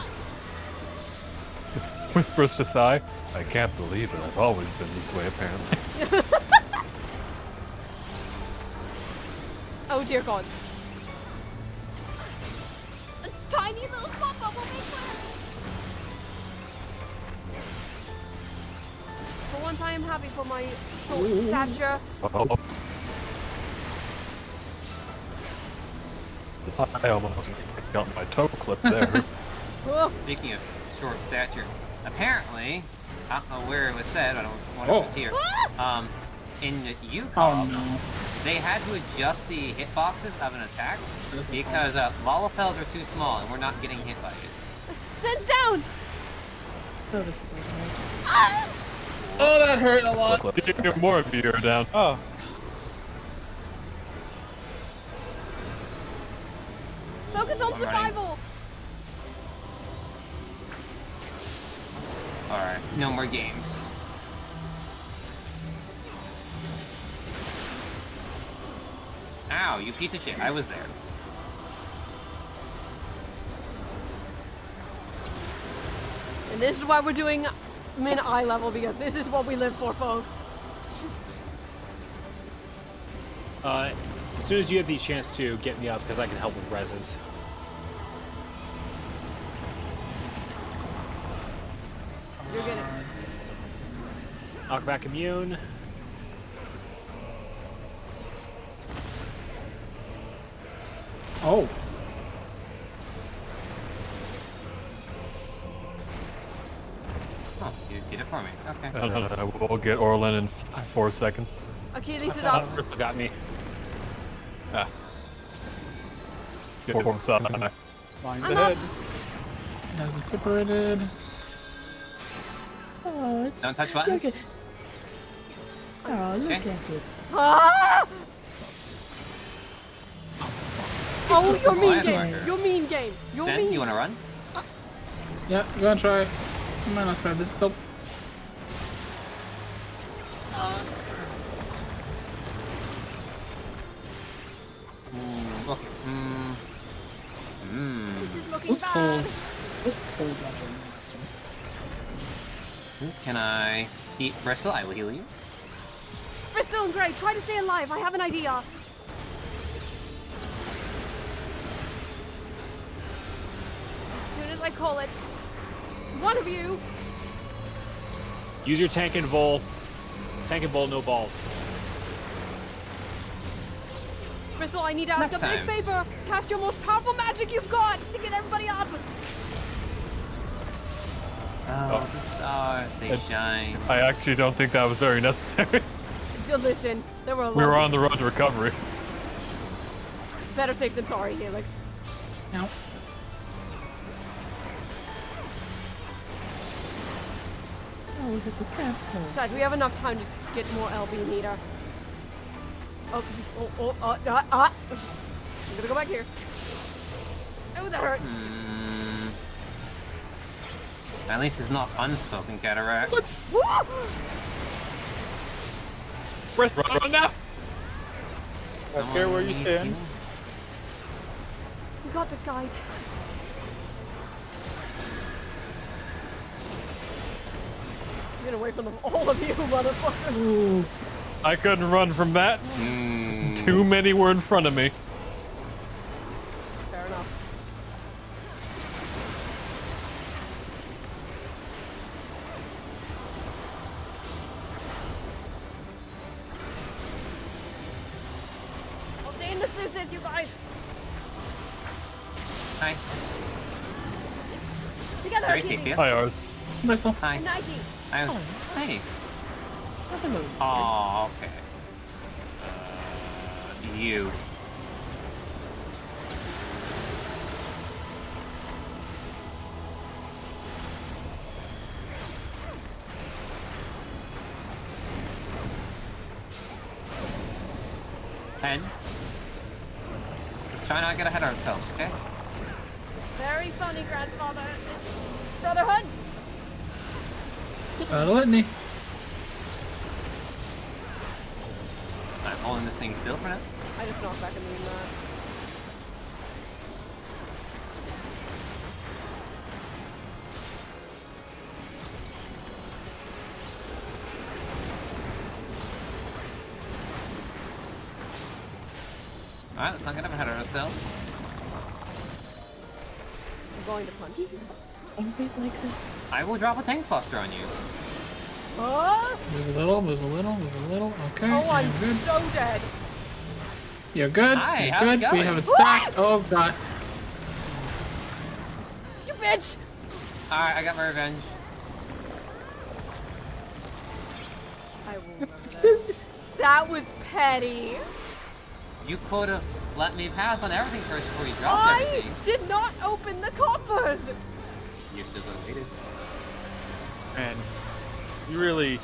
Whispers to Sai. I can't believe it. I've always been this way, apparently. Oh dear God. It's tiny little spot bubble maker. For once I am happy for my short stature. Oh. I almost got my toe clipped there. Speaking of short stature, apparently, I don't know where it was said, I don't know if it was here. In UCOM, they had to adjust the hitboxes of an attack because Lollifells are too small and we're not getting hit by it. Sense down! Oh, this is going to Ah! Oh, that hurt a lot. More of you are down. Oh. Focus on survival! Alright, no more games. Ow, you piece of shit, I was there. And this is why we're doing min eye level, because this is what we live for, folks. As soon as you have the chance to get me up, because I can help with reses. You're gonna. Knockback immune. Oh. Oh, you did it for me. Okay. We'll get Orlin in 4 seconds. Achilles is up. Crystal got me. Ah. Get one side. Mine's I'm ahead. Hasn't separated. Oh, it's. Don't touch buttons. Look at, oh, look Okay. at it. Ah! Oh, you're mean Lion game. marker. You're mean game. You're Zen, mean. you wanna run? Yeah, go and try. I might not grab this scope. Okay. This is looking bad. Can I eat Bristol? I will heal you. Bristol and Gray, try to stay alive. I have an idea. As soon as I call it, one of you. Use your tank and bowl. Tank and bowl, no balls. Bristol, I need to ask Next a big time. favor. Cast your most powerful magic you've got to get everybody up. Oh, the stars, they shine. I actually don't think that was very necessary. Listen, there were a lot. We were on the road to recovery. Better safe than sorry, Helix. No. Oh, look at the cat. Besides, we have enough time to get more LB meter. I'm gonna go back here. Oh, that hurt. At least it's not unspoken cataract. Woo! Run now! I don't care where you Someone stand. needs We got this, guys. Get away from them, all of you, motherfucker. I couldn't run from that. Too many were in front of me. Fair enough. I'll stay in the sluices, you guys. Hi. Together, Very Achilles. tasty. Hi, ours. Bristol. Hi. Nike. Hi. Hey. Oh, okay. You. Pen. Let's try not to get ahead of ourselves, okay? Very funny, grandfather. Brotherhood. Litany. I'm holding this thing still for now. I just knocked back a mean that. Alright, let's not get ahead of ourselves. I'm going to punch you. Always like this. I will drop a tank buster on you. Oh! Move a little, move a little, move a little. Okay. Oh, I'm you're good. so dead. You're good. Hi, You're how's it good. We going? have a stack. Oh god. You bitch! Alright, I got my revenge. I will remember this. That was petty. You could have let me pass on everything first before you dropped I everything. did not open the coffers. You should have waited. And you really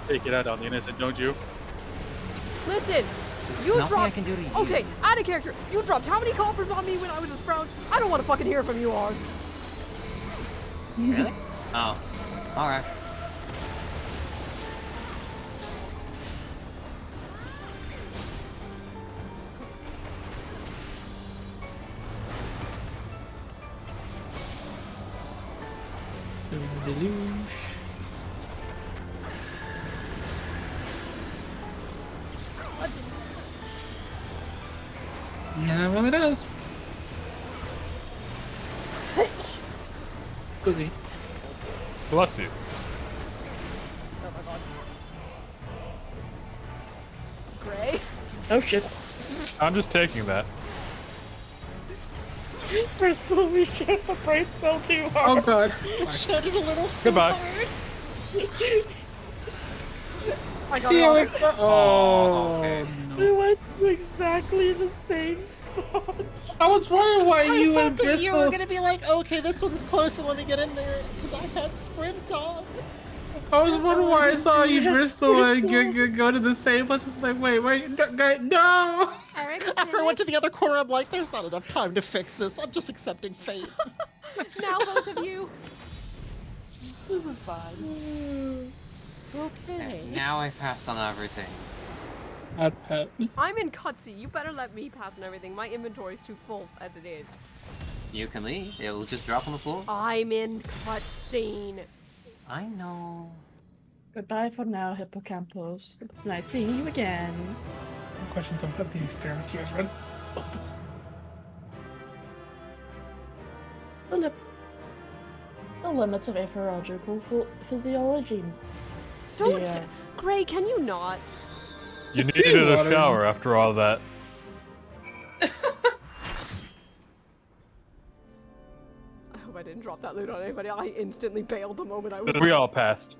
take it out on the innocent, don't you? Listen, There's you nothing I dropped. can do to you. Okay, out of character. You dropped how many coffers on me when I was a sprout? I don't want to fucking hear from you, Ours. Really? Oh. Alright. Yeah, it really does. Goosey. Bless you. Oh my god. Gray? Oh shit. I'm just taking that. For Sylvie shared the brain cell too hard. Oh god. Shared it a little too Goodbye. hard. I got Here we it. go. Oh, okay. We went to exactly the same spot. I was wondering why I you thought and that you Bristol. were gonna be like, okay, this one's closer, let me get in there, because I had sprint on. I was wondering why I saw you, Yes, Bristol, and Bristol. go to the same place. I was like, wait, no. After I went to the other corner, I'm like, there's not enough time to fix this. I'm just accepting fate. Now both of you. This is fine. It's okay. Now I've passed on everything. I'm in cutscene. You better let me pass on everything. My inventory's too full as it is. You can leave. It will just drop on the floor. I'm in cutscene. I know. Goodbye for now, Hippocampus. It's nice seeing you again. Questions about the experiments you guys run. The limits of aphorological physiology. Don't. Yeah. Gray, can you not? You needed a Seawater. shower after all that. I hope I didn't drop that loot on anybody. I instantly bailed the moment I was. We all passed.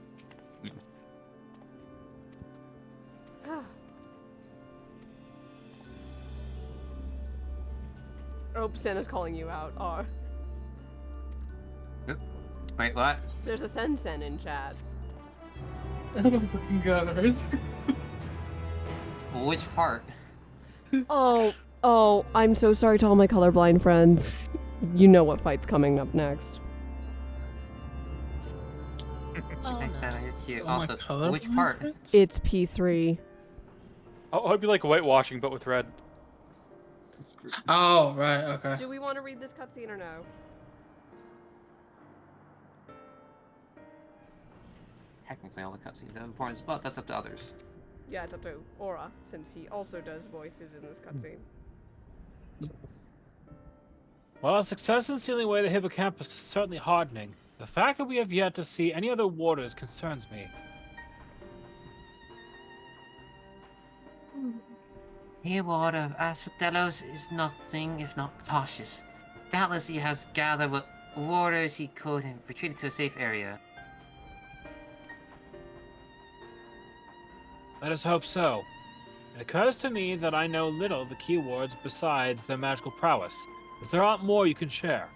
Oh, Santa's calling you out. R. Wait, what? There's a Sen in chat. Oh my fucking god, Ours. Which part? Oh, I'm so sorry to all my colorblind friends. You know what fight's coming up next. Nice, Santa, you're cute. Oh, my Also, color which part? It's P3. Oh, it'd be like whitewashing, but with red. Oh, right, okay. Do we want to read this cutscene or no? Technically, all the cutscenes have importance, but that's up to others. Yeah, it's up to Aura, since he also does voices in this cutscene. While our success in sealing away the hippocampus is certainly heartening, the fact that we have yet to see any other waters concerns me. Hayward of Asphodelos is nothing if not cautious. Doubtless he has gathered what waters he could and retreated to a safe area. Let us hope so. It occurs to me that I know little of the keywords besides their magical prowess, as there aren't more you can share.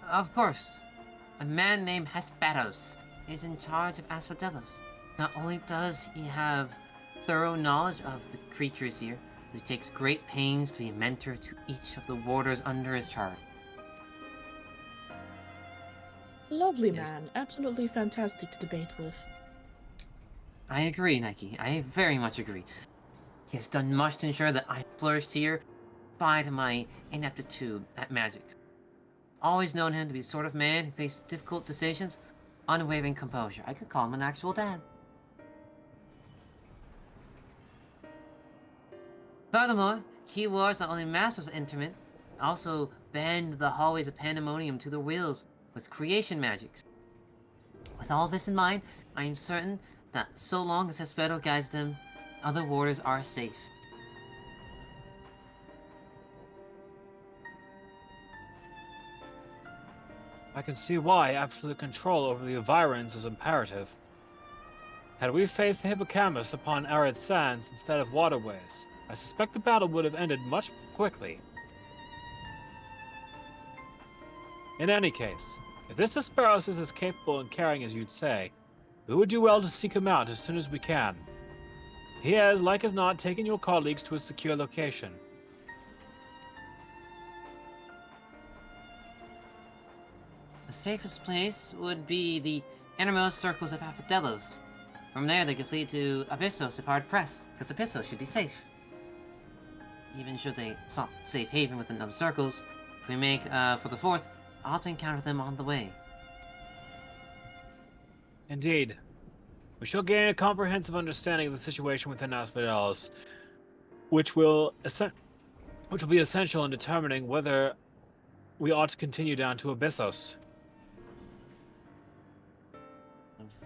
Of course. A man named Hesperos is in charge of Asphodelos. Not only does he have thorough knowledge of the creatures here, but he takes great pains to be a mentor to each of the warders under his charge. Lovely Yes. man. Absolutely fantastic to debate with. I agree, Nike. I very much agree. He has done much to ensure that I flourished here, despite my ineptitude at magic. Always known him to be the sort of man who faces difficult decisions, unwavering composure. I could call him an actual dad. Furthermore, key wards not only masters of interment, also bend the hallways of pandemonium to their wills with creation magics. With all this in mind, I am certain that so long as Hespedo guides them, other warders are safe. I can see why absolute control over the environs is imperative. Had we faced the hippocampus upon arid sands instead of waterways, I suspect the battle would have ended much quickly. In any case, if this Hesperos is as capable and caring as you'd say, we would do well to seek him out as soon as we can. He has, like as not, taken your colleagues to a secure location. The safest place would be the innermost circles of Asphodelos. From there, they could flee to Abyssos if hard pressed, because Abyssos should be safe. Even should they sought safe haven within other circles, if we make for the fourth, I'll have to encounter them on the way. Indeed. We shall gain a comprehensive understanding of the situation within Asphodelos, which will be essential in determining whether we ought to continue down to Abyssos.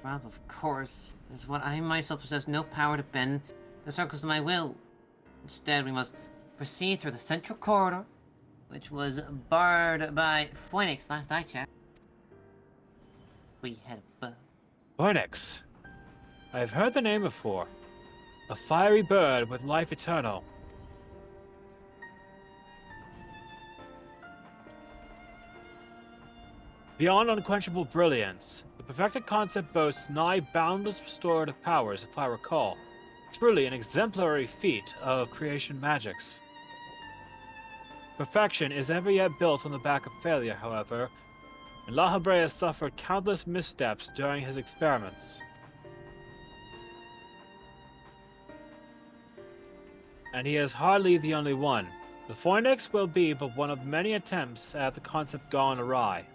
Revel, of course, is what I myself possess no power to bend the circles of my will. Instead, we must proceed through the central corridor, which was barred by Phoenix last I checked. We head above. Phoenix. I have heard the name before. A fiery bird with life eternal. Beyond unquenchable brilliance, the perfected concept boasts nigh boundless restorative powers, if I recall. Truly an exemplary feat of creation magics. Perfection is ever yet built on the back of failure, however, and La Habrea suffered countless missteps during his experiments. And he is hardly the only one. The Phoenix will be but one of many attempts at the concept gone awry.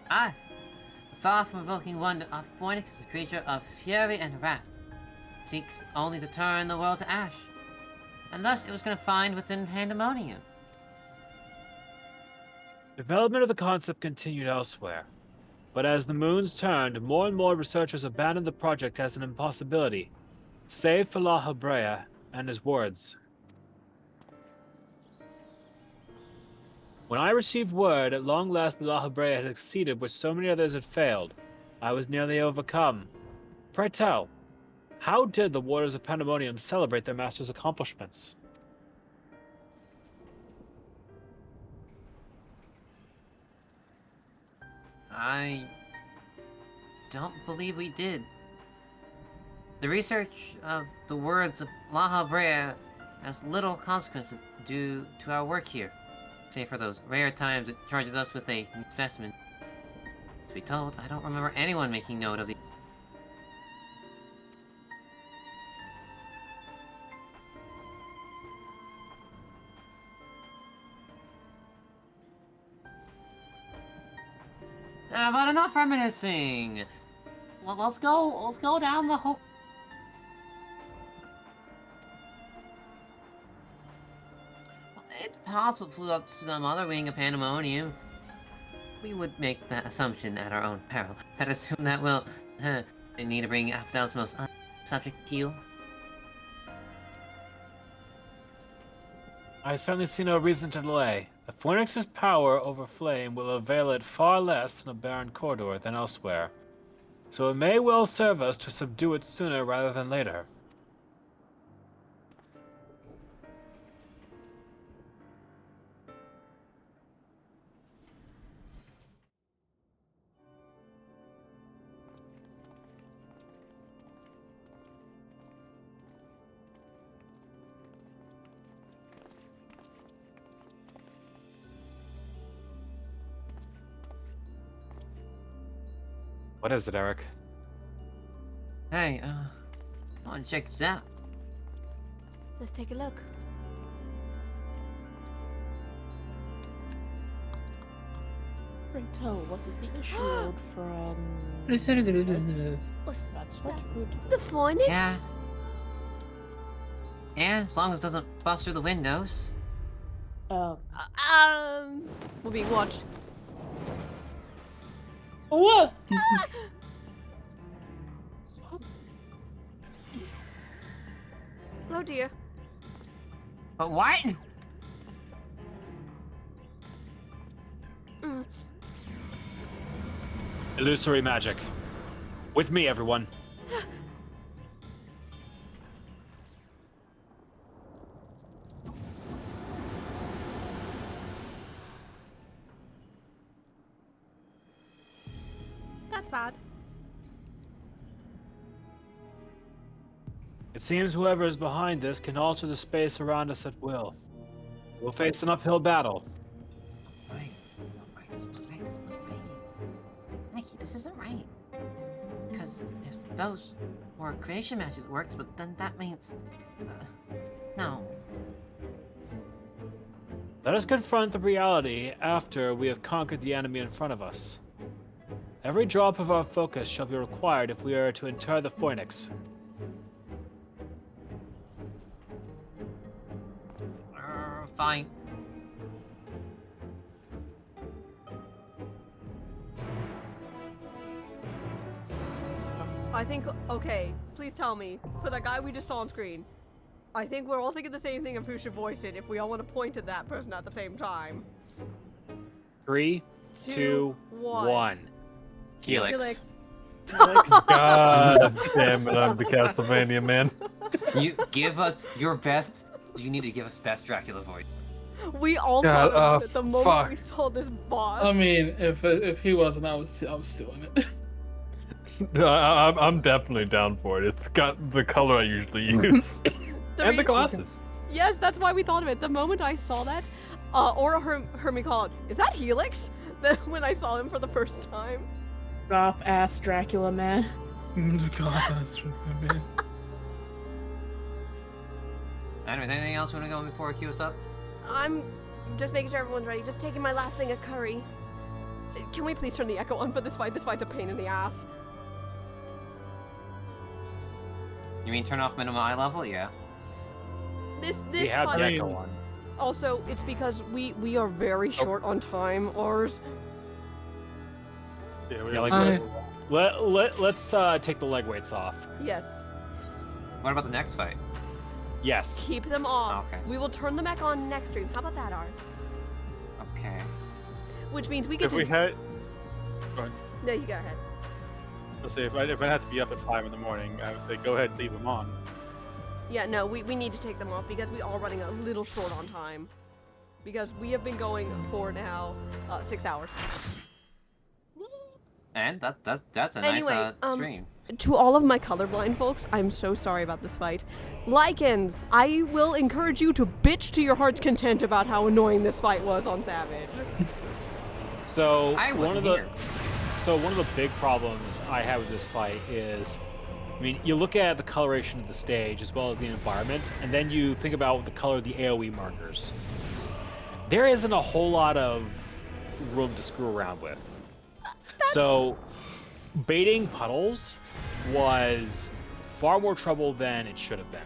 Ah! Far from evoking wonder, a Phoenix is a creature of fury and wrath. It seeks only to turn the world to ash. And thus it was confined within pandemonium. Development of the concept continued elsewhere, but as the moons turned, more and more researchers abandoned the project as an impossibility, save for La Habrea and his words. When I received word at long last that La Habrea had succeeded where so many others had failed, I was nearly overcome. Pray tell, how did the Warders of Pandemonium celebrate their master's accomplishments? I don't believe we did. The research of the words of La Habrea has little consequence due to our work here, save for those rare times it charges us with a new specimen. To be told, I don't remember anyone making note of the... But enough reminiscing. Let's go down the whole... It's possible it flew up to some other wing of Pandemonium. We would make that assumption at our own peril. I'd assume that we'll need to bring Asphodelos' most subject to you. I certainly see no reason to delay. The Phoenix's power over flame will avail it far less in a barren corridor than elsewhere, so it may well serve us to subdue it sooner rather than later. What is it, Eric? Hey, I want to check this out. Let's take a look. Pray tell, what is the issue, old friend? What's That's not good. the Phoenix? Yeah. Yeah, as long as it doesn't bust through the windows. We're being watched. What? Oh dear. But what? Illusory magic. With me, everyone. That's bad. It seems whoever is behind this can alter the space around us at will. We'll face an uphill battle. Right. It's not right. It's not right. Nike, this isn't right. Because if those were creation matches, it works, but then that means... no. Let us confront the reality after we have conquered the enemy in front of us. Every drop of our focus shall be required if we are to inter the Phoenix. Fine. I think, okay, please tell me, for that guy we just saw on screen, I think we're all thinking the same thing of who should voice it if we all want to point at that person at the same time. 3, 2, 1. Helix. God damn it, I'm the Castlevania man. You give us your best. You need to give us best Dracula voice. We all God, thought about it the moment fuck. we saw this boss. I mean, if he wasn't, I was doing it. I'm definitely down for it. It's got the color I usually use. And the glasses. Yes, that's why we thought of it. The moment I saw that, Aura heard me call it, is that Helix? When I saw him for the first time. Goth ass Dracula man. God, that's man. Anyways, anything else you want to go before I queue us up? I'm just making sure everyone's ready. Just taking my last thing of curry. Can we please turn the echo on for this fight? This fight's a pain in the ass. You mean turn off minimum eye level? Yeah. This We have fight. the echo on. Also, it's because we are very short on time. Ours. Yeah, let's take the leg weights off. Yes. What about the next fight? Yes. Keep them off. Okay. We will turn them back on next stream. How about that, ours? Okay. Which means we get If to. we had... Go ahead. No, you go ahead. Let's say if I had to be up at 5 in the morning, I would say go ahead and leave them on. Yeah, no, we need to take them off because we are running a little short on time. Because we have been going for now 6 hours. And that's a Anyway, nice stream. To all of my colorblind folks, I'm so sorry about this fight. Lycans, I will encourage you to bitch to your heart's content about how annoying this fight was on Savage. So I one wasn't of the here. one of the big problems I have with this fight is, I mean, you look at the coloration of the stage as well as the environment, and then you think about the color of the AoE markers. There isn't a whole lot of room to screw around with. So baiting puddles was far more trouble than it should have been.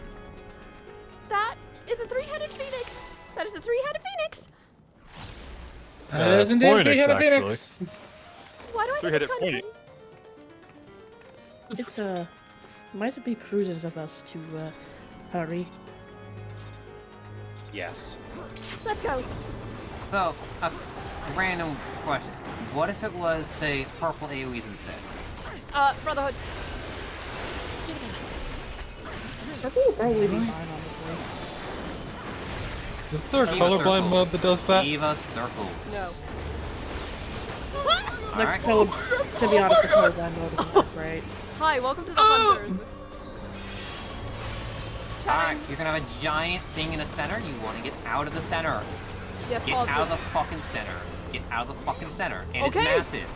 That is a three-headed phoenix. That is a three-headed phoenix. That is indeed a Phoenix, three-headed actually. phoenix. Why do I think Three-headed it's kind of phoenix. It might be prudent of us to hurry. Yes. Let's go. So, a random question. What if it was, say, purple AoEs instead? Brotherhood. I think it'd probably be fine, honestly. Is there a colorblind mod that does that? Eva Circle. No. Alright. To be honest, the colorblind mode isn't that great. Hi, welcome to the Hunters. Alright, you're gonna have a giant thing in the center. You want to get out of the center. Yes, Get out of the fucking center. Get out of the fucking center. And it's massive.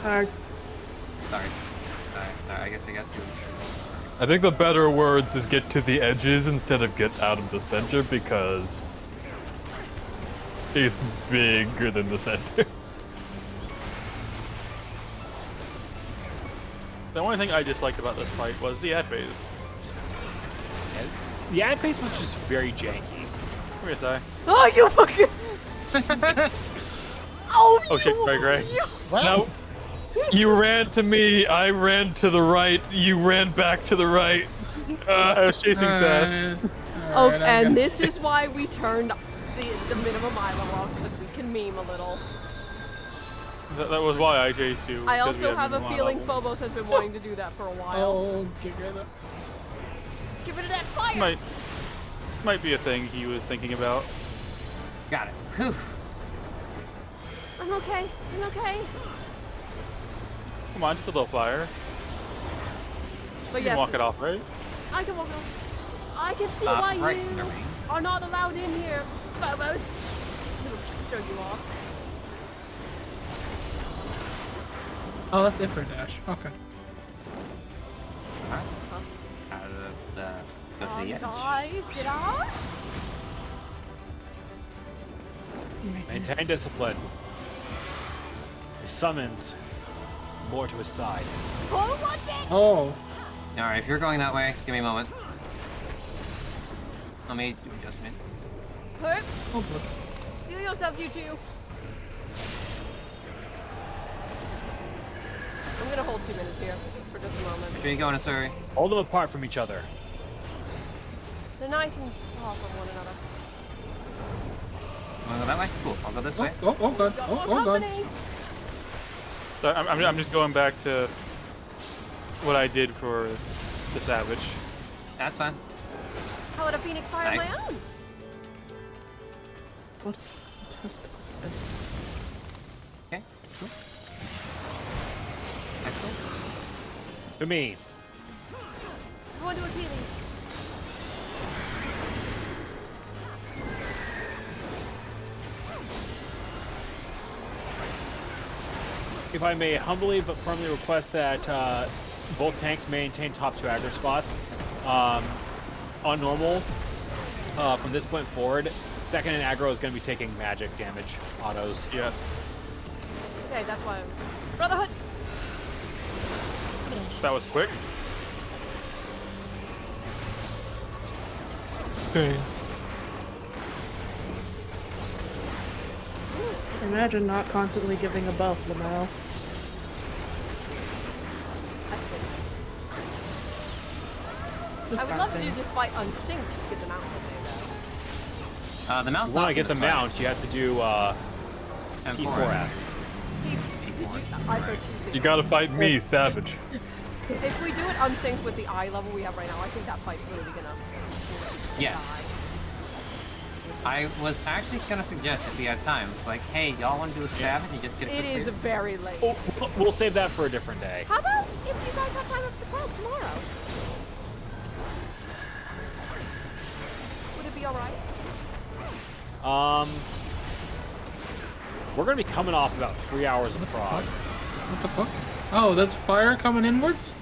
Sorry. I guess I got to. I think the better words is get to the edges instead of get out of the center because it's bigger than the center. The only thing I disliked about this fight was the ad phase. The ad phase was just very janky. What do you say? Oh, you fucking. Oh shit, Gray. No. You ran to me, I ran to the right, you ran back to the right. I was chasing Sass. Oh, and this is why we turned the minimum eye level off, because we can meme a little. That was why I chased you. I also have a feeling Phobos has been wanting to do that for a while. Oh, get rid of that. Get rid of that fire! Might be a thing he was thinking about. Got it. Whew. I'm okay. I'm okay. Come on, just a little fire. But You can walk it off, right? I can walk it off. I can see why you are not allowed in here, Phobos. It'll just turn you off. Oh, that's it for a dash. Okay. Alright. Go to the edge. Guys, get out! Maintain discipline. He summons more to his side. Oh, watch it! Oh. Alright, if you're going that way, give me a moment. Let me do adjustments. Hurt. Oh, boy. Heal yourself, you two. I'm gonna hold 2 minutes here for just a moment. Where are you going, Asuri? Hold them apart from each other. They're nice and far from one another. Wanna go that way? Cool. I'll go this way. Oh, God. Oh, God. So I'm just going back to what I did for the Savage. That's fine. How would a phoenix fire on my own? What fantastical specimen. Okay. Cool. Excellent. To me. I want to appeal these. If I may humbly but firmly request that both tanks maintain top 2 aggro spots. On normal, from this point forward, second in aggro is going to be taking magic damage autos. Yeah. Okay, that's why I'm... Brotherhood! That was quick. Okay. Imagine not constantly giving a buff, Lamau. I would love to do this fight unsynced to get them out of The mount's When not I get the in this mount, you have to do P4S. You gotta fight me, Savage. If we do it unsynced with the eye level we have right now, I think that fight's literally gonna... Yes. I was actually gonna suggest if we had time, like, hey, y'all want to do a stab and you just get a quick It is clear? very late. Oh, we'll save that for a different day. How about if you guys have time at the club tomorrow? Would it be alright? We're gonna be coming off about 3 hours of prog. What the fuck? Oh, that's fire coming inwards?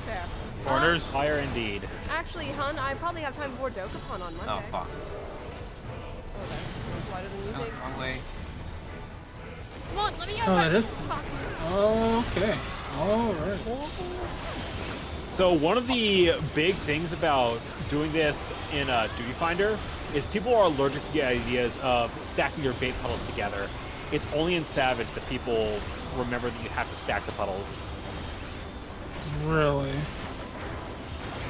Fair. Corners? Fire indeed. Actually, hun, I probably have time before Dokapon on Monday. Oh, fuck. Oh, that's wider than you No, think. wrong way. Come on, let me Oh, that is... talk. Okay. Alright. So one of the big things about doing this in Duty Finder is people are allergic to the ideas of stacking your bait puddles together. It's only in Savage that people remember that you have to stack the puddles. Really?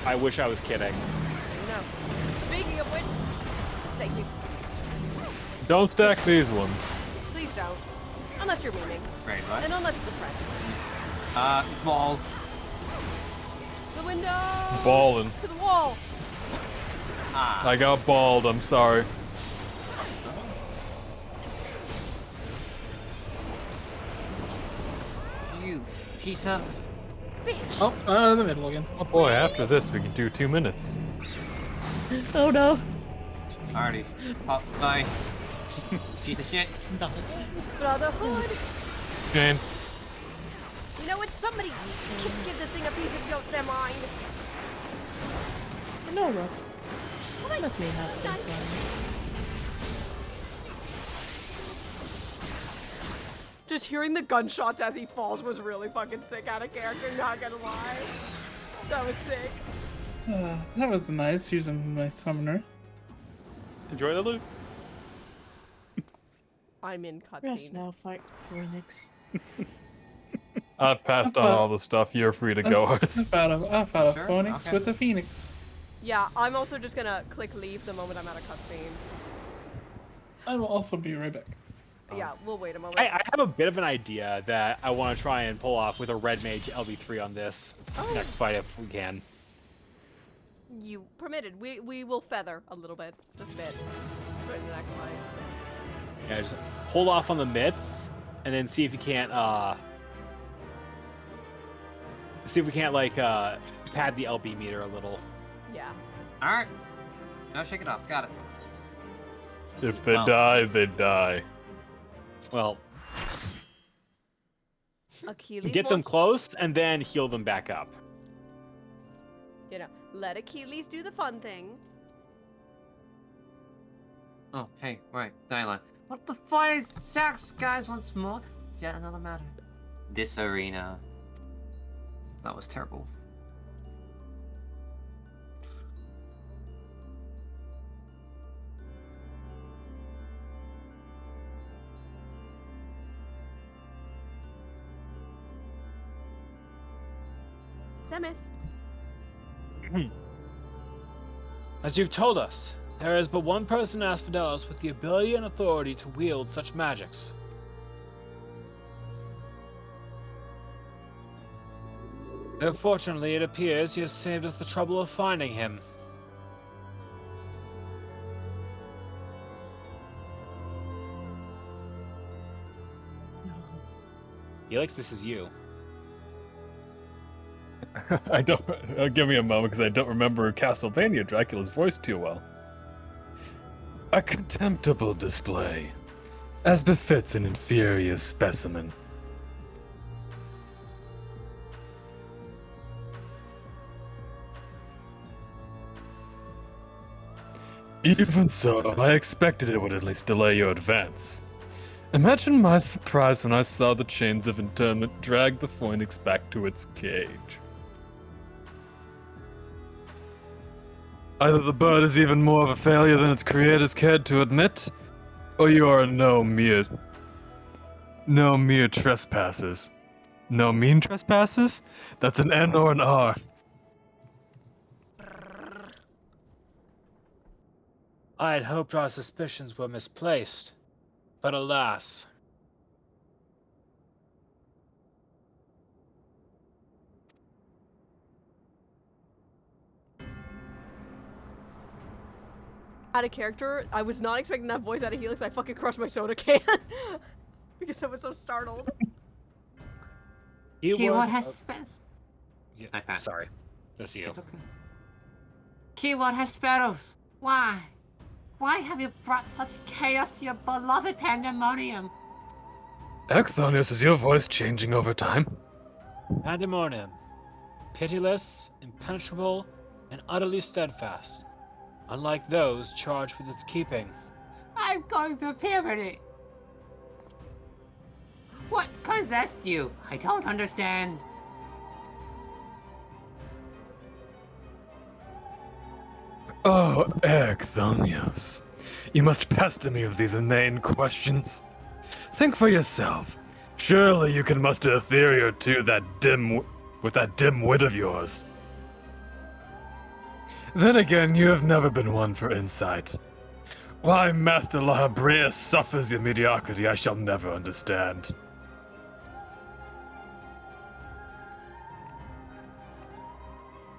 I wish I was kidding. No. Speaking of which... Thank you. Don't stack these ones. Please don't. Unless you're meaning. Right, what? And unless it's a friend. Balls. The window! Ballin'. To the wall! I got balled, I'm sorry. You piece of... bitch! Oh, in the middle again. Oh boy, after this we can do 2 minutes. Oh no. Alrighty. Pop, bye. Piece of shit. Brotherhood! Jane. You know what? Somebody give this thing a piece of their mind. No, Rob. Let me have some fun. Just hearing the gunshots as he falls was really fucking sick out of character, not gonna lie. That was sick. That was nice using my summoner. Enjoy the loot. I'm in Rest cutscene. now, fight Phoenix. I've passed on all the stuff. You're free to go. I found a Sure, phoenix okay. with a phoenix. Yeah, I'm also just gonna click leave the moment I'm at a cutscene. I will also be right back. Yeah, we'll wait a moment. I have a bit of an idea that I want to try and pull off with a red mage LB3 on this next fight if we can. You permitted. We will feather a little bit, just a bit, for the next fight. Yeah, just hold off on the mitts and then see if you can't like pad the LB meter a little. Yeah. Alright. Now shake it off. Got it. If they die, they die. Well, Achilles get them wants- close and then heal them back up. You know, let Achilles do the fun thing. Oh, hey, right. Dialogue. What the fuck is Jax, guys, once more? It's yet another matter. This arena. That was terrible. Themis. As you've told us, there is but one person in Asphodelos with the ability and authority to wield such magics. Though fortunately it appears he has saved us the trouble of finding him. Felix, this is you. I don't. Give me a moment because I don't remember Castlevania Dracula's voice too well. A contemptible display, as befits an inferior specimen. Even so, I expected it would at least delay your advance. Imagine my surprise when I saw the chains of internment drag the phoenix back to its cage. Either the bird is even more of a failure than its creators cared to admit, or you are no mere trespassers. No mean trespassers? That's an N or an R. I had hoped our suspicions were misplaced, but alas. Out of character, I was not expecting that voice out of Helix. I fucking crushed my soda can because I was so startled. Keyword has space. I passed. Sorry. That's you. It's okay. Keyword has sparrows. Why? Why have you brought such chaos to your beloved pandemonium? Ekthonius, is your voice changing over time? Pandemonium. Pitiless, impenetrable, and utterly steadfast. Unlike those charged with its keeping. I'm going through puberty. What possessed you? I don't understand. Oh, Ekthonius. You must pester me with these inane questions. Think for yourself. Surely you can muster a theory or two with that dim wit of yours. Then again, you have never been one for insight. Why Master La Habrea suffers your mediocrity, I shall never understand.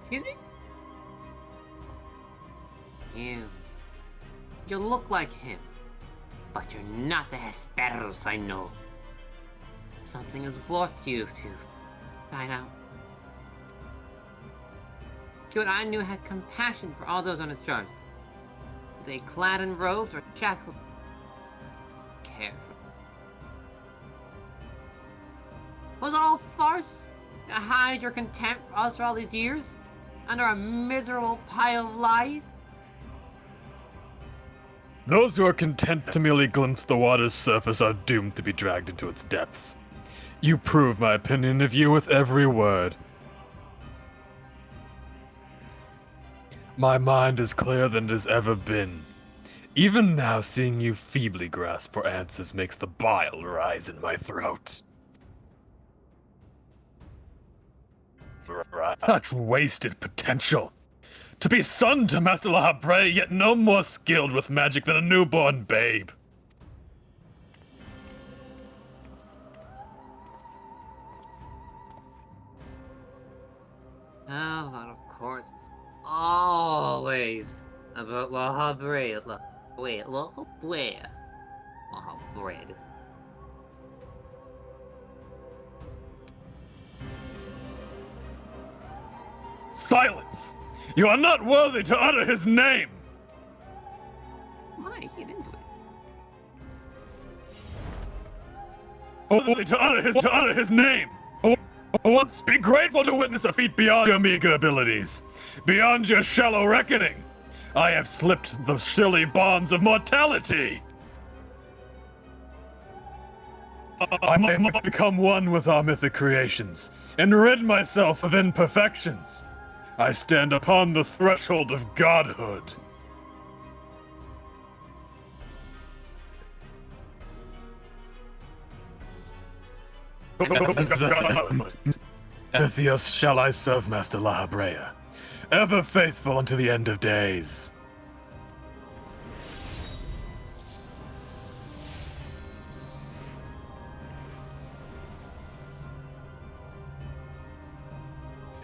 Excuse me? You look like him, but you're not the Hesperus I know. Something has warped you to find out. Good, I knew had compassion for all those on his charge. Were they clad in robes or shackled? Care for them. Was it all farce? To hide your contempt for us for all these years? Under a miserable pile of lies? Those who are content to merely glimpse the water's surface are doomed to be dragged into its depths. You prove my opinion of you with every word. My mind is clearer than it has ever been. Even now, seeing you feebly grasp for answers makes the bile rise in my throat. Such wasted potential. To be son to Master La Habrea, yet no more skilled with magic than a newborn babe. Oh, but of course, it's always about La Habrea. La Habrea. Silence! You are not worthy to utter his name! Why? Get into it. Worthy to utter his name! Once be grateful to witness a feat beyond your meager abilities, beyond your shallow reckoning. I have slipped the silly bonds of mortality. I might become one with our mythic creations, and rid myself of imperfections. I stand upon the threshold of godhood. Ethios shall I serve Master La Habrea, ever faithful unto the end of days.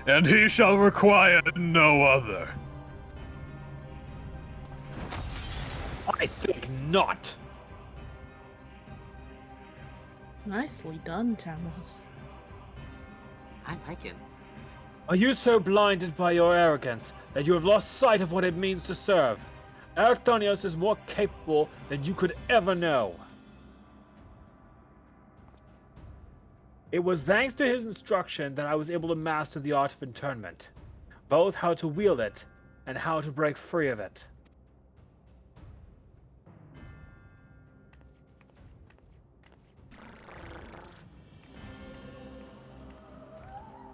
And he shall require no other. I think not. Nicely done, Tamos. I like him. Are you so blinded by your arrogance that you have lost sight of what it means to serve? Erichtonios is more capable than you could ever know. It was thanks to his instruction that I was able to master the art of internment, both how to wield it and how to break free of it.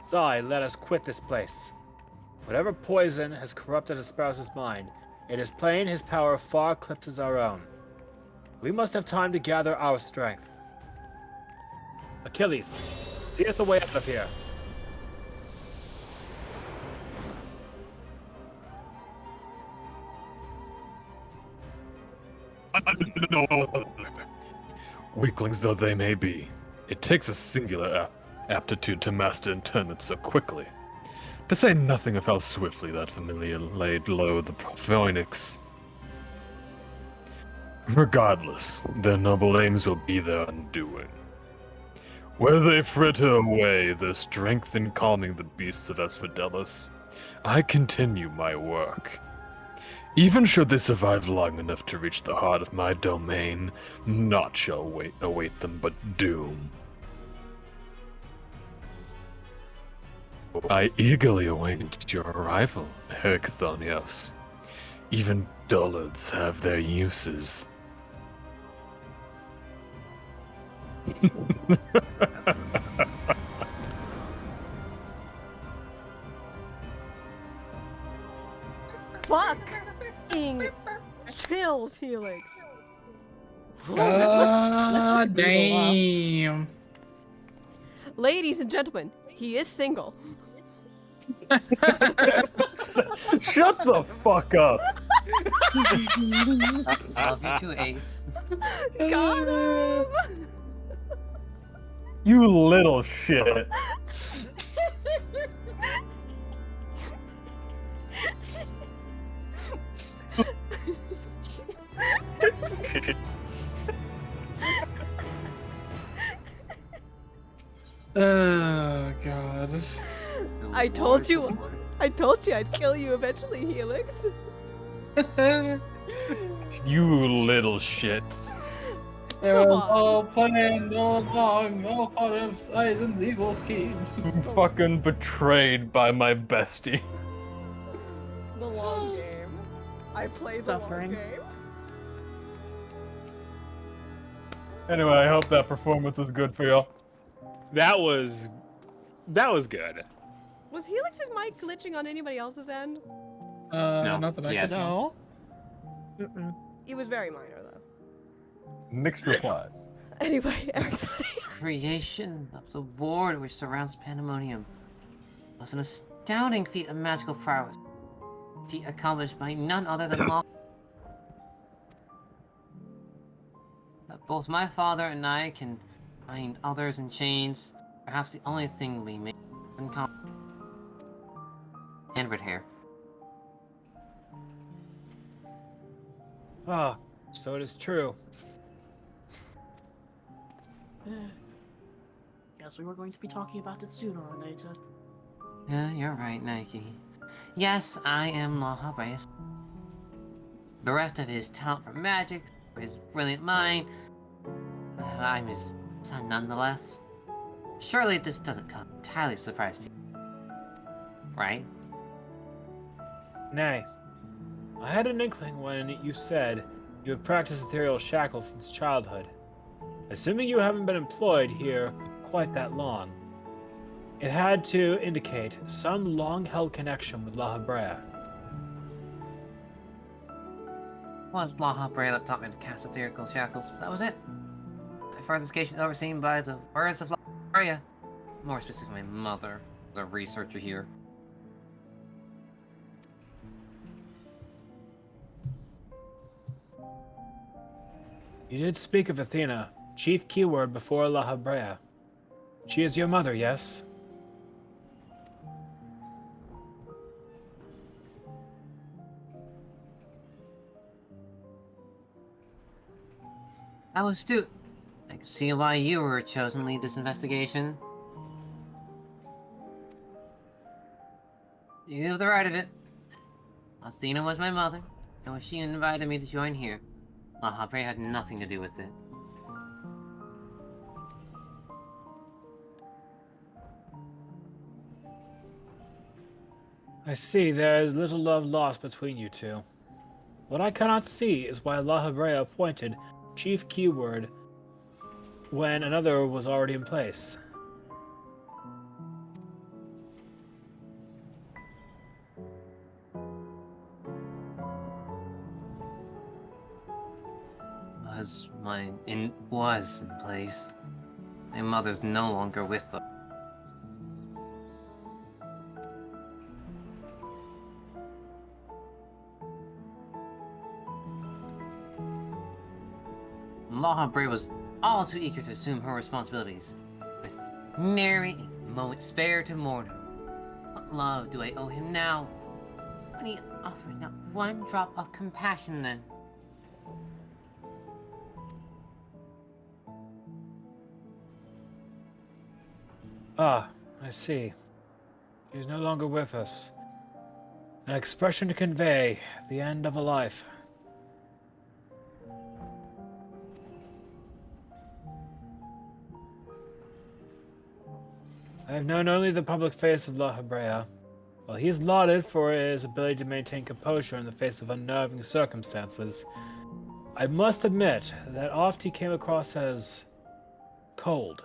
Zai, let us quit this place. Whatever poison has corrupted Hesperus' mind, it is plain his power far eclipses our own. We must have time to gather our strength. Achilles, see us a way out of here. Weaklings though they may be, it takes a singular aptitude to master internment so quickly. To say nothing of how swiftly that familiar laid low the Phoenix. Regardless, their noble aims will be their undoing. Where they fritter away their strength in calming the beasts of Asphodelos, I continue my work. Even should they survive long enough to reach the heart of my domain, naught shall await them but doom. I eagerly await your arrival, Erichtonios. Even dullards have their uses. Fucking chills, Helix. Damn. Ladies and gentlemen, he is single. Shut the fuck up. Love you too, Ace. Got him! You little shit. Oh god. I told you I'd kill you eventually, Helix. You little shit. It was all planned all along, all part of Aizen's evil schemes. Fucking betrayed by my bestie. The long game. I played Suffering. the long game. Anyway, I hope that performance was good for y'all. That was good. Was Helix's mic glitching on anybody else's end? Not that I Yes. could know. It was very minor though. Mixed replies. Anyway, Eric. Creation of the ward which surrounds Pandemonium was an astounding feat of magical prowess. A feat accomplished by none other than Law. That both my father and I can bind others in chains. Perhaps the only thing we make in common. And red hair. Ah, so it is true. Guess we were going to be talking about it sooner or later. Yeah, you're right, Nike. Yes, I am Laha Reyes. Bereft of his talent for magic, or his brilliant mind, I'm his son nonetheless. Surely this doesn't come entirely surprise to you, right? Nay. I had an inkling when you said you have practiced ethereal shackles since childhood. Assuming you haven't been employed here quite that long, it had to indicate some long-held connection with La Habrea. Was Laha Brea that taught me to cast ethereal shackles, but that was it. My first education overseen by the words of Laha Brea. More specifically, my mother, the researcher here. You did speak of Athena, chief keyword before La Habrea. She is your mother, yes? I was astute. I can see why you were chosen to lead this investigation. You have the right of it. Athena was my mother, and when she invited me to join here, La Habrea had nothing to do with it. I see there is little love lost between you two. What I cannot see is why La Habrea appointed chief keyword when another was already in place. Was in place. My mother's no longer with us. La Habrea was all too eager to assume her responsibilities, with nary a moment spare to mourn her. What love do I owe him now, when he offered not one drop of compassion then? Ah, I see. She is no longer with us. An expression to convey the end of a life. I have known only the public face of La Habrea. While he is lauded for his ability to maintain composure in the face of unnerving circumstances, I must admit that oft he came across as cold.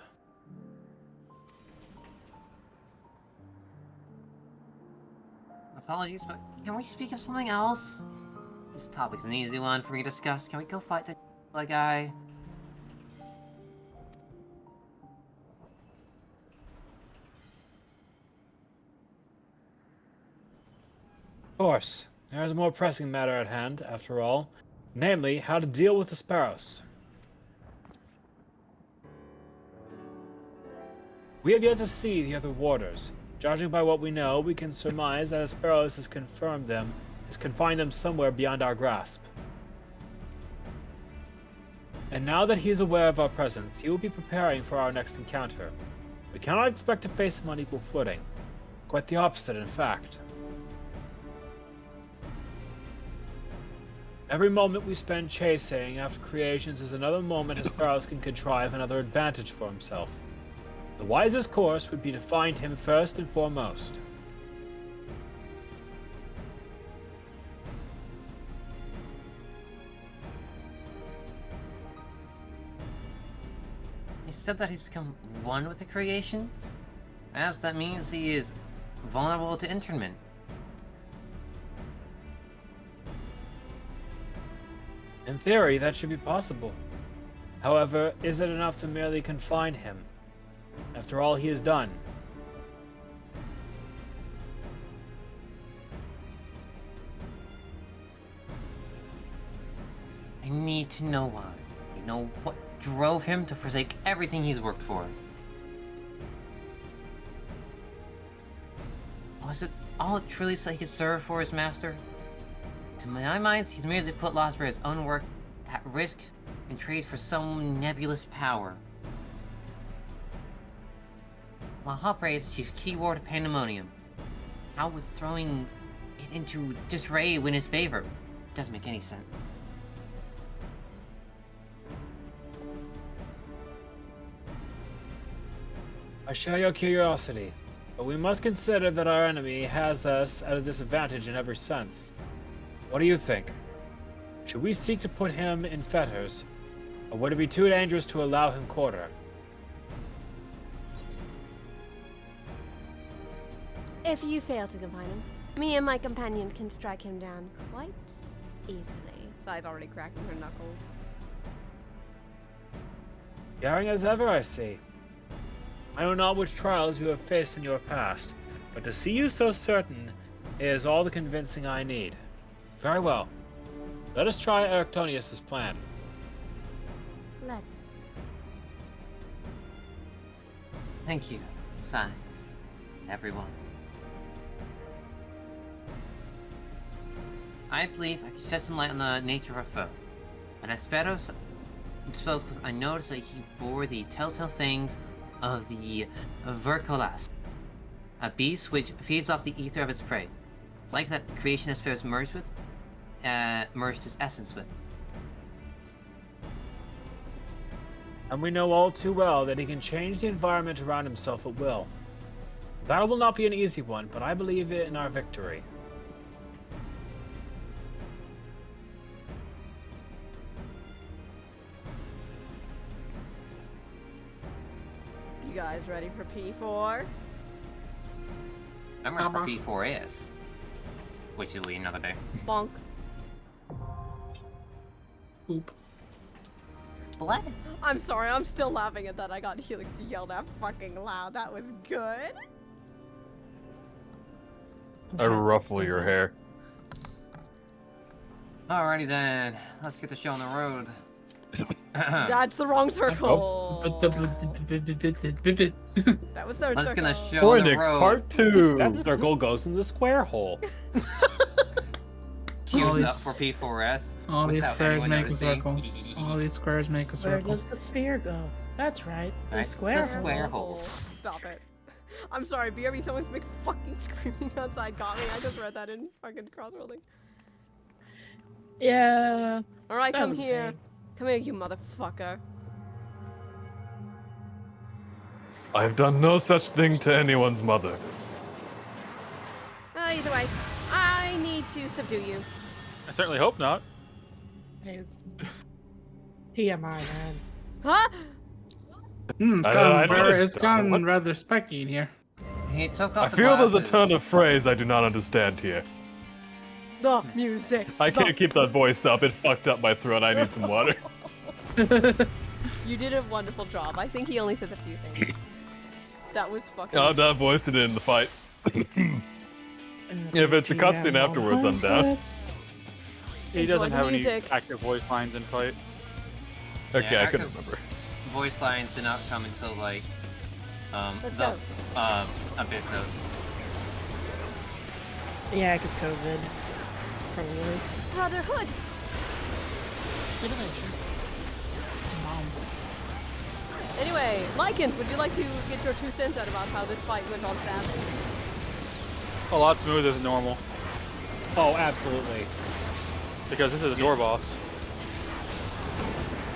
Apologies, but can we speak of something else? This topic's an easy one for me to discuss. Can we go fight the guy? Of course, There is a more pressing matter at hand, after all, namely, how to deal with the sparrows. We have yet to see the other warders. Judging by what we know, we can surmise that Asperos has confined them somewhere beyond our grasp. And now that he is aware of our presence, he will be preparing for our next encounter. We cannot expect to face him on equal footing. Quite the opposite, in fact. Every moment we spend chasing after creations is another moment Asperos can contrive another advantage for himself. The wisest course would be to find him first and foremost. You said that he's become one with the creations? Perhaps that means he is vulnerable to internment. In theory, that should be possible. However, is it enough to merely confine him? After all he has done. I need to know why. You know what drove him to forsake everything he's worked for. Was it all truly so he could serve for his master? To my mind, he's merely put Losberry's own work at risk in trade for some nebulous power. While Hopray is chief keyword of Pandemonium, how would throwing it into disarray win his favor? Doesn't make any sense. I share your curiosity, but we must consider that our enemy has us at a disadvantage in every sense. What do you think? Should we seek to put him in fetters, or would it be too dangerous to allow him quarter? If you fail to confine him, me and my companions can strike him down quite easily. Sai's already cracking her knuckles. Daring as ever, I see. I know not which trials you have faced in your past, but to see you so certain is all the convincing I need. Very well. Let us try Arctonius' plan. Let's. Thank you, Sai. Everyone. I believe I could shed some light on the nature of our foe. When Asperos spoke with, I noticed that he bore the telltale things of the Vercolas, a beast which feeds off the ether of its prey. It's like that creation Asperos merged his essence with. And we know all too well that he can change the environment around himself at will. The battle will not be an easy one, but I believe in our victory. You guys ready for P4? I'm ready for P4S, which will be another day. Bonk. Oop. What? I'm sorry, I'm still laughing at that. I got Helix to yell that fucking loud. That was good. I ruffle your hair. Alrighty then, let's get the show on the road. That's the wrong circle. That was third Let's circle. get the show on the road. Part 2. That circle goes in the square hole. Queues up for P4S. All these without squares anyone make a noticing. circle. All these squares make a Where circle. does the sphere go? That's right, the Right, square. the square hole. Stop it. I'm sorry, BRB, someone's big fucking screaming outside got me. I just read that in fucking crossworlding. Yeah. Alright, that come was here. vague. Come here, you motherfucker. I have done no such thing to anyone's mother. Either way, I need to subdue you. I certainly hope not. Hey. TMI, man. Huh? It's gotten rather specky in here. He took I off the feel glasses. there's a turn of phrase I do not understand here. The music. I can't keep that voice up. It fucked up my throat. I need some water. You did a wonderful job. I think he only says a few things. That was fucking. I'm not voicing it in the fight. If it's a cutscene afterwards, I'm down. He Enjoy doesn't the have any music. active voice lines in fight. Okay, Yeah, I can active remember. Voice lines did not come until like Let's the go. Abyssos. Yeah, because COVID. Probably. Brotherhood. Anyway, Lycans, would you like to get your 2 cents out about how this fight went on Saturday? A lot smoother than normal. Oh, absolutely. Because this is a door boss.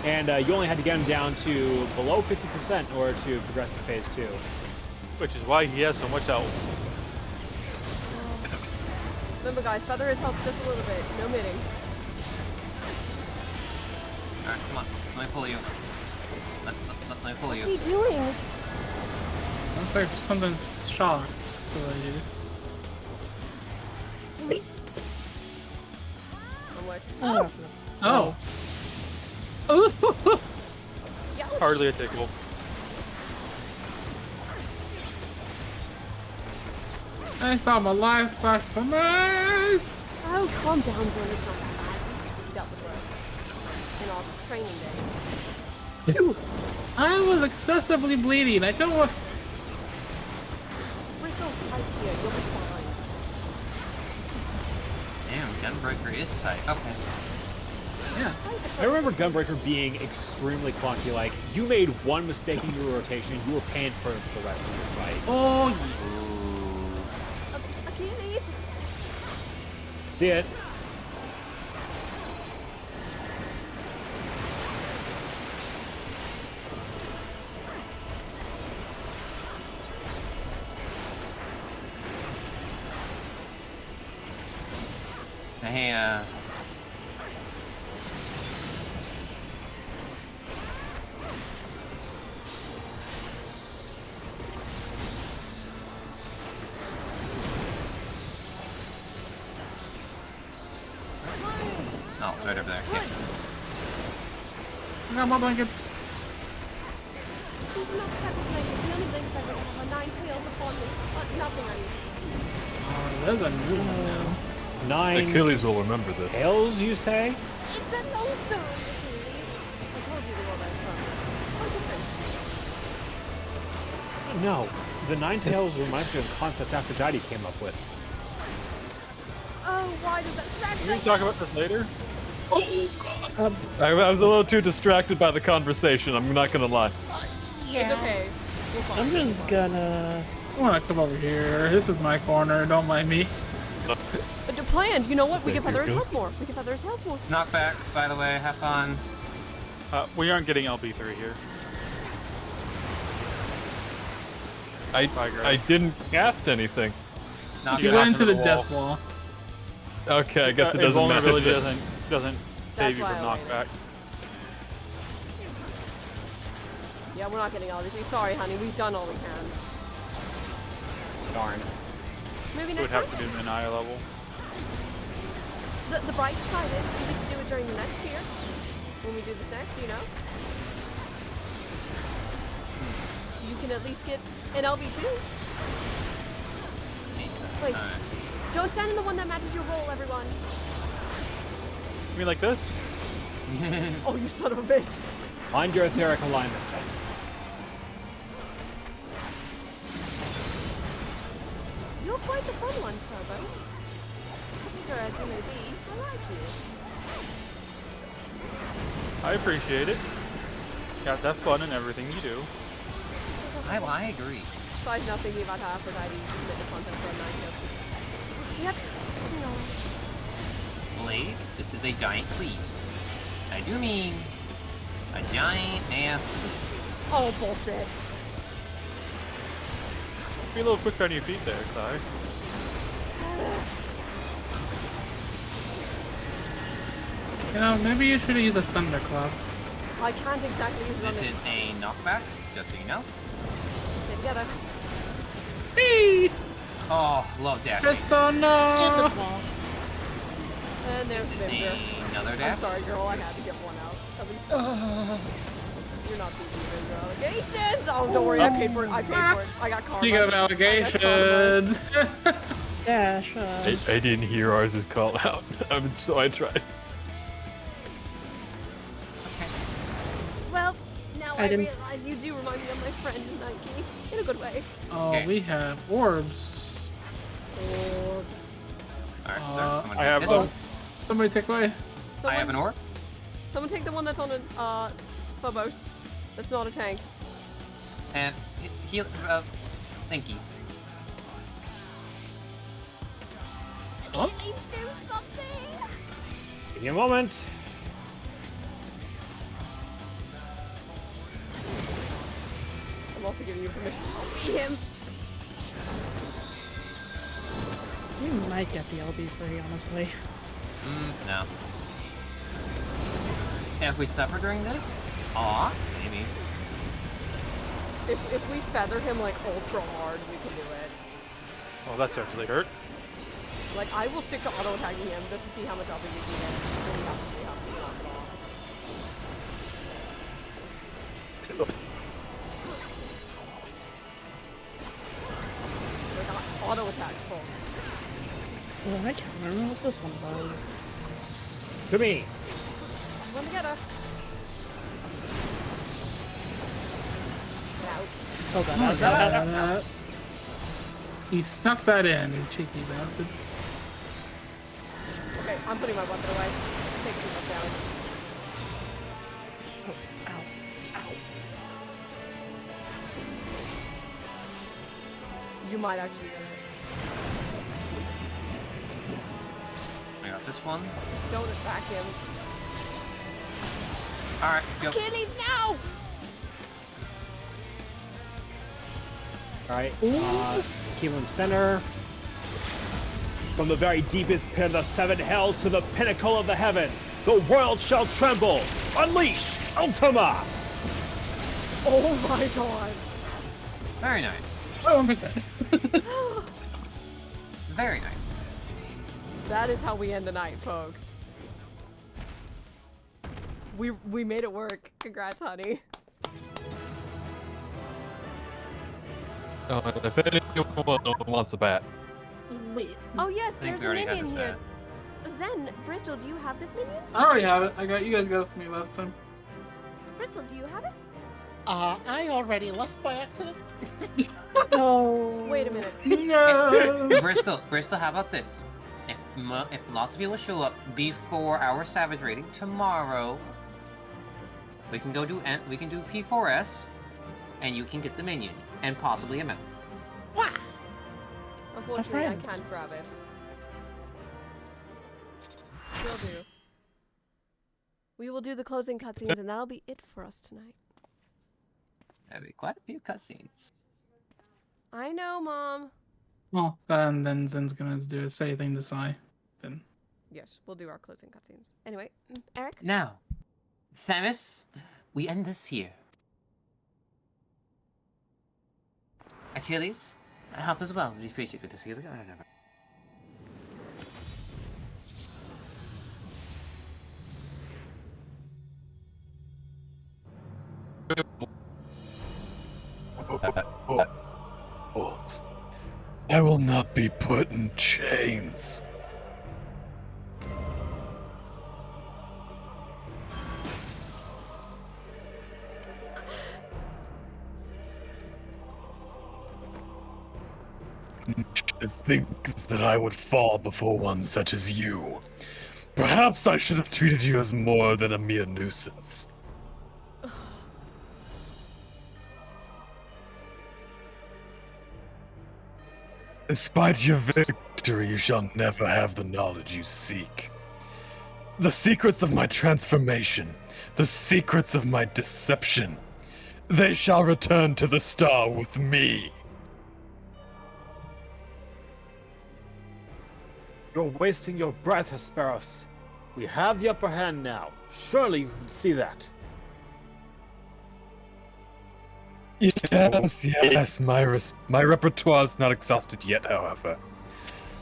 And you only had to get him down to below 50% in order to progress to phase 2. Which is why he has so much health. Remember guys, feather his health just a little bit. No mitting. Alright, come on. Let me pull you. Let me pull you. What's he doing? Looks like something's shock related. I'm like, oh. Hardly a tickle. I saw my life flash from eyes. Oh, calm down, Zone. It's not that bad. You dealt with us in our training day. Dude, I was excessively bleeding. I don't want. Bristol's tight here. You'll be fine. Damn, Gunbreaker is tight. Okay. Yeah. I remember Gunbreaker being extremely clunky. Like, you made one mistake in your rotation, you were paying for it for the rest of your fight. Oh, Achilles. See it? Hey, oh, it's right over there. Yeah. I got my blankets. These are not feather blankets. The only blankets I have are 9 tails upon me. Nothing I need. Oh, there's a new one now. 9 Achilles will remember this. tails, you say? It's a lodestone, Achilles. I told you the one I found. No. The 9 tails reminds me of a concept Aphrodite came up with. Oh, why does that track Can we talk about this later? Oh, God. I was a little too distracted by the conversation, I'm not gonna lie. It's okay. I'm just gonna. I want to come over here. This is my corner. Don't mind me. The plan, you know what? We can feather his health more. We can feather his health more. Knockbacks, by the way. Have fun. We aren't getting LB3 here. I didn't cast anything. You went into the death wall. Okay, I guess it doesn't matter. Invulnerability doesn't save you from why I waited. knockback. Yeah, we're not getting all these. Sorry, honey. We've done all we can. Darn. Maybe It next would have time? to be Minaya level. The bright side is we get to do it during the next tier. When we do this next, you know? You can at least get an LB2. Wait. Don't stand in the one that matches your roll, everyone. You mean like this? Oh, you son of a bitch. Find your etheric alignment. You're quite the fun one, Phobos. Sure as you may be, I like you. I appreciate it. Got that fun in everything you do. I agree. Besides not thinking about how Aphrodite submit the content for a 9 kill. Yep. No. Blades, this is a giant cleave. I do mean a giant ass. Oh, bullshit. Be a little quicker on your feet there, Sai. You know, maybe you should use a thunderclap. I can't exactly use it on This the... is a knockback, just so you know. Stay together. Hey! Oh, love dash. Crystal, no! And there's This is Vinder. another I'm dash. sorry, girl. I had to get one out. At least... You're not beating Vinder allegations! Oh, don't worry. I paid for it. I paid for it. I got karma. Speaking of allegations. Yeah, shut up. I didn't hear ours call out, so I tried. Well, now I I didn't- realize you do remind me of my friend Nike in a good way. Oh, we have orbs. Or Alright, sir. I'm gonna I take have this them. one. Somebody take away. I have an orb. Someone take the one that's on a Phobos. That's not a tank. And heal, thinkies. Please do something. Give me a moment. I'm also giving you permission to beat him. We might get the LB3, honestly. No. If we suffer during this, maybe. If we feather him like ultra hard, we can do it. Oh, that's actually hurt. Like I will stick to auto attacking him just to see how much LP we can get. Then we have to knock it off. Like auto attacks, folks. Oh, I can't remember what this one does. To me. Run together. Get out. He snuck that in, you cheeky bastard. Okay, I'm putting my weapon away. Take too much damage. Oh, ow. Ow. You might actually get it. I got this one. Don't attack him. Alright, go. Achilles, now! Alright, keep him center. From the very deepest pit of the seven hells to the pinnacle of the heavens, the world shall tremble! Unleash Ultima! Oh my god. Very nice. Oh, 1%. Very nice. That is how we end the night, folks. We made it work. Congrats, honey. If anyone wants a bat. Wait. Oh yes, think there's we a already got minion this here. Zen, Bristol, do you have this minion? I already have it. I got you guys got it for me last time. Bristol, do you have it? I already left by accident. No. Wait a minute. No. Bristol, how about this? If lots of people show up before our Savage rating tomorrow, we can do P4S, and you can get the minion and possibly a mount. What? Unfortunately, I can't grab it. Will do. We will do the closing cutscenes, and that'll be it for us tonight. That'd be quite a few cutscenes. I know, Mom. Well, then Zen's gonna do a steady thing to Sai. Then. Yes, we'll do our closing cutscenes. Anyway, Eric? Now, Themis, we end this here. Achilles, help as well. We appreciate this. I will not be put in chains. I think that I would fall before one such as you. Perhaps I should have treated you as more than a mere nuisance. Despite your victory, you shall never have the knowledge you seek. The secrets of my transformation, the secrets of my deception, they shall return to the star with me. You're wasting your breath, Hesperos. We have the upper hand now. Surely you can see that. Yes, my repertoire's not exhausted yet, however.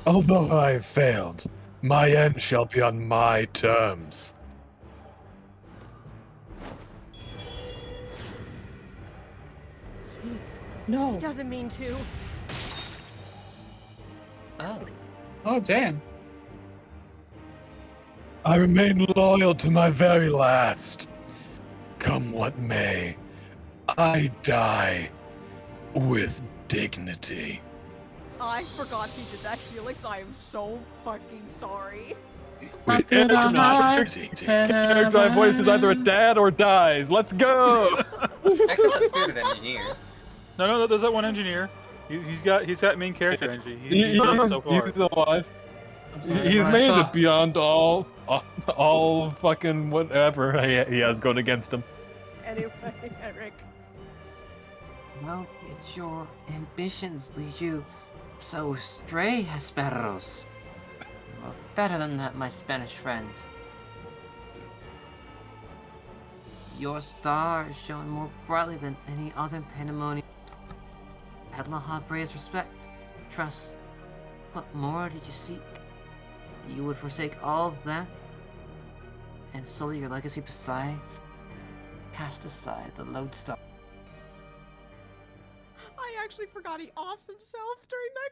Although I have failed, my end shall be on my terms. No. He doesn't mean to. Oh. Oh, damn. I remain loyal to my very last. Come what may, I die with dignity. I forgot he did that, Helix. I am so fucking sorry. With To the dignity. Character voice is either a dad or dies. Let's go. Except that Spirit Engineer. No, there's that one engineer. He's got main character energy. He's done it so far. He's alive. I'm sorry, He's when I made saw... it beyond all fucking whatever he has going against him. Anyway, Eric. How did your ambitions lead you so astray, Hesperos? Well, better than that, my Spanish friend. Your star is shown more brightly than any other pandemonium. Had La Habrea's respect, trust. What more did you seek? You would forsake all of that and sully your legacy besides? Cast aside the lodestar. I actually forgot he offs himself during that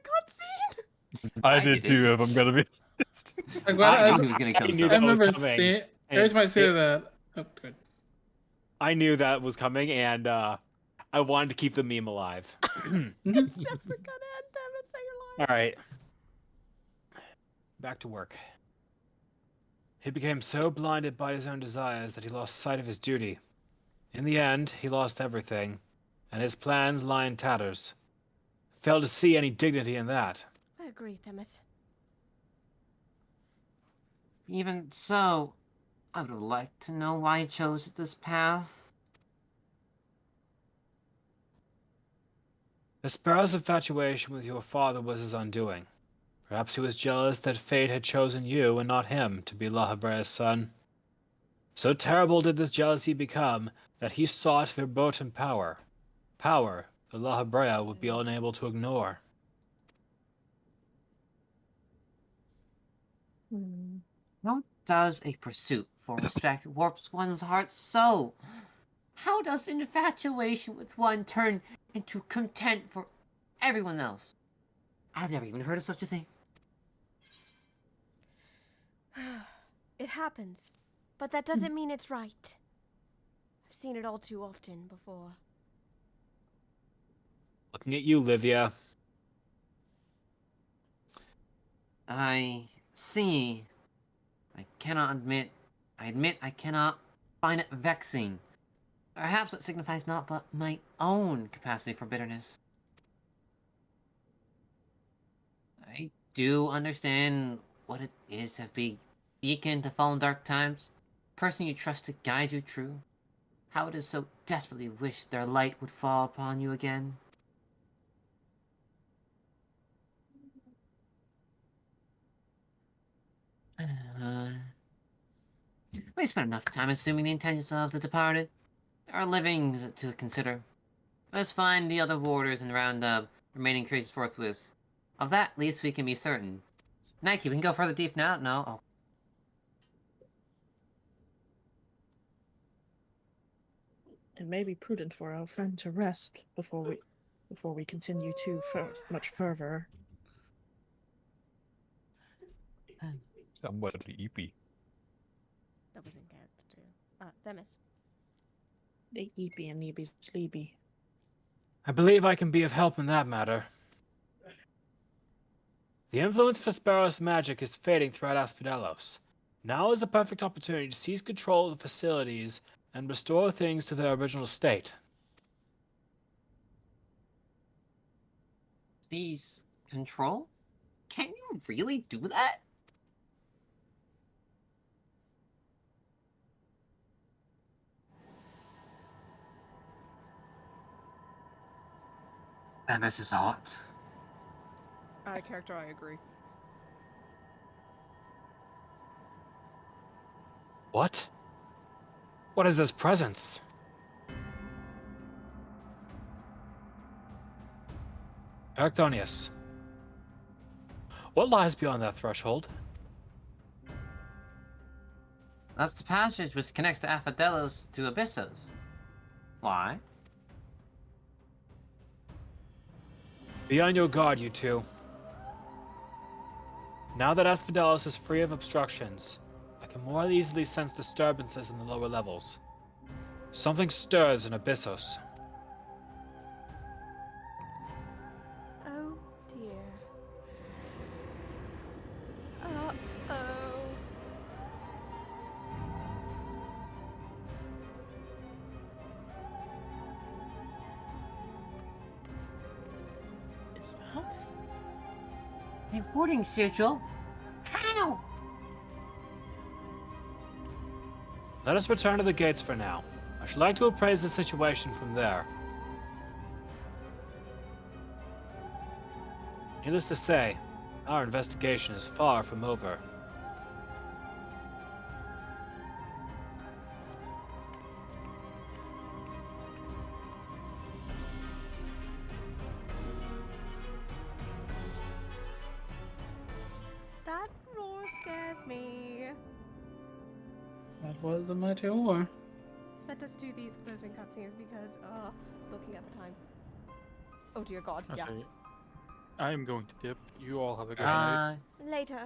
cutscene. I did too, if I'm gonna be I knew he was gonna come. I knew I that was remember coming. seeing... and Every time I see it- that... Oh, good. I knew that was coming, and I wanted to keep the meme alive. It's never gonna end them and say your line. All right. Back to work. He became so blinded by his own desires that he lost sight of his duty. In the end, he lost everything, and his plans lie in tatters. Failed to see any dignity in that. I agree, Themis. Even so, I would have liked to know why he chose this path. Hesperos' infatuation with your father was his undoing. Perhaps he was jealous that fate had chosen you and not him to be La Habrea's son. So terrible did this jealousy become that he sought verboten power. Power that La Habrea would be unable to ignore. How does a pursuit for respect warps one's heart so? How does infatuation with one turn into contempt for everyone else? I've never even heard of such a thing. It happens, but that doesn't mean it's right. I've seen it all too often before. Looking at you, Livia. I see. I admit I cannot find it vexing. Perhaps it signifies not but my own capacity for bitterness. I do understand what it is to be beacon to fall in dark times, person you trust to guide you true. How it is so desperately wish their light would fall upon you again. We spent enough time assuming the intentions of the departed. There are livings to consider. Let's find the other warders and round up remaining creatures forthwith. Of that, at least we can be certain. Nike, we can go further deep now? No? Oh. It may be prudent for our friend to rest before we continue too much further. Somewhat eepy. That was in character too. Themis. They eepy and neepy sleepy. I believe I can be of help in that matter. The influence of Hesperos' magic is fading throughout Asphodelos. Now is the perfect opportunity to seize control of the facilities and restore things to their original state. Seize control? Can you really do that? This is hot. Character, I agree. What? What is this presence? Arctonius. What lies beyond that threshold? That's the passage which connects to Asphodelos to Abyssos. Why? Be on your guard, you two. Now that Asphodelos is free of obstructions, I can more easily sense disturbances in the lower levels. Something stirs in Abyssos. Oh dear. Uh-oh. Is that? A warning sigil? How? Let us return to the gates for now. I should like to appraise the situation from there. Needless to say, our investigation is far from over. That roar scares me. That was a mighty war. Let us do these closing cutscenes because, looking at the time. Oh dear God, yeah. Okay. I am going to dip. You all have a good night. Later.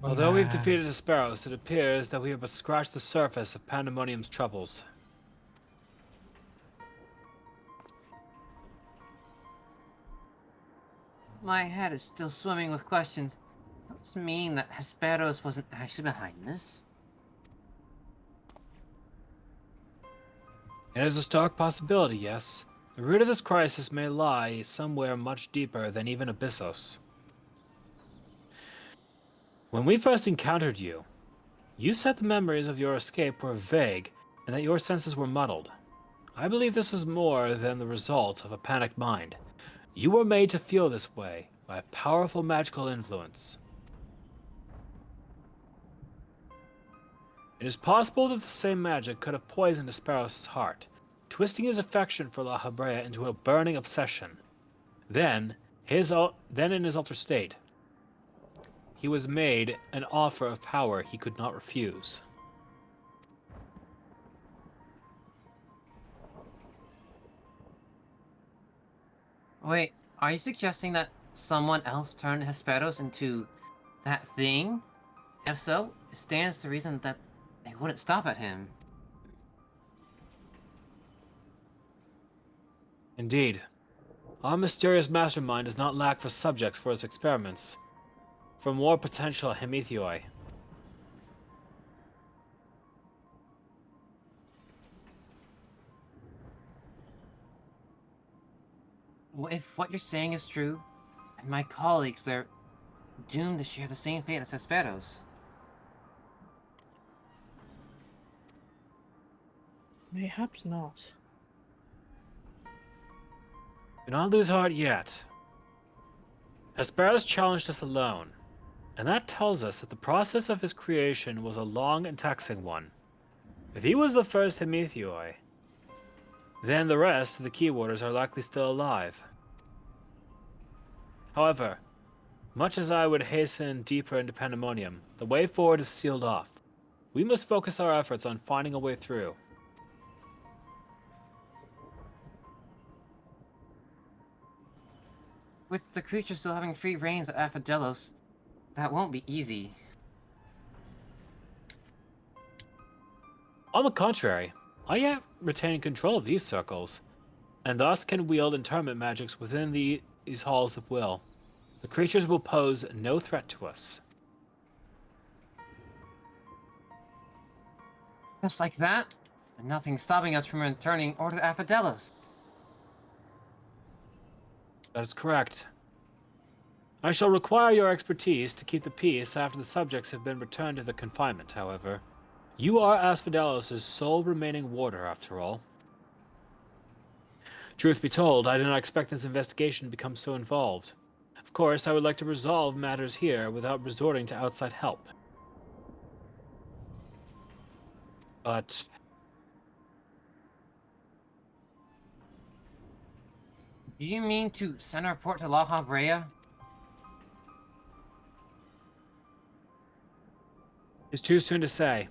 Although we've defeated Asperos, it appears that we have but scratched the surface of Pandemonium's troubles. My head is still swimming with questions. Does this mean that Hesperos wasn't actually behind this? It is a stark possibility, yes. The root of this crisis may lie somewhere much deeper than even Abyssos. When we first encountered you, you said the memories of your escape were vague and that your senses were muddled. I believe this was more than the result of a panicked mind. You were made to feel this way by a powerful magical influence. It is possible that the same magic could have poisoned Asperos' heart, twisting his affection for La Habrea into a burning obsession. Then in his altered state, he was made an offer of power he could not refuse. Wait, are you suggesting that someone else turned Hesperos into that thing? If so, it stands to reason that they wouldn't stop at him. Indeed. Our mysterious mastermind does not lack for subjects for his experiments. For more potential Hemethioi. If what you're saying is true, and my colleagues, they're doomed to share the same fate as Hesperos. Mayhaps not. Do not lose heart yet. Hesperos challenged us alone, and that tells us that the process of his creation was a long and taxing one. If he was the first Hemethioi, then the rest of the Keyworders are likely still alive. However, much as I would hasten deeper into Pandemonium, the way forward is sealed off. We must focus our efforts on finding a way through. With the creature still having free reins at Asphodelos, that won't be easy. On the contrary, I yet retain control of these circles, and thus can wield interment magics within these halls of will. The creatures will pose no threat to us. Just like that, and nothing stopping us from returning Order to Asphodelos. That is correct. I shall require your expertise to keep the peace after the subjects have been returned to the confinement, however. You are Asphodelos' sole remaining warder, after all. Truth be told, I did not expect this investigation to become so involved. Of course, I would like to resolve matters here without resorting to outside help. But Do you mean to send a report to La Habrea? it's too soon to say.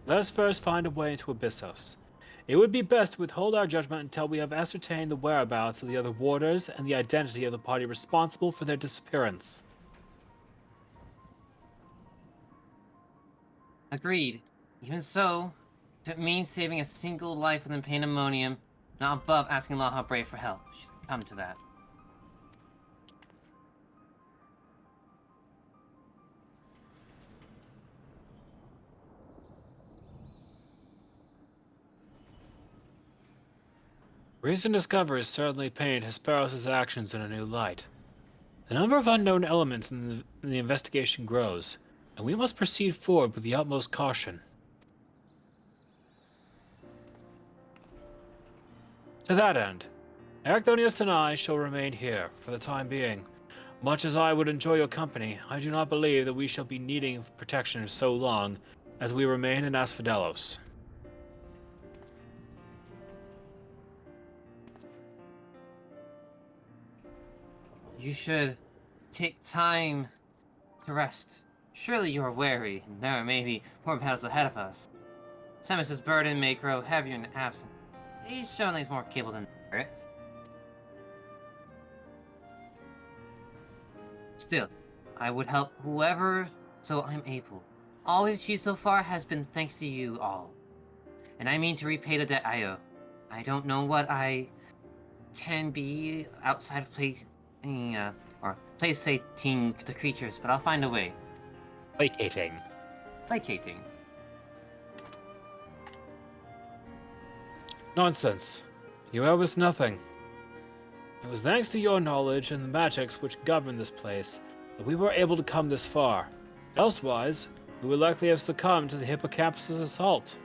Let us first find a way into Abyssos. It would be best to withhold our judgment until we have ascertained the whereabouts of the other warders and the identity of the party responsible for their disappearance. Agreed. Even so, if it means saving a single life within Pandemonium, not above asking Laha Brave for help. Should it come to that. Recent discoveries certainly paint Hesperos' actions in a new light. The number of unknown elements in the investigation grows, and we must proceed forward with the utmost caution. To that end, Ericthonius and I shall remain here for the time being. Much as I would enjoy your company, I do not believe that we shall be needing protection so long as we remain in Asphodelos. You should take time to rest. Surely you are weary, and there may be more battles ahead of us. Themis's burden may grow heavier in absence. He's shown that he's more capable than Barrett. Still, I would help whoever so I'm able. All we've achieved so far has been thanks to you all. And I mean to repay the debt I owe. I don't know what I can be outside of placating the creatures, but I'll find a way. Placating. Placating. Nonsense. You owe us nothing. It was thanks to your knowledge and the magics which govern this place that we were able to come this far. Elsewise, we would likely have succumbed to the Hippocampus' assault.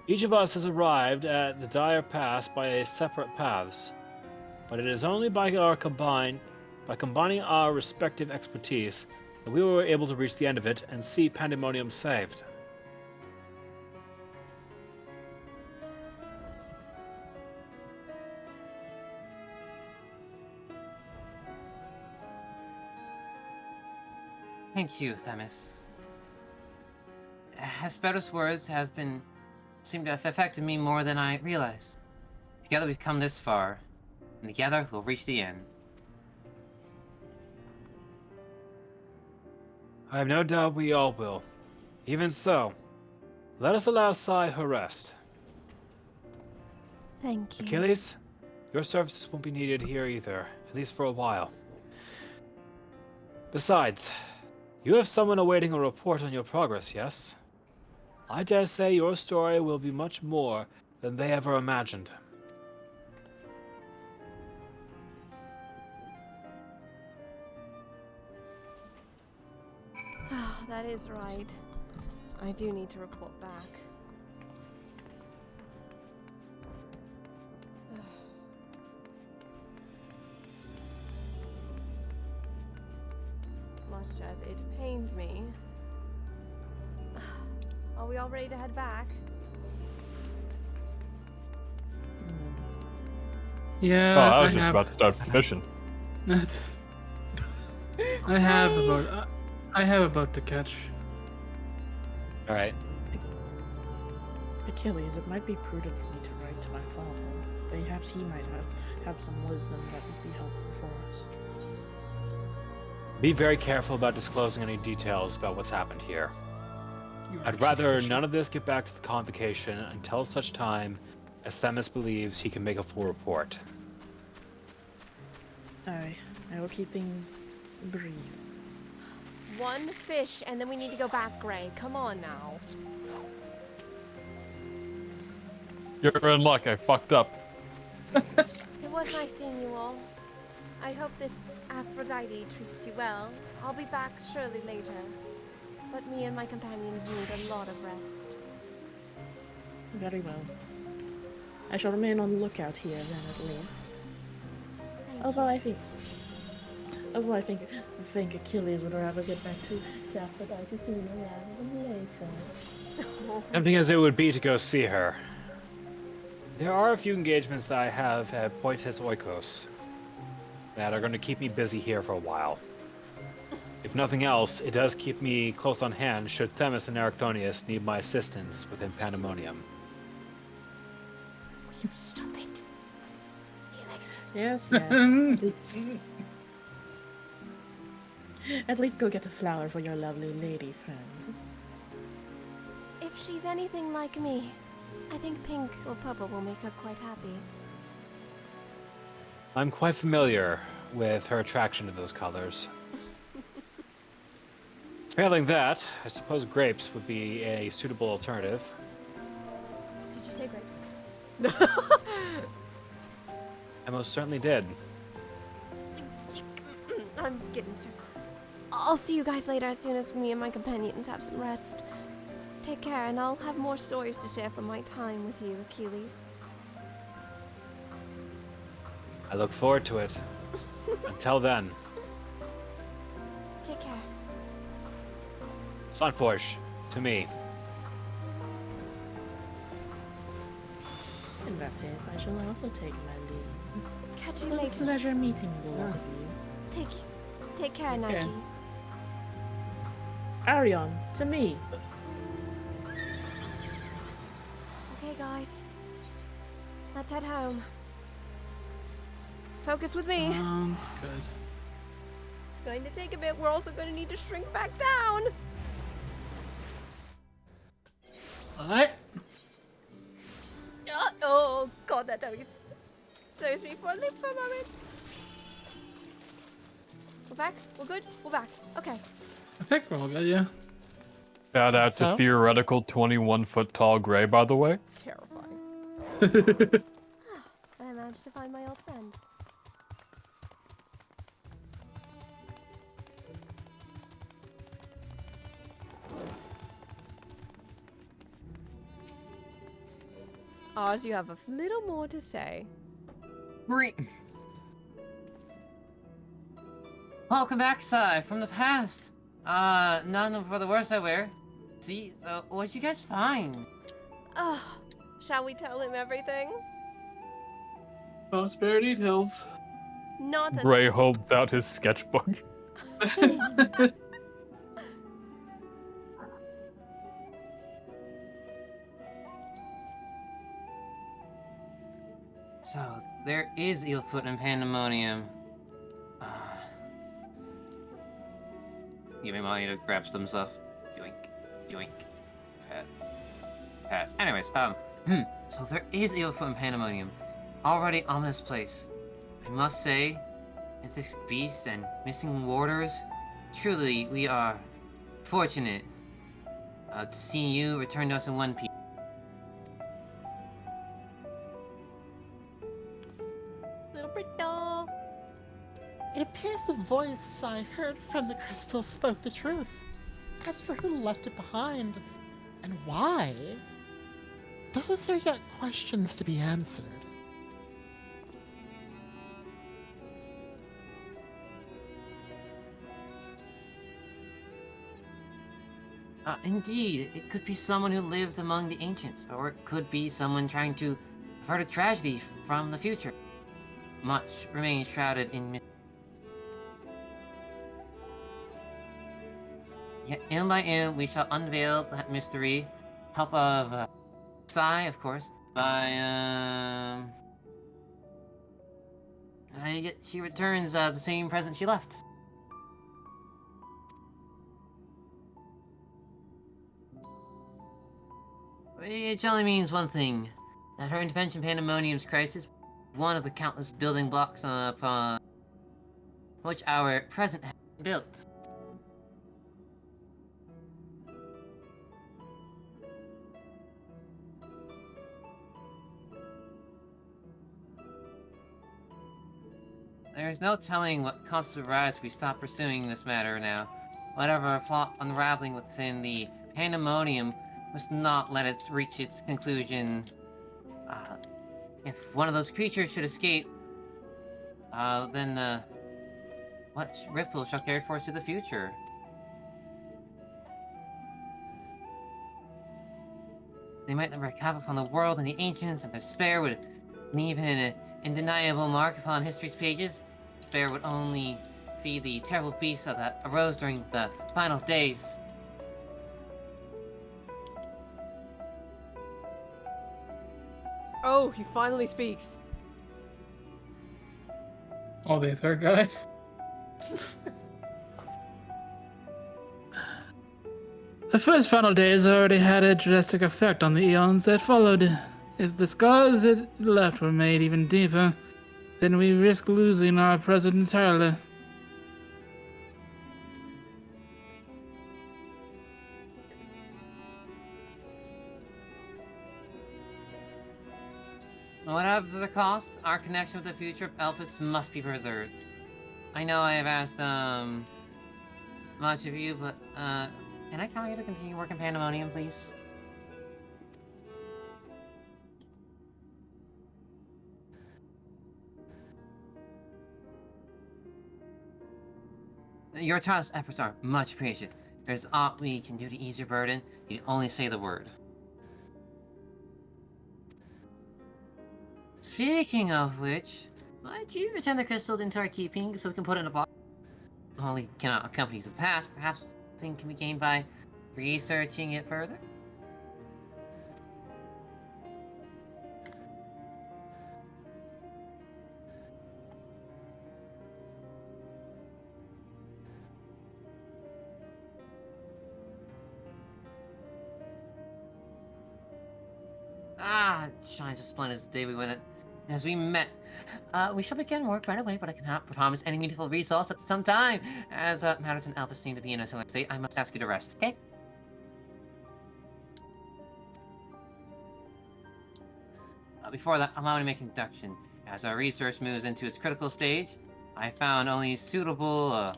Each of us has arrived at the dire pass by separate paths, but it is only by combining our respective expertise that we were able to reach the end of it and see Pandemonium saved. Thank you, Themis. Hesperos' words seem to have affected me more than I realized. Together we've come this far, and together we'll reach the end. I have no doubt we all will. Even so, let us allow Sai her rest. Thank you. Achilles, your services won't be needed here either, at least for a while. Besides, you have someone awaiting a report on your progress, yes? I dare say your story will be much more than they ever imagined. That is right. I do need to report back. Much as it pains me. Are we all ready to head back? Yeah, Oh, I was just about to start the mission. That's. I have a boat to catch. All right. Achilles, it might be prudent for me to write to my father. Perhaps he might have some wisdom that would be helpful for us. Be very careful about disclosing any details about what's happened here. I'd rather none of this get back to the convocation until such time as Themis believes he can make a full report. I will keep things brief. One fish, and then we need to go back, Gray. Come on now. You're in luck, I fucked up. It was nice seeing you all. I hope this Aphrodite treats you well. I'll be back surely later. But me and my companions need a lot of rest. Very well. I shall remain on the lookout here then, at least. Although I think Achilles would rather get back to Aphrodite sooner rather than later. Tempting as it would be to go see her, there are a few engagements that I have at Poites Oikos that are going to keep me busy here for a while. If nothing else, it does keep me close on hand should Themis and Ericthonius need my assistance within Pandemonium. You stop it. Yes, yes. At least go get a flower for your lovely lady friend. If she's anything like me, I think pink or purple will make her quite happy. I'm quite familiar with her attraction to those colors. Failing that, I suppose grapes would be a suitable alternative. Did you say grapes? I most certainly did. I'm getting started. I'll see you guys later as soon as me and my companions have some rest. Take care, and I'll have more stories to share from my time with you, Achilles. I look forward to it. Until then, Take care. Sunforge, to me. In that case, I shall also take my leave. Catch you It was later. a pleasure meeting the lot of you. Take care, Nike. Arion, to me. Okay, guys. Let's head home. Focus with me. Sounds good. It's going to take a bit. We're also going to need to shrink back down. What? Oh, God, that throws me for a loop for a moment. We're back? We're good? We're back. Okay. I think we're all good, yeah. Shout out to So? theoretical 21-foot tall Gray, by the way. Terrifying. I managed to find my old friend. Oz, you have a little more to say. Welcome back, Sai, from the past. None for the worse, I wear. See, what'd you guys find? Oh, shall we tell him everything? No spare details. Not a Gray holds out his sketchbook. So, there is Eelfoot and Pandemonium. Give me money to grab some stuff. Yoink. Yoink. Pass. Anyways, so there is Eelfoot and Pandemonium. Already ominous place. I must say, with this beast and missing warders, truly we are fortunate to see you return to us in one piece. little brittle. It appears the voice I heard from the crystal spoke the truth. As for who left it behind, and why, those are yet questions to be answered. Indeed, it could be someone who lived among the ancients, or it could be someone trying to avert a tragedy from the future. Much remains shrouded in mystery. Yet, in by in, we shall unveil that mystery. Help of Sai, of course, by yet she returns the same present she left. It only means one thing, that her intervention Pandemonium's crisis, one of the countless building blocks upon which our present has been built. There is no telling what costs would rise if we stop pursuing this matter now. Whatever plot unraveling within the Pandemonium must not let it reach its conclusion. If one of those creatures should escape, then what ripple shall carry forth to the future? They might wreak havoc upon the world, and the ancients and despair would leave an undeniable mark upon history's pages. Despair would only feed the terrible beast that arose during the final days. Oh, he finally speaks. Oh, the third guy? first final days already had a drastic effect on the eons that followed. If the scars it left were made even deeper, then we risk losing our present entirely. Whatever the cost, our connection with the future of Elpis must be preserved. I know I have asked, much of you, but, can I count you to continue working Pandemonium, please? Your tireless efforts are much appreciated. If there's aught we can do to ease your burden, you only say the word. Speaking of which, might you return the crystal into our keeping so we can put it in a box? While we cannot accompany the past, perhaps something can be gained by researching it further? Ah, it shines as splendid as the day we win it. As we met, we shall begin work right away, but I cannot promise any meaningful resource at some time. As matters in Elpis seem to be in a similar state, I must ask you to rest, okay? Before that, allow me to make an introduction. As our research moves into its critical stage, I found only suitable,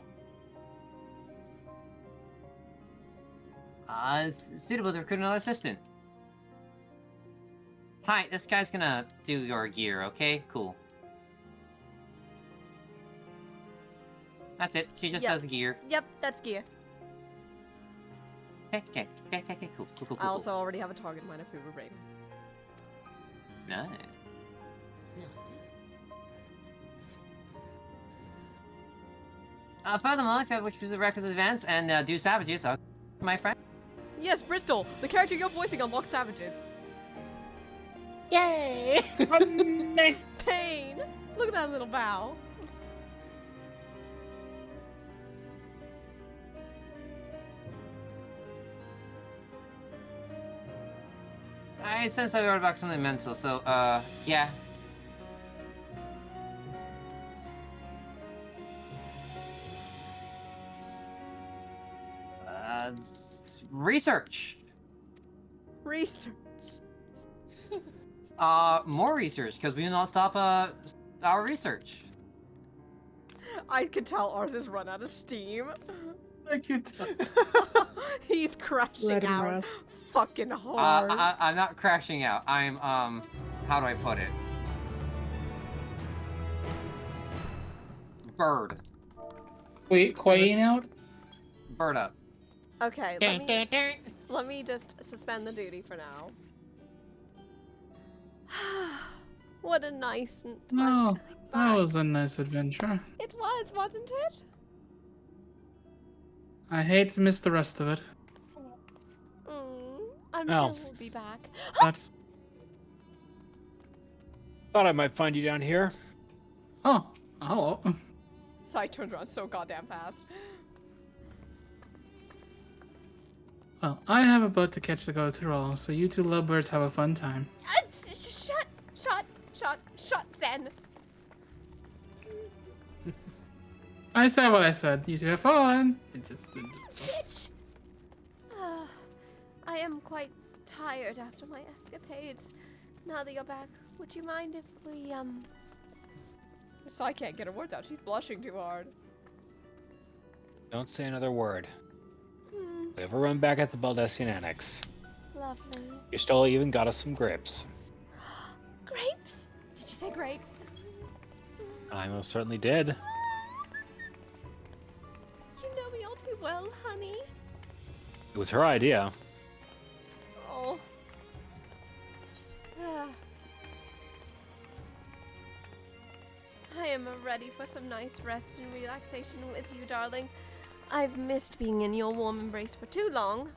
suitable to recruit another assistant. Hi, this guy's gonna do your gear, okay? Cool. That's it. She just does gear. Yep, that's gear. Okay, cool. I also already have a target in mind if we were raiding. Nice. Furthermore, if you wish to do the requisite events and do savages, my friend. Yes, Bristol, the character you're voicing unlocks savages. Yay! Pain! Look at that little bow. I sense I wrote about something mental, so, yeah. Research. Research. More research, because we will not stop, our research. I can tell ours is run out of steam. I can tell. He's crashing Let him out rest. fucking hard. I'm not crashing out. I'm, how do I put it? Bird. Wait, quaying out? Bird up. Okay, let me just suspend the duty for now. What a nice No, that was a nice adventure. It was, wasn't it? I hate to miss the rest of it. I'm Oh. sure we'll be back. That's... Thought I might find you down here. Oh, hello. Sai turned around so goddamn fast. Well, I have a boat to catch to go to roll, so you two lovebirds have a fun time. Shut, Zen. I said what I said. You two have fun. It just... Bitch. I am quite tired after my escapades. Now that you're back, would you mind if we, Sai can't get her words out. She's blushing too hard. Don't say another word. We have a run back at the Baldessian Annex. Lovely. You still even got us some grapes. Grapes? Did you say grapes? I most certainly did. You know me all too well, honey. It was her idea. Oh. I am ready for some nice rest and relaxation with you, darling. I've missed being in your warm embrace for too long.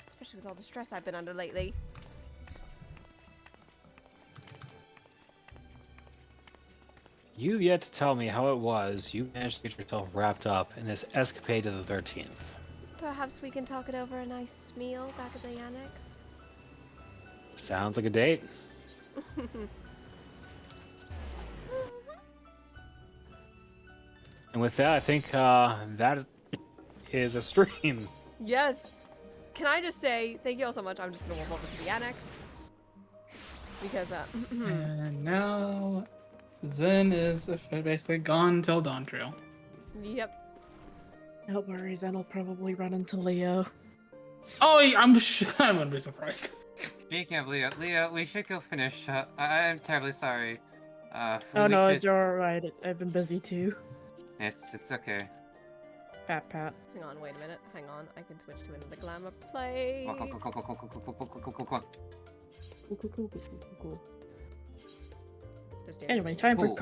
Especially with all the stress I've been under lately. You've yet to tell me how it was you managed to get yourself wrapped up in this escapade to the 13th. Perhaps we can talk it over a nice meal back at the annex. Sounds like a date. And with that, I think that is a stream. Yes. Can I just say thank you all so much? I'm just gonna walk over to the annex because And now Zen is basically gone till Dawn Trail. Yep. No worries, Zen will probably run into Leo. Oh, I wouldn't be surprised. Speaking of Leo, we should go finish. I'm terribly sorry. Oh we no, should... it's alright. I've been busy too. It's okay. Pat. Hang on, wait a minute. Hang on, I can switch to another glamour play. Cool. Anyway, time for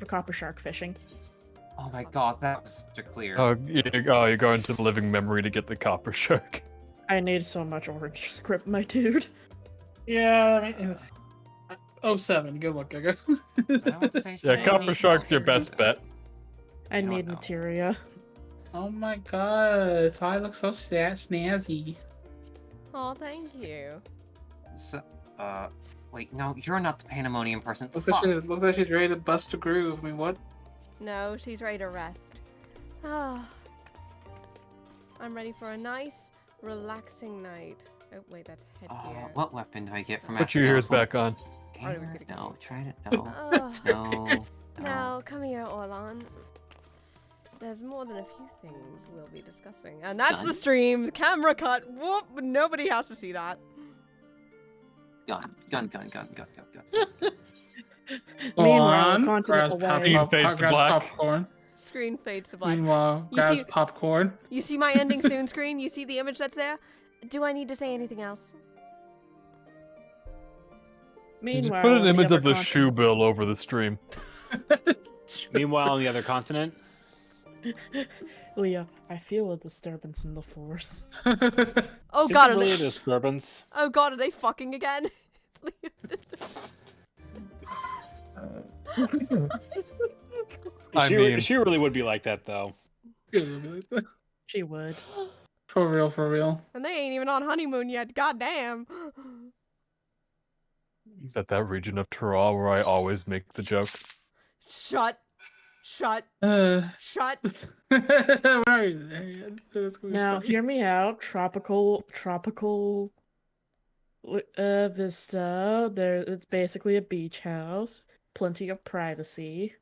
copper shark fishing. Oh my god, that was such a clear. You're going to the living memory to get the copper shark. I need so much orange script, my dude. Yeah, 07, good luck, Giga. Yeah, copper shark's your best bet. I need materia. Oh my god, I look so snazzy. Oh, thank you. So, wait, no, you're not the pandemonium person. Looks like she's ready to bust a groove. I mean, what? No, she's ready to rest. Ah, I'm ready for a nice, relaxing night. Oh wait, that's headgear. What weapon do I get from Put your ears back on. No, try to. No. No, come here, Orlon. There's more than a few things we'll be discussing. And that's the stream. Camera cut. Whoop. Nobody has to see that. Gun. Meanwhile, popcorn. Screen fades to black. Meanwhile, grabs popcorn. You see my ending soon screen? You see the image that's there? Do I need to say anything else? Meanwhile, put an image of the shoe bill over the stream. Meanwhile, on the other continent. Leah, I feel a disturbance in the force. Oh Is god, it really a disturbance? Oh god, are they fucking again? She really would be like that, though. She would. For real. And they ain't even on honeymoon yet. Goddamn. Is that region of Terral where I always make the joke? Shut. Where is it? Now, hear me out. Tropical vista. It's basically a beach house. Plenty of privacy.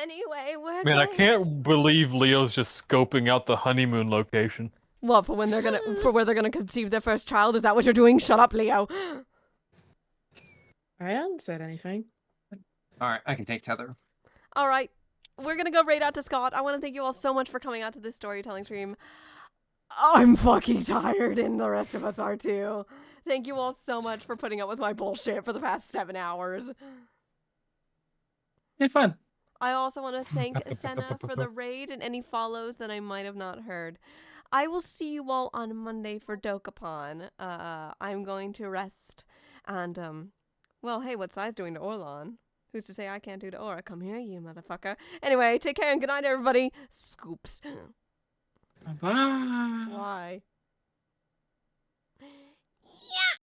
Anyway, we're Man, I can't believe Leo's just scoping out the honeymoon location. What, for where they're gonna conceive their first child? Is that what you're doing? Shut up, Leo. I haven't said anything. Alright, I can take tether. Alright, we're gonna go right out to Scott. I want to thank you all so much for coming out to this storytelling stream. I'm fucking tired, and the rest of us are too. Thank you all so much for putting up with my bullshit for the past 7 hours. It's fun. I also want to thank Senna for the raid and any follows that I might have not heard. I will see you all on Monday for Dokapon. I'm going to rest. And, well, hey, what's Sai's doing to Orlon? Who's to say I can't do to Aura? Come here, you motherfucker. Anyway, take care and good night, everybody. Scoops. Bye. Why?